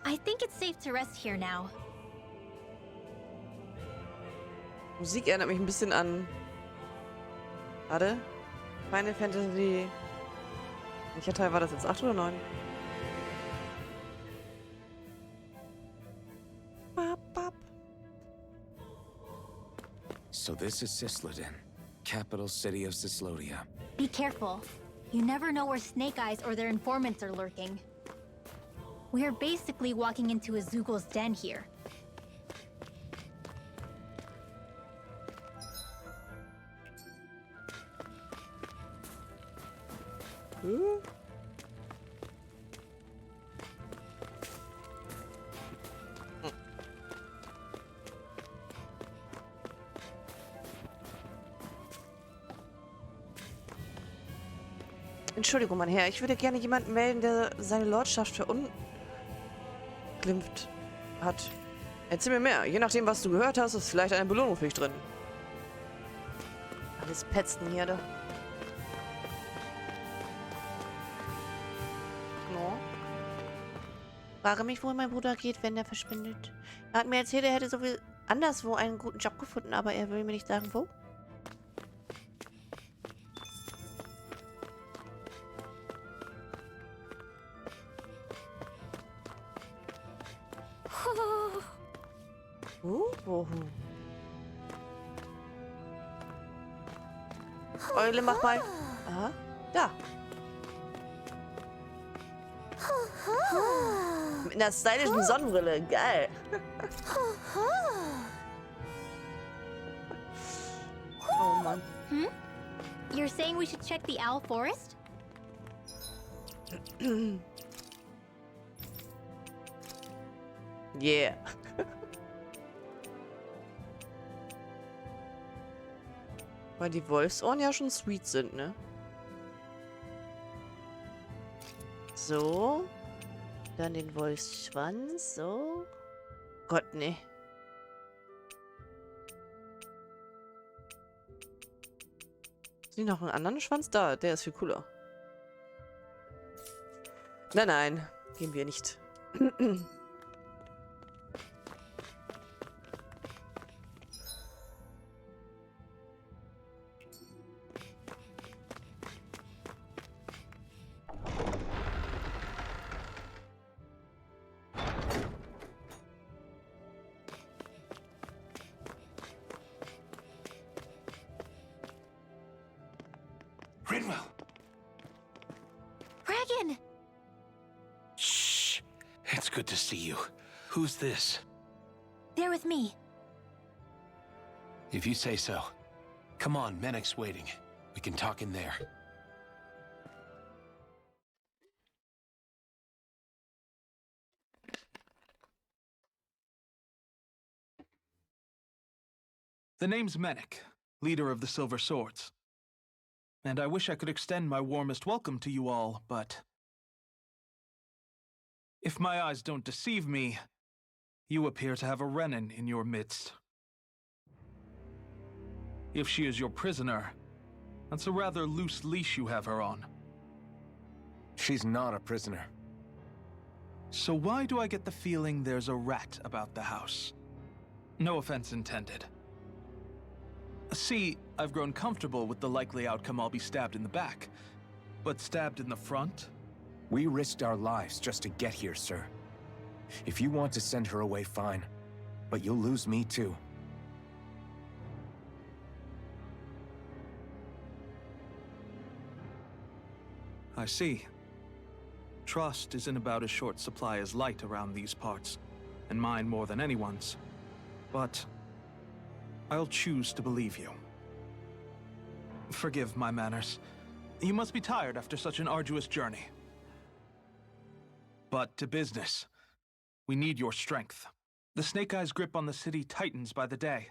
I think it's safe to rest here now. Musik erinnert mich ein bisschen an... Warte. Final Fantasy... Welcher Teil war das jetzt? 8 oder 9? So this is Cisloden, capital city of Cislodia. Be careful. You never know where Snake Eyes or their informants are lurking. We're basically walking into a Zoogel's den here. Entschuldigung, mein Herr, ich würde gerne jemanden melden, der seine Lordschaft verunglimpft hat. Erzähl mir mehr. Je nachdem, was du gehört hast, ist vielleicht eine Belohnung für dich drin. Alles Petzen hier, da. No. Frage mich, wohin mein Bruder geht, wenn er verschwindet. Er hat mir erzählt, er hätte sowieso anderswo einen guten Job gefunden, aber er will mir nicht sagen, wo. Eule, mach mal. Aha, da. Mit einer stylischen Sonnenbrille. Geil. Oh Mann. You're saying we should check the owl forest? Yeah. Weil die Wolfsohren ja schon sweet sind, ne? So. Dann den Wolfsschwanz, so. Gott, ne. Ist nicht noch einen anderen Schwanz? Da, der ist viel cooler. Nein, nein. Gehen wir nicht. Rinwell! Dragon! Shh! It's good to see you. Who's this? They're with me. If you say so. Come on, Menek's waiting. We can talk in there. The name's Menek, leader of the Silver Swords. And I wish I could extend my warmest welcome to you all, but... if my eyes don't deceive me, you appear to have a Renin in your midst. If she is your prisoner, that's a rather loose leash you have her on. She's not a prisoner. So why do I get the feeling there's a rat about the house? No offense intended. See, I've grown comfortable with the likely outcome I'll be stabbed in the back. But stabbed in the front? We risked our lives just to get here, sir. If you want to send her away, fine. But you'll lose me too. I see. Trust isn't about as short supply as light around these parts, and mine more than anyone's. But I'll choose to believe you. Forgive my manners. You must be tired after such an arduous journey. But to business. We need your strength. The Snake Eyes' grip on the city tightens by the day.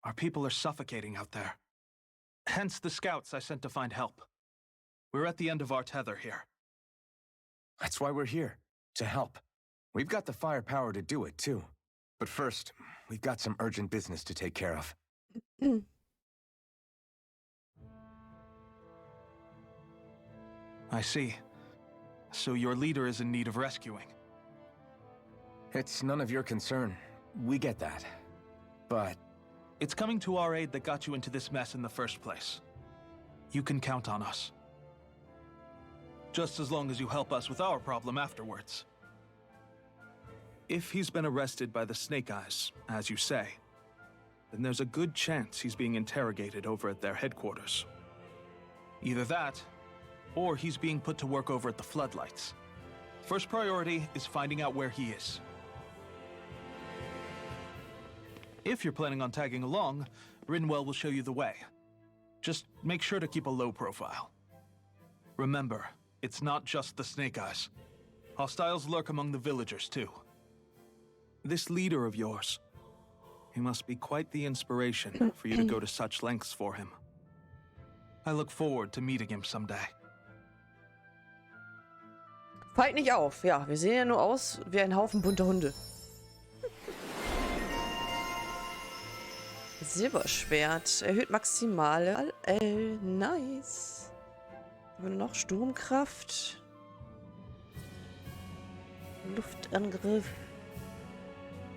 Our people are suffocating out there. Hence the scouts I sent to find help. We're at the end of our tether here. That's why we're here, to help. We've got the firepower to do it, too. But first, we've got some urgent business to take care of. I see. So your leader is in need of rescuing. It's none of your concern. We get that. But it's coming to our aid that got you into this mess in the first place. You can count on us. Just as long as you help us with our problem afterwards. If he's been arrested by the Snake Eyes, as you say, then there's a good chance he's being interrogated over at their headquarters. Either that, or he's being put to work over at the Floodlights. First priority is finding out where he is. If you're planning on tagging along, Rinwell will show you the way. Just make sure to keep a low profile. Remember, it's not just the Snake Eyes. Hostiles lurk among the villagers, too. This leader of yours, he must be quite the inspiration for you to go to such lengths for him. I look forward to meeting him someday. Fallt nicht auf. Ja, wir sehen ja nur aus wie ein Haufen bunter Hunde. Silberschwert. Erhöht maximale LL. Nice. Haben wir noch Sturmkraft. Luftangriff.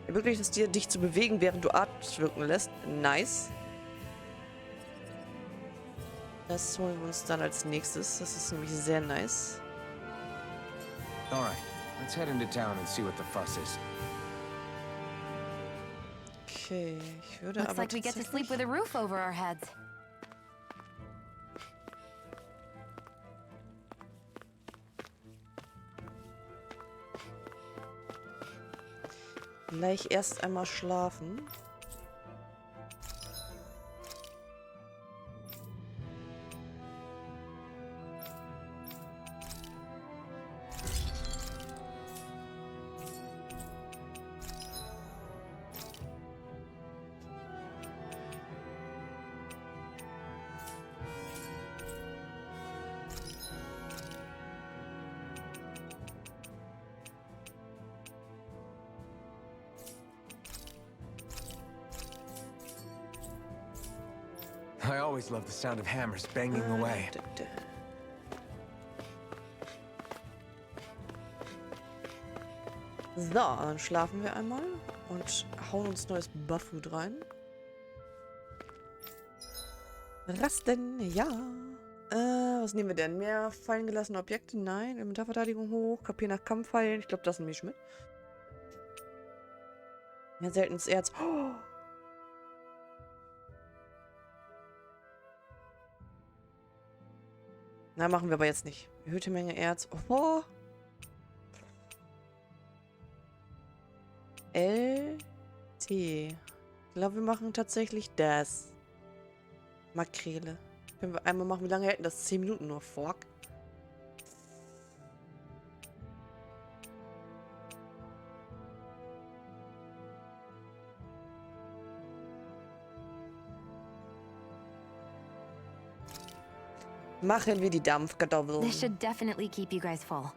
Ermöglicht es dir, dich zu bewegen, während du Art wirken lässt. Nice. Das holen wir uns dann als nächstes. Das ist nämlich sehr nice. Alright, let's head into town and see what the fuss is. Okay, ich würde Looks aber like we get to sleep with a roof over our heads. gleich erst einmal schlafen. I always love the sound of hammers banging away. So, dann schlafen wir einmal und hauen uns neues Bufffood rein. Rasten, ja. Was nehmen wir denn? Mehr fallen gelassene Objekte? Nein. Inventarverteidigung hoch. Kapier nach Kampfpfeilen. Ich glaube, das nehme ich mit. Mehr seltenes Erz. Oh. Na, machen wir aber jetzt nicht. Erhöhte Menge Erz. Oh. LT. Ich glaube, wir machen tatsächlich das. Makrele. Wenn wir einmal machen, wie lange hätten das? 10 Minuten nur. Fuck. Machen wir die Dampfkartoffeln. This should definitely keep you guys full.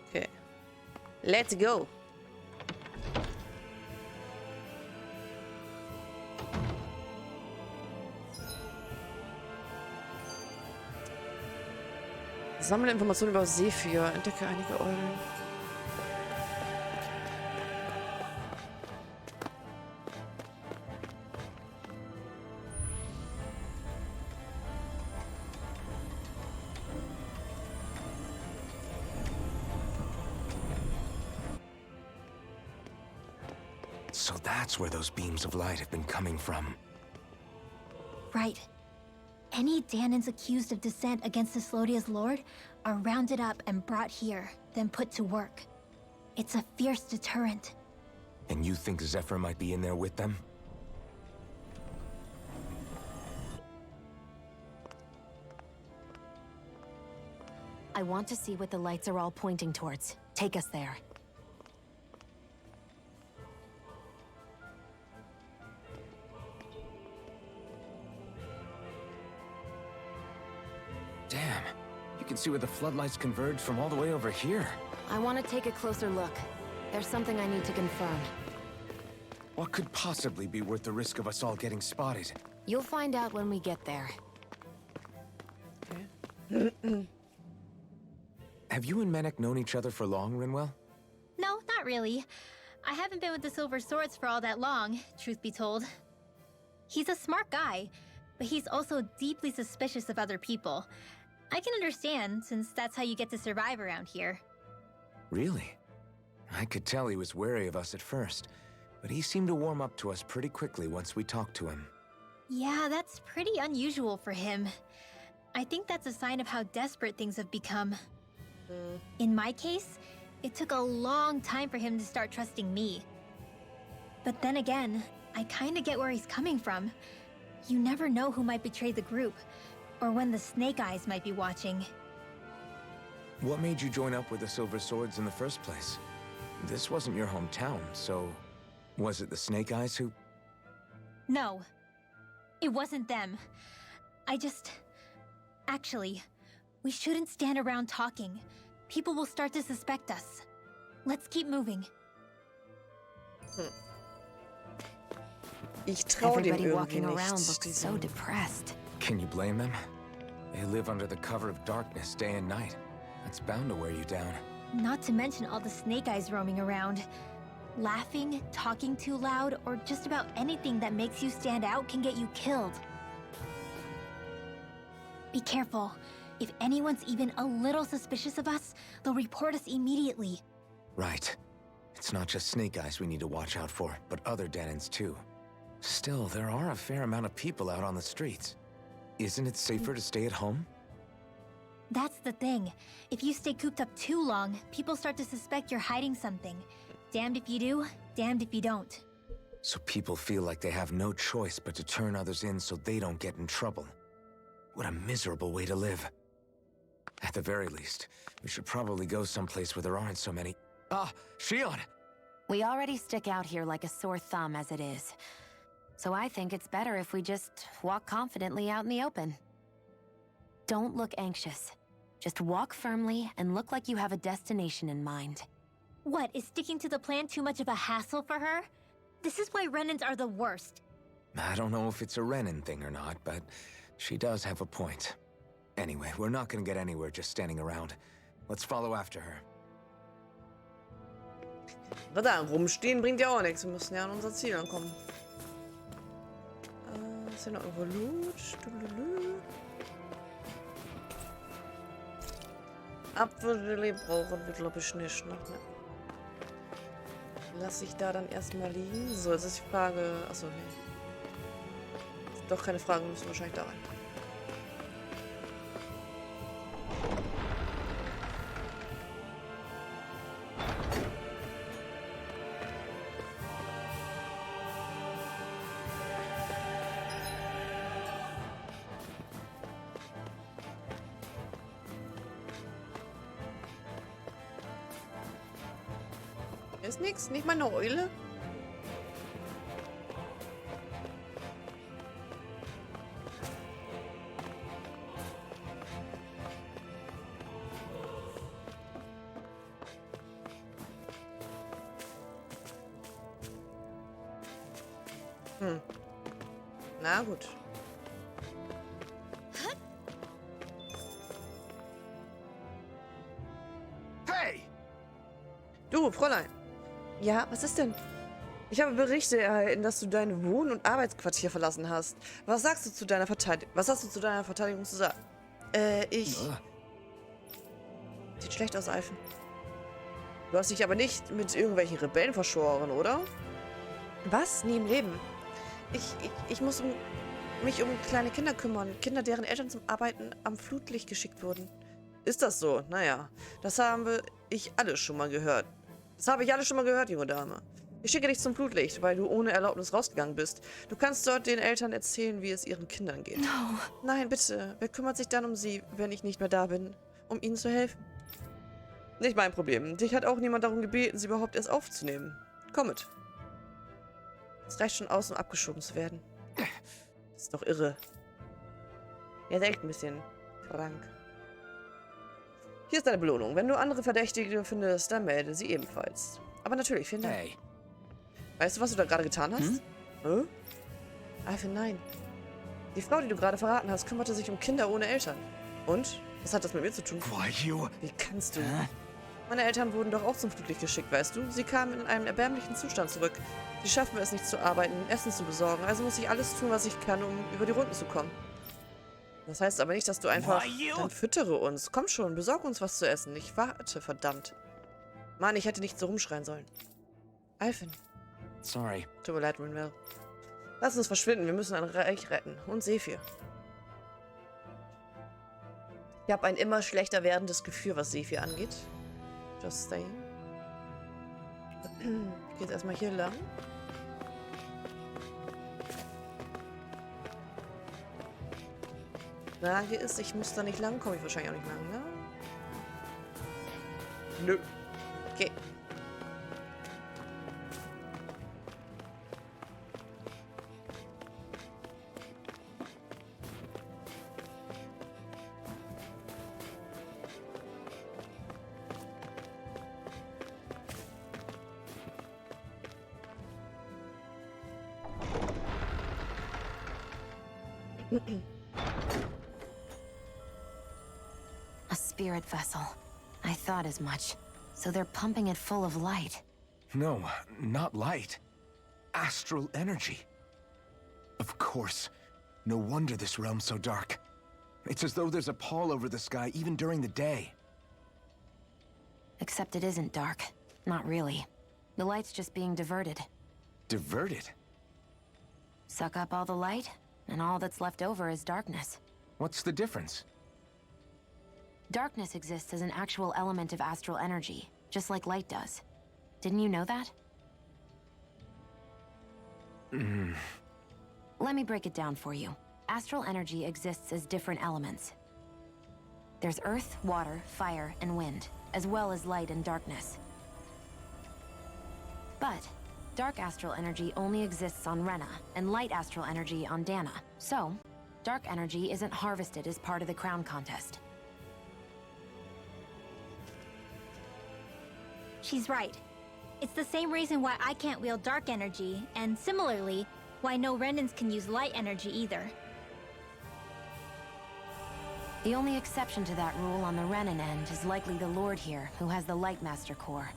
Okay. Let's go. Sammle Informationen über Seeviecher. Entdecke einige Eulen. So that's where those beams of light have been coming from. Right. Any Danans accused of dissent against Cyslodia's lord are rounded up and brought here, then put to work. It's a fierce deterrent. And you think Zephyr might be in there with them? I want to see what the lights are all pointing towards. Take us there. Damn. You can see where the floodlights converge from all the way over here. I want to take a closer look. There's something I need to confirm. What could possibly be worth the risk of us all getting spotted? You'll find out when we get there. Have you and Menek known each other for long, Rinwell? No, not really. I haven't been with the Silver Swords for all that long, truth be told. He's a smart guy, but he's also deeply suspicious of other people. I can understand, since that's how you get to survive around here. Really? I could tell he was wary of us at first, but he seemed to warm up to us pretty quickly once we talked to him. Yeah, that's pretty unusual for him. I think that's a sign of how desperate things have become. In my case, it took a long time for him to start trusting me. But then again, I kinda get where he's coming from. You never know who might betray the group, or when the Snake Eyes might be watching. What made you join up with the Silver Swords in the first place? This wasn't your hometown, so... was it the Snake Eyes who... No, it wasn't them. Actually, we shouldn't stand around talking. People will start to suspect us. Let's keep moving. Ich traue dem Everybody irgendwie walking around nicht. looks so depressed. Can you blame them? They live under the cover of darkness day and night. That's bound to wear you down. Not to mention all the Snake Eyes roaming around. Laughing, talking too loud, or just about anything that makes you stand out can get you killed. Be careful. If anyone's even a little suspicious of us, they'll report us immediately. Right. It's not just Snake Eyes we need to watch out for, but other Danans too. Still, there are a fair amount of people out on the streets. Isn't it safer to stay at home? That's the thing. If you stay cooped up too long, people start to suspect you're hiding something. Damned if you do, damned if you don't. So people feel like they have no choice but to turn others in so they don't get in trouble. What a miserable way to live. At the very least, we should probably go someplace where there aren't so many... Ah, Shion! We already stick out here like a sore thumb as it is. So I think it's better if we just walk confidently out in the open. Don't look anxious. Just walk firmly and look like you have a destination in mind. What, is sticking to the plan too much of a hassle for her? This is why Renans are the worst. I don't know if it's a Renan thing or not, but she does have a point. Anyway, we're not gonna get anywhere just standing around. Let's follow after her. Na da, rumstehen bringt ja auch nichts. Wir müssen ja an unser Ziel ankommen. Ist hier noch irgendwo Loot? Apfelgelee brauchen wir, glaube ich, nicht. Ne? Lass ich da dann erstmal liegen. So, jetzt ist die Frage. Achso, nee. Doch keine Frage, wir müssen wahrscheinlich da rein. Ist nix, nicht mal eine Eule. Na gut. So, Fräulein. Ja, was ist denn? Ich habe Berichte erhalten, dass du dein Wohn- und Arbeitsquartier verlassen hast. Was sagst du zu deiner Was hast du zu deiner Verteidigung zu sagen? Sieht schlecht aus, Alphen. Du hast dich aber nicht mit irgendwelchen Rebellen verschworen, oder? Was? Nie im Leben. Ich muss mich um kleine Kinder kümmern. Kinder, deren Eltern zum Arbeiten am Flutlicht geschickt wurden. Ist das so? Naja, das habe ich alles schon mal gehört. Das habe ich alles schon mal gehört, junge Dame. Ich schicke dich zum Flutlicht, weil du ohne Erlaubnis rausgegangen bist. Du kannst dort den Eltern erzählen, wie es ihren Kindern geht. No. Nein, bitte. Wer kümmert sich dann um sie, wenn ich nicht mehr da bin, um ihnen zu helfen? Nicht mein Problem. Dich hat auch niemand darum gebeten, sie überhaupt erst aufzunehmen. Komm mit. Es reicht schon aus, um abgeschoben zu werden. Das ist doch irre. Er ist echt ein bisschen krank. Hier ist deine Belohnung. Wenn du andere Verdächtige findest, dann melde sie ebenfalls. Aber natürlich, vielen Dank. Hey. Weißt du, was du da gerade getan hast? Alfred, nein. Die Frau, die du gerade verraten hast, kümmerte sich um Kinder ohne Eltern. Und? Was hat das mit mir zu tun? Wie kannst du? Meine Eltern wurden doch auch zum Flutlicht geschickt, weißt du? Sie kamen in einem erbärmlichen Zustand zurück. Sie schaffen es nicht zu arbeiten, Essen zu besorgen. Also muss ich alles tun, was ich kann, um über die Runden zu kommen. Das heißt aber nicht, dass du einfach... Dann füttere uns. Komm schon, besorg uns was zu essen. Ich warte, verdammt. Mann, ich hätte nicht so rumschreien sollen. Alfin. Sorry. Tut mir leid, Rinwell. Lass uns verschwinden. Wir müssen ein Reich retten. Und Sephir. Ich habe ein immer schlechter werdendes Gefühl, was Sephir angeht. Just saying. Ich gehe jetzt erstmal hier lang. Frage ist, ich muss da nicht lang, komme ich wahrscheinlich auch nicht lang, ne? Nö. Okay. A spirit vessel. I thought as much. So they're pumping it full of light. No, not light. Astral energy. Of course. No wonder this realm's so dark. It's as though there's a pall over the sky even during the day. Except it isn't dark. Not really. The light's just being diverted. Diverted? Suck up all the light, and all that's left over is darkness. What's the difference? Darkness exists as an actual element of astral energy, just like light does. Didn't you know that? Let me break it down for you. Astral energy exists as different elements. There's earth, water, fire, and wind, as well as light and darkness. But dark astral energy only exists on Rena, and light astral energy on Dana. So, dark energy isn't harvested as part of the crown contest. She's right. It's the same reason why I can't wield dark energy, and similarly, why no Renans can use light energy either. The only exception to that rule on the Renan end is likely the Lord here, who has the Lightmaster core.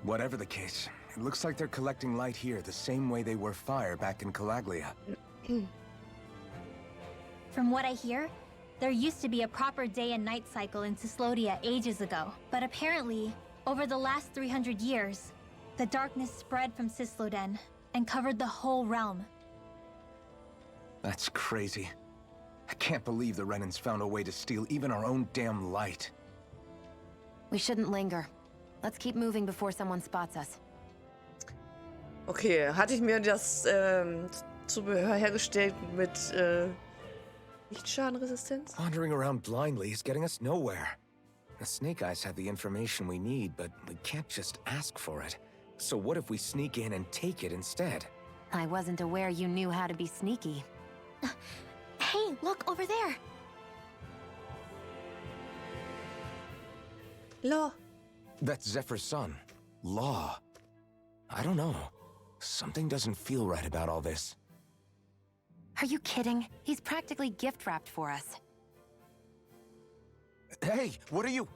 Whatever the case, it looks like they're collecting light here the same way they were fire back in Calaglia. From what I hear, there used to be a proper day and night cycle in Cyslodia ages ago. But apparently, over the last 300 years, the darkness spread from Cysloden and covered the whole realm. That's crazy. I can't believe the Renans found a way to steal even our own damn light. We shouldn't linger. Let's keep moving before someone spots us. Okay, hatte ich mir das Zubehör hergestellt mit Lichtschadenresistenz? Wandering around blindly is getting us nowhere. The Snake Eyes have the information we need, but we can't just ask for it. So what if we sneak in and take it instead? I wasn't aware you knew how to be sneaky. Hey, look over there! Law. That's Zephyr's son, Law. I don't know. Something doesn't feel right about all this. Are you kidding? He's practically gift-wrapped for us. Hey, what are you...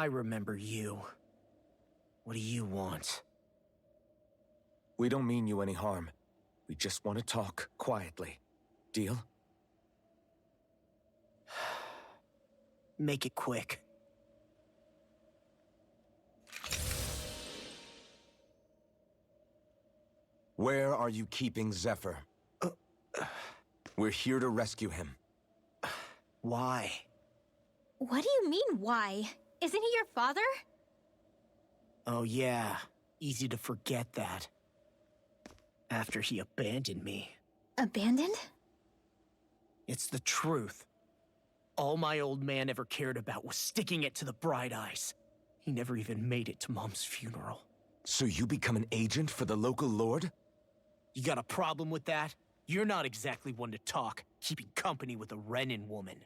I remember you. What do you want? We don't mean you any harm. We just want to talk quietly. Deal? Make it quick. Where are you keeping Zephyr? We're here to rescue him. Why? What do you mean, why? Isn't he your father? Oh yeah, easy to forget that. After he abandoned me. Abandoned? It's the truth. All my old man ever cared about was sticking it to the Bright Eyes. He never even made it to Mom's funeral. So you become an agent for the local lord? You got a problem with that? You're not exactly one to talk, keeping company with a Renin woman.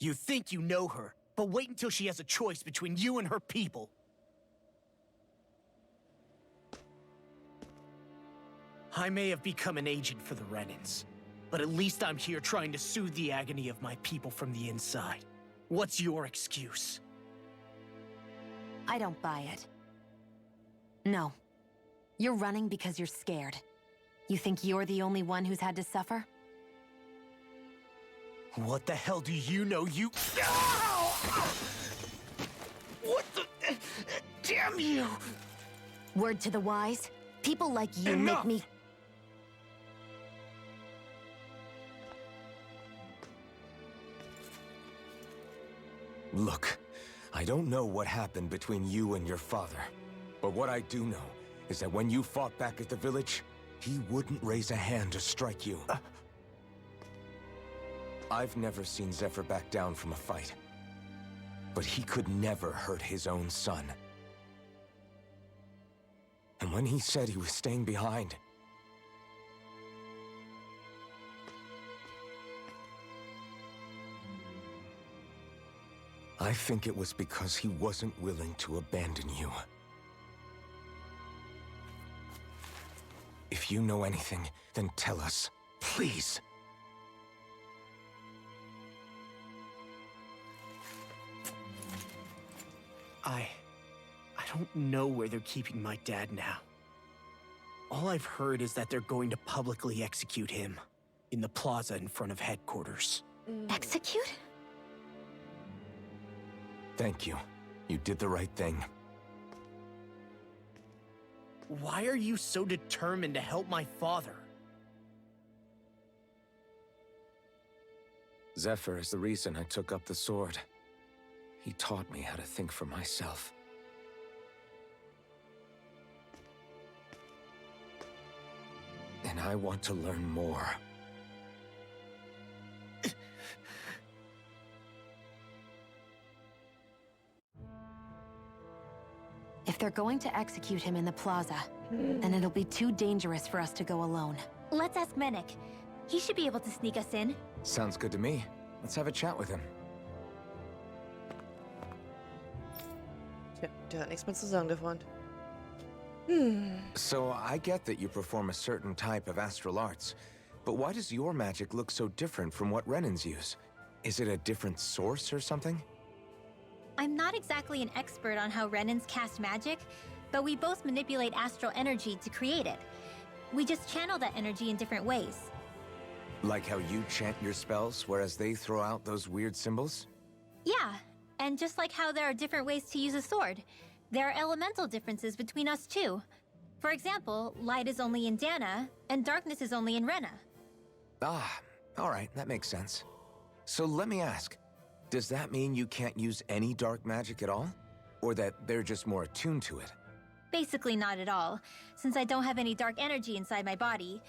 You think you know her, but wait until she has a choice between you and her people. I may have become an agent for the Renins, but at least I'm here trying to soothe the agony of my people from the inside. What's your excuse? I don't buy it. No. You're running because you're scared. You think you're the only one who's had to suffer? What the hell do you know, you— Ow! What the— Damn you! Word to the wise, people like you Enough! make me— Look, I don't know what happened between you and your father. But what I do know is that when you fought back at the village, he wouldn't raise a hand to strike you. I've never seen Zephyr back down from a fight. But he could never hurt his own son. And when he said he was staying behind, I think it was because he wasn't willing to abandon you. If you know anything, then tell us, please. I don't know where they're keeping my dad now. All I've heard is that they're going to publicly execute him in the plaza in front of headquarters. Execute? Thank you. You did the right thing. Why are you so determined to help my father? Zephyr is the reason I took up the sword. He taught me how to think for myself. And I want to learn more. If they're going to execute him in the plaza, then it'll be too dangerous for us to go alone. Let's ask Menek. He should be able to sneak us in. Sounds good to me. Let's have a chat with him. Tja, der hat nichts mehr zu sagen, der Freund. So I get that you perform a certain type of astral arts, but why does your magic look so different from what Renins use? Is it a different source or something? I'm not exactly an expert on how Renins cast magic, but we both manipulate astral energy to create it. We just channel that energy in different ways. Like how you chant your spells, whereas they throw out those weird symbols? Yeah, and just like how there are different ways to use a sword, there are elemental differences between us too. For example, light is only in Dana, and darkness is only in Rena. Ah, alright, that makes sense. So let me ask, does that mean you can't use any dark magic at all? Or that they're just more attuned to it? Basically not at all, since I don't have any dark energy inside my body.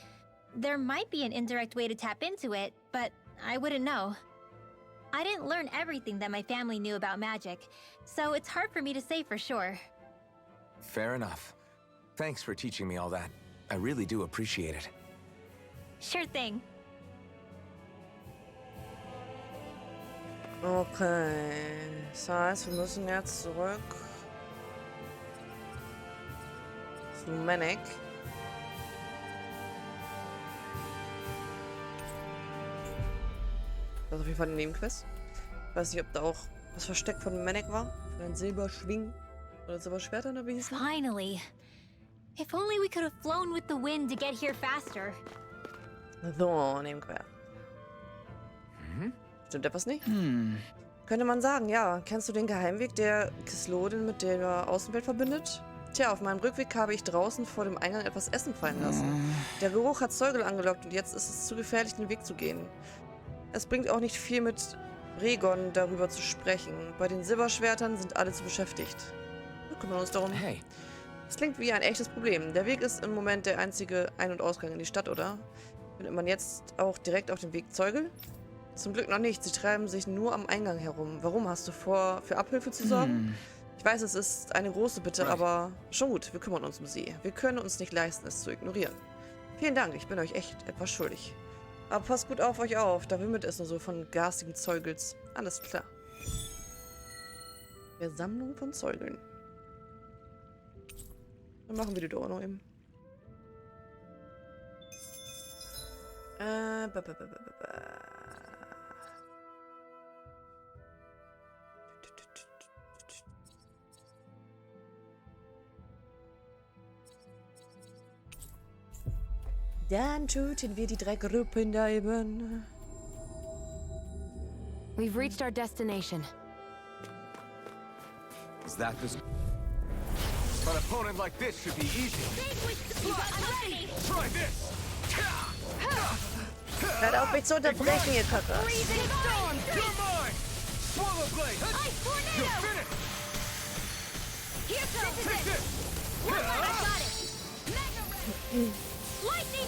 There might be an indirect way to tap into it, but I wouldn't know. I didn't learn everything that my family knew about magic, so it's hard for me to say for sure. Fair enough. Thanks for teaching me all that. I really do appreciate it. Sure thing. Okay, das heißt, wir müssen jetzt zurück zu Menek. Das ist auf jeden Fall eine Nebenquest. Ich weiß nicht, ob da auch was versteckt von Menek war. Ein Silberschwing. Oder Silberschwert, oder wie hieß das? Finally. If only we could have flown with the wind to get here faster. So, nehmen wir. Stimmt etwas nicht? Könnte man sagen, ja. Kennst du den Geheimweg, der Kislodin mit der Außenwelt verbindet? Tja, auf meinem Rückweg habe ich draußen vor dem Eingang etwas Essen fallen lassen. Der Geruch hat Zeugel angelockt und jetzt ist es zu gefährlich, den Weg zu gehen. Es bringt auch nicht viel mit Regon darüber zu sprechen. Bei den Silberschwertern sind alle zu beschäftigt. Wir kümmern uns darum. Hey. Das klingt wie ein echtes Problem. Der Weg ist im Moment der einzige Ein- und Ausgang in die Stadt, oder? Findet man jetzt auch direkt auf dem Weg Zeugel? Zum Glück noch nicht. Sie treiben sich nur am Eingang herum. Warum? Hast du vor, für Abhilfe zu sorgen? Ich weiß, es ist eine große Bitte, aber schon gut. Wir kümmern uns um sie. Wir können uns nicht leisten, es zu ignorieren. Vielen Dank. Ich bin euch echt etwas schuldig. Aber passt gut auf euch auf. Da wimmelt es nur so von garstigen Zeugels. Alles klar. Versammlung von Zeugeln. Dann machen wir die doch noch eben. Dann töten wir die 3 Gruppen da eben. We've reached our destination. Is that this? An opponent like this should be easy. Try this. Hört auf mich zu unterbrechen, ihr Kacke.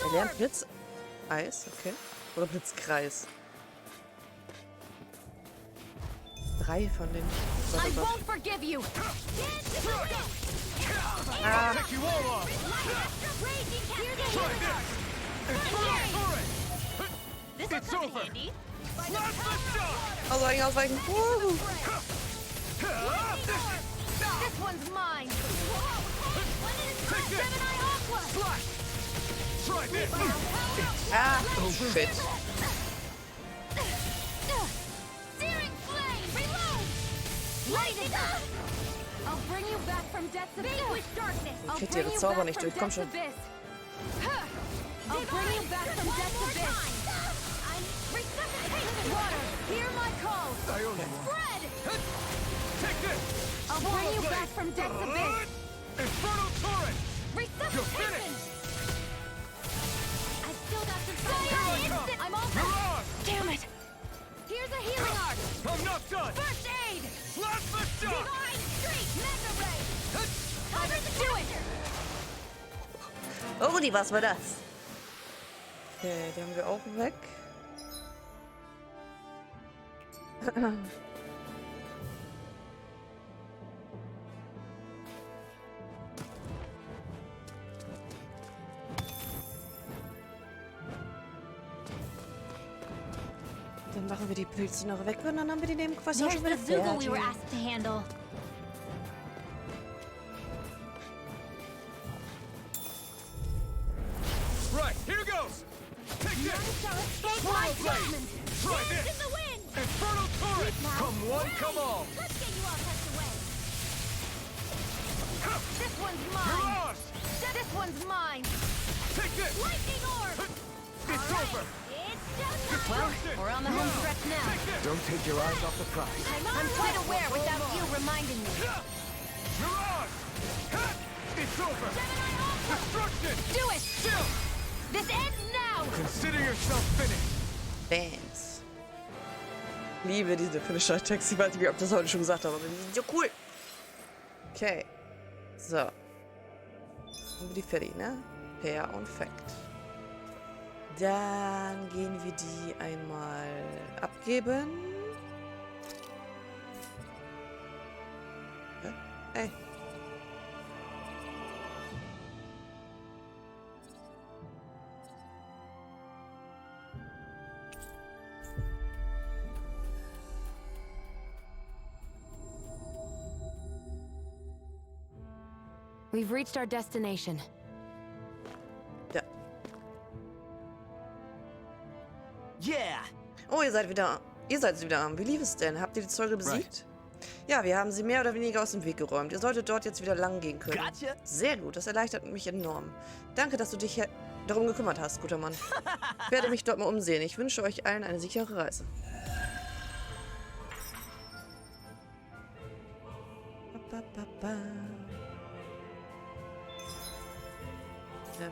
Er lernt Blitz. Eis, okay. Oder Blitzkreis. 3 von den. I won't forgive you. Ah. It's over. Ausweichen, ausweichen. This one's mine. Ah, oh shit. Searing flame. Reload. Lightning. I'll bring you back from depths of vanquish darkness. I'll Kriegt bring ihre you Zauber back nicht from durch, komm depths schon. abyss. I'll bring you back from depths abyss. Resuscitation. Water, hear my call. Spread. Take this! I'll bring you back from depths abyss. Infernal torrent! Resuscitation. I've still got some Here I come! I'm all You're set. on! Damn it. Here's a healing art. I'm not done! First aid. Plasma shot! Divine streak. Mega ray. Cover the counter. Oh, die, was war das? Okay, die haben wir auch weg. Dann machen wir die Pilze noch weg und dann haben wir die neben quasi auch There's schon the wieder Zoogle we were fertig. asked to handle. Right, here goes! Take this! Fly Blade! Try this! in the wind. Infernal torrent! Come one, come all! Let's get you all tucked away. This one's You're mine. on! This one's mine. Take this! Lightning orb. It's over! It's showtime. Well, we're on the home stretch now. Take this! Don't take your eyes off the prize. I'm quite aware without you reminding me. You're on! It's over! Destruction! Do it! Still! This ends now! Consider yourself finished! Bands. Liebe diese Finisher-Text. Ich weiß nicht, ob ich das heute schon gesagt habe, aber die sind so cool. Okay. So. Haben wir die fertig, ne? Perfekt. Dann gehen wir die einmal abgeben. Ja? Hey. We've reached our destination. Ja. Yeah. Oh, ihr seid wieder. Ihr seid wieder. Wie lief es denn? Habt ihr die Zeuge besiegt? Ja, wir haben sie mehr oder weniger aus dem Weg geräumt. Ihr solltet dort jetzt wieder lang gehen können. Gotcha. Sehr gut, das erleichtert mich enorm. Danke, dass du dich darum gekümmert hast, guter Mann. Ich werde mich dort mal umsehen. Ich wünsche euch allen eine sichere Reise.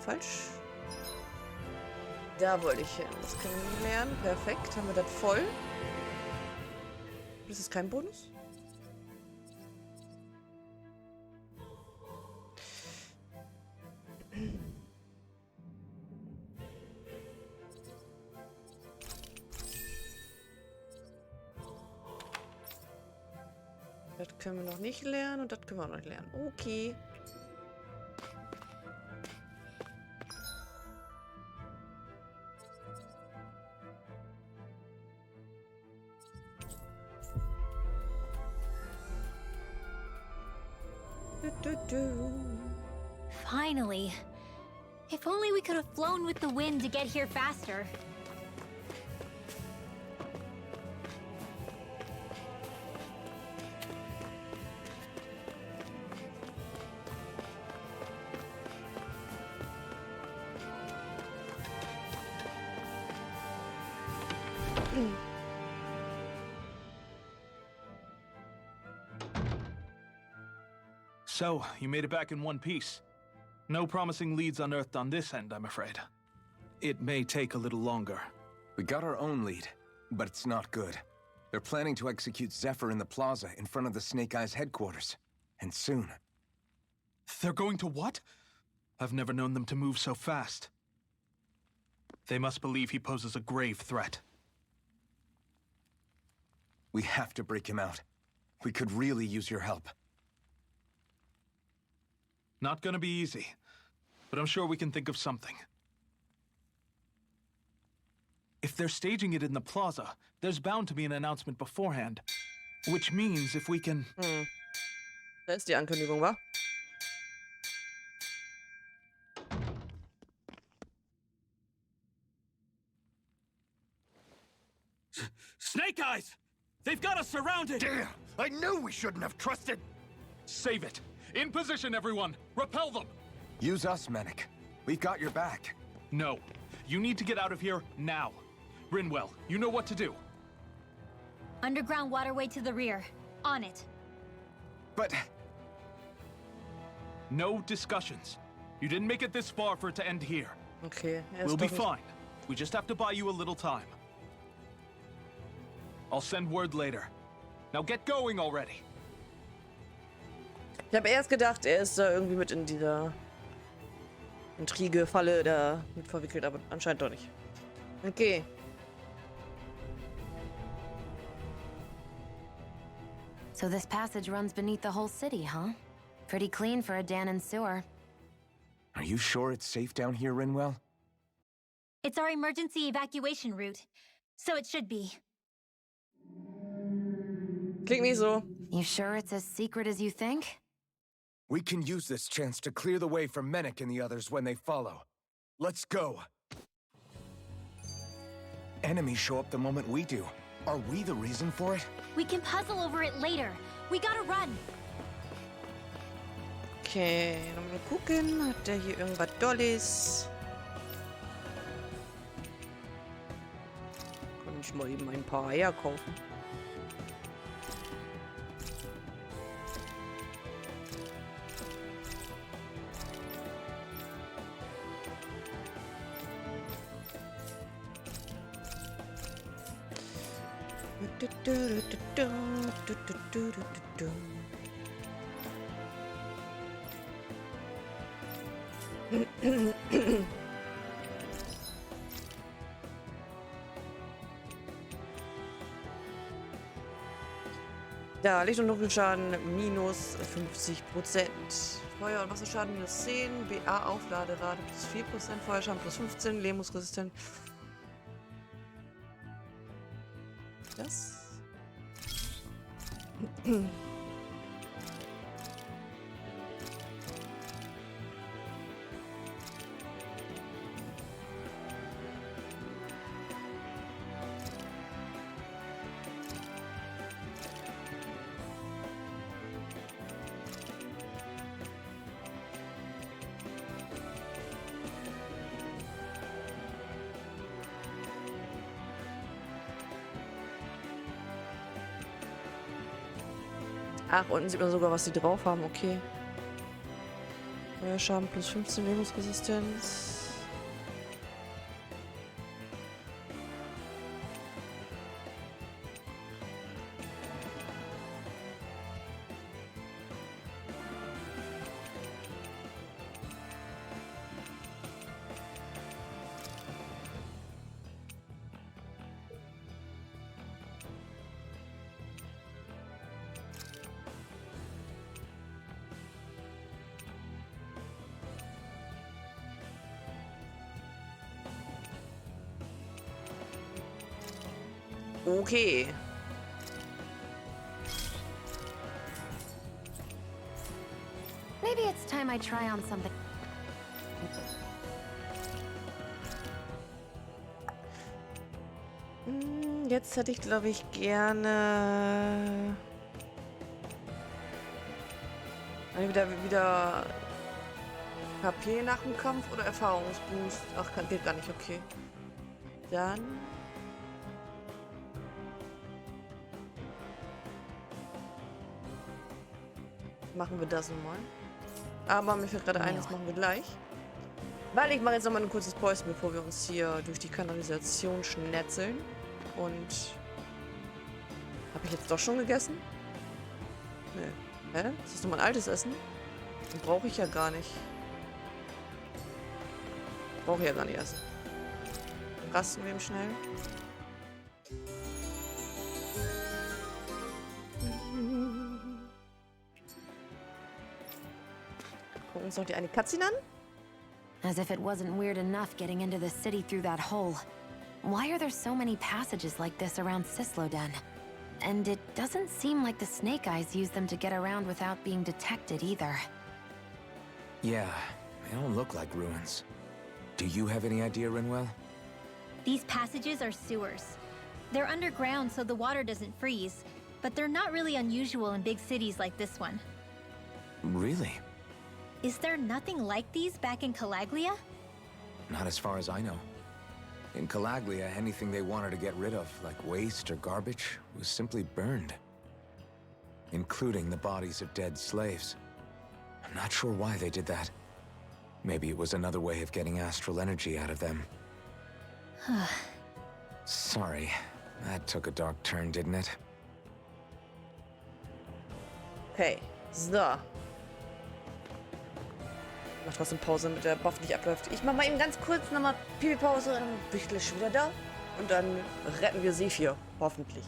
Falsch. Da wollte ich hin. Das können wir lernen. Perfekt. Haben wir das voll? Das ist kein Bonus? Das können wir noch nicht lernen und das können wir auch noch nicht lernen. Okay. Finally. If only we could have flown with the wind to get here faster. So, you made it back in one piece. No promising leads unearthed on this end, I'm afraid. It may take a little longer. We got our own lead, but it's not good. They're planning to execute Zephyr in the plaza in front of the Snake Eyes headquarters. And soon. They're going to what? I've never known them to move so fast. They must believe he poses a grave threat. We have to break him out. We could really use your help. Not gonna be easy, but I'm sure we can think of something. If they're staging it in the plaza, there's bound to be an announcement beforehand. Which means if we can... Da ist die Ankündigung, wa? Snake Eyes! They've got us surrounded! Damn! I knew we shouldn't have trusted! Save it! In position, everyone! Repel them! Use us, Mennick. We've got your back. No. You need to get out of here now. Rinwell, you know what to do. Underground waterway to the rear. On it. But... No discussions. You didn't make it this far for it to end here. Okay. We'll be fine. We just have to buy you a little time. I'll send word later. Now get going already. Ich habe erst gedacht, er ist da irgendwie mit in dieser Intrige-Falle da mit verwickelt, aber anscheinend doch nicht. Okay. So this passage runs beneath the whole city, huh? Pretty clean for a Danon sewer. Are you sure it's safe down here, Rinwell? It's our emergency evacuation route, so it should be. Klingt nicht so. You sure it's as secret as you think? We can use this chance to clear the way for Mennick and the others when they follow. Let's go. Enemies show up the moment we do. Are we the reason for it? We can puzzle over it later. We gotta run. Okay, mal gucken. Hat der hier irgendwas Dolles? Kann ich mal eben ein paar Eier kaufen? Da, Licht- und Dunkelschaden minus 50%. Feuer- und Wasserschaden minus 10. BA-Aufladerate plus 4%. Feuerschaden plus 15. Lähmungsresistent. Das? Ach, unten sieht man sogar, was die drauf haben. Okay. Schaden plus 15 Lebensresistenz. Okay. Maybe it's time I try on something. Jetzt hätte ich, glaube ich, gerne... Wieder KP nach dem Kampf oder Erfahrungsboost? Ach, geht gar nicht, okay. Dann... machen wir das nochmal. Aber mir fällt gerade ein, das machen wir gleich. Weil ich mache jetzt nochmal ein kurzes Päuschen, bevor wir uns hier durch die Kanalisation schnetzeln. Und... Habe ich jetzt doch schon gegessen? Nee. Hä? Ist das nur mein altes Essen? Den brauche ich ja gar nicht. Brauche ich ja gar nicht essen. Rasten wir ihm schnell. Gucken uns noch die eine Cutscene an. As if it wasn't weird enough getting into the city through that hole. Why are there so many passages like this around Sisloden? And it doesn't seem like the Snake Eyes use them to get around without being detected either. Yeah, they don't look like ruins. Do you have any idea, Rinwell? These passages are sewers. They're underground so the water doesn't freeze, but they're not really unusual in big cities like this one. Really? Is there nothing like these back in Calaglia? Not as far as I know. In Calaglia, anything they wanted to get rid of, like waste or garbage, was simply burned. Including the bodies of dead slaves. I'm not sure why they did that. Maybe it was another way of getting astral energy out of them. Sorry, that took a dark turn, didn't it? Okay, so. Mach trotzdem Pause, damit der Buff nicht abläuft. Ich mach mal eben ganz kurz nochmal Pipi-Pause, dann bin ich gleich wieder da. Und dann retten wir sie hier. Hoffentlich.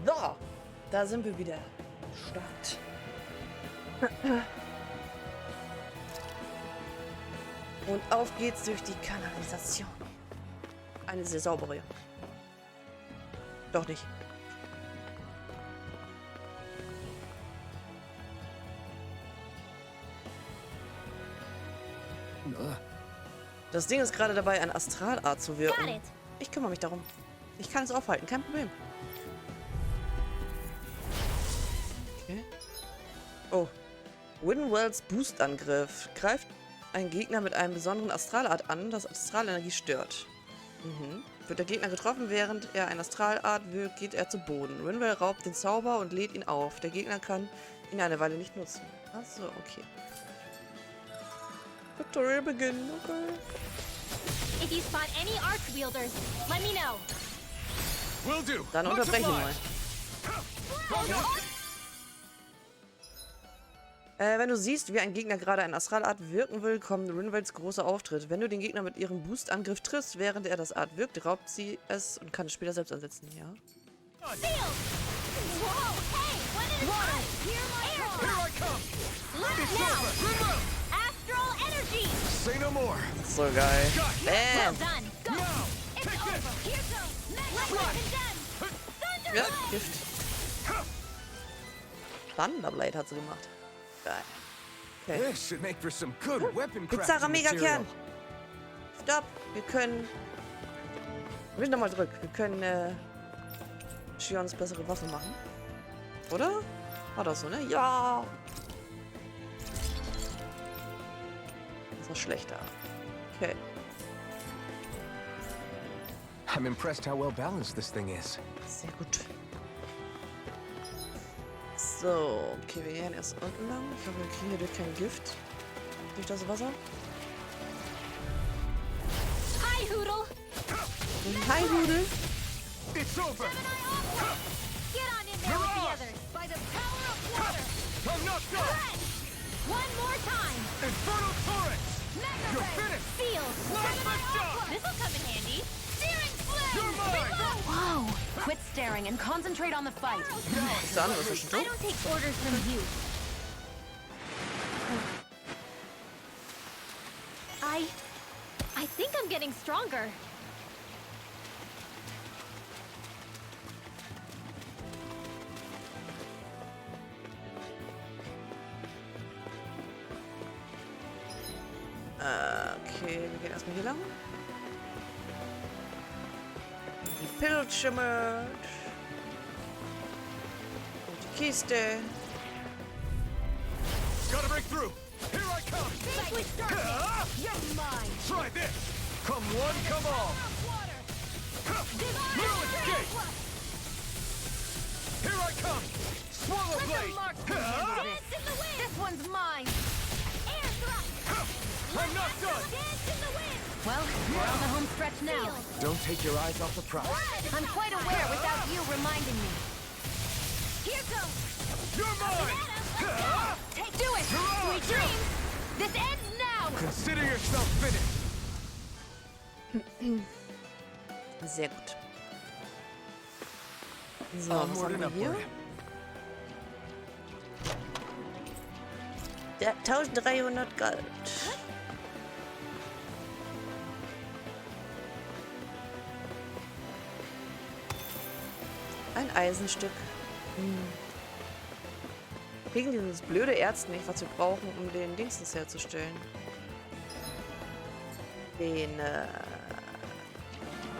So, da sind wir wieder. Start. Und auf geht's durch die Kanalisation. Eine sehr saubere. Doch nicht. Das Ding ist gerade dabei, ein Astralart zu wirken. Ich kümmere mich darum. Ich kann es aufhalten, kein Problem. Okay. Oh. Winwells Boostangriff. Greift ein Gegner mit einem besonderen Astralart an, das Astralenergie stört. Wird der Gegner getroffen, während er ein Astralart wirkt, geht er zu Boden. Winwell raubt den Zauber und lädt ihn auf. Der Gegner kann ihn eine Weile nicht nutzen. Achso, okay. Tutorial beginnen, okay. If you spot any arch wielders, let me know. Will do. Dann unterbrechen wir mal. Wenn du siehst, wie ein Gegner gerade eine Astralart wirken will, kommt Rinwells großer Auftritt. Wenn du den Gegner mit ihrem Boost-Angriff triffst, während er das Art wirkt, raubt sie es und kann es später selbst ansetzen, ja? Say no more. So geil. Well Bam. done. Go. It's over. Here goes. Ja, Gift. Thunderblade hat sie gemacht. Geil. Okay. This should make for some good weapon Pizza crafting Mega material. Kern. Stopp. Wir können. Wir müssen nochmal zurück. Wir können Shions bessere Waffen machen. Oder? War das so, ne? Ja. Das war schlechter. Okay. I'm impressed how well balanced this thing is. Sehr gut. So, okay, wir gehen erst unten lang. Ich hoffe, wir kriegen hier durch kein Gift. Durch das Wasser. Hi, Hoodle. Hi, Rudel. It's over. Get on in there with the others. By the power of water. I'm not done. One more time. Infernal torrents. Mega You're ray. finished. Seal. Plasma shot. This'll come in handy. Searing You're flame. mine. Whoa! Quit staring and concentrate on the fight. Ist der andere schon I tot? don't take orders from you. I think I'm getting stronger. Okay, wir gehen erstmal hier lang. Die Pilze schimmert. Und die Kiste. Gotta break through. Here I come. Think we started. You're mine. Try this. Come one, come all. Divine No escape. Here I come. Swallow Let blade. the mark dance in the wind. This one's mine. Air thrust. I'm not done. Dance in the wind. Well, we're on the home stretch now. Don't take your eyes off the prize. I'm quite aware without you reminding me. Here goes. You're mine. Do it! Sweet dreams! This ends now! Consider yourself finished. Sehr gut. So, was Onward haben and wir hier? upward. Ja, 1300 Gold. Ein Eisenstück. Wir kriegen dieses blöde Erz nicht, was wir brauchen, um den Dingsens herzustellen. Den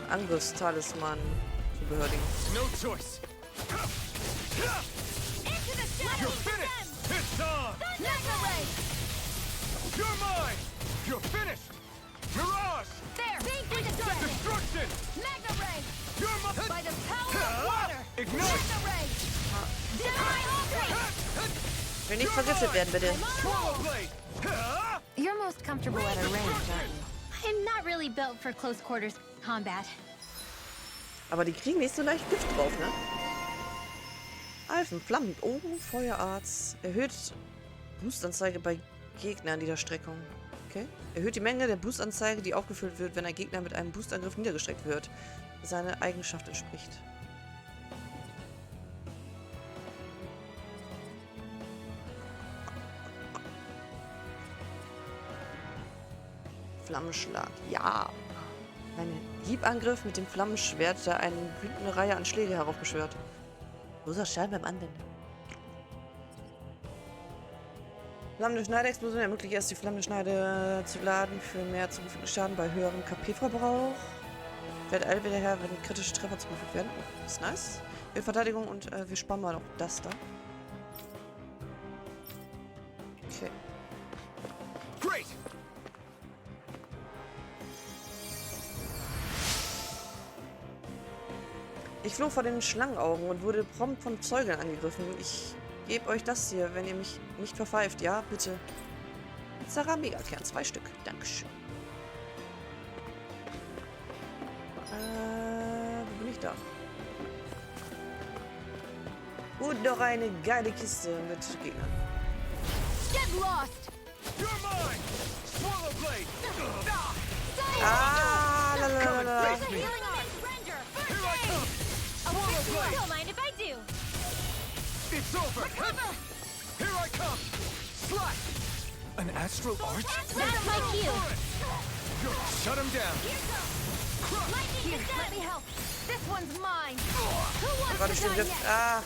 Angriffstalisman zu behördigen. No choice. You're finished. It's on. You're mine. You're finished. Mirage. There. Destruction. Mega ray. You're my. By the power of water. Ignite. Mega ray. Divine offering. Ich will nicht vergiftet werden, bitte. Swallow blade. You're most comfortable at a range, aren't you? I'm not really built for close quarters combat. Aber die kriegen nicht so leicht Gift drauf, ne? Alphen, Flammen. Oh, Feuerarzt. Erhöht Boostanzeige bei Gegnern dieser Streckung. Okay. Erhöht die Menge der Boostanzeige, die aufgefüllt wird, wenn ein Gegner mit einem Boostangriff niedergestreckt wird. Seine Eigenschaft entspricht. Flammenschlag. Ja. Ein Hiebangriff mit dem Flammenschwert, der eine wütende Reihe an Schläge heraufbeschwört. Großer Schein beim Anwenden. Flammende Schneideexplosion ermöglicht es, die flammende Schneide zu laden für mehr zugefügten Schaden bei höherem KP-Verbrauch. Fährt alle wieder her, wenn kritische Treffer zugefügt werden. Oh, ist nice. Wir Verteidigung und wir sparen mal noch das da. Okay. Great! Ich floh vor den Schlangenaugen und wurde prompt von Zeugeln angegriffen. Ich gebe euch das hier, wenn ihr mich nicht verpfeift. Ja, bitte. Zara Megakern, 2 Stück. Dankeschön. Wo bin ich da? Und noch eine geile Kiste mit Gegnern. Get lost! You're mine! Swallow blade! Ah, la la la la. There's a healing arm! Ranger! First aid! I won't mind if I do! It's over! Recover! Here I come! Slash! An astral arch? That's my cue! Shut him down! Lightning, let me help! This one's mine! Who wants Warte, to stimmt die jetzt. next? Ah.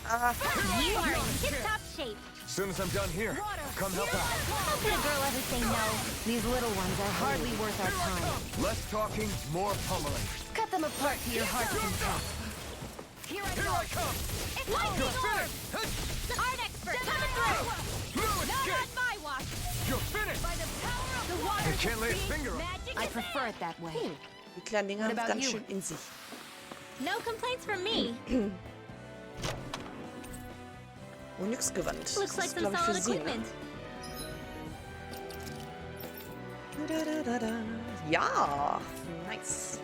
Ah. You are in tip-top shape! As soon as I'm done here, come help out. How could a girl ever say no? These little ones are hardly worth our time. Less talking, more pummeling. Cut them apart to your heart's content. Here I come! It's lightning orb! Art expert coming through! No, not my watch! You're finished! By the power of the water! I can't lay a finger on it. Magic I is prefer it that way. Die kleinen Dinger haben What es about ganz you? schön in sich. No complaints from me. Onyxgewand. Das Looks like ist, some glaube ich, für solid sie, ne? equipment. Da, da, da, da. Ja, nice.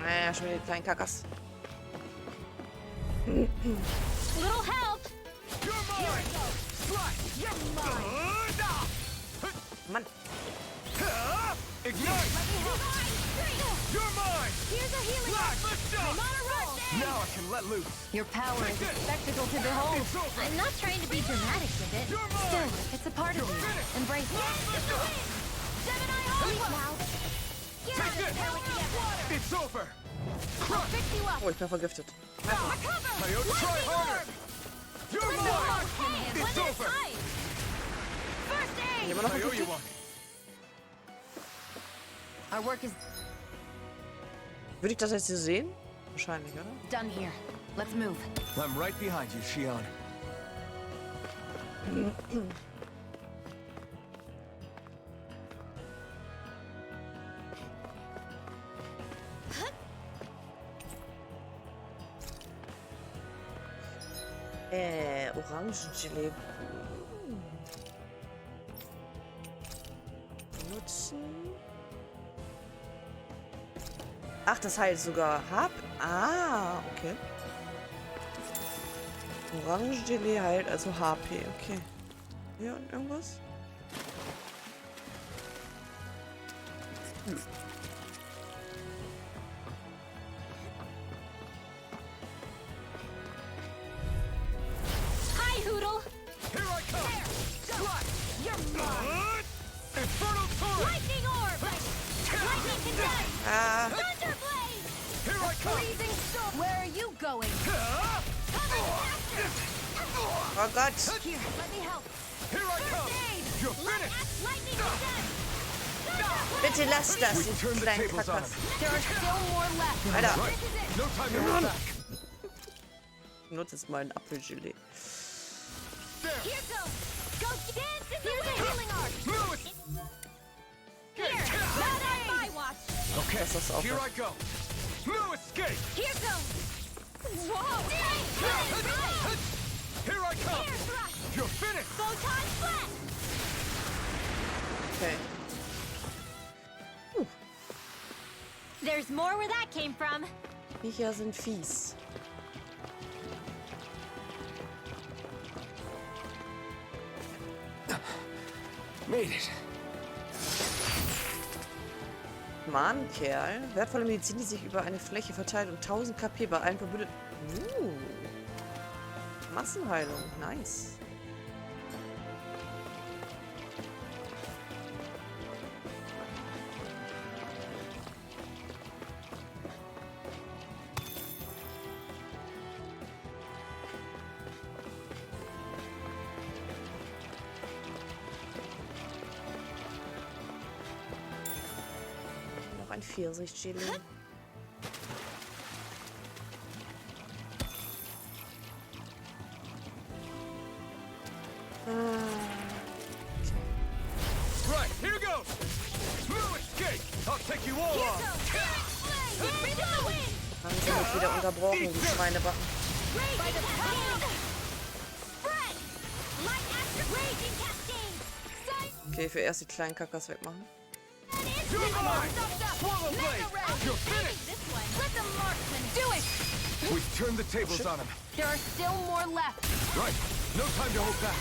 Naja, schon wieder die kleinen Kackers. Little help! You're mine! Slash! You're mine! Mann. Ignite! You're mine! Here's a healing Slash! arm! Let's go! I'm on a roll! Now I can let loose. Your power is a spectacle to behold. It's over! I'm not trying to be dramatic with it. You're Still, mine! it's a part of you. Embrace it. Gemini Alpha! Now! Get out of this! there with the effort! It's over. I'll fix you up! Oh, ich bin vergiftet. Recover! Coyote, try harder. You're Let's mine! go! One It's at a over. time! First aid! Immer noch I owe you vergiftet? one. Our work is Würde ich das jetzt hier sehen? Wahrscheinlich, oder? done here. Let's move. I'm right behind you, Shion. Orangengelee. Nutzen. Ach, das heilt sogar Hab. Ah, okay. Orangengelee heilt also HP, okay. Hier und irgendwas? Hi, Hoodle! Here I come! Slash! You're mine! Infernal torrent! Lightning orb! Lightning condense! Ah, Thunderblade! Here I come! Freezing storm! Where are you going? oh Gott. Here, let me help. Here I come! You're finished. Lightning condense! Bitte lasst das, We've ihr turned the kleinen tables on Kackers. him. There are still more left. Alter, Right. No time to hold back. ich nutze jetzt mal ein Apfelgelee. Here goes! Go dance in the wind! Here's a healing arc! Here! Not on my watch! Okay, Das ist auch here I go. No escape. Here goes! Whoa! Here I come. Air thrust! You're finished. Photon flash! Okay. There's more where that came from. Viecher sind fies. Made it. Mahnkerl. Wertvolle Medizin, die sich über eine Fläche verteilt und 1000 KP bei allen Verbündeten. Massenheilung. Nice. Ein Pfirsich-Chili. Right, here goes! Smooth escape! I'll take you all on! Haben sie mich wieder unterbrochen, die Schweinebacken. Okay, für erst die kleinen Kackers wegmachen. We've turned the tables on him. There are still more left. Right. No time to hold back.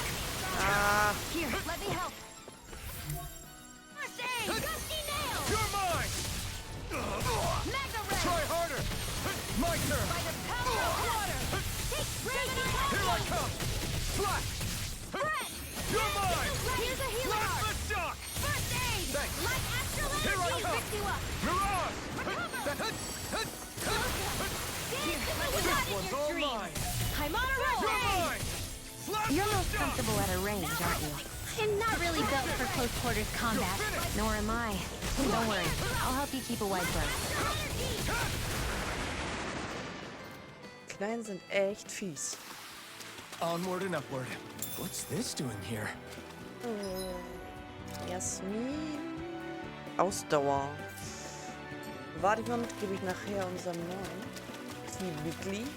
Here, let me help. You're mine! Try harder! My turn! Here I come! Flash! You're mine! Here's a healer Last arc. the shock! First aid! Thanks. Light astral Here I energy! come. Pick you up! Mirage! This one's all mine! I'm on a roll! You're mine! Flash You're the most shock! comfortable at a range, aren't you? I'm not really built for close quarters combat. Nor am I. Don't worry. I'll help you keep a wide berth. Kleinen sind echt fies. Onward and upward. What's this doing here? Jasmin. Ausdauer. Warte mal mit, gebe ich nachher unserem neuen Teammitglied.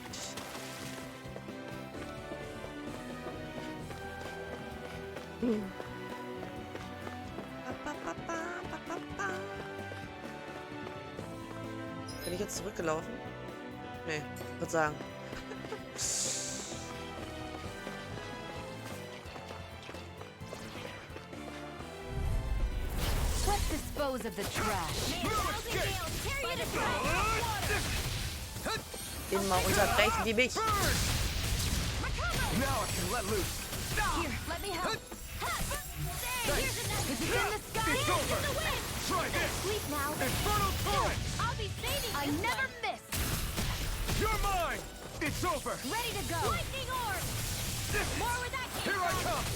Bin ich jetzt zurückgelaufen? Nee, ich würde sagen. Let's dispose of the trash. Immer unterbrechen die mich. Now I can let loose. Here, let me help. Thanks. This is in the sky. It's over. Try this. Sleep now. Infernal torrent. I'll be saving I never miss. You're mine. It's over. Ready to go. Lightning orb! More where that came Here I from! come.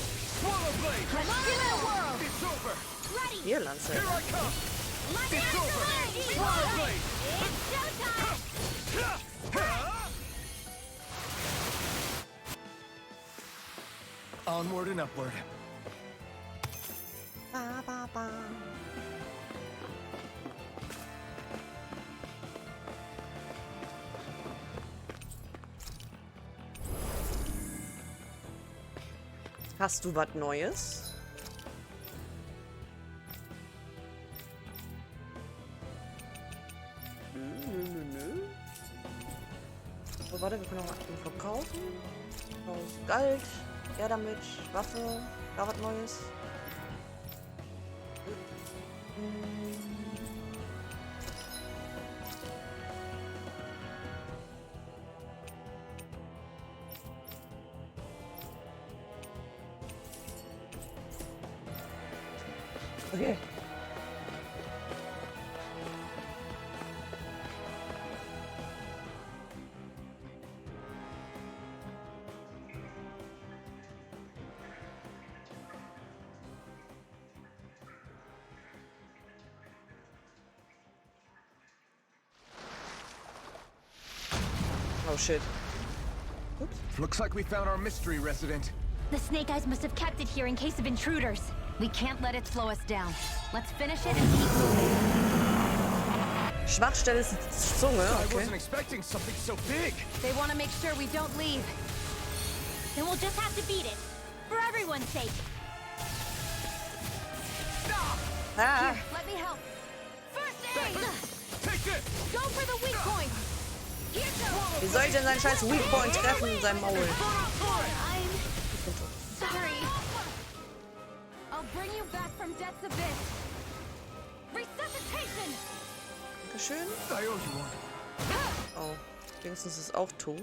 Swallow blade. Let's give it a whirl. It's over. Ready! Hier, Lanze. Here I come. Lightning It's over. energy! Swallow blade. It's showtime! Onward and upward. Ba, ba, ba. Hast du was Neues? Nö. So, warte, wir können noch was verkaufen. Gold, ja damit, Waffe, da was Neues. Okay. Oh shit. Oops. Looks like we found our mystery resident. The Snake Eyes must have kept it here in case of intruders. We can't let it slow us down. Let's finish it and keep moving. Schwachstelle ist die Zunge. I Okay. wasn't expecting something so big. They want to make sure we don't leave. Then we'll just have to beat it. For everyone's sake. Ah. Here, let me help. First aid! Take this. Go for the weak point. Wie soll ich denn seinen scheiß Weakpoint treffen in seinem Maul? I'm sorry. I'll bring you back from death's abyss. Resuscitation! Dankeschön. I owe you one. Oh, wenigstens ist auch tot.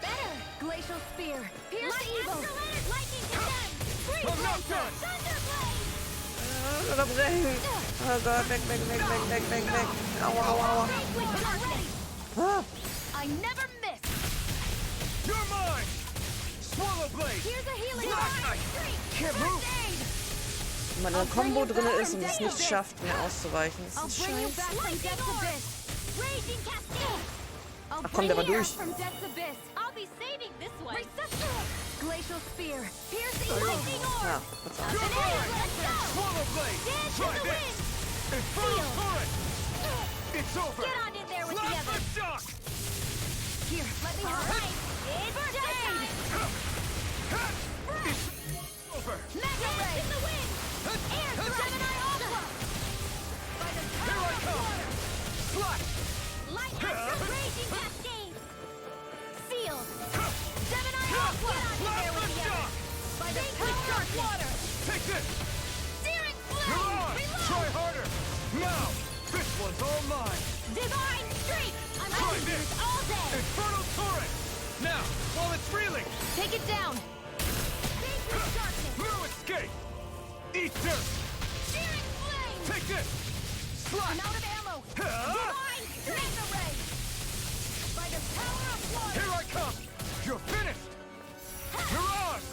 Better! Glacial Spear! Pierce the evil! Lightning condemned! Freeze Lancer! Thunderblade! Unterbrechen! Oh Gott, weg. Aua, aua. Ah. I never miss! You're mine! Swallow Blade! Here's a healing Can't move! Wenn man in einer Combo drin ist und es nicht schafft, mir auszuweichen, ist das scheiße. Ach komm, der war durch. I'll be saving this one. Glacial Spear. Pierce the lightning Ja, orb. kurz auf. Swallow Blade! Dance Try in the this! wind. Infernal Torrent! It's over! Get on in there with the Plasma others. shock! Here, let me help. Right. It's first aid. It's over! Mega Ray. In the wind. Air Gemini Aqua. By the power of water. Slash! Light Astral Raging Cascade. Sealed. Gemini Aqua. Get on in there with the others. By the power of water. Take this! Searing You're Flame. on! Reload. Try harder! Now! This one's all mine! Divine Streak. I'm Try ready this! all day. Infernal Torrent! Now, while it's reeling! Take it down. Sacred Darkness. No escape! Eat dirt! Searing Flame. Take this! Slash! I'm out of ammo. Divine Mega Ray. By the power of water. Here I come! You're finished! Mirage!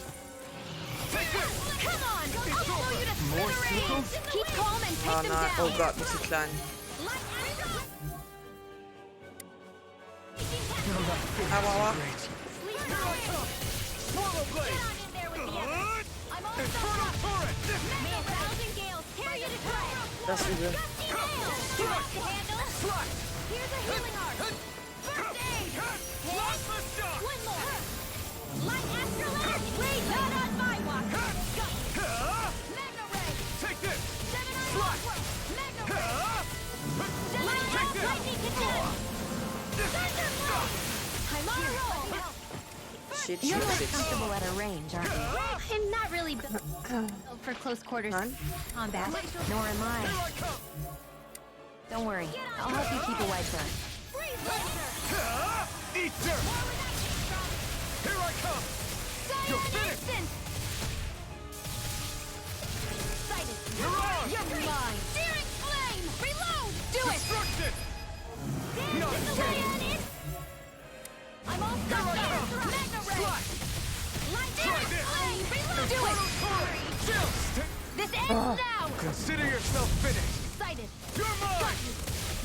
Take this! Come on. I'll It's blow over. you to More smithereens. sequels? Keep calm and take Oh them nein, down. oh Gott, ist sie klein. Light Astral. Aua, aua. Sleep Here I come! Swallow Get Blade! on in there with the others. I'm all Infernal stuck up. Torrent! May a thousand gales tear you to shreds. Das ist übel. Gusty nails. Too much to handle. Slash! Here's a healing art. First aid. Plasma shock! One more. Light Astral Edge. Wait, not on my watch. Mega Ray. Take this! Gemini Slash! Aqua. Mega Ray. Gemini Take this! Lightning Condemned. Thunderblade. I'm on a roll. Shit, You're shit, more shit. comfortable at a range, aren't you? Well, I'm not really built for close quarters Nein? combat. Nor am I. Here I come! Don't worry. I'll help you keep away first. Freeze Lancer. Eat dirt! Here I come! You're Silent finished! Instant. Sighted. Mirage! You're mine. Searing Flame. Reload. Do it. Destruction! Dance No in the escape! wind. I'm all Here stuck I up. come! Mega Ray. Slash! Light Try Searing this! Flame. Reload. Do Infernal it. Torrent! Chill! This ends now. Consider yourself finished! Sighted. You're mine!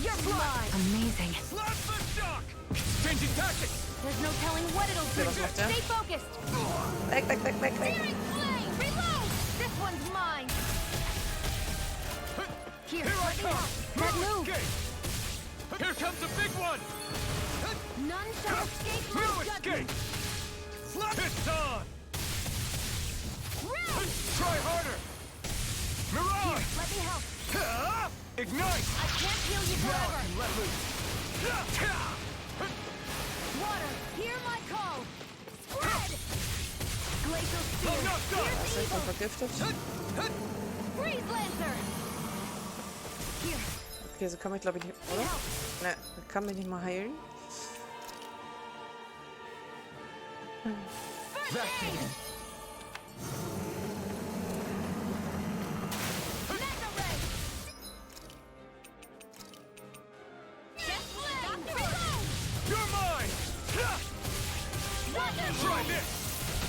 You're mine. Amazing. Plasma shock! Changing tactics! There's no telling what it'll do. was macht der? Stay focused. Weg. Searing Flame. Reload. This one's mine. Here, Here I let me come! help. That No move. escape! Here comes a big one! None shall escape No my judgment. escape! It's on! Ray. Try harder! Mirage! Let me help. Ignite! I can't heal you Now I forever. can let loose! Water, hear my call. Spread. Glacial Spear. I'm not done! Ist er schon vergiftet? Freeze Lancer. Here. Okay, so kann mich glaube ich nicht, oder? Ne, kann mich nicht mal heilen. That did it! Mega Ray. Death Flame. Reload. You're mine! Wonderful. Try this!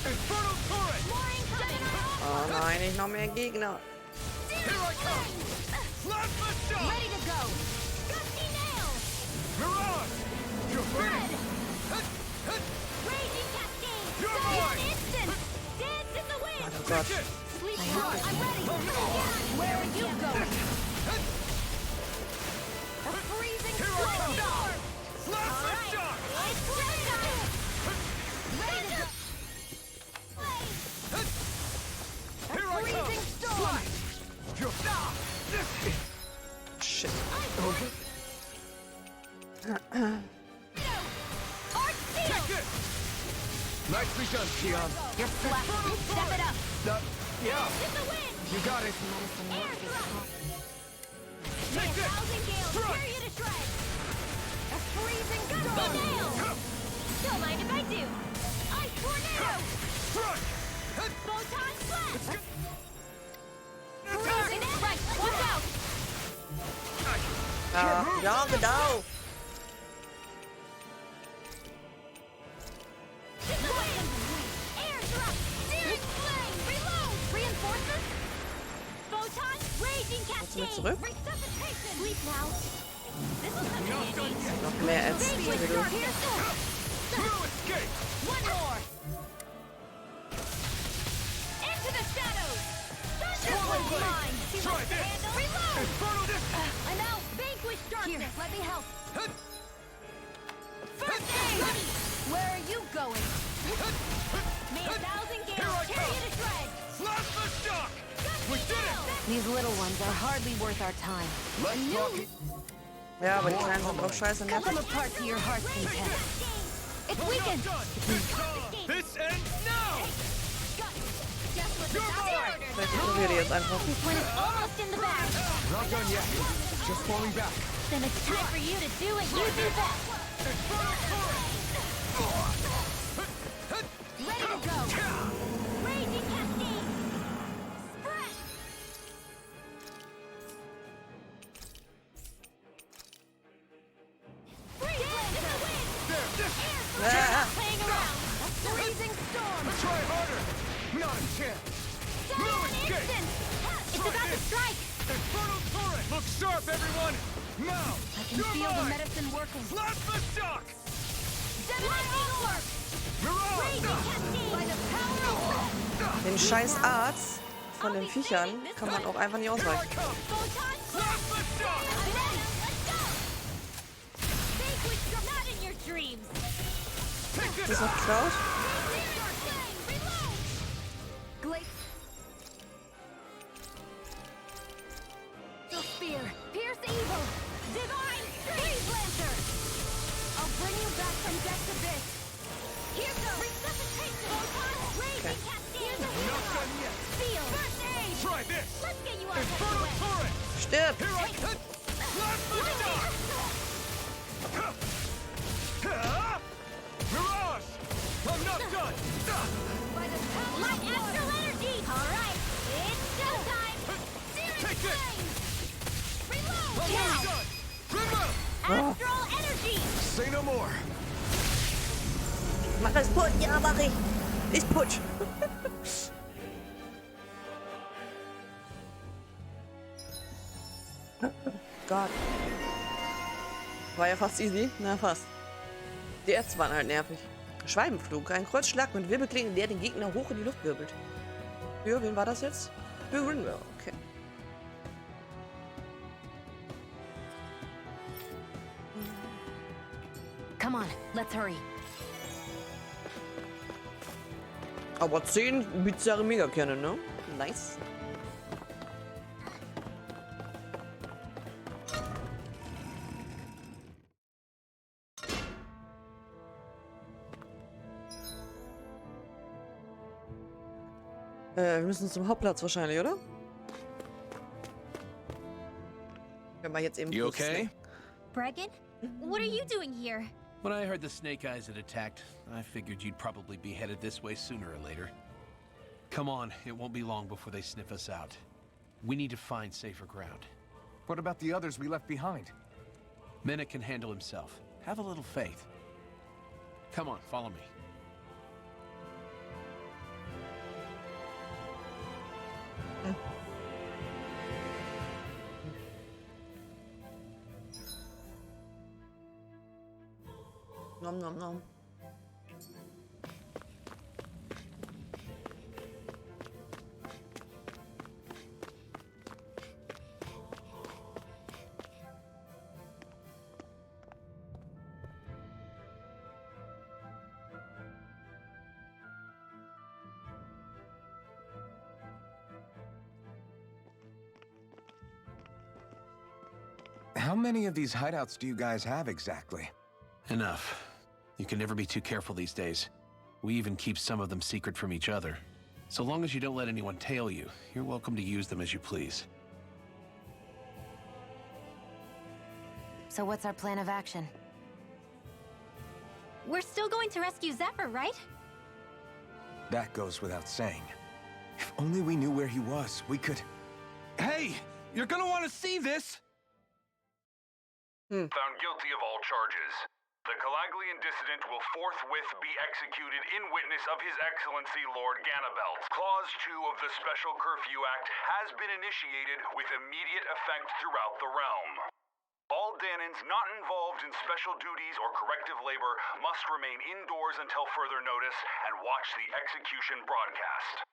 Infernal Torrent! More incoming. Oh nein, nicht noch mehr Gegner. Here I come! Plasma shock! Ready to go. Gusty nails. Mirage! You're finished! Raging Cascade. You're Silent mine. Instant. Dance in the wind. Oh Gott. Take it! Sleep strong. I'm ready. Where are you going? A freezing Here I come! storm. Plasma All right. shock! It's ready to go. Ready to go. Here I come! Freezing storm. You're... Shit. Arc Take field. this! Nicely done, Keon. You're flat. Step it up. Yeah, In the wind. you got it. Air thrust. May 1,000 gales tear you to shreds. A freezing nail. Don't mind if I do. Ice tornado. Photon blast. Freezing strike. Watch out. Ja, genau. Air thrust. Searing flame. Reload. Reinforcements. Photon. Raging cascade. zurück? Resuscitation. Sleep now. This will come in handy. Noch mehr als Vanquish Schwede. start here soon. One more. Into the shadows. Thunderbolt mine. Try this. Reload. I'm out. Vanquish darkness. Here, let me help. First aid. Where are you going? May 1,000 gales tear you to shreds. Slash the shock! We did it. These little ones are hardly worth our time. Let's talk it. Ja, aber die Kleinen sind auch scheiße Cut them nervig. apart to your heart's content. It's weakened. This ends now! Just what the doctor ordered. Vielleicht ignoriere die jetzt einfach. This one is almost in the bag. Not done yet. Just falling back. Then it's time for you to do what you do best. Ready to go. Raging cascade. Spread. Freeze blast in the wind. Air Ah. playing around. A freezing storm. Try harder! Not a chance! Down instant. It's about to strike. Infernal turret! Look sharp, everyone! Now! I can feel the medicine working. Slash the shock! Lightning work. Raging cascade. By the power of Den scheiß Arzt von den Viechern kann man auch einfach nicht ausweichen. Photon blast. I'm ready. Let's go. Vanquish not in your dreams. Ist das noch geklaut? Spear, pierce evil, divine freeze lancer. I'll bring you back from death's abyss. Here goes resuscitation. Photon raging cascade. Not done yet! Feel first aid. Try this! Let's get you out of Infernal the way. turret! Stirb! Here I come! Slash the shock! Mirage! I'm not done! By the power light astral energy. All right, it's showtime. Searing Take this. flame. Reload. I'm Now. not done! Remove! Astral energy. Say no more! Mach es putsch! Ja, mach ich! Ich putsch! Gott. War ja fast easy. Na, fast. Die Ärzte waren halt nervig. Schwalbenflug. Ein Kreuzschlag mit Wirbelklingen, der den Gegner hoch in die Luft wirbelt. Für wen war das jetzt? Für Rinwell. Okay. Come on, let's hurry. Aber 10 bizarre Megakerne, ne? Nice. Wir müssen zum Hauptplatz wahrscheinlich, oder? Wenn wir jetzt eben You kurz okay? Bregan? What are you doing here? When I heard the Snake Eyes had attacked, I figured you'd probably be headed this way sooner or later. Come on, it won't be long before they sniff us out. We need to find safer ground. What about the others we left behind? Minna can handle himself. Have a little faith. Come on, follow me. Nom nom nom. How many of these hideouts do you guys have exactly? Enough. You can never be too careful these days. We even keep some of them secret from each other. So long as you don't let anyone tail you, you're welcome to use them as you please. So what's our plan of action? We're still going to rescue Zephyr, right? That goes without saying. If only we knew where he was, we could... Hey! You're gonna want to see this! Found guilty of all charges. The Calaglian dissident will forthwith be executed in witness of His Excellency Lord Ganabelt. Clause 2 of the Special Curfew Act has been initiated with immediate effect throughout the realm. All Danans not involved in special duties or corrective labor must remain indoors until further notice and watch the execution broadcast.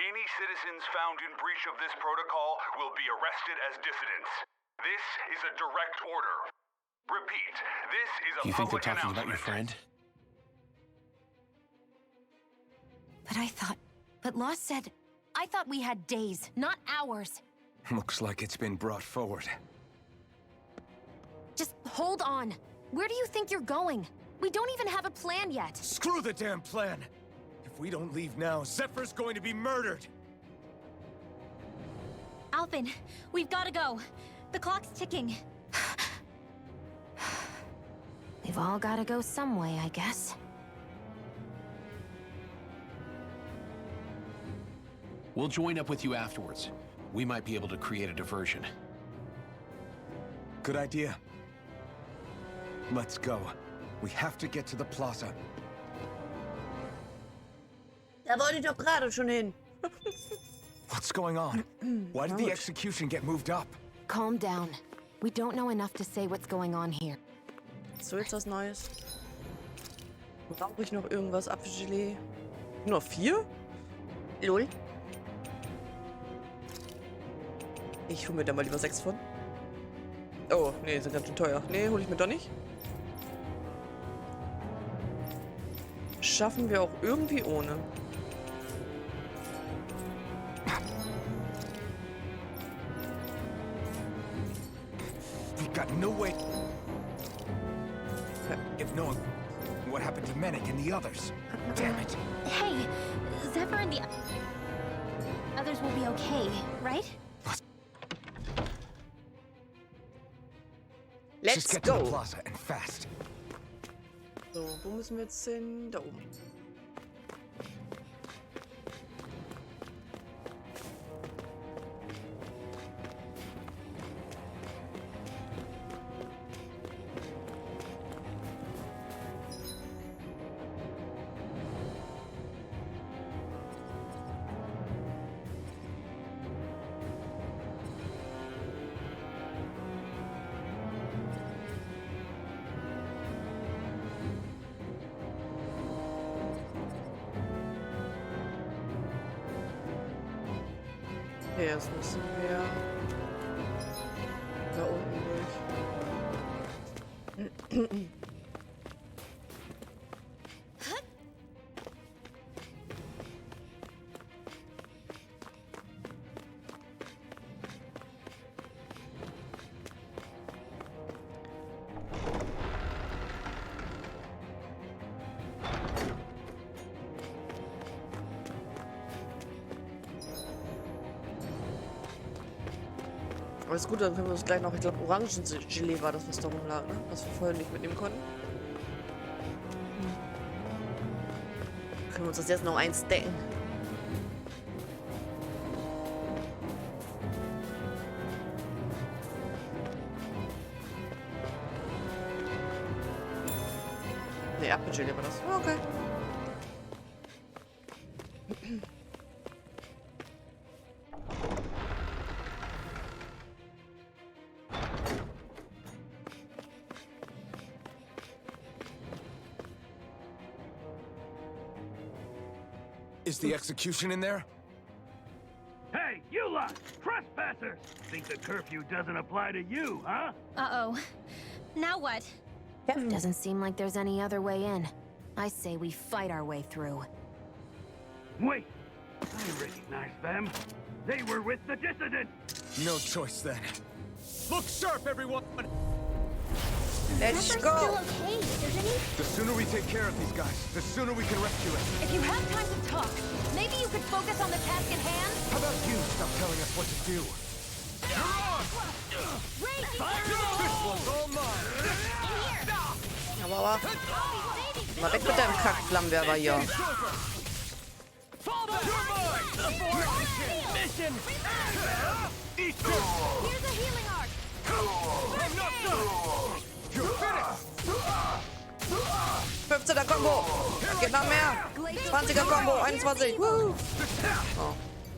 Any citizens found in breach of this protocol will be arrested as dissidents. This is a direct order. Repeat, this is a You think they're public talking about announcement. your friend? But I thought... But Law said... I thought we had days, not hours. Looks like it's been brought forward. Just hold on. Where do you think you're going? We don't even have a plan yet. Screw the damn plan! If we don't leave now, Zephyr's going to be murdered! Alphen, we've got to go. The clock's ticking. We've all got to go some way, I guess. We'll join up with you afterwards. We might be able to create a diversion. Good idea. Let's go. We have to get to the plaza. Da wollte ich doch gerade schon hin. What's going on? Why did the execution get moved up? Calm down. We don't know enough to say what's going on here. So, jetzt was Neues. Brauche ich noch irgendwas? Apfelgelee? Nur 4? Lol. Ich hole mir da mal lieber 6 von. Oh, nee, sind ganz schön teuer. Nee, hole ich mir doch nicht. Schaffen wir auch irgendwie ohne. We got no way. If no, what happened to Menik and the others? Damn it. Hey, Zephyr and the others will be okay, right? Just get to the plaza and fast. So, wo müssen wir jetzt hin? Da oben. Okay, jetzt müssen wir da unten durch. Alles gut, dann können wir uns gleich noch, ich glaube, Orangengelee war das, was da rumlag, ne? Was wir vorher nicht mitnehmen konnten. Können wir uns das jetzt noch einstecken? Ne, Apfelgelee war das. Oh, okay. Is the execution in there? Hey, you lot! Trespassers! Think the curfew doesn't apply to you, huh? Uh-oh. Now what? Doesn't seem like there's any other way in. I say we fight our way through. Wait! I recognize them. They were with the dissident! No choice then. Look sharp, everyone! Let's Zephyr's go! still okay, isn't he? The sooner we take care of these guys, the sooner we can rescue it. If you have time to talk, maybe you could focus on the task at hand? How about you stop telling us what to do? Rage! Fire! Aber. Mal weg mit deinem Kack-Flammenwerfer hier. Here's a healing arc. 15er Combo. Geht noch mehr. 20er Combo. 21. Woo. Oh.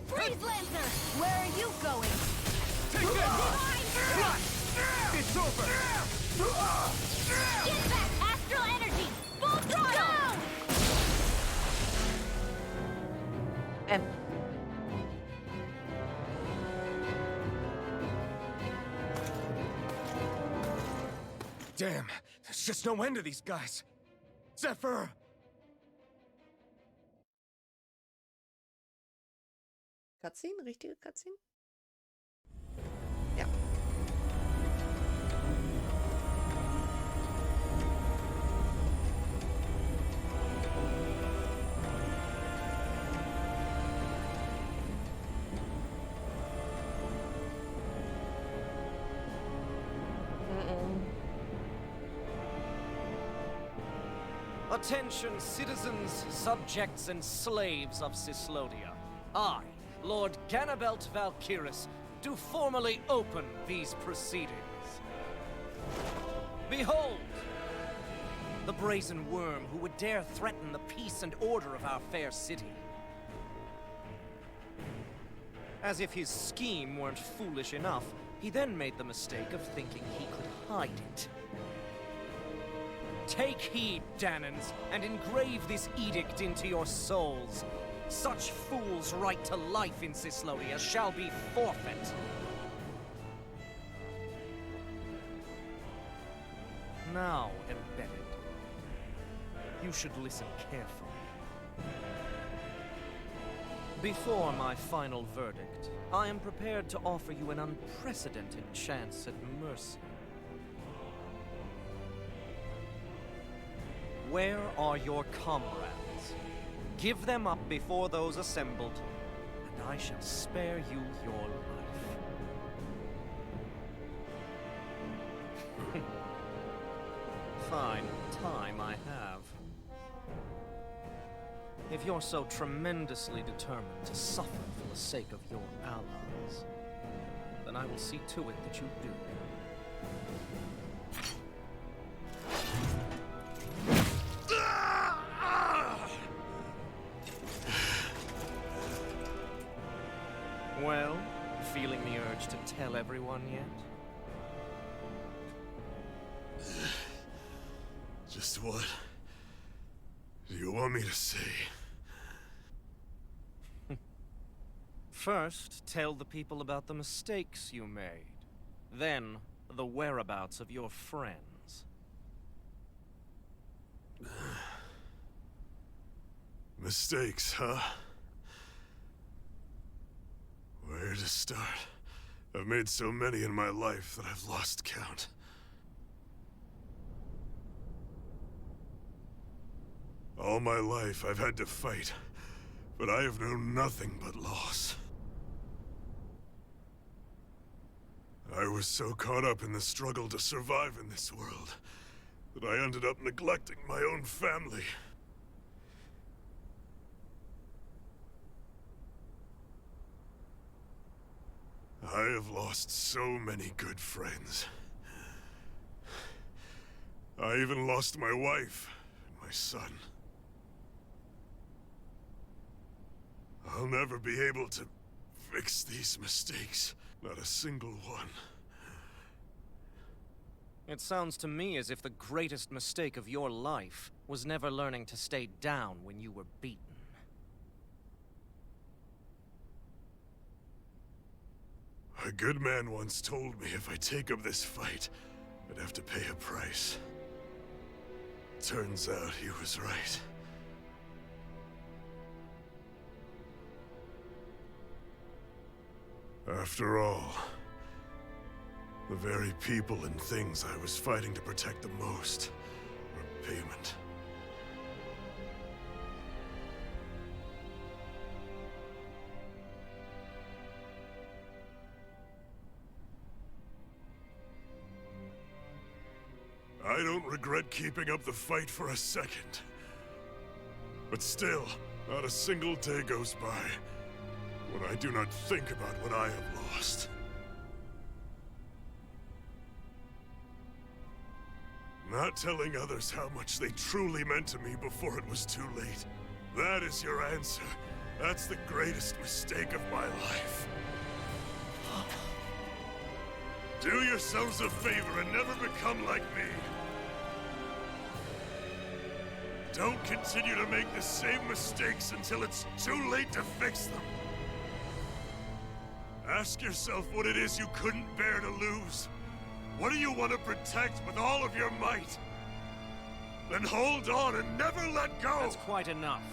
Freeze Lancer, where are you going? It's over. Get back, astral energy. Full throttle. Damn, there's just no end to these guys. Zephyr! Cutscene? Richtige Cutscene? Ja. Attention, citizens, subjects, and slaves of Cyslodia. I, Lord Ganabelt Valkyris, do formally open these proceedings. Behold! The brazen worm who would dare threaten the peace and order of our fair city. As if his scheme weren't foolish enough, he then made the mistake of thinking he could hide it. Take heed, Danans, and engrave this edict into your souls. Such fools' right to life in Cyslodia shall be forfeit. Now, embedded, you should listen carefully. Before my final verdict, I am prepared to offer you an unprecedented chance at mercy. Where are your comrades? Give them up before those assembled, and I shall spare you your life. Fine time I have. If you're so tremendously determined to suffer for the sake of your allies, then I will see to it that you do. Well, feeling the urge to tell everyone yet? Just what do you want me to say? First, tell the people about the mistakes you made. Then, the whereabouts of your friends. Mistakes, huh? Where to start? I've made so many in my life that I've lost count. All my life I've had to fight, but I have known nothing but loss. I was so caught up in the struggle to survive in this world that I ended up neglecting my own family. I have lost so many good friends. I even lost my wife and my son. I'll never be able to fix these mistakes. Not a single one. It sounds to me as if the greatest mistake of your life was never learning to stay down when you were beaten. A good man once told me if I take up this fight, I'd have to pay a price. Turns out he was right. After all, the very people and things I was fighting to protect the most were payment. I don't regret keeping up the fight for a second. But still, not a single day goes by when I do not think about what I have lost. Not telling others how much they truly meant to me before it was too late. That is your answer. That's the greatest mistake of my life. Do yourselves a favor and never become like me. Don't continue to make the same mistakes until it's too late to fix them. Ask yourself what it is you couldn't bear to lose. What do you want to protect with all of your might? Then hold on and never let go! That's quite enough.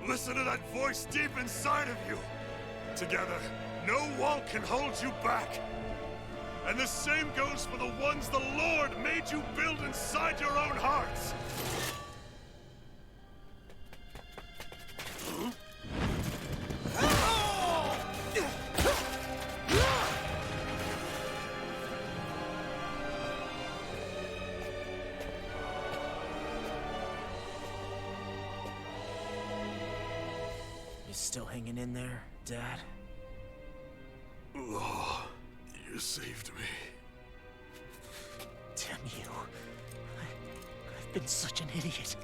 Listen to that voice deep inside of you! Together, no wall can hold you back! And the same goes for the ones the Lord made you build inside your own hearts! You still hanging in there, Dad? Oh, you saved me. Damn you. I've been such an idiot.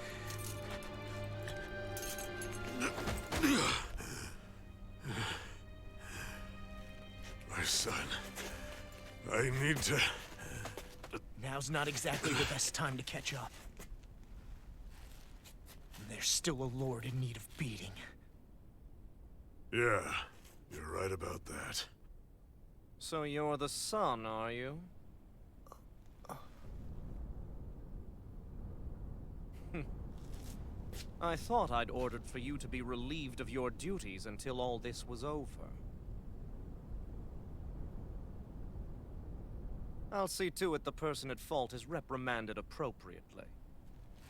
My son, I need to... Now's not exactly the best time to catch up. There's still a lord in need of beating. Yeah, you're right about that. So you're the son, are you? I thought I'd ordered for you to be relieved of your duties until all this was over. I'll see to it the person at fault is reprimanded appropriately.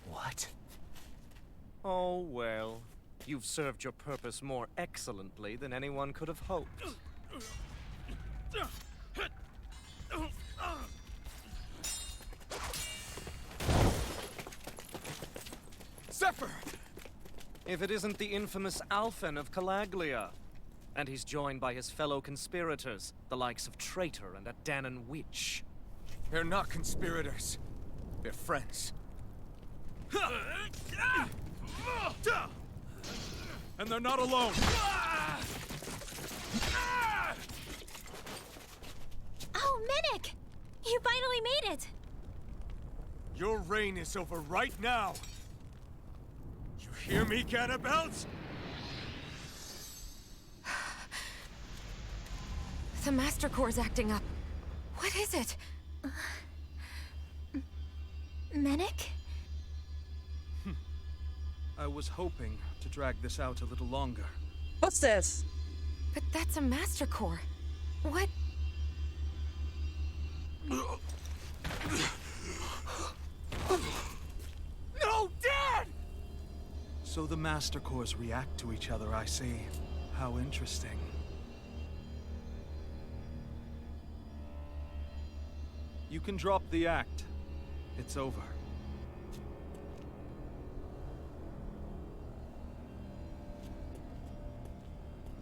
What? Oh, well. You've served your purpose more excellently than anyone could have hoped. Zephyr! If it isn't the infamous Alphen of Calaglia. And he's joined by his fellow conspirators, the likes of Traitor and a Danon Witch. They're not conspirators. They're friends. And they're not alone. Oh, Minnick! You finally made it! Your reign is over right now. You hear me, Cannibals? The Master Core's acting up. What is it? Minnick? I was hoping to drag this out a little longer. What's this? But that's a Master Core. What? No, Dad! So the Master Cores react to each other, I see. How interesting. You can drop the act. It's over.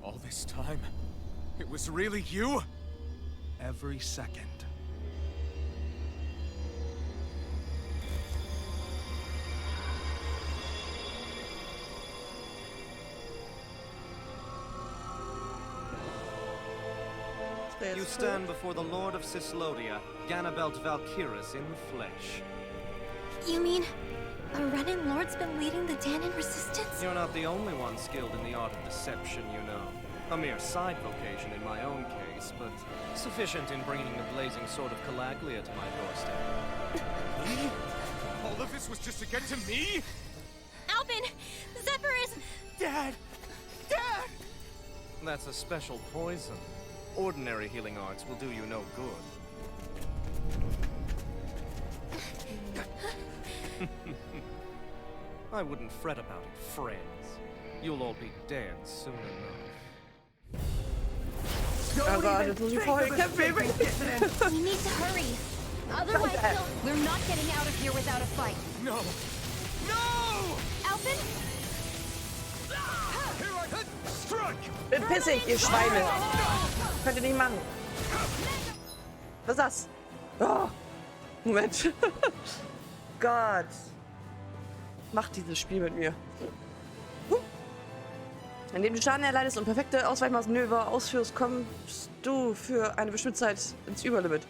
All this time, it was really you? Every second. You stand before the Lord of Cislodia, Ganabelt Valkyris in the flesh. You mean a Renin Lord's been leading the Danon resistance? You're not the only one skilled in the art of deception, you know. A mere side vocation in my own case, but sufficient in bringing the blazing sword of Calaglia to my doorstep. Me? All of this was just to get to me? Alvin! Zephyr is... Dad! Dad! That's a special poison. Ordinary healing arts will do you no good. I wouldn't fret about it, friends. You'll all be dead soon enough. Oh god, jetzt muss ich vorher kämpfen. We need to hurry. Otherwise, We're not getting out of here without a fight. No! No! Alvin? Verpiss dich, ihr Schweine. Könnt ihr nicht machen. Was ist das? Oh. Moment. Gott. Macht dieses Spiel mit mir. Indem du Schaden erleidest und perfekte Ausweichmanöver ausführst, kommst du für eine bestimmte Zeit ins Überlimit.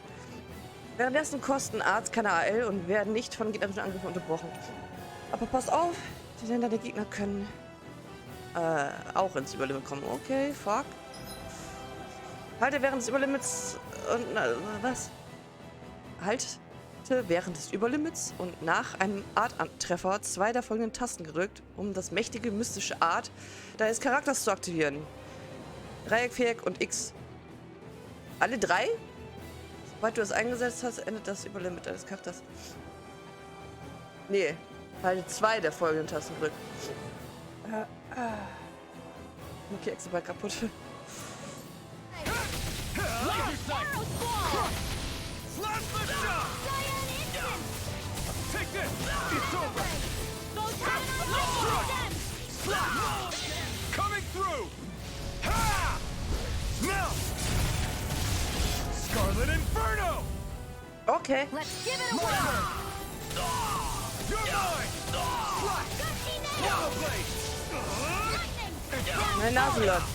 Währenddessen kosten Arts keine AL und werden nicht von gegnerischen Angriffen unterbrochen. Aber pass auf, die Länder der Gegner können auch ins Überlimit kommen. Okay, fuck. Halte während des Überlimits und was? Halte während des Überlimits und nach einem Art-Treffer 2 der folgenden Tasten gedrückt, um das mächtige mystische Art deines Charakters zu aktivieren. Dreieck, Viereck und X. Alle 3? Sobald du es eingesetzt hast, endet das Überlimit deines Charakters. Nee, halte 2 der folgenden Tasten gedrückt. Okay, X war kaputt. Take this! It's over! Coming through! Ha! Now! Scarlet Inferno! Okay. Let's give it a whirl! You're mine! Mein Nasenloch.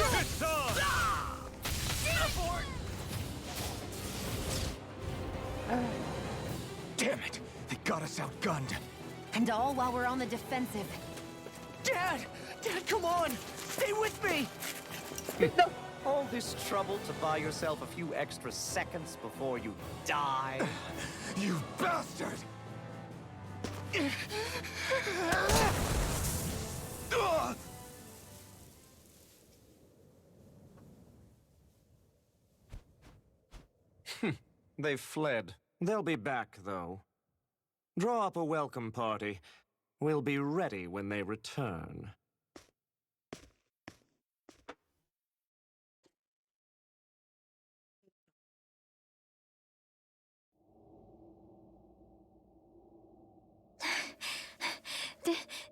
It's on! Damn it! They got us outgunned. And all while we're on the defensive. Dad! Dad, come on! Stay with me! All this trouble to buy yourself a few extra seconds before you die? You bastard! They've fled. They'll be back, though. Draw up a welcome party. We'll be ready when they return.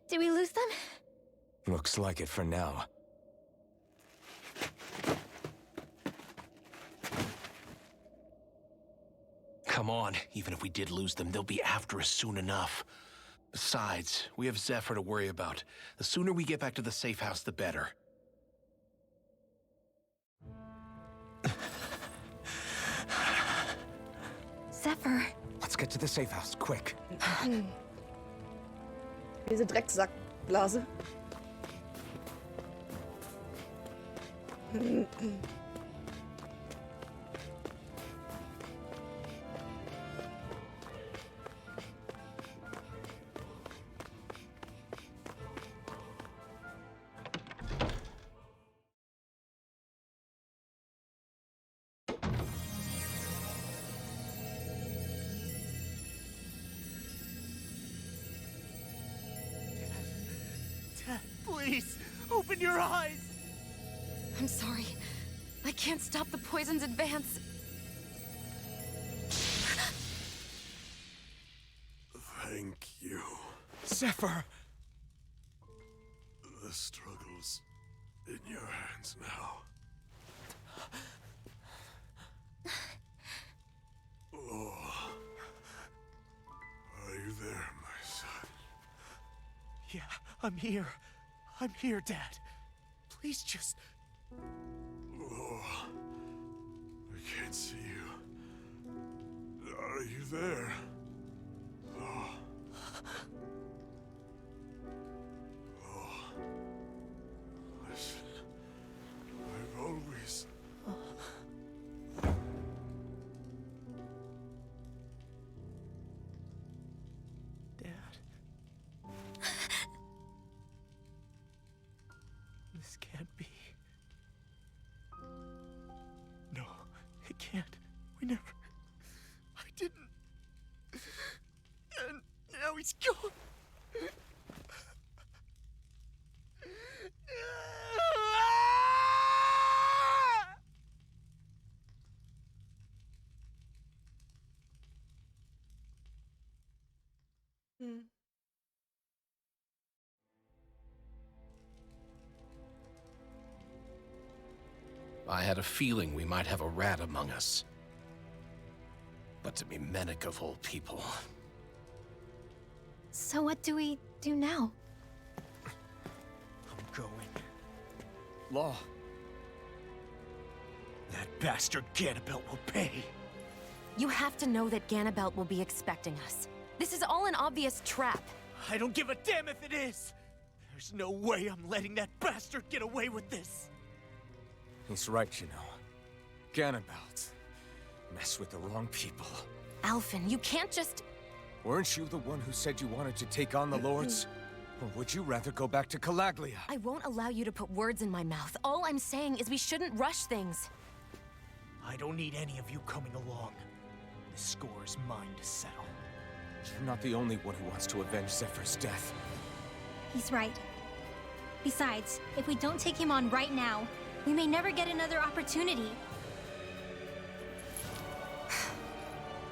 Did we lose them? Looks like it for now. Come on. Even if we did lose them, they'll be after us soon enough. Besides, we have Zephyr to worry about. The sooner we get back to the safe house, the better. Zephyr. Let's get to the safe house, quick. Diese Drecksackblase. Dad, please, open your eyes! I'm sorry. I can't stop the poison's advance. Thank you. Zephyr! The struggle's in your hands now. Oh. Are you there, my son? Yeah, I'm here. I'm here, Dad. Please just... Oh. I can't see you. Are you there? Oh. Oh. Listen. I've always... Dad. This can't be. No, it can't. We never... I didn't... And now he's gone. I had a feeling we might have a rat among us. But to be Mennick of all people. So what do we do now? I'm going. Law. That bastard Ganabelt will pay. You have to know that Ganabelt will be expecting us. This is all an obvious trap. I don't give a damn if it is! There's no way I'm letting that bastard get away with this! He's right, you know. Ganabelt. Mess with the wrong people. Alphen, you can't just... Weren't you the one who said you wanted to take on the Lords? Or would you rather go back to Calaglia? I won't allow you to put words in my mouth. All I'm saying is we shouldn't rush things. I don't need any of you coming along. The score is mine to settle. You're not the only one who wants to avenge Zephyr's death. He's right. Besides, if we don't take him on right now, we may never get another opportunity.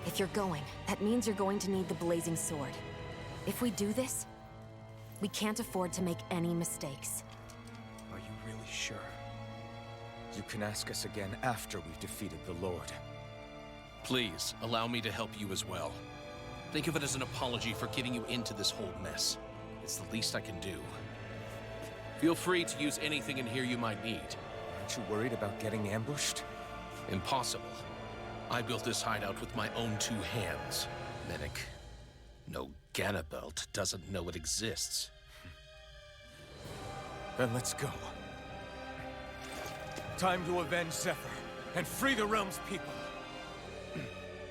If you're going, that means you're going to need the Blazing Sword. If we do this, we can't afford to make any mistakes. Are you really sure? You can ask us again after we've defeated the Lord. Please, allow me to help you as well. Think of it as an apology for getting you into this whole mess. It's the least I can do. Feel free to use anything in here you might need. Aren't you worried about getting ambushed? Impossible. I built this hideout with my own 2 hands. Mennick. No, Ganabelt doesn't know it exists. Then let's go. Time to avenge Zephyr and free the realm's people.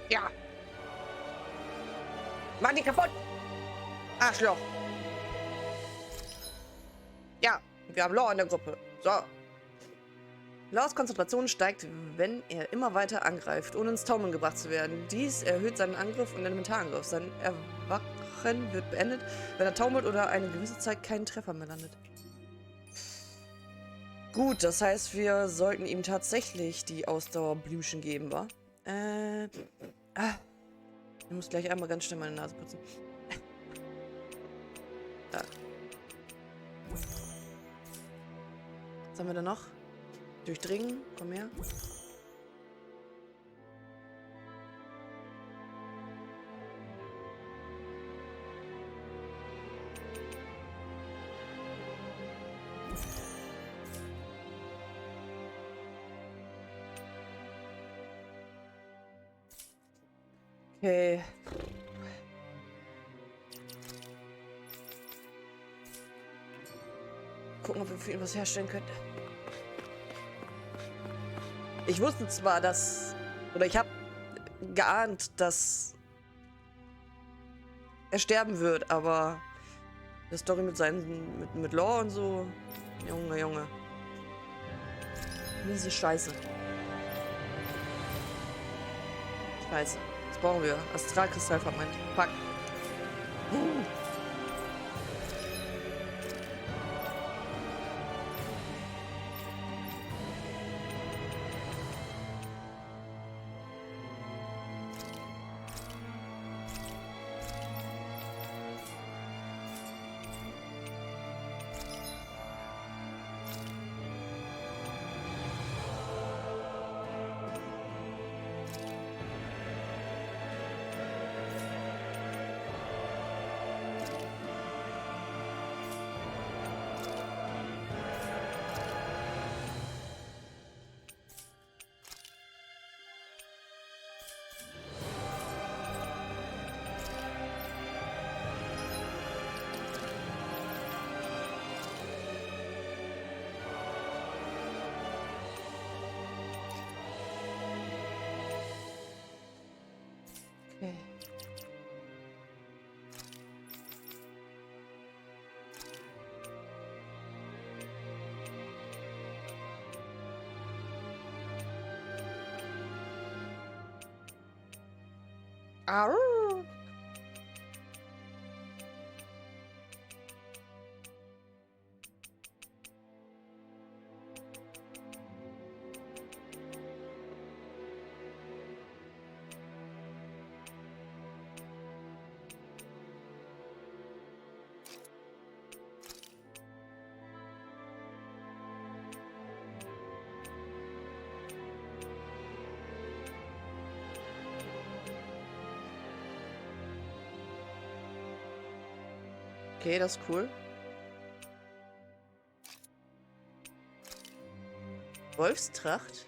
Ja. Mach die kaputt! Arschloch! Ja, wir haben Law in der Gruppe. So. Laws Konzentration steigt, wenn er immer weiter angreift, ohne ins Taumeln gebracht zu werden. Dies erhöht seinen Angriff und Elementarangriff. Sein Erwachen wird beendet, wenn er taumelt oder eine gewisse Zeit keinen Treffer mehr landet. Gut, das heißt, wir sollten ihm tatsächlich die Ausdauerblümchen geben, wa? Ich muss gleich einmal ganz schnell meine Nase putzen. Da. Was haben wir da noch? Durchdringen, komm her. Okay. Gucken, ob wir für ihn was herstellen können. Ich wusste zwar, dass... Oder ich habe geahnt, dass er sterben wird, aber... Die Story mit seinen... mit Law und so... Junge, Junge. Miese Scheiße. Scheiße. Was brauchen wir? Astralkristallfragment. Fuck. Okay. Arr. Okay, das ist cool. Wolfstracht?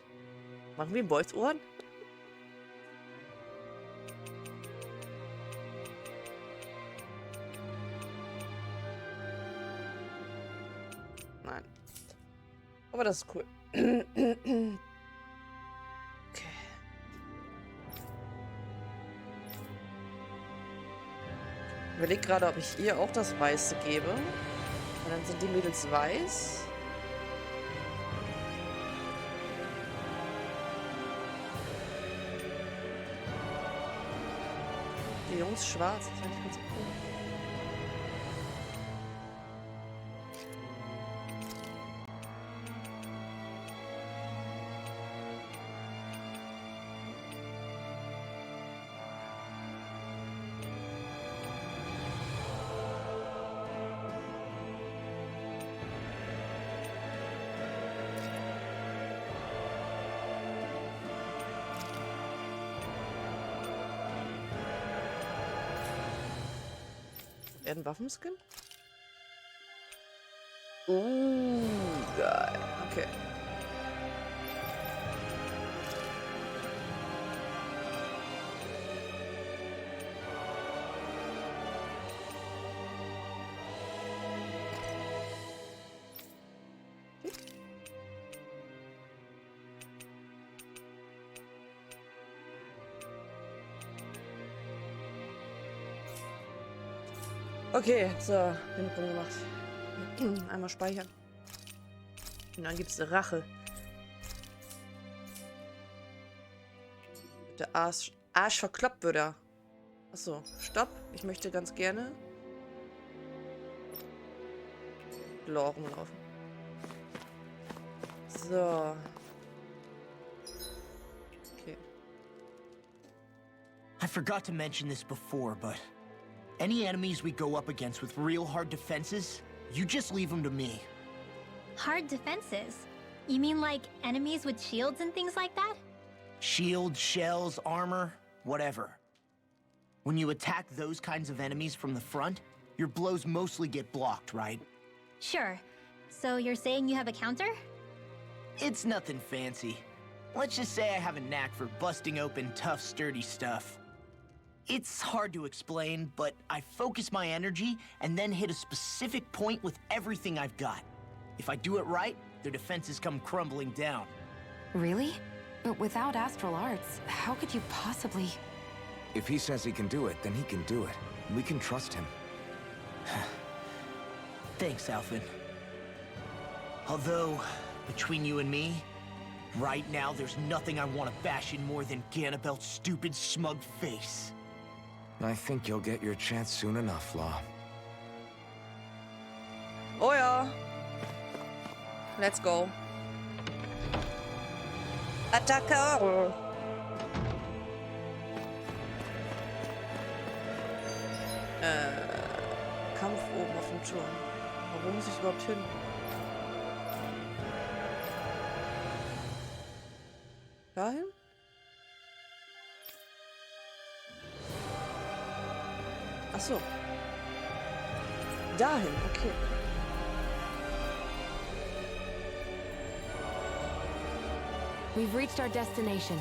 Machen wir Wolfsohren? Nein. Aber das ist cool. Okay. Ich überlege gerade, ob ich ihr auch das Weiße gebe. Und dann sind die Mädels weiß. Die Jungs schwarz. Das ist eigentlich ganz cool. Ein Waffenskin? Geil. Okay. Okay, so, genug gemacht. Einmal speichern. Und dann gibt's Rache. Der Arsch verkloppt wird er. Achso, stopp. Ich möchte ganz gerne blau rumlaufen. So. Okay. I forgot to mention this before, but any enemies we go up against with real hard defenses, you just leave them to me. Hard defenses? You mean like enemies with shields and things like that? Shields, shells, armor, whatever. When you attack those kinds of enemies from the front, your blows mostly get blocked, right? Sure. So you're saying you have a counter? It's nothing fancy. Let's just say I have a knack for busting open tough, sturdy stuff. It's hard to explain, but I focus my energy and then hit a specific point with everything I've got. If I do it right, their defenses come crumbling down. Really? But without astral arts, how could you possibly... If he says he can do it, then he can do it. We can trust him. Thanks, Alphen. Although, between you and me, right now there's nothing I want to bash in more than Ganabel's stupid, smug face. I think you'll get your chance soon enough, Law. Oh ja. Let's go. Attacke! Kampf oben auf dem Turm. Wo muss ich überhaupt hin? Dahin? Ach so. Dahin, okay. We've reached our destination.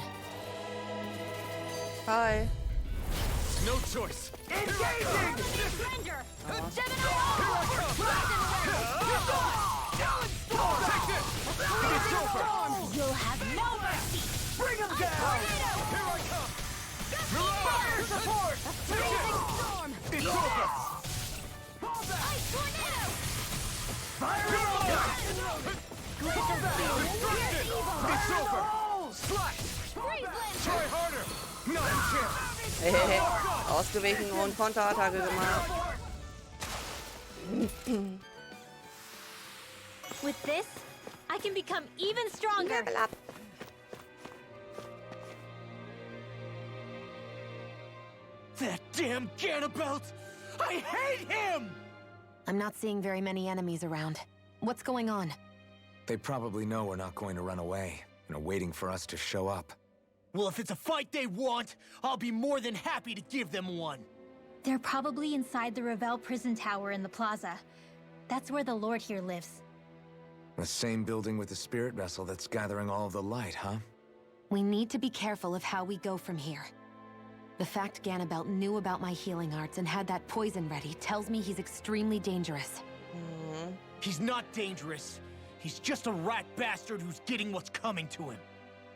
Hi. No choice. Engaging! Surrender! Gemini Take this! It's over! You'll have no mercy! Bring him down! Here I come! Fire support! Blazing storm! It's over! Ice tornado! Fire it all! It's over! Slash! Try harder! Not a chance! Hehehe. Ausgewichen und Konterattacke gemacht. With this, I can become even stronger. Level up. That damn Ganabelt! I hate him! I'm not seeing very many enemies around. What's going on? They probably know we're not going to run away, and are waiting for us to show up. Well, if it's a fight they want, I'll be more than happy to give them one. They're probably inside the Revel prison tower in the plaza. That's where the Lord here lives. The same building with the spirit vessel that's gathering all of the light, huh? We need to be careful of how we go from here. The fact Ganabelt knew about my healing arts and had that poison ready tells me he's extremely dangerous. He's not dangerous. He's just a rat bastard who's getting what's coming to him.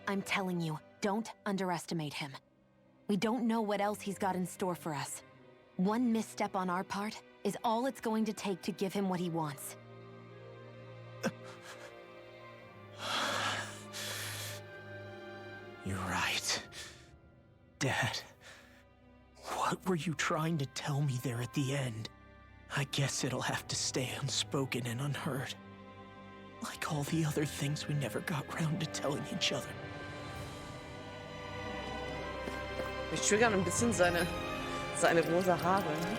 I'm telling you, don't underestimate him. We don't know what else he's got in store for us. One misstep on our part is all it's going to take to give him what he wants. You're right. Dad, what were you trying to tell me there at the end? I guess it'll have to stay unspoken and unheard. Like all the other things we never got round to telling each other. Mich triggern ein bisschen seine rosa Haare. Ne?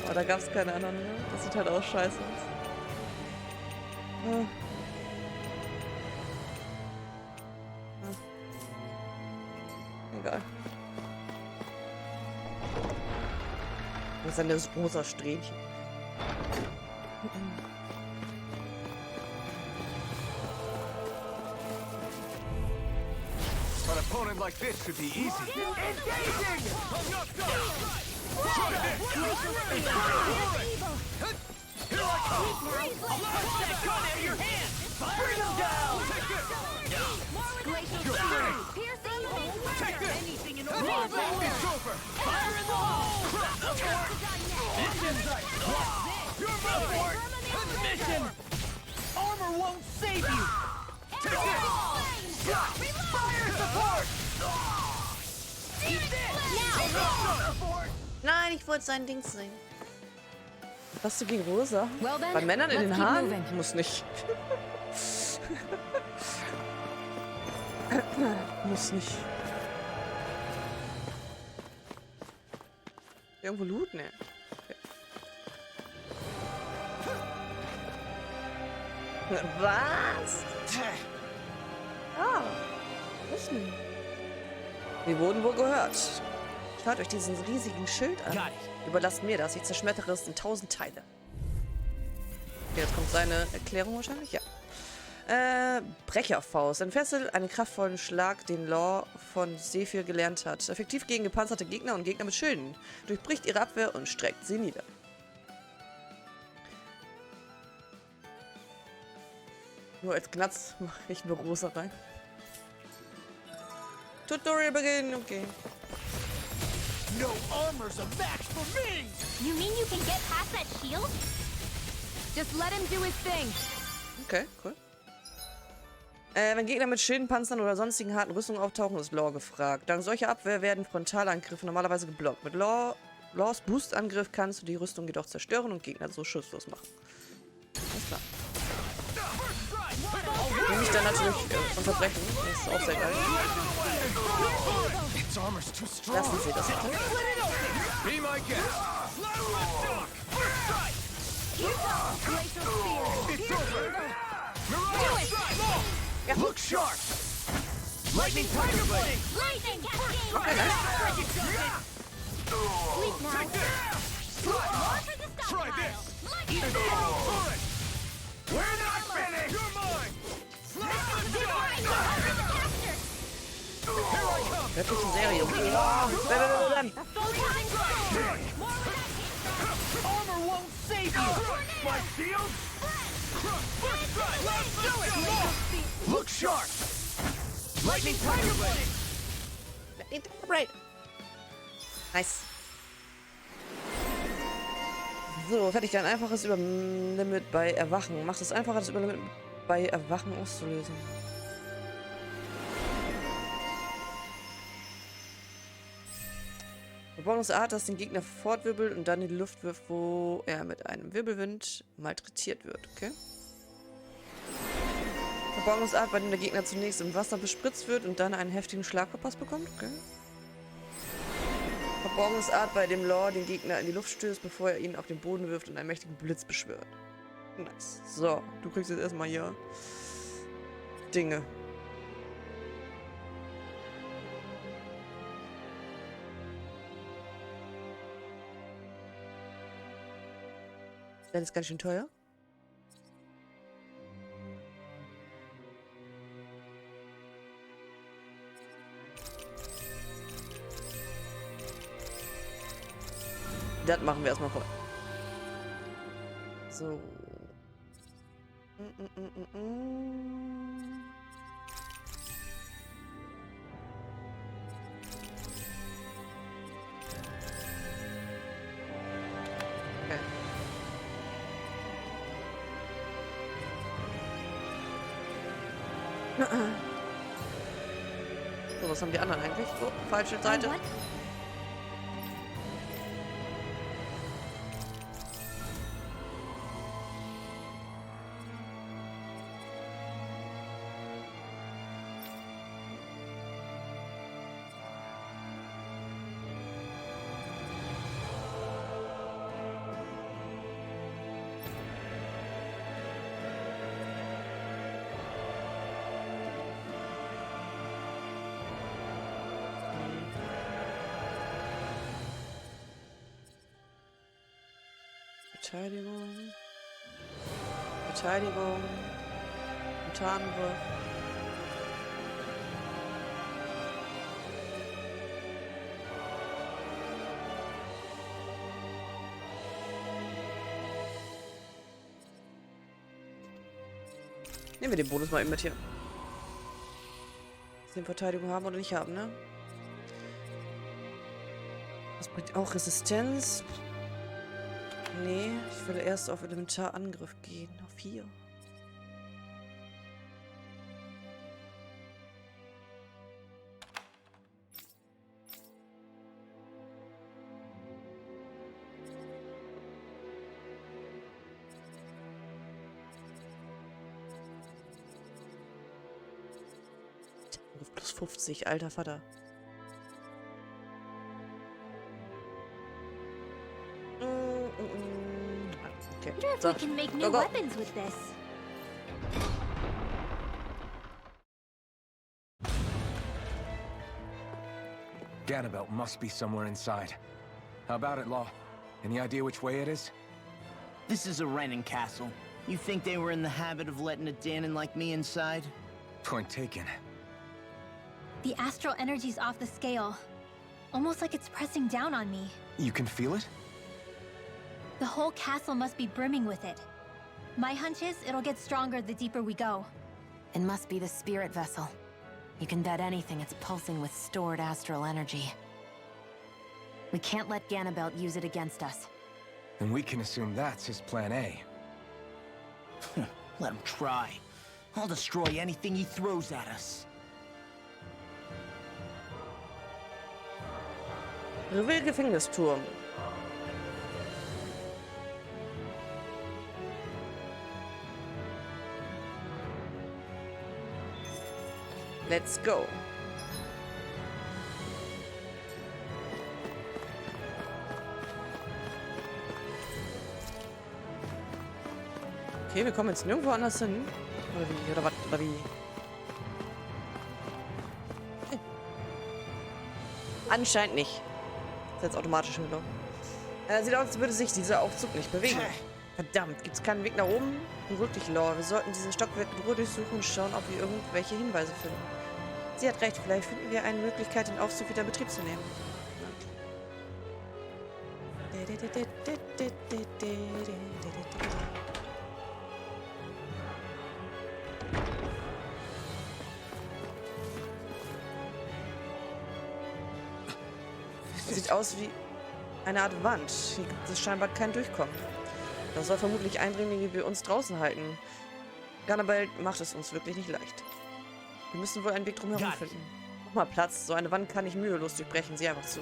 Aber da gab es keine anderen. Ne? Das sieht halt auch scheiße aus. Ja. Egal. Das ist eine rosa Strähnchen. An opponent like this should be easy. Engaging! Try this! Here I come! Punch that gun out of your hand! Bring him down! Glacial Fury! Take this! Anything in order to It's over! Fire in the hole! You're my Mission! Armor won't save you! Take this! Fire support! Nein, ich wollte sein Ding sehen. Was du gegen rosa? Well then, Bei Männern in den let's keep Haaren? moving. Muss nicht. Muss nicht. Irgendwo Loot? Ne. Okay. Was? Ah. Wissen. Wir wurden wohl gehört. Schaut euch diesen riesigen Schild an. Überlasst mir das. Ich zerschmettere es in 1000 Teile. Okay, jetzt kommt seine Erklärung wahrscheinlich. Ja. Brecherfaust. Entfesselt einen kraftvollen Schlag, den Law von Sephir gelernt hat. Effektiv gegen gepanzerte Gegner und Gegner mit Schilden. Durchbricht ihre Abwehr und streckt sie nieder. Nur als Gnatz mache ich mir rosa rein. Tutorial beginnen, okay. No armor's a match for me! You mean you can get past that shield? Just let him do his thing. Okay, cool. Wenn Gegner mit Schilden, Panzern oder sonstigen harten Rüstungen auftauchen, ist Law gefragt. Dank solcher Abwehr werden Frontalangriffe normalerweise geblockt. Mit Laws Boostangriff kannst du die Rüstung jedoch zerstören und Gegner so schutzlos machen. Alles klar. Die mich dann natürlich unterbrechen. Das ist auch sehr geil. Lassen Sie das bitte. Be my guest! It's over! Ja. Look sharp! Lightning Tiger Blade! Lightning cascade! Okay, nice. Sleep now. More for the Try stockpile. this! It's all for it! We're not finished! You're mine! Here I come! Göttliche Serie. Armor won't save you! My shield? Let's do it! Look sharp! Lightning Tiger Blade! Right. Nice. So, fertig. Ein einfaches Überlimit bei Erwachen. Macht es einfacher, das Überlimit bei Erwachen auszulösen. Bonusart, das den Gegner fortwirbelt und dann in die Luft wirft, wo er mit einem Wirbelwind malträtiert wird. Okay. Bonusart, bei dem der Gegner zunächst im Wasser bespritzt wird und dann einen heftigen Schlag verpasst bekommt. Okay. Verborgensart, bei dem Law den Gegner in die Luft stößt, bevor er ihn auf den Boden wirft und einen mächtigen Blitz beschwört. Nice. So, du kriegst jetzt erstmal hier Dinge. Das ist ganz schön teuer. Das machen wir erstmal voll. So. Okay. So, was haben die anderen eigentlich? So, falsche Seite. Verteidigung. Verteidigung. Tarnwurf. Nehmen wir den Bonus mal eben mit hier. Dass wir Verteidigung haben oder nicht haben, ne? Das bringt auch Resistenz. Nee, ich würde erst auf Elementarangriff gehen. Auf 4. Angriff plus 50, alter Vater. Okay. I wonder if we can make new weapons with this. Ganabelt must be somewhere inside. How about it, Law? Any idea which way it is? This is a Renin castle. You think they were in the habit of letting a Danon like me inside? Point taken. The astral energy's off the scale. Almost like it's pressing down on me. You can feel it? The whole castle must be brimming with it. My hunch is it'll get stronger the deeper we go. It must be the spirit vessel. You can bet anything it's pulsing with stored astral energy. We can't let Ganabelt use it against us. Then we can assume that's his plan A. Let him try. I'll destroy anything he throws at us. Gefängnisturm. Let's go. Okay, wir kommen jetzt nirgendwo anders hin. Oder wie? Oder was? Oder wie? Okay. Anscheinend nicht. Ist jetzt automatisch schon gelaufen. Sieht aus, als würde sich dieser Aufzug nicht bewegen. Verdammt, gibt es keinen Weg nach oben? Unglücklich, Law. Wir sollten diese Stockwerke in Ruhe durchsuchen und schauen, ob wir irgendwelche Hinweise finden. Sie hat recht, vielleicht finden wir eine Möglichkeit, den Aufzug wieder in Betrieb zu nehmen. Sieht aus wie eine Art Wand. Hier gibt es scheinbar kein Durchkommen. Das soll vermutlich Eindringlinge wie wir uns draußen halten. Ganabelt macht es uns wirklich nicht leicht. Wir müssen wohl einen Weg drumherum finden. Mach mal Platz. So eine Wand kann ich mühelos durchbrechen. Sieh einfach zu.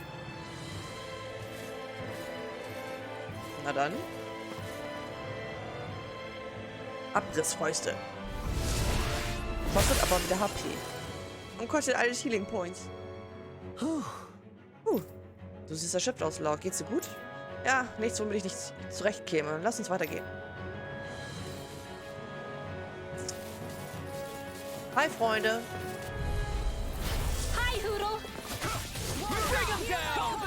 Na dann. Abrissfäuste. Kostet aber wieder HP. Und kostet alles Healing Points. Du siehst erschöpft aus, Law. Geht's dir gut? Ja, nichts, womit ich nicht zurechtkäme. Lass uns weitergehen. Hi, Freunde. Hi, Hoodle. Bring him down.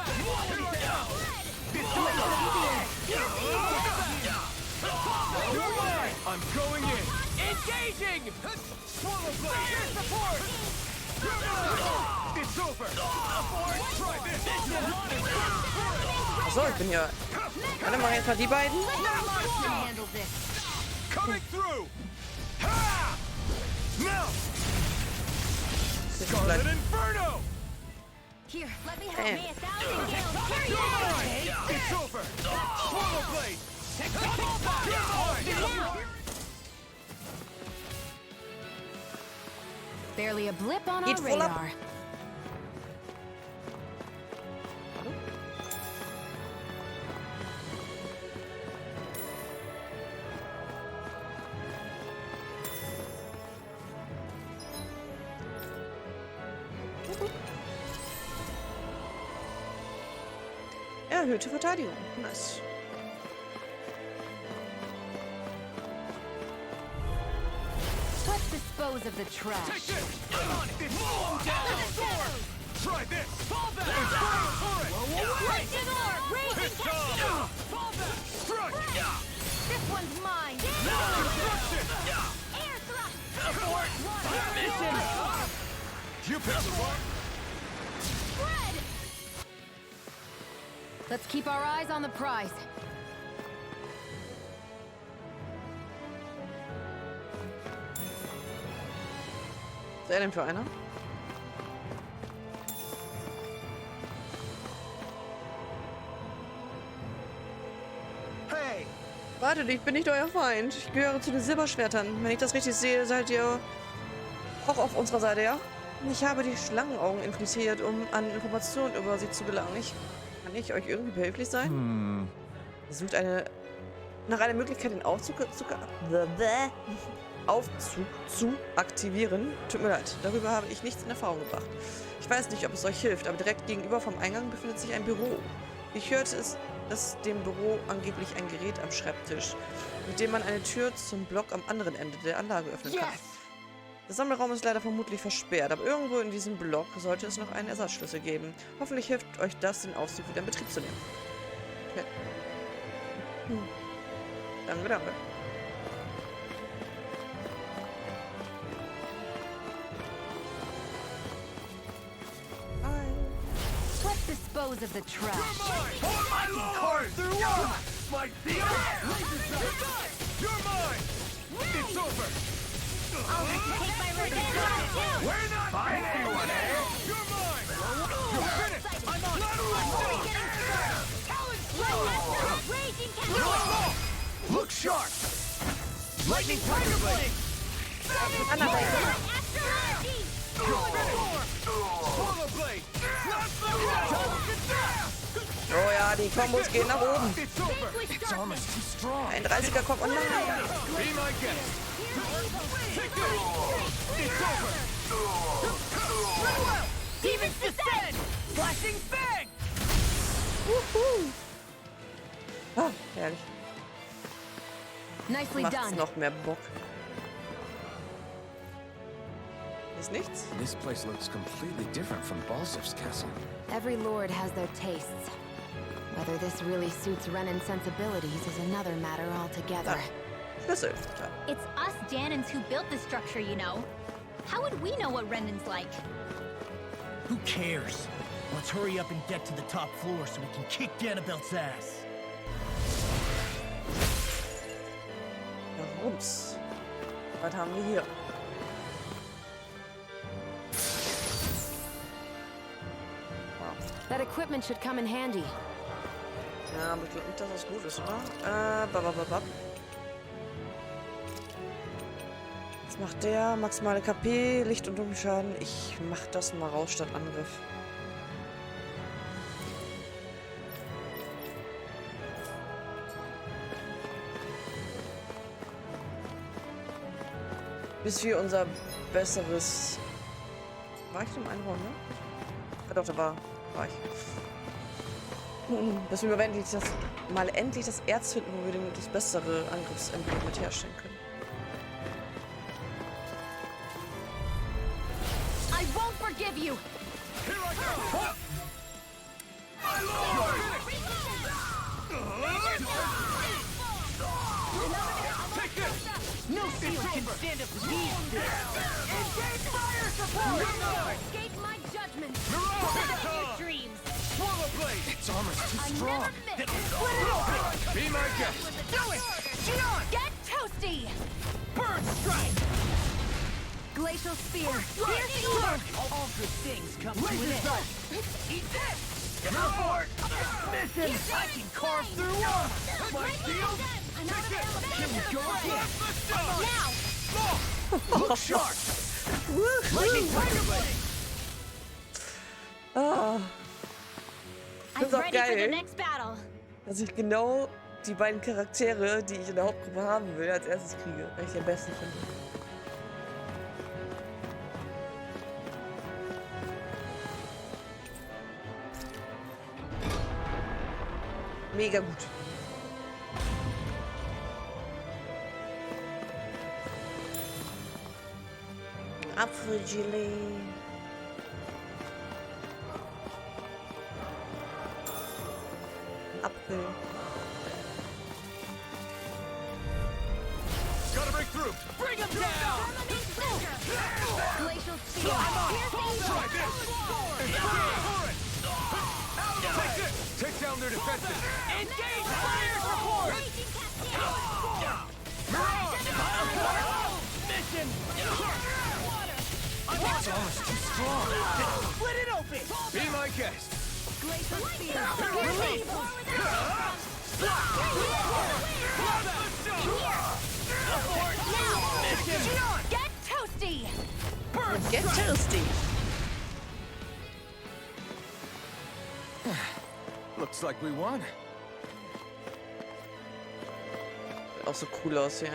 Engaging! Swallow blade! Fire support! It's over! Try this! Achso, ich bin ja... Warte mal, jetzt mal die beiden. Coming through! Ha! Now! Scarlet Inferno! Here, let me Damn. help. May 1,000 gales carry you! It's over! Swallow blade! Barely a blip on our Geht voll ab. radar. Erhöhte Verteidigung. Nice. Let's dispose of the trash. Take this! I'm on it! Mow down! Try this! Fall back! Inferno turret! Raging orb! Raging cascade! Fall back! Strike! This one's mine! Destruction! Air thrust! Abort! Mission! You picked the mark! Spread! Let's keep our eyes on the prize. Was ist er denn für einer? Hey! Wartet, ich bin nicht euer Feind. Ich gehöre zu den Silberschwertern. Wenn ich das richtig sehe, seid ihr auch auf unserer Seite, ja? Ich habe die Schlangenaugen infiziert, um an Informationen über sie zu gelangen. Kann ich euch irgendwie behilflich sein? Ihr sucht nach einer Möglichkeit, den Aufzug zu aktivieren. Tut mir leid, darüber habe ich nichts in Erfahrung gebracht. Ich weiß nicht, ob es euch hilft, aber direkt gegenüber vom Eingang befindet sich ein Büro. Ich hörte dass dem Büro angeblich ein Gerät am Schreibtisch, mit dem man eine Tür zum Block am anderen Ende der Anlage öffnen kann. Der Sammlerraum ist leider vermutlich versperrt, aber irgendwo in diesem Block sollte es noch einen Ersatzschlüssel geben. Hoffentlich hilft euch das, den Aufzug wieder in Betrieb zu nehmen. Okay. Danke, danke. Let's dispose of the trash. My lord! My deal! You're mine! It's over! I'll have to take my revenge on you! We're not fighting anyone, eh? You're mine! You're finished! I'm on! Raging cascade! Look sharp! Lightning tiger blade! Swallow blade! Oh ja, die Kombos gehen nach oben. It's over! It's almost too strong. Ein 30er kommt. Oh nein! Be my guest! Take this! It's over! Demons descend! Flashing fang! Ah, herrlich. Nicely Macht's done. noch mehr Bock. Ist nichts? This place looks completely different from Balsef's castle. Every lord has their tastes. Whether this really suits Renan's sensibilities is another matter altogether. Schlüssel. It's us Janins who built this structure, you know. How would we know what Renan's like? Who cares? Let's hurry up and get to the top floor so we can kick Ganabelt's ass. Rums. Was haben wir hier? That equipment should come in handy. Ja, aber ich glaube nicht, dass das gut ist, oder? Was macht der? Maximale KP, Licht- und Dunkelschaden. Ich mach das mal raus statt Angriff. Bis wir unser besseres... War ich im Einraum, ne? Ja, doch, da war ich. Bis wir endlich das Erz finden, wo wir das bessere Angriffsemblem mit herstellen können. I won't forgive you. Here I go! My lord! Take this! No seal can stand strong. Be my guest. Do it! Gion! Get toasty! Bird strike! Glacial spear! All good things come to an end. Eat this! Go for it! Mission! I can carve through armor! My shield! Can we go again? Now! Look sharp! Lightning tiger blade! Ah. Das I'm ist auch ready for the geil, next battle. dass ich genau die beiden Charaktere, die ich in der Hauptgruppe haben will, als erstes kriege, weil ich die am besten finde. Mega gut. Apfelgelee. Apfel. Gotta break through! Bring him down! Glacial spear! Try this! Take this! Take down their defenses. Engage fire support! Mission! It's almost too strong. Split it open! Be my guest. Glacial spear! Get toasty! Get toasty. Looks like we won. Auch so cool aus, ja.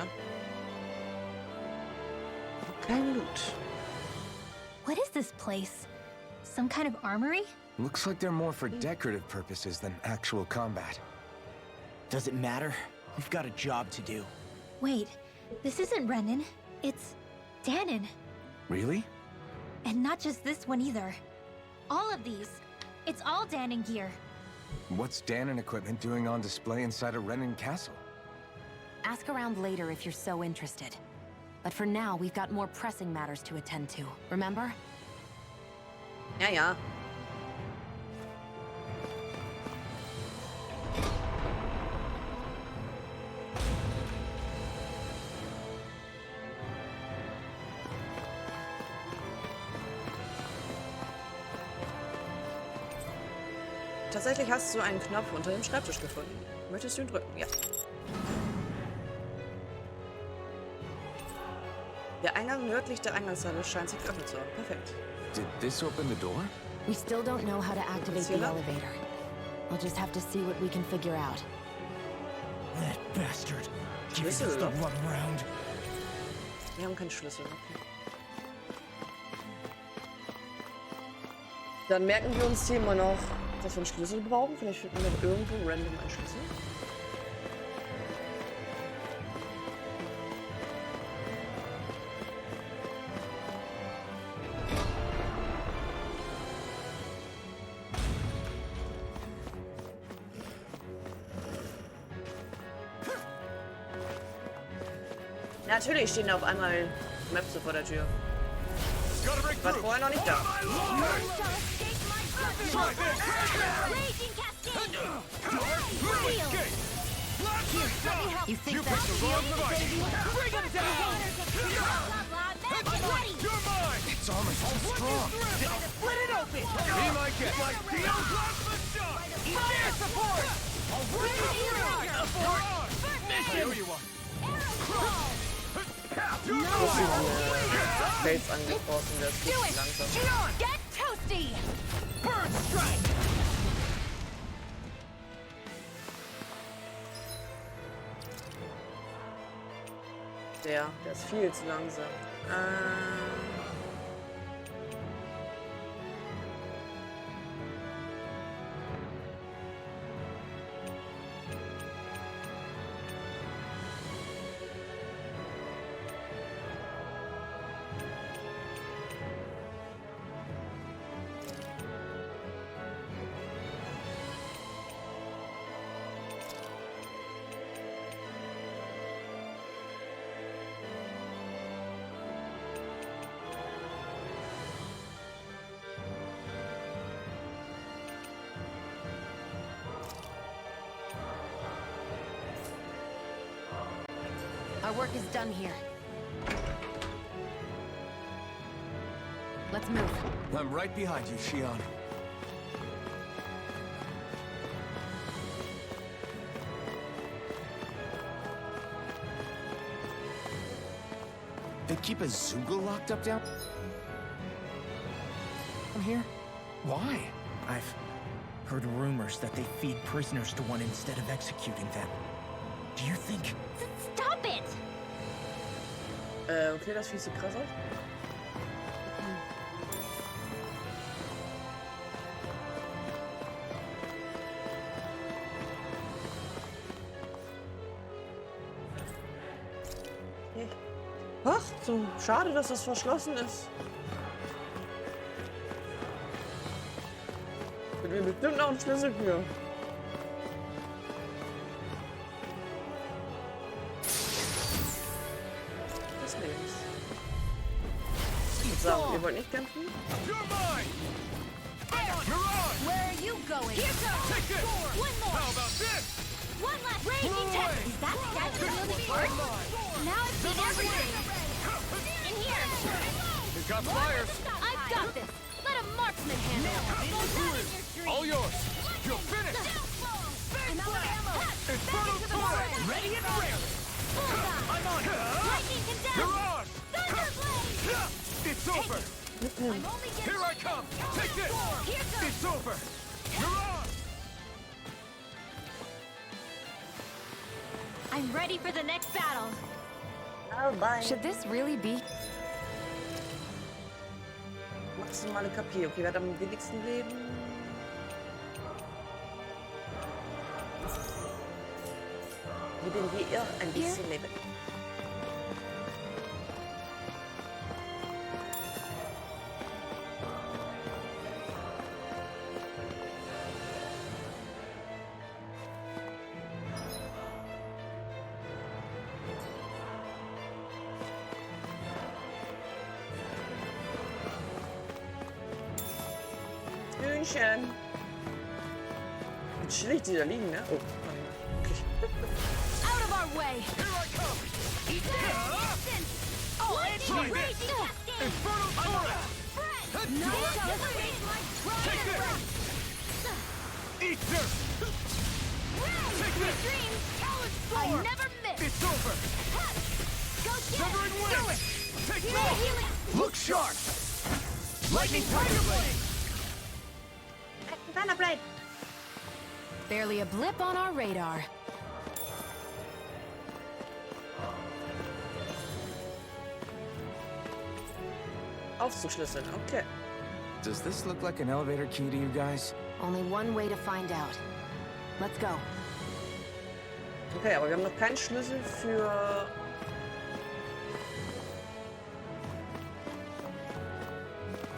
Kein Loot. What is this place? Some kind of armory? Looks like they're more for decorative purposes than actual combat. Does it matter? We've got a job to do. Wait, this isn't Renan. It's Danon. Really? And not just this one either. All of these. It's all Danon gear. What's Danon equipment doing on display inside a Renan castle? Ask around later if you're so interested. But for now, we've got more pressing matters to attend to, remember? Ja, ja. Tatsächlich hast du einen Knopf unter dem Schreibtisch gefunden. Möchtest du ihn drücken? Ja. Der Eingang nördlich der Eingangshalle scheint sich geöffnet zu haben. Perfekt. Did this open the door? We still don't know how to activate the Concealer? elevator. We'll just have to see what we can figure out. That bastard. Schlüssel. The runaround. Wir haben keinen Schlüssel. Okay. Dann merken wir uns hier immer noch, dass wir einen Schlüssel brauchen. Vielleicht finden wir irgendwo random einen Schlüssel. Natürlich stehen da auf einmal Maps vor der Tür. War vorher noch nicht da. You think that's shield, baby? Bring him down! You're mine! It's almost too strong. Split it open! Be my guest. Fire support! Mission! You are. Muss ich Fels angesprochen, der ist Do viel it! zu langsam. Gion! Get toasty! Bird strike! Der ist viel zu langsam. Our work is done here. Let's move. I'm right behind you, Shion. They keep a Zoogle locked up down here? Why? I've heard rumors that they feed prisoners to one instead of executing them. Do you think... Stop it! Okay, das fühlt sich krass auf. Ach, so schade, dass das verschlossen ist. Wird mir bestimmt noch einen Schlüssel für. Des Lebens. So, ihr wollt nicht kämpfen? Where are you going? Here goes! One more! How about this? One last raging test! Is that statutory part? Now I've seen everything! In here! We've got flyers! I've got this! Let a marksman handle it! All yours! You're finished! Another ammo! Infernal torrent! Ready and ready! I'm on! Lightning condemned! Mirage! Thunderblade! It's over! I'm only getting... Here I come! Take this! Here goes! It's over! Mirage! I'm ready for the next battle. Oh, bye. Should this really be? Maximale KP. Okay, wer hat am wenigsten Leben? Geben wir ihr ein bisschen Leben. Hühnchen. Wie chillig die da liegen, ne? Oh, warte mal. Okay. Out of our way! Here I come! Eat that! Oh, it's Try this! Infernal torrent! Take this! Eat dirt! Take this! I never miss! It's over! Go get Severing it! wind! Do it! Take Heal no! healing! Look sharp! Lightning Tiger Blade! Barely a blip on our radar. Aufzuschlüsseln, okay. Does this look like an elevator key to you guys? Only one way to find out. Let's go. Okay, aber wir haben noch keinen Schlüssel für...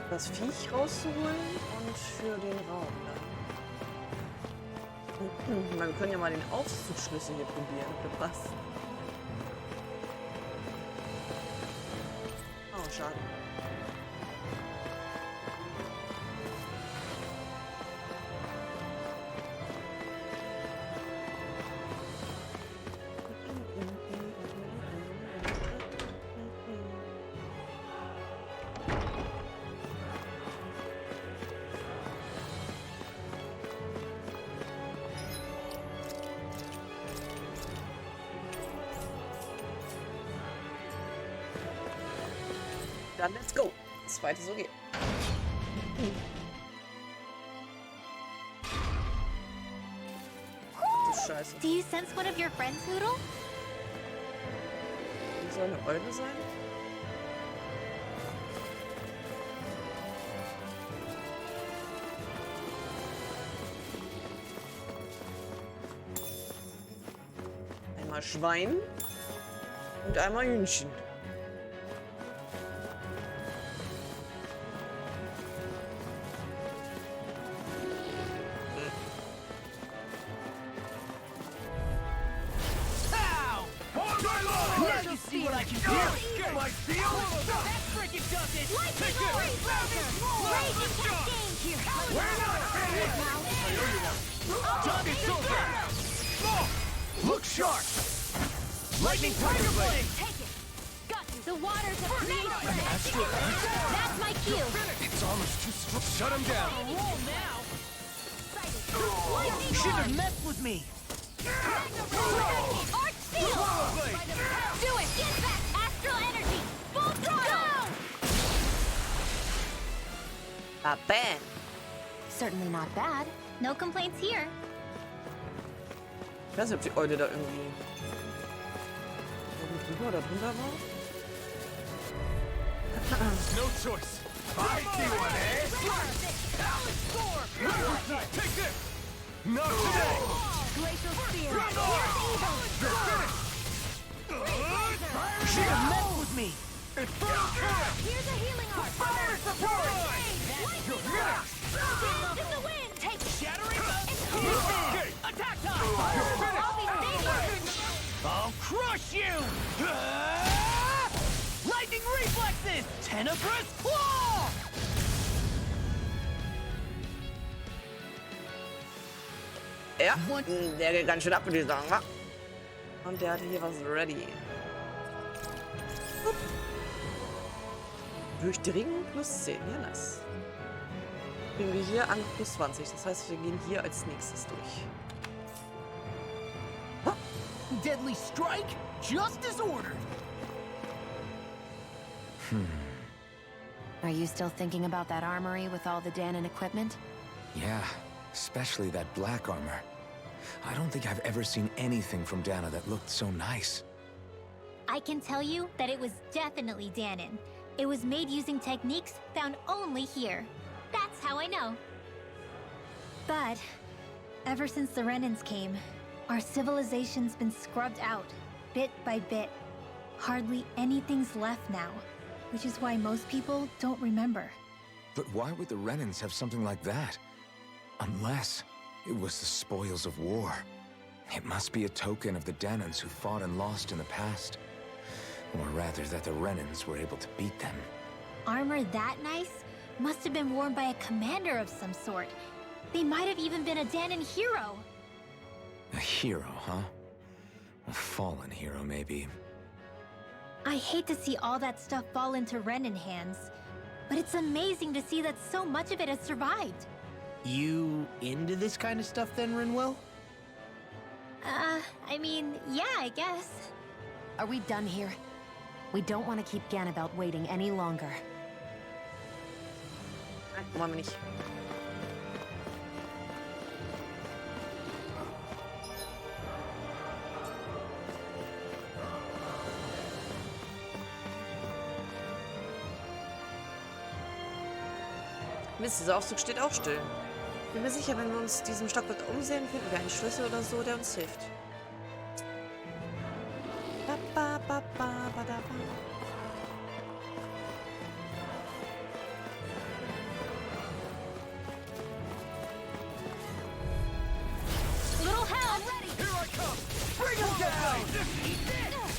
das Viech rauszuholen und für den Raum dann. Wir können ja mal den Aufzugsschlüssel hier probieren, ob der passt. Oh, schade. Dann let's go. Zweite so geht. Du Scheiße. Do you sense one of your friends, Hoodle? Die soll eine Eule sein? Einmal Schwein und einmal Hühnchen. See what I can do! Get my deal! That freaking does it! Lightning Raging Cascade! Here! We're not finished! Job is over! Look sharp! Lightning Tiger Blade! Take it! Got you! The waters have created An astral art? That's my cue! It's almost too strong. Shut him down. Roll now! Shouldn't have messed with me. Arch Field! Do it! Get back! Astral energy! Full throttle! Not bad. Certainly not bad. No complaints here. Ich weiß nicht, ob die Eule da irgendwie drüber oder drunter war. No choice. I see one, eh? Take this! Not today! Glacial Spear! Should have messed with me. Here's a healing art! Fire support! In the wind! Take shattering! Attack time! I'll be stable! I'll crush you! Lightning reflexes! Tenebrous claw! Ja, der geht ganz schön ab, würde ich sagen, wa? Und der hatte hier was ready. Upp. Durchdringen plus 10. Ja, nice. Kriegen wir hier Angriff plus 20. Das heißt, wir gehen hier als nächstes durch. Deadly strike, just as ordered. Are you still thinking about that armory with all the Danon equipment? Yeah, especially that black armor. I don't think I've ever seen anything from Dana that looked so nice. I can tell you that it was definitely Danon. It was made using techniques found only here. That's how I know. But ever since the Renans came, our civilization's been scrubbed out, bit by bit. Hardly anything's left now, which is why most people don't remember. But why would the Renans have something like that? Unless it was the spoils of war. It must be a token of the Danans who fought and lost in the past. Or rather, that the Renans were able to beat them. Armor that nice must have been worn by a commander of some sort. They might have even been a Danon hero. A hero, huh? A fallen hero, maybe. I hate to see all that stuff fall into Renan hands, but it's amazing to see that so much of it has survived. You into this kind of stuff then, Rinwell? I mean, yeah, I guess. Are we done here? We don't want to keep Ganabelt waiting any longer. Machen wir nicht. Mist, dieser Aufzug steht auch still. Bin mir sicher, wenn wir uns diesem Stockwerk umsehen, finden wir einen Schlüssel oder so, der uns hilft. Ba, ba, ba, ba, ba, da, ba. Little hell! Ready! Here I come! Bring him down! Eat this!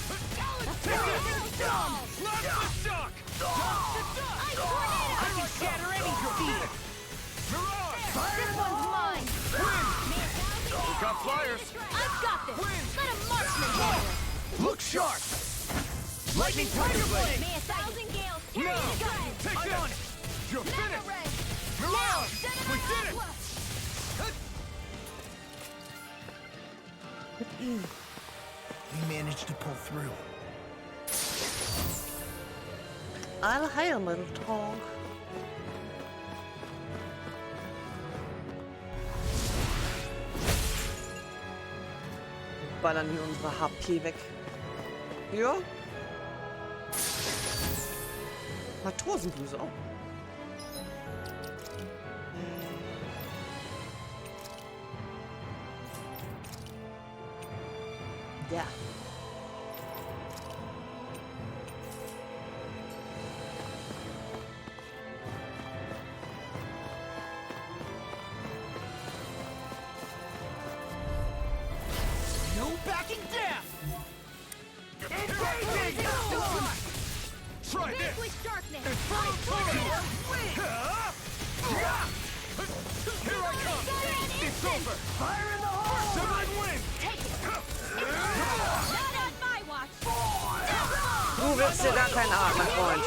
Take this! Lock the shock! Ice tornado! I can shatter any steel! This one's mine! We got flyers! I've got this! Let a marksman handle it! Look sharp! Lightning Tiger Blade! May 1,000 gales carry No! the gun! Take I'm this! on it! You're finished! Now! We did it! We managed to pull through. I'll heil, little dog. Ballern wir unsere HP weg. Ja. Matrosenbluse auch. Ja. No backing down! Try this! Vanquish darkness! Infernal tornado! Here I come! It's over! Fire in the hole! Sibling win! Take it! Not on my watch! verwirrst dir gar keinen Arm, mein Freund.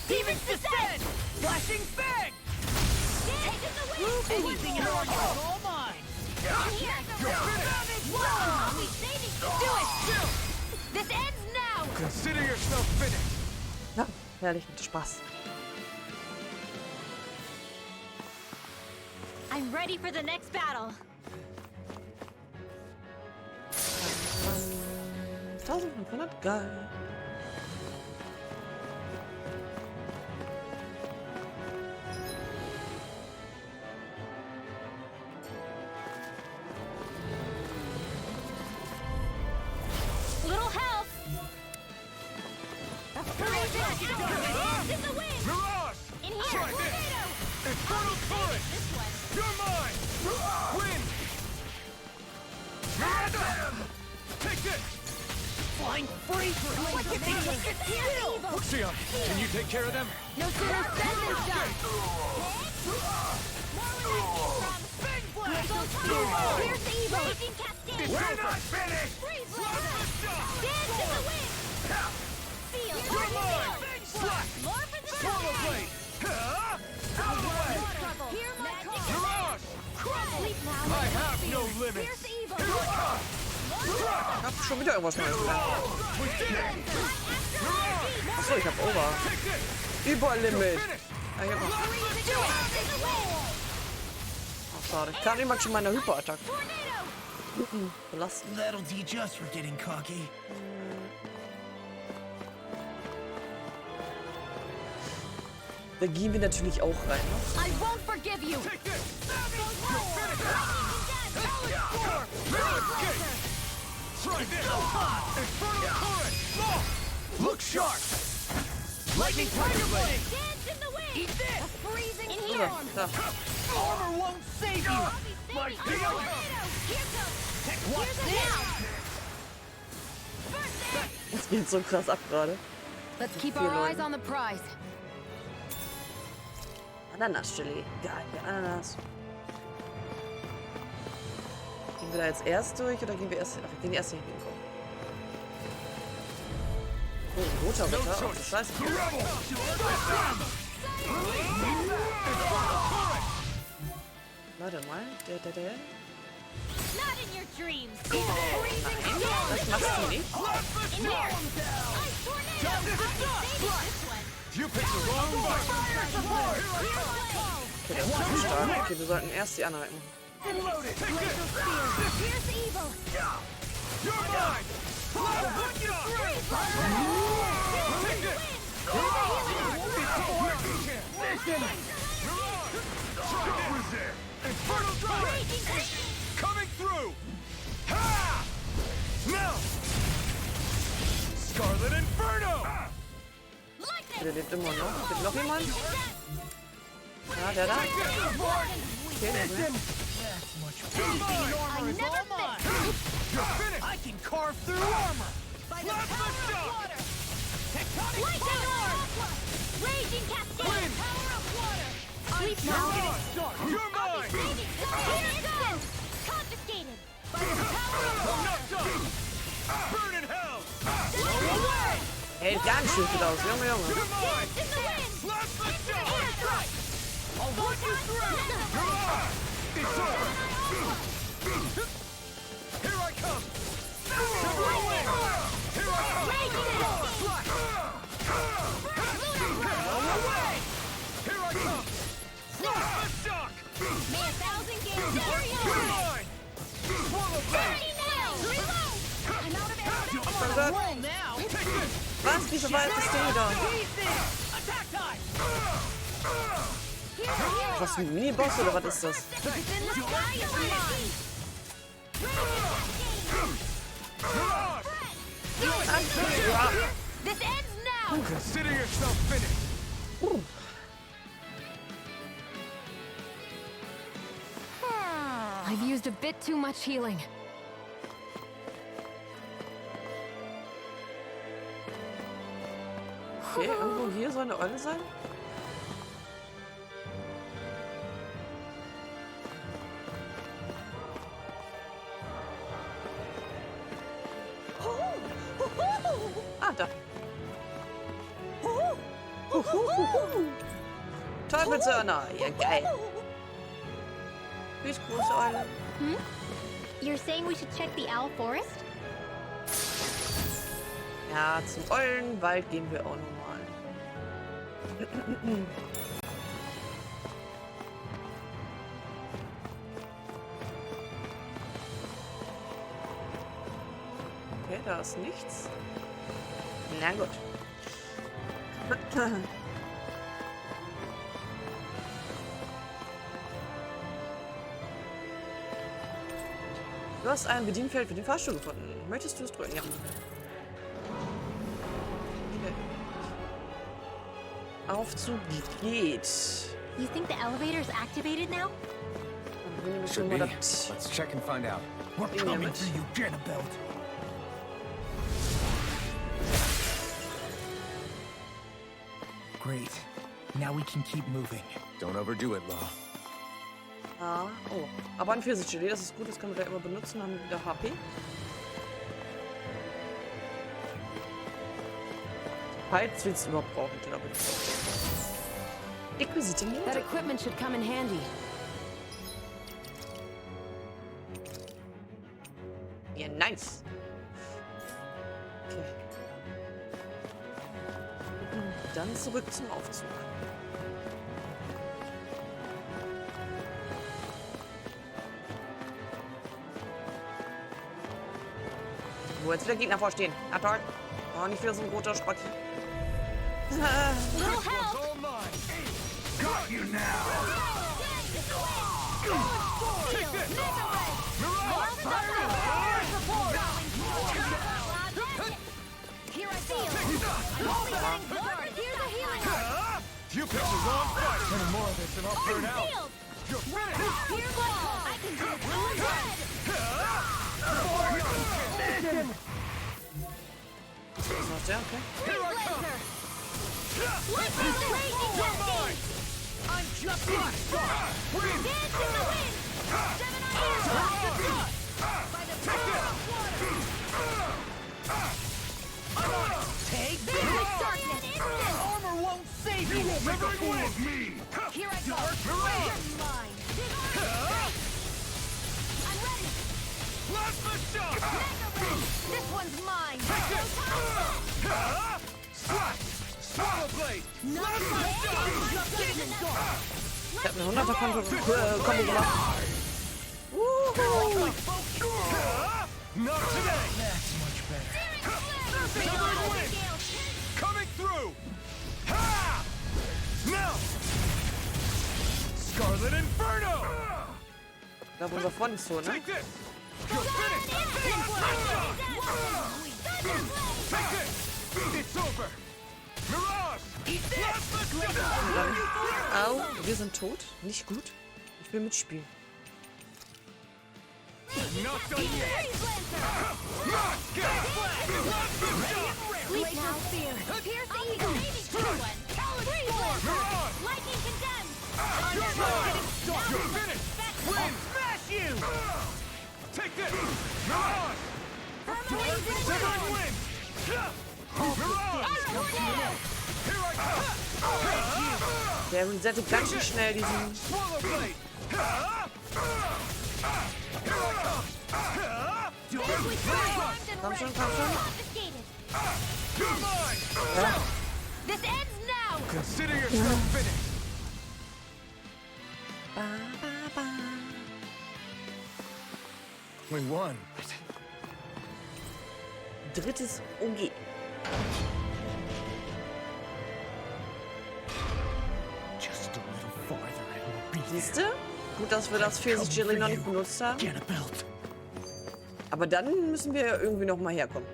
Demons descend! Flashing fang! Anything in order is all mine! Do it! This ends now! Consider yourself finished. Ja, herrlich, mit Spaß. I'm ready for the next battle. 1500, geil. Little help! In the wind! Mirage! In here! Try this! Infernal turret! You're mine! Wind! Miranda! Take this! Flying free! Muckisha, can you take care of them? No sooner said than done! Here's the evil! Raging cascade! We're not finished! Freeze dance in the wind! Feel! You're mine! More for the Swallow blade! Out of the way! Hear my call! Mirage! Sleep now! I have no limits! Here's the evil! Here I come! Ich hab schon wieder irgendwas Neues gelernt. We did it! Achso, ich hab Over. Überlimit. Ah, hier noch. Ach, schade. Ich kann immer schon meine Hyperattacke. Belasten. That'll teach us for getting cocky. Da gehen wir natürlich auch rein. Ne? I won't forgive you! Try this! Infernal turret! Look sharp! Lightning tiger blade! Dance in the wind! Eat this! A freezing Okay, storm! da. Armor won't save you! My Here heel! goes! What's Here's this? now! Es geht so krass ab gerade. Let's keep Vier our eyes Leuten. on the prize. Ananasgelee. Geil, Ananas. Gehen wir da jetzt erst durch oder gehen wir erst... Ach, wir gehen erst hier hin. Oh, ein roter Ritter. Ach, du Scheiße. Warte mal. Der. Not in your dreams! Freezing storm! Das machst du nicht. In here! Ice tornado! I'll be saving this one! You picked the wrong button! Okay, der ist zu stark. Okay, wir sollten erst die anderen machen. Glacial spear! Here's the evil! You're mine! Infernal drive! Coming through! Ha! Now! Scarlet Inferno! Der lebt immer noch. Gibt noch jemand? Ja, der da. Okay, der ist Armor is all mine! I can carve through armor! By the power of water! Tectonic Lightning orb! Raging cascade! Wind! Power of water! Sleep now! You're mine! Saving here it goes! Confiscated! By the power of water! Not done! Burn in hell! Hält ganz schön viel aus. Junge. You're mine! Dance in the wind! Slap the shot! Air I'll walk you through! It's over! Here I come! Silver away! Here I come! Away! Here I come! Slap the shock! May a thousand games carry You're on! mine! Swallow that! Reload! I'm out of ammo! Oh mein Gott. Roll now! Take this! Was? Wieso war jetzt das Ding wieder? Easy! Attack time! Was, ein Mini-Boss oder was ist das? It's in the sky of mine! This ends now! Consider yourself finished! I've used a bit too much healing. Okay, irgendwo hier soll eine Eule sein? Teufelshörner. Ja, geil. Tschüss, große Eule. Hmm? You're saying we should check the owl forest? Ja, zum Eulenwald gehen wir auch nochmal. Okay, da ist nichts. Na gut. Du hast ein Bedienfeld für den Fahrstuhl gefunden. Möchtest du es drücken? Ja. Okay. Aufzug geht. You think the elevator's activated now? Dann nehmen wir schon Should mal be. das Let's check and find out. We're Ding hier coming mit. for you, Ganabelt. Great. Now we can keep moving. Don't overdo it, Law. Ah, oh. Aber ein Pfirsichgelee, das ist gut, das können wir da immer benutzen, haben wir wieder HP. Falls wir es überhaupt brauchen, glaube ich. Requisite. That equipment should come in handy. Ja, nice. Okay. Dann zurück zum Aufzug. Wo jetzt wieder Gegner vorstehen. Na toll. Oh, nicht wieder so ein roter Spott. Little help! Got you now! Here I feel! Only getting closer! Here's a healing heart! You picked the wrong fight! Any more of this and I'll burn out! You're finished! Here's all! I can do it! Blue and red! Was der? Okay. Here I come! Like the raging cascade! I'm just like wind! Dance in the wind! Gemini is off the front! By the power of water! I'm on it! Take this! Darkness! Armor won't save you! You won't make a fool of me! Here I go! You're mine! I'm ready! Plasma shot! Mega ray! This one's mine! Take this! Slash! Swallow blade! Ich hab eine 100er Kombo gemacht. Woohoo! Not today! That's much better. Severing wind! Coming through! Ha! Now! Scarlet Inferno! Da wo unser Freund ist so, ne? Take this! You're finished! Take this! It's over! Mirage! Plasma shot! Au, wir sind tot. Nicht gut. Ich will mitspielen. Not done yet! Sleep now, fear. Pierce the eagle. Lightning condemned. You're finished! Wind! Smash you. Take this! Mirage! Severing wind! Mirage! Here I come! Der resettet ganz schön schnell diesen. Swallow blade! Komm schon, komm schon. You're mine! Ja. This ends now. Consider yourself finished! Ba, ba, ba. We won. Drittes OG. Just a little farther and we'll be Siehst du? Gut, dass wir das Pfirsich-Jelly noch nicht benutzt haben. Ganabelt. Aber dann müssen wir irgendwie noch mal herkommen.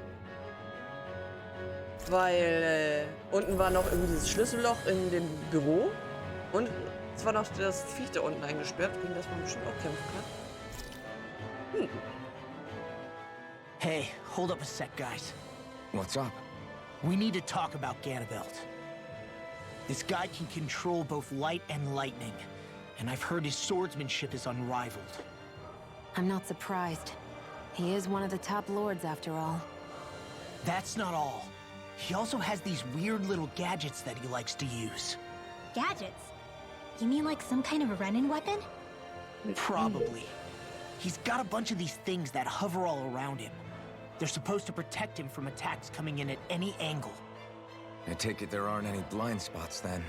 Weil unten war noch irgendwie dieses Schlüsselloch in dem Büro. Und es war noch das Viech da unten eingesperrt, gegen das man bestimmt auch kämpfen kann. Hm. Hey, hold up a sec, guys. What's up? We need to talk about Ganabelt. This guy can control both light and lightning, and I've heard his swordsmanship is unrivaled. I'm not surprised. He is one of the top lords, after all. That's not all. He also has these weird little gadgets that he likes to use. Gadgets? You mean like some kind of a run-in weapon? Probably. He's got a bunch of these things that hover all around him. They're supposed to protect him from attacks coming in at any angle. I take it there aren't any blind spots then.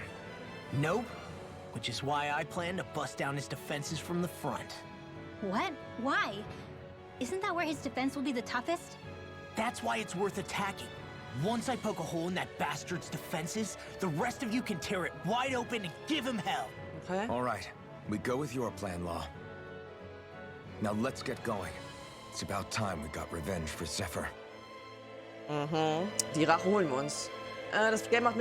Nope. Which is why I plan to bust down his defenses from the front. What? Why? Isn't that where his defense will be the toughest? That's why it's worth attacking. Once I poke a hole in that bastard's defenses, the rest of you can tear it wide open and give him hell. Okay. All right. We go with your plan, Law. Now let's get going. It's about time we got revenge for Zephyr. Die Rache holen wir uns. Das Game macht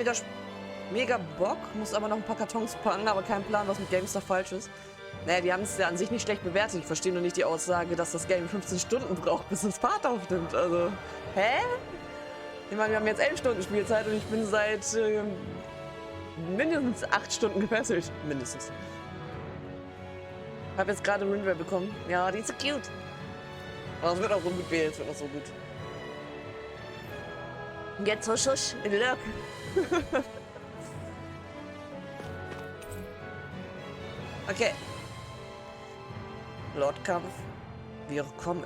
mega Bock, muss aber noch ein paar Kartons packen, aber kein Plan, was mit GameStar falsch ist. Naja, die haben es ja an sich nicht schlecht bewertet. Ich verstehe nur nicht die Aussage, dass das Game 15 Stunden braucht, bis es Fahrt aufnimmt. Also, hä? Ich meine, wir haben jetzt 11 Stunden Spielzeit und ich bin seit mindestens 8 Stunden gefesselt. Mindestens. Ich habe jetzt gerade Rinwell bekommen. Ja, die ist so cute. Aber es wird auch so gut wählen, es wird auch so gut. Get so shush, look. Okay. Lordkampf. Wir kommen.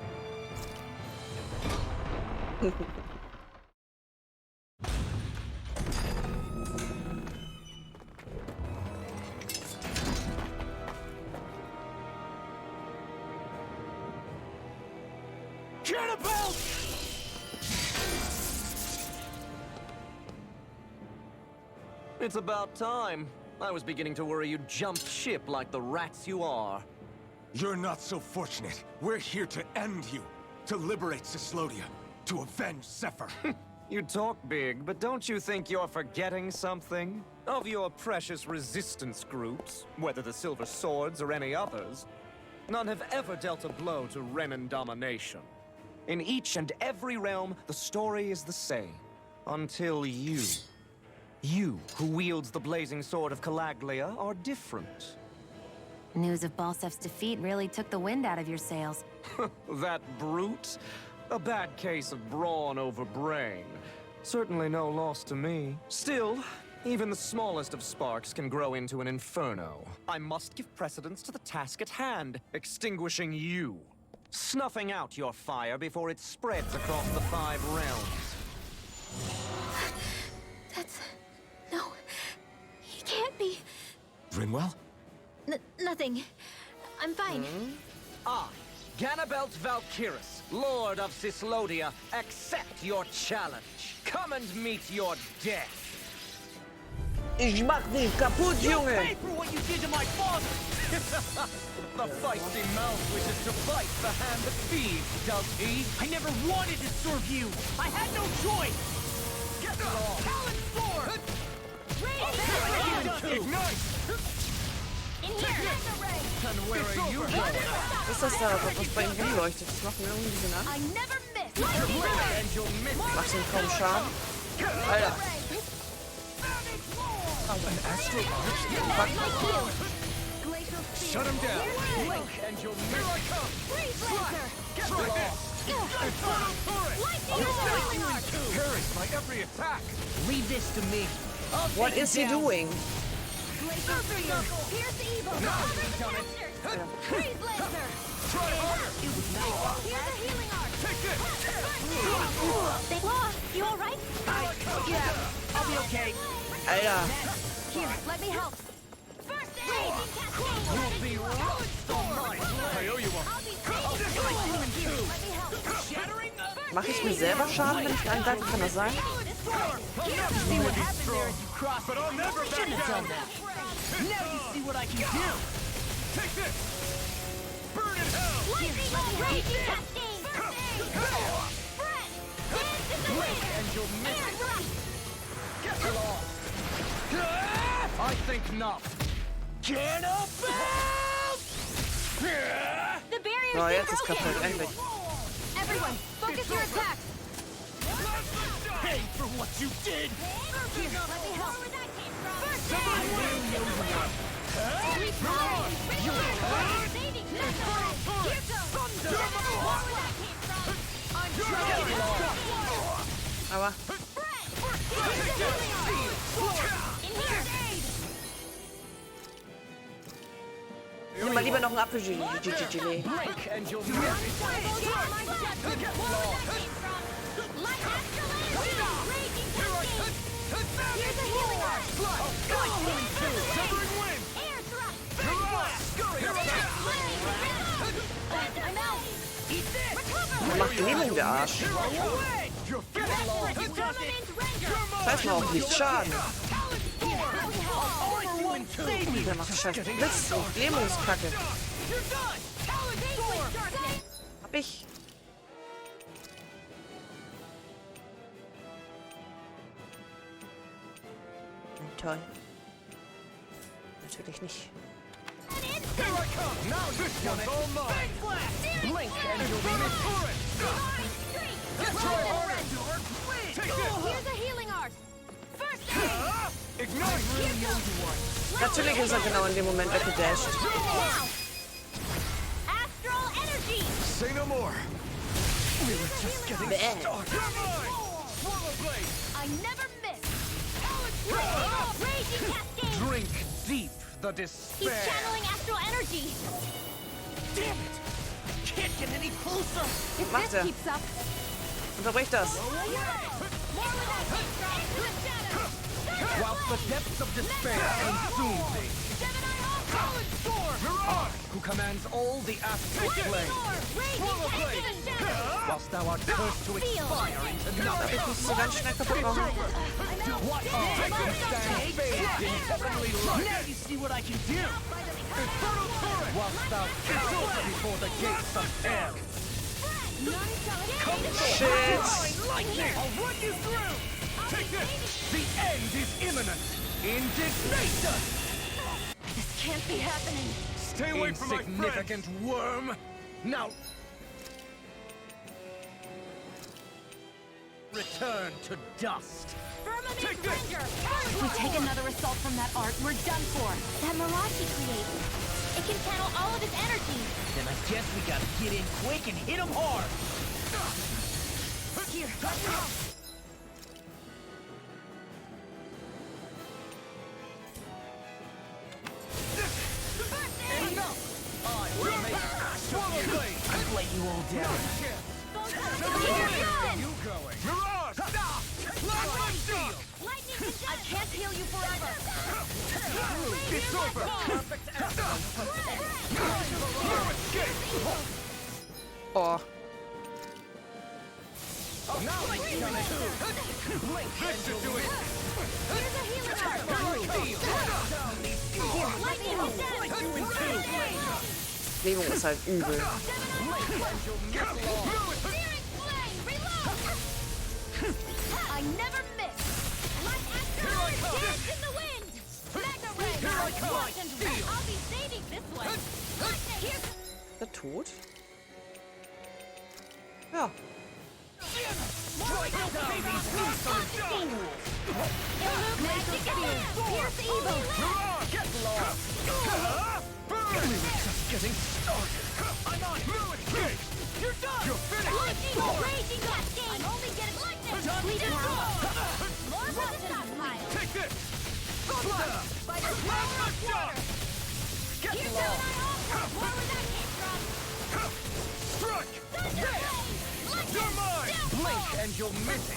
It's about time. I was beginning to worry you jumped ship like the rats you are. You're not so fortunate. We're here to end you. To liberate Cyslodia. To avenge Zephyr. You talk big, but don't you think you're forgetting something? Of your precious resistance groups, whether the Silver Swords or any others, none have ever dealt a blow to Renan domination. In each and every realm, the story is the same. Until you. You, who wields the blazing sword of Calaglia, are different. News of Balsef's defeat really took the wind out of your sails. That brute? A bad case of brawn over brain. Certainly no loss to me. Still, even the smallest of sparks can grow into an inferno. I must give precedence to the task at hand, extinguishing you. Snuffing out your fire before it spreads across the 5 realms. That's... No. He can't be. Rinwell? Nothing. I'm fine. I, Ganabelt Valkyris, Lord of Cyslodia, accept your challenge. Come and meet your death. Ich mach dich kaputt, Junge! You'll pay for what you did to my father! The feisty mouse wishes to bite the hand that feeds, does he? I never wanted to serve you! I had no choice! Get off! Talon sword! Ignite! In here! And where are you going? Was ist das da, was bei ihm rumleuchtet? Das macht mir irgendwie ein bisschen I Angst. never miss! And you'll miss. Macht ihm kaum Schaden. Alter. An astral Shut him down. Blink and you'll miss. Here I come. Get parries my every attack. Leave this to me. What is he doing? Here's the evil! Freeze laser! Try harder. Here's a healing arc! Take this. Law, you alright? Yeah, I'll be okay. Alter. Here, let me help. First aid! You'll be right for mine. I owe you one. I'll be safe. Here, let me help. Shattering the... Mache ich mir selber Schaden, wenn ich angreife? Kann das sein? See what happened there as you crossed. But I'll never back Shouldn't have down. done that. Now you see what I can do. Take this. Burn in hell. Raging cascade! Brett! Dance in the wind! And you'll miss Air it. thrust! Get lost. I think not. The barrier's Oh, been jetzt ist broken! kaputt, endlich. Everyone, focus your attacks! Pay for what you did! Here, let me help. First Aua. Nimm mal lieber noch einen Apfelgelee. Der macht Lähmung, der Arsch. Das heißt mal auch nicht Schaden. Der macht scheiß Blitz und Lähmungskacke. Hab ich. Toll. Natürlich nicht. Natürlich ist er genau in dem Moment weggedasht. Say no more. We were just getting started. I never miss. Raging cascade. Drink deep the He's despair. channeling astral energy. Damn it! Can't get any closer. If Macht this er. keeps up, Unterbrich das. Whilst the depths of despair consume thee. Who commands all the astral plane. Whilst thou art cursed to expire into nothing. Ich muss so ganz schnell kaputt machen. What are can stand bathed in heavenly light. Now you see what I can do. Whilst thou cowers before the gates of hell. Come Shit. lightning! I'll run you through! Take this! The end is imminent! Indignation! This can't be happening. Stay away from my insignificant worm! Now... Return to dust! Take this! if we take another assault from that art, we're done for. That mirage he created. It can channel all of his energy. Then I guess we gotta get in quick and hit him hard. Here. I've let you all down. I can't heal you forever. It's over! Oh. Lähmung ist halt übel. I never miss. Dance in the wind. Magna ray. I'll be saving this one. Here's Ist er tot? Ja. Getting started! I'm on! You're done! You're finished! Raging cascade. I'm only getting lightning. Bleed it more for the stockpile. Take this! By the power of water. Here's how I offer. More where that came from. Strike! Thunder blaze. You're mine! Blink and you'll miss it!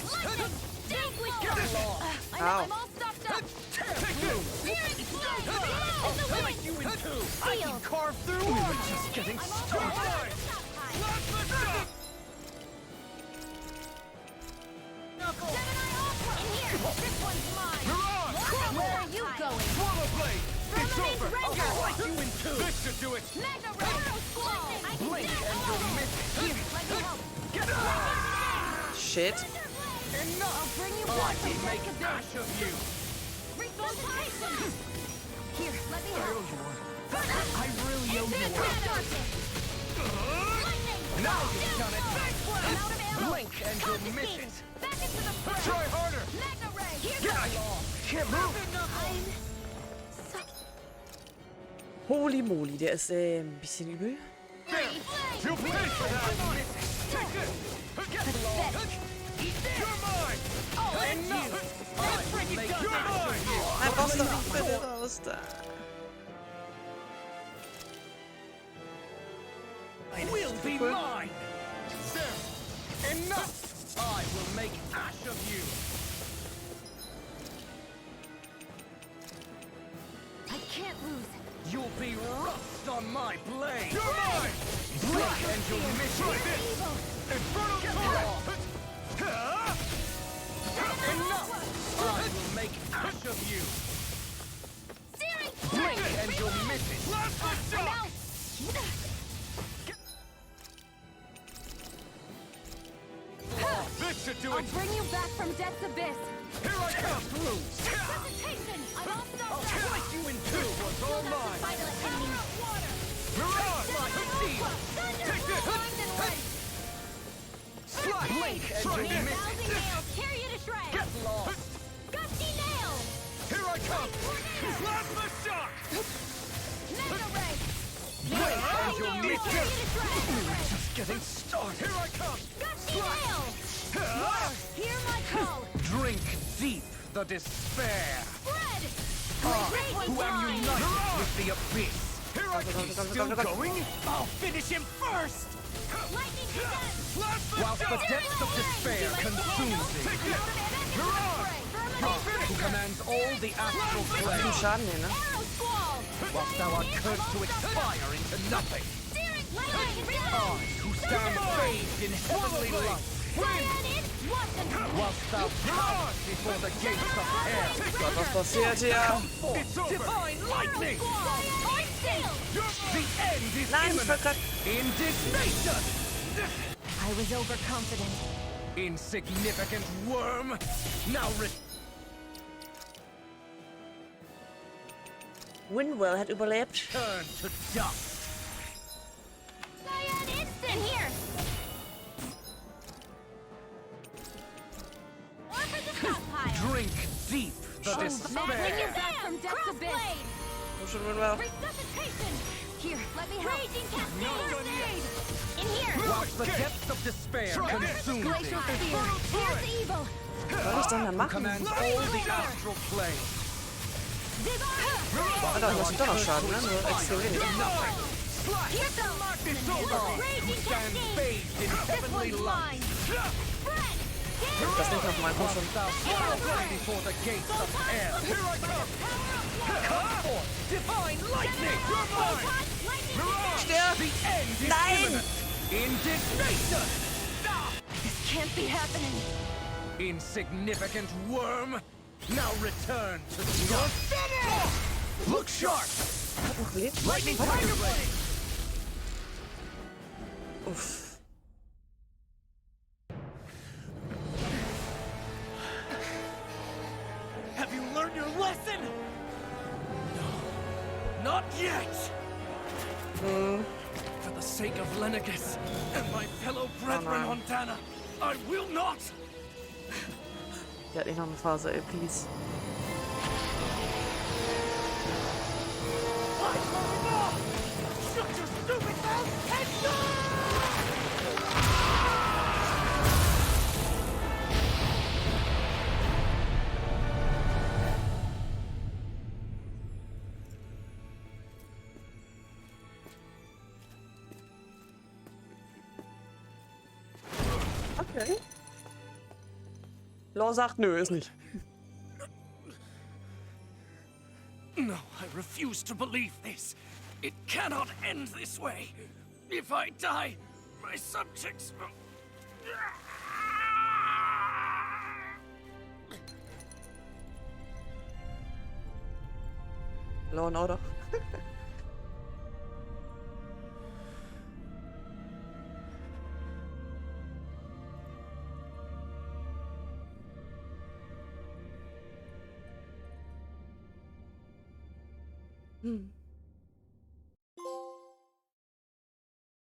Get along. I'm all stopped up. Take this! Spirit explosion. Break you in two! I can carve through we were just getting started! This one's mine. Where are you going? Swallow blade! It's over! I'll break you in two! This should do it! Magna ray. Blink and you'll miss it! Here, let me help. Get out! Shit. I'll bring you I back can make a dash of you! resuscitation. Here, let me I help. owe you one. I really owe you one. Now you've done it! I'm out of ammo. Blink and you'll miss it! Back into the fray. Try harder! Magna ray. Here's Get along! Can't move! Holy moly, der ist ein bisschen übel. You pay for that! Take this! Get along! You're mine! Nein, brauchst du nicht bitte raus da. Will be mine! Sir, enough! I will make ash of you! I can't lose. You'll be rust on my blade! You're mine! Black and you'll miss it! Infernal Torrent! Enough! I will make ash of you! Blink and you'll miss it! I'm out. This should do I'll it! bring you back from death's abyss. Here I come! Resuscitation! I'm all starved I'll slice you in two! What's all mine? Mirage! Take this! Slide! Blink and you'll miss it! Nails, tear you to shreds! Get lost! Gusty nails! Here I come! Plasma shock! Mega ray! Blink and you'll miss Tear it! you to shreds! Just getting started! Here I come! Gusty nails! Hear my call! Drink deep the despair! Spread! Who am united with the abyss! Here I come! Still going? I'll finish him first! Lightning descent! Whilst the depths of despair consumes me, who commands all the astral Viel plane, Schaden hier, ne? Arrow squall! whilst thou art cursed to expire into nothing. I, who stand bathed in heavenly light, whilst thou cowerest before the gates of hell. Gott, was passiert hier? Divine lightning! The end is Nein, ich imminent! wollte grad... Indignation! I was overconfident. Insignificant worm! Now Winwell hat überlebt. return to dust! In here! Or for the stockpile! Drink deep the Bring you despair! back from death's abyss! Wo schon Winwell? Resuscitation! Here, let me help. Raging cascade! Not done yet. In here! Whilst the depths of despair consume Glacial thee, spear! Here's the evil! Was soll ich denn da who machen? commands all the astral plane, Alter, das ist doch noch Schaden, ne? Nur extrem wenig. Here's the marksman! who Raging stand cascade! bathed in This heavenly one's light, mine! Spread! Das nicht nochmal, komm schon. thou standest before the gates of hell. Here I come! Come forth! Divine lightning! You're mine! Stirb! The end is Nein! imminent! Indignation! This can't be happening! Insignificant worm! Now return to dust! Look sharp! Hat noch gelebt? Lightning tiger blade! Uff. Have you learned your lesson? No, not yet! For the sake of Lenegus and my fellow brethren on Dana, I will not! Der hat nicht noch eine Phase, ey, please. Shut your stupid mouth and Okay. Law sagt, nö, ist nicht. No, I refuse to believe this. It cannot end this way. If I die, my subjects will... Law and Order.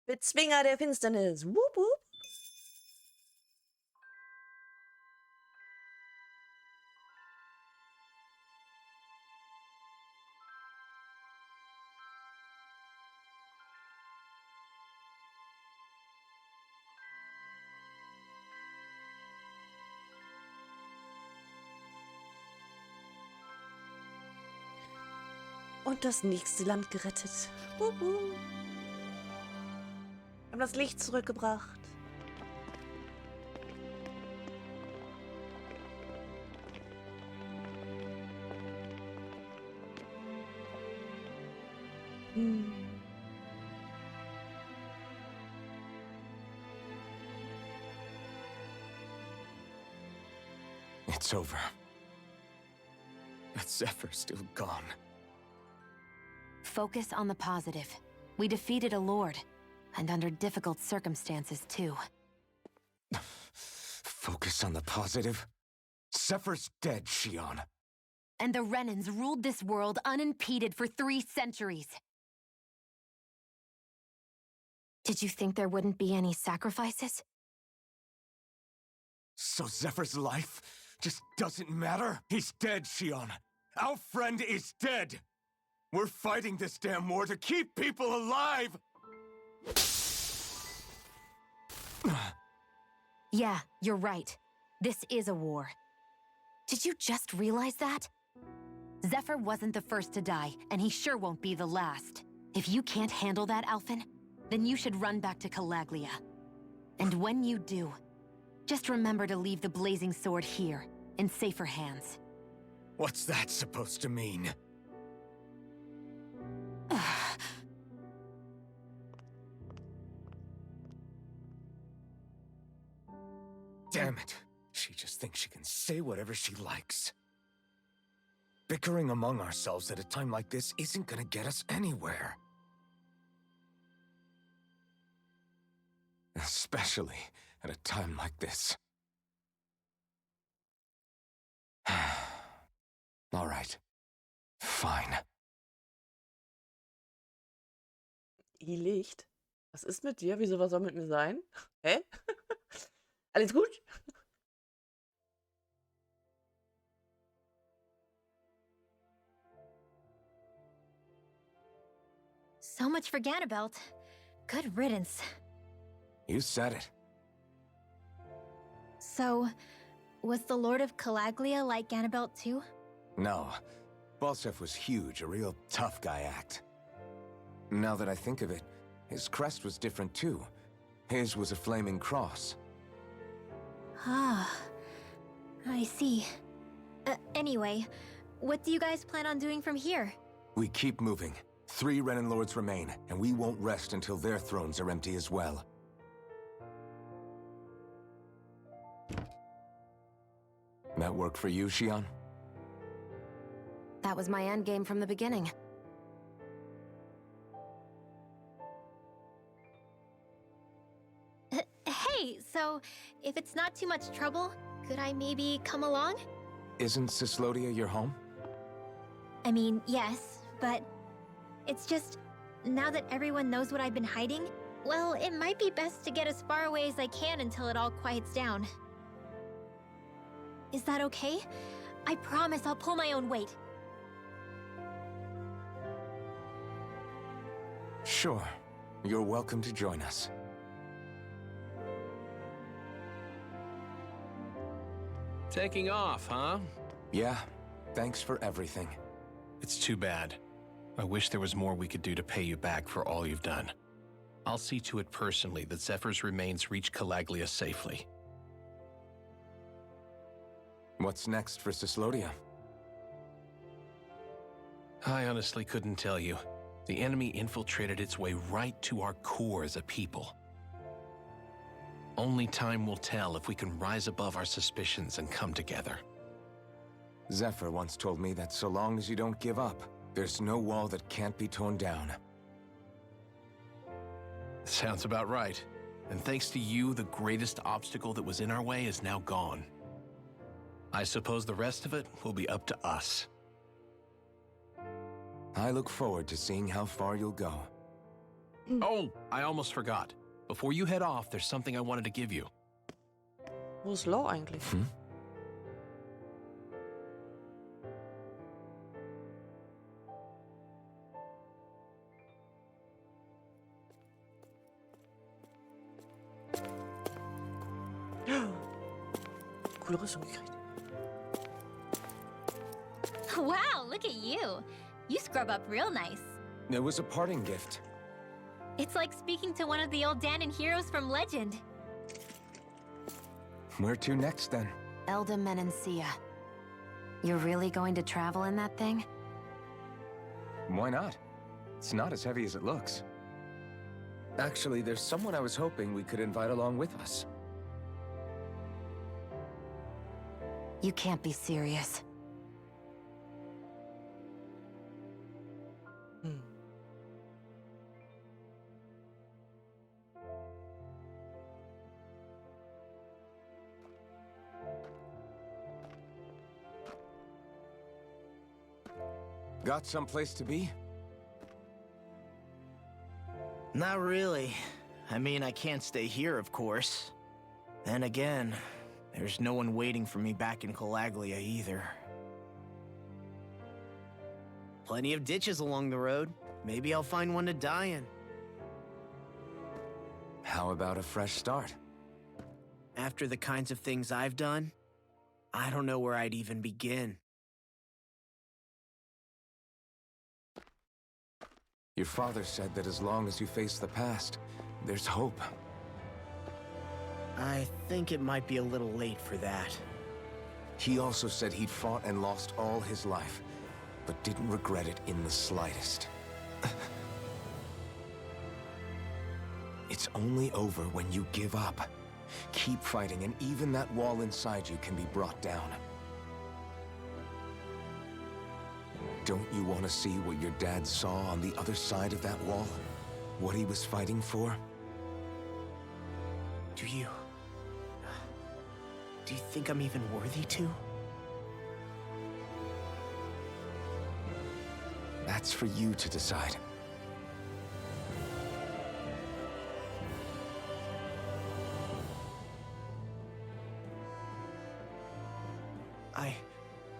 Bezwinger der Finsternis. Wup, wup. Und das nächste Land gerettet. Wir haben das Licht zurückgebracht. It's over. But Zephyr's still gone. Focus on the positive. We defeated a lord, and under difficult circumstances, too. Focus on the positive? Zephyr's dead, Xion. And the Renans ruled this world unimpeded for 3 centuries. Did you think there wouldn't be any sacrifices? So Zephyr's life just doesn't matter? He's dead, Xion. Our friend is dead. We're fighting this damn war to keep people alive! Yeah, you're right. This is a war. Did you just realize that? Zephyr wasn't the first to die, and he sure won't be the last. If you can't handle that, Alphen, then you should run back to Calaglia. And when you do, just remember to leave the blazing sword here, in safer hands. What's that supposed to mean? Damn it. She just thinks she can say whatever she likes. Bickering among ourselves at a time like this isn't gonna get us anywhere. Especially at a time like this. All right. Fine. Licht? Was ist mit dir? Wieso, was soll mit mir sein? Hä? Alles gut? So much for Ganabelt. Good riddance. You said it. So, was the Lord of Calaglia like Ganabelt too? No. Balsef was huge, a real tough guy act. Now that I think of it, his crest was different too. His was a flaming cross. Ah, I see. Anyway, what do you guys plan on doing from here? We keep moving. 3 Renan Lords remain, and we won't rest until their thrones are empty as well. That work for you, Xion? That was my endgame from the beginning. Hey, so if it's not too much trouble, could I maybe come along? Isn't Cyslodia your home? I mean, yes, but it's just, now that everyone knows what I've been hiding, well, it might be best to get as far away as I can until it all quiets down. Is that okay? I promise I'll pull my own weight. Sure. You're welcome to join us. Taking off, huh? Yeah. Thanks for everything. It's too bad. I wish there was more we could do to pay you back for all you've done. I'll see to it personally that Zephyr's remains reach Calaglia safely. What's next for Cyslodia? I honestly couldn't tell you. The enemy infiltrated its way right to our core as a people. Only time will tell if we can rise above our suspicions and come together. Zephyr once told me that so long as you don't give up, there's no wall that can't be torn down. Sounds about right. And thanks to you, the greatest obstacle that was in our way is now gone. I suppose the rest of it will be up to us. I look forward to seeing how far you'll go. Oh, I almost forgot. Before you head off, there's something I wanted to give you. Wo ist Law eigentlich? Wow, look at you. You scrub up real nice. It was a parting gift. It's like speaking to one of the old Danon heroes from legend. Where to next, then? Elda Menancia. You're really going to travel in that thing? Why not? It's not as heavy as it looks. Actually, there's someone I was hoping we could invite along with us. You can't be serious. Got someplace to be? Not really. I mean, I can't stay here, of course. Then again, there's no one waiting for me back in Calaglia either. Plenty of ditches along the road. Maybe I'll find one to die in. How about a fresh start? After the kinds of things I've done, I don't know where I'd even begin. Your father said that as long as you face the past, there's hope. I think it might be a little late for that. He also said he'd fought and lost all his life, but didn't regret it in the slightest. It's only over when you give up. Keep fighting, and even that wall inside you can be brought down. Don't you want to see what your dad saw on the other side of that wall? What he was fighting for? Do you think I'm even worthy to? That's for you to decide.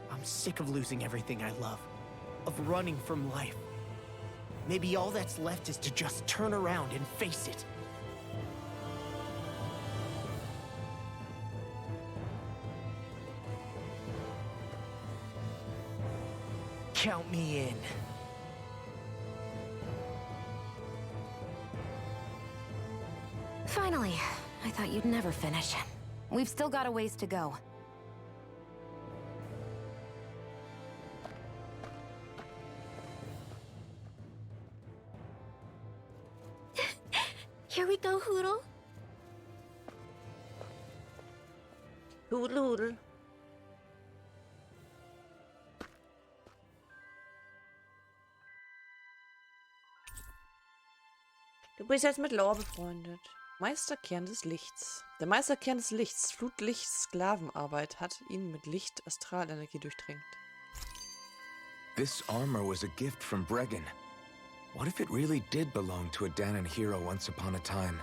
I'm sick of losing everything I love. Of running from life. Maybe all that's left is to just turn around and face it. Count me in. Finally. I thought you'd never finish. We've still got a ways to go. Here we go, Hoodle. Hoodle, Hoodle. Du bist jetzt mit Lore befreundet. Meisterkern des Lichts. Der Meisterkern des Lichts, Flutlicht, Sklavenarbeit, hat ihn mit Licht Astralenergie durchdrängt. This armor was a gift from Bregan. What if it really did belong to a Danon hero once upon a time?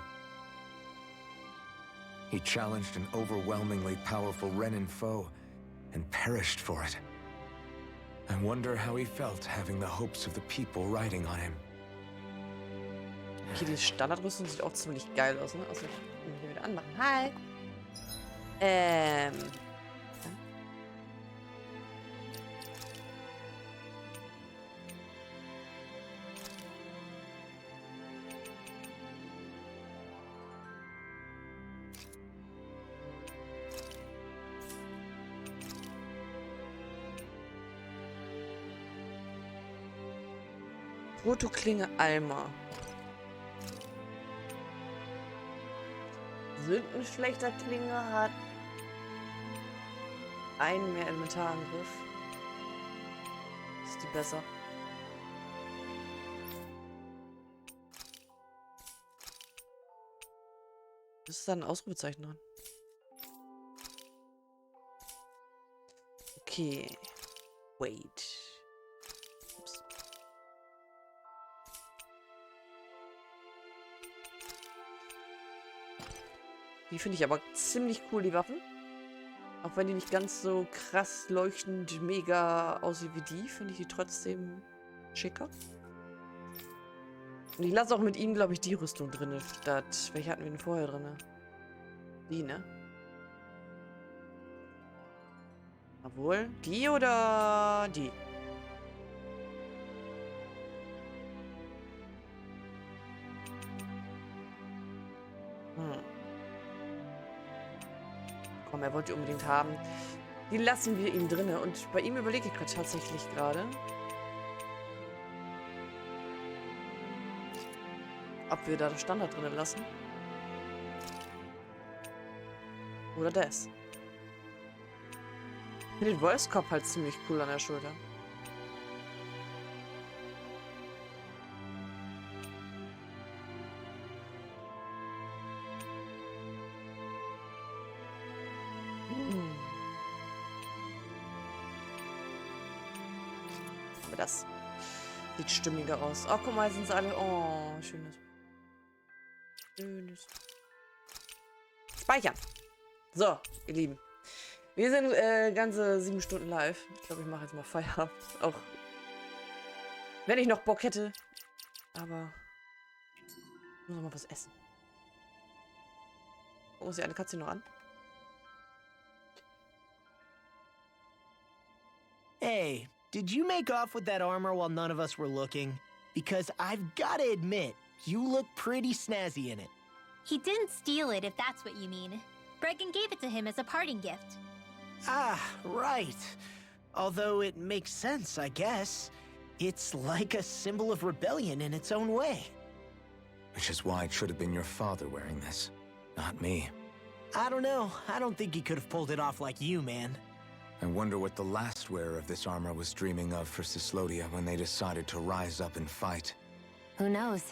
He challenged an overwhelmingly powerful Renin foe and perished for it. I wonder how he felt having the hopes of the people riding on him. Okay, die Standardrüstung sieht auch ziemlich geil aus, ne? Also, ich kann mich hier wieder anmachen. Hi! Protoklinge Alma. Sündenschlechterklinge hat einen mehr Elementarangriff. Ist die besser? Das ist da ein Ausrufezeichen dran. Okay. Wait. Ups. Die finde ich aber ziemlich cool, die Waffen. Auch wenn die nicht ganz so krass leuchtend mega aussieht wie die, finde ich die trotzdem schicker. Und ich lasse auch mit ihm, glaube ich, die Rüstung drin, statt... Welche hatten wir denn vorher drin? Die, ne? Obwohl, die oder die? Komm, er wollte die unbedingt haben. Die lassen wir ihm drinne. Und bei ihm überlege ich tatsächlich gerade, ob wir da das Standard drinnen lassen. Oder das. Ich finde den Voice Cop halt ziemlich cool an der Schulter. Aber das sieht stimmiger aus. Oh, guck mal, sind sie alle... Oh, schönes. Schönes. Speichern. So, ihr Lieben. Wir sind ganze 7 Stunden live. Ich glaube, ich mache jetzt mal Feierabend. Auch wenn ich noch Bock hätte. Aber ich muss noch mal was essen. Gucken wir uns die eine Katze noch an. Hey, did you make off with that armor while none of us were looking? Because I've gotta admit, you look pretty snazzy in it. He didn't steal it, if that's what you mean. Bregan gave it to him as a parting gift. Ah, right. Although it makes sense, I guess. It's like a symbol of rebellion in its own way. Which is why it should have been your father wearing this, not me. I don't know. I don't think he could have pulled it off like you, man. I wonder what the last wearer of this armor was dreaming of for Cyslodia when they decided to rise up and fight. Who knows?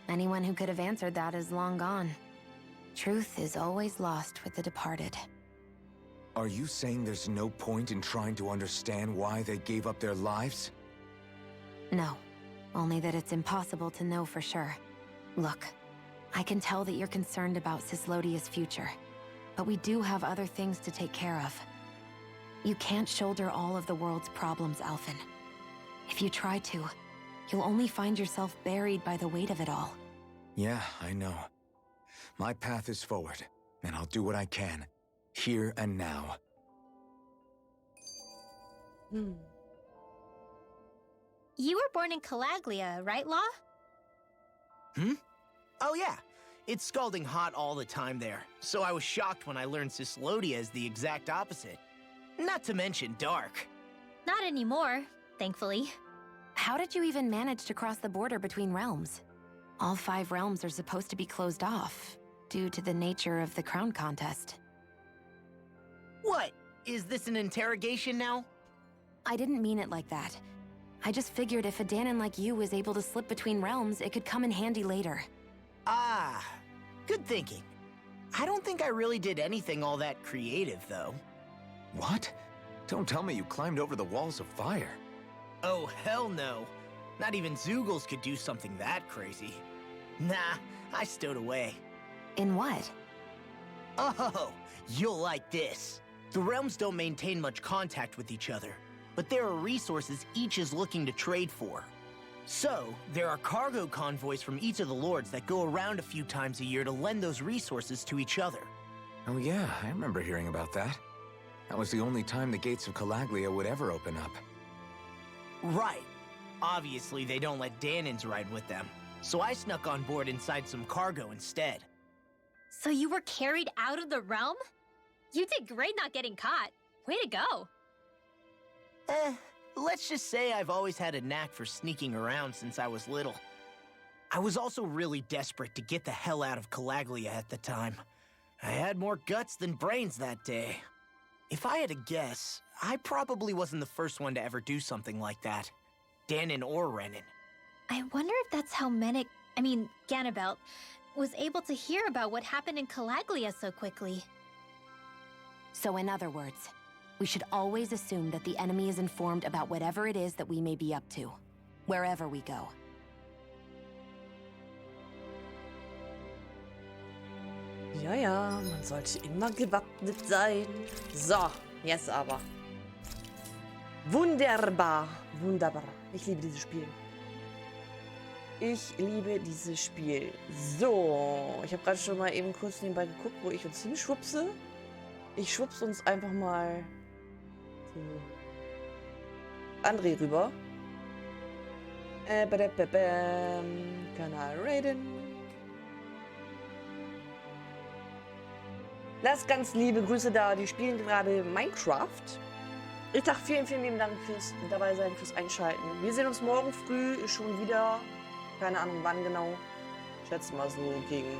Anyone who could have answered that is long gone. Truth is always lost with the departed. Are you saying there's no point in trying to understand why they gave up their lives? No. Only that it's impossible to know for sure. Look, I can tell that you're concerned about Cyslodia's future. But we do have other things to take care of. You can't shoulder all of the world's problems, Alphen. If you try to, you'll only find yourself buried by the weight of it all. Yeah, I know. My path is forward, and I'll do what I can, here and now. You were born in Calaglia, right, Law? Oh yeah. It's scalding hot all the time there, so I was shocked when I learned Cyslodia is the exact opposite. Not to mention dark. Not anymore, thankfully. How did you even manage to cross the border between realms? All 5 realms are supposed to be closed off, due to the nature of the crown contest. What? Is this an interrogation now? I didn't mean it like that. I just figured if a Danon like you was able to slip between realms, it could come in handy later. Ah, good thinking. I don't think I really did anything all that creative, though. What? Don't tell me you climbed over the walls of fire. Oh, hell no. Not even Zeugles could do something that crazy. Nah, I stowed away. In what? Oh, you'll like this. The realms don't maintain much contact with each other, but there are resources each is looking to trade for. So, there are cargo convoys from each of the lords that go around a few times a year to lend those resources to each other. Oh yeah, I remember hearing about that. That was the only time the gates of Calaglia would ever open up. Right. Obviously, they don't let Danons ride with them, so I snuck on board inside some cargo instead. So you were carried out of the realm? You did great not getting caught. Way to go. Let's just say I've always had a knack for sneaking around since I was little. I was also really desperate to get the hell out of Calaglia at the time. I had more guts than brains that day. If I had to guess, I probably wasn't the first one to ever do something like that. Danon or Renan. I wonder if that's how Ganabelt, was able to hear about what happened in Calaglia so quickly. So in other words, we should always assume that the enemy is informed about whatever it is that we may be up to, wherever we go. Ja, ja, man sollte immer gewappnet sein. So, jetzt aber. Wunderbar. Wunderbar. Ich liebe dieses Spiel. Ich liebe dieses Spiel. So, ich habe gerade schon mal eben kurz nebenbei geguckt, wo ich uns hinschwupse. Ich schwupse uns einfach mal zu André rüber. Kanal Raiden. Lasst ganz liebe Grüße da. Die spielen gerade Minecraft. Ich sage vielen, vielen lieben Dank fürs Dabeisein, fürs Einschalten. Wir sehen uns morgen früh schon wieder. Keine Ahnung wann genau. Ich schätze mal so gegen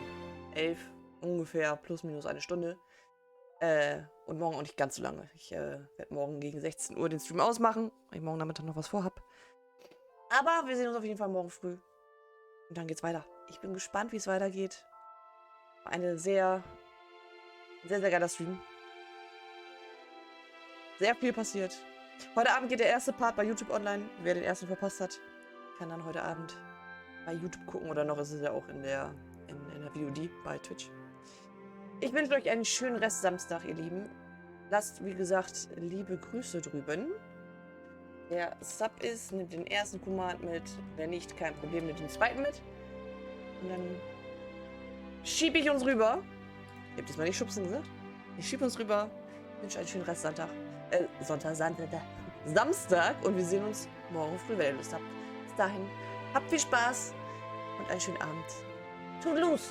11 ungefähr, plus minus eine Stunde. Und morgen auch nicht ganz so lange. Ich werde morgen gegen 16 Uhr den Stream ausmachen, weil ich morgen Nachmittag noch was vorhab. Aber wir sehen uns auf jeden Fall morgen früh. Und dann geht's weiter. Ich bin gespannt, wie es weitergeht. War eine sehr geiler Stream. Sehr viel passiert. Heute Abend geht der erste Part bei YouTube online. Wer den ersten verpasst hat, kann dann heute Abend bei YouTube gucken. Oder noch ist es ja auch in der VOD bei Twitch. Ich wünsche euch einen schönen Rest Samstag, ihr Lieben. Lasst, wie gesagt, liebe Grüße drüben. Der Sub ist, nimmt den ersten Command mit. Wer nicht, kein Problem, nimmt den zweiten mit. Und dann schiebe ich uns rüber. Ich habe diesmal nicht schubsen gesagt. Ich schiebe uns rüber. Ich wünsche einen schönen Rest Samstag. Und wir sehen uns morgen früh, wenn ihr Lust habt. Bis dahin, habt viel Spaß und einen schönen Abend. Tut los!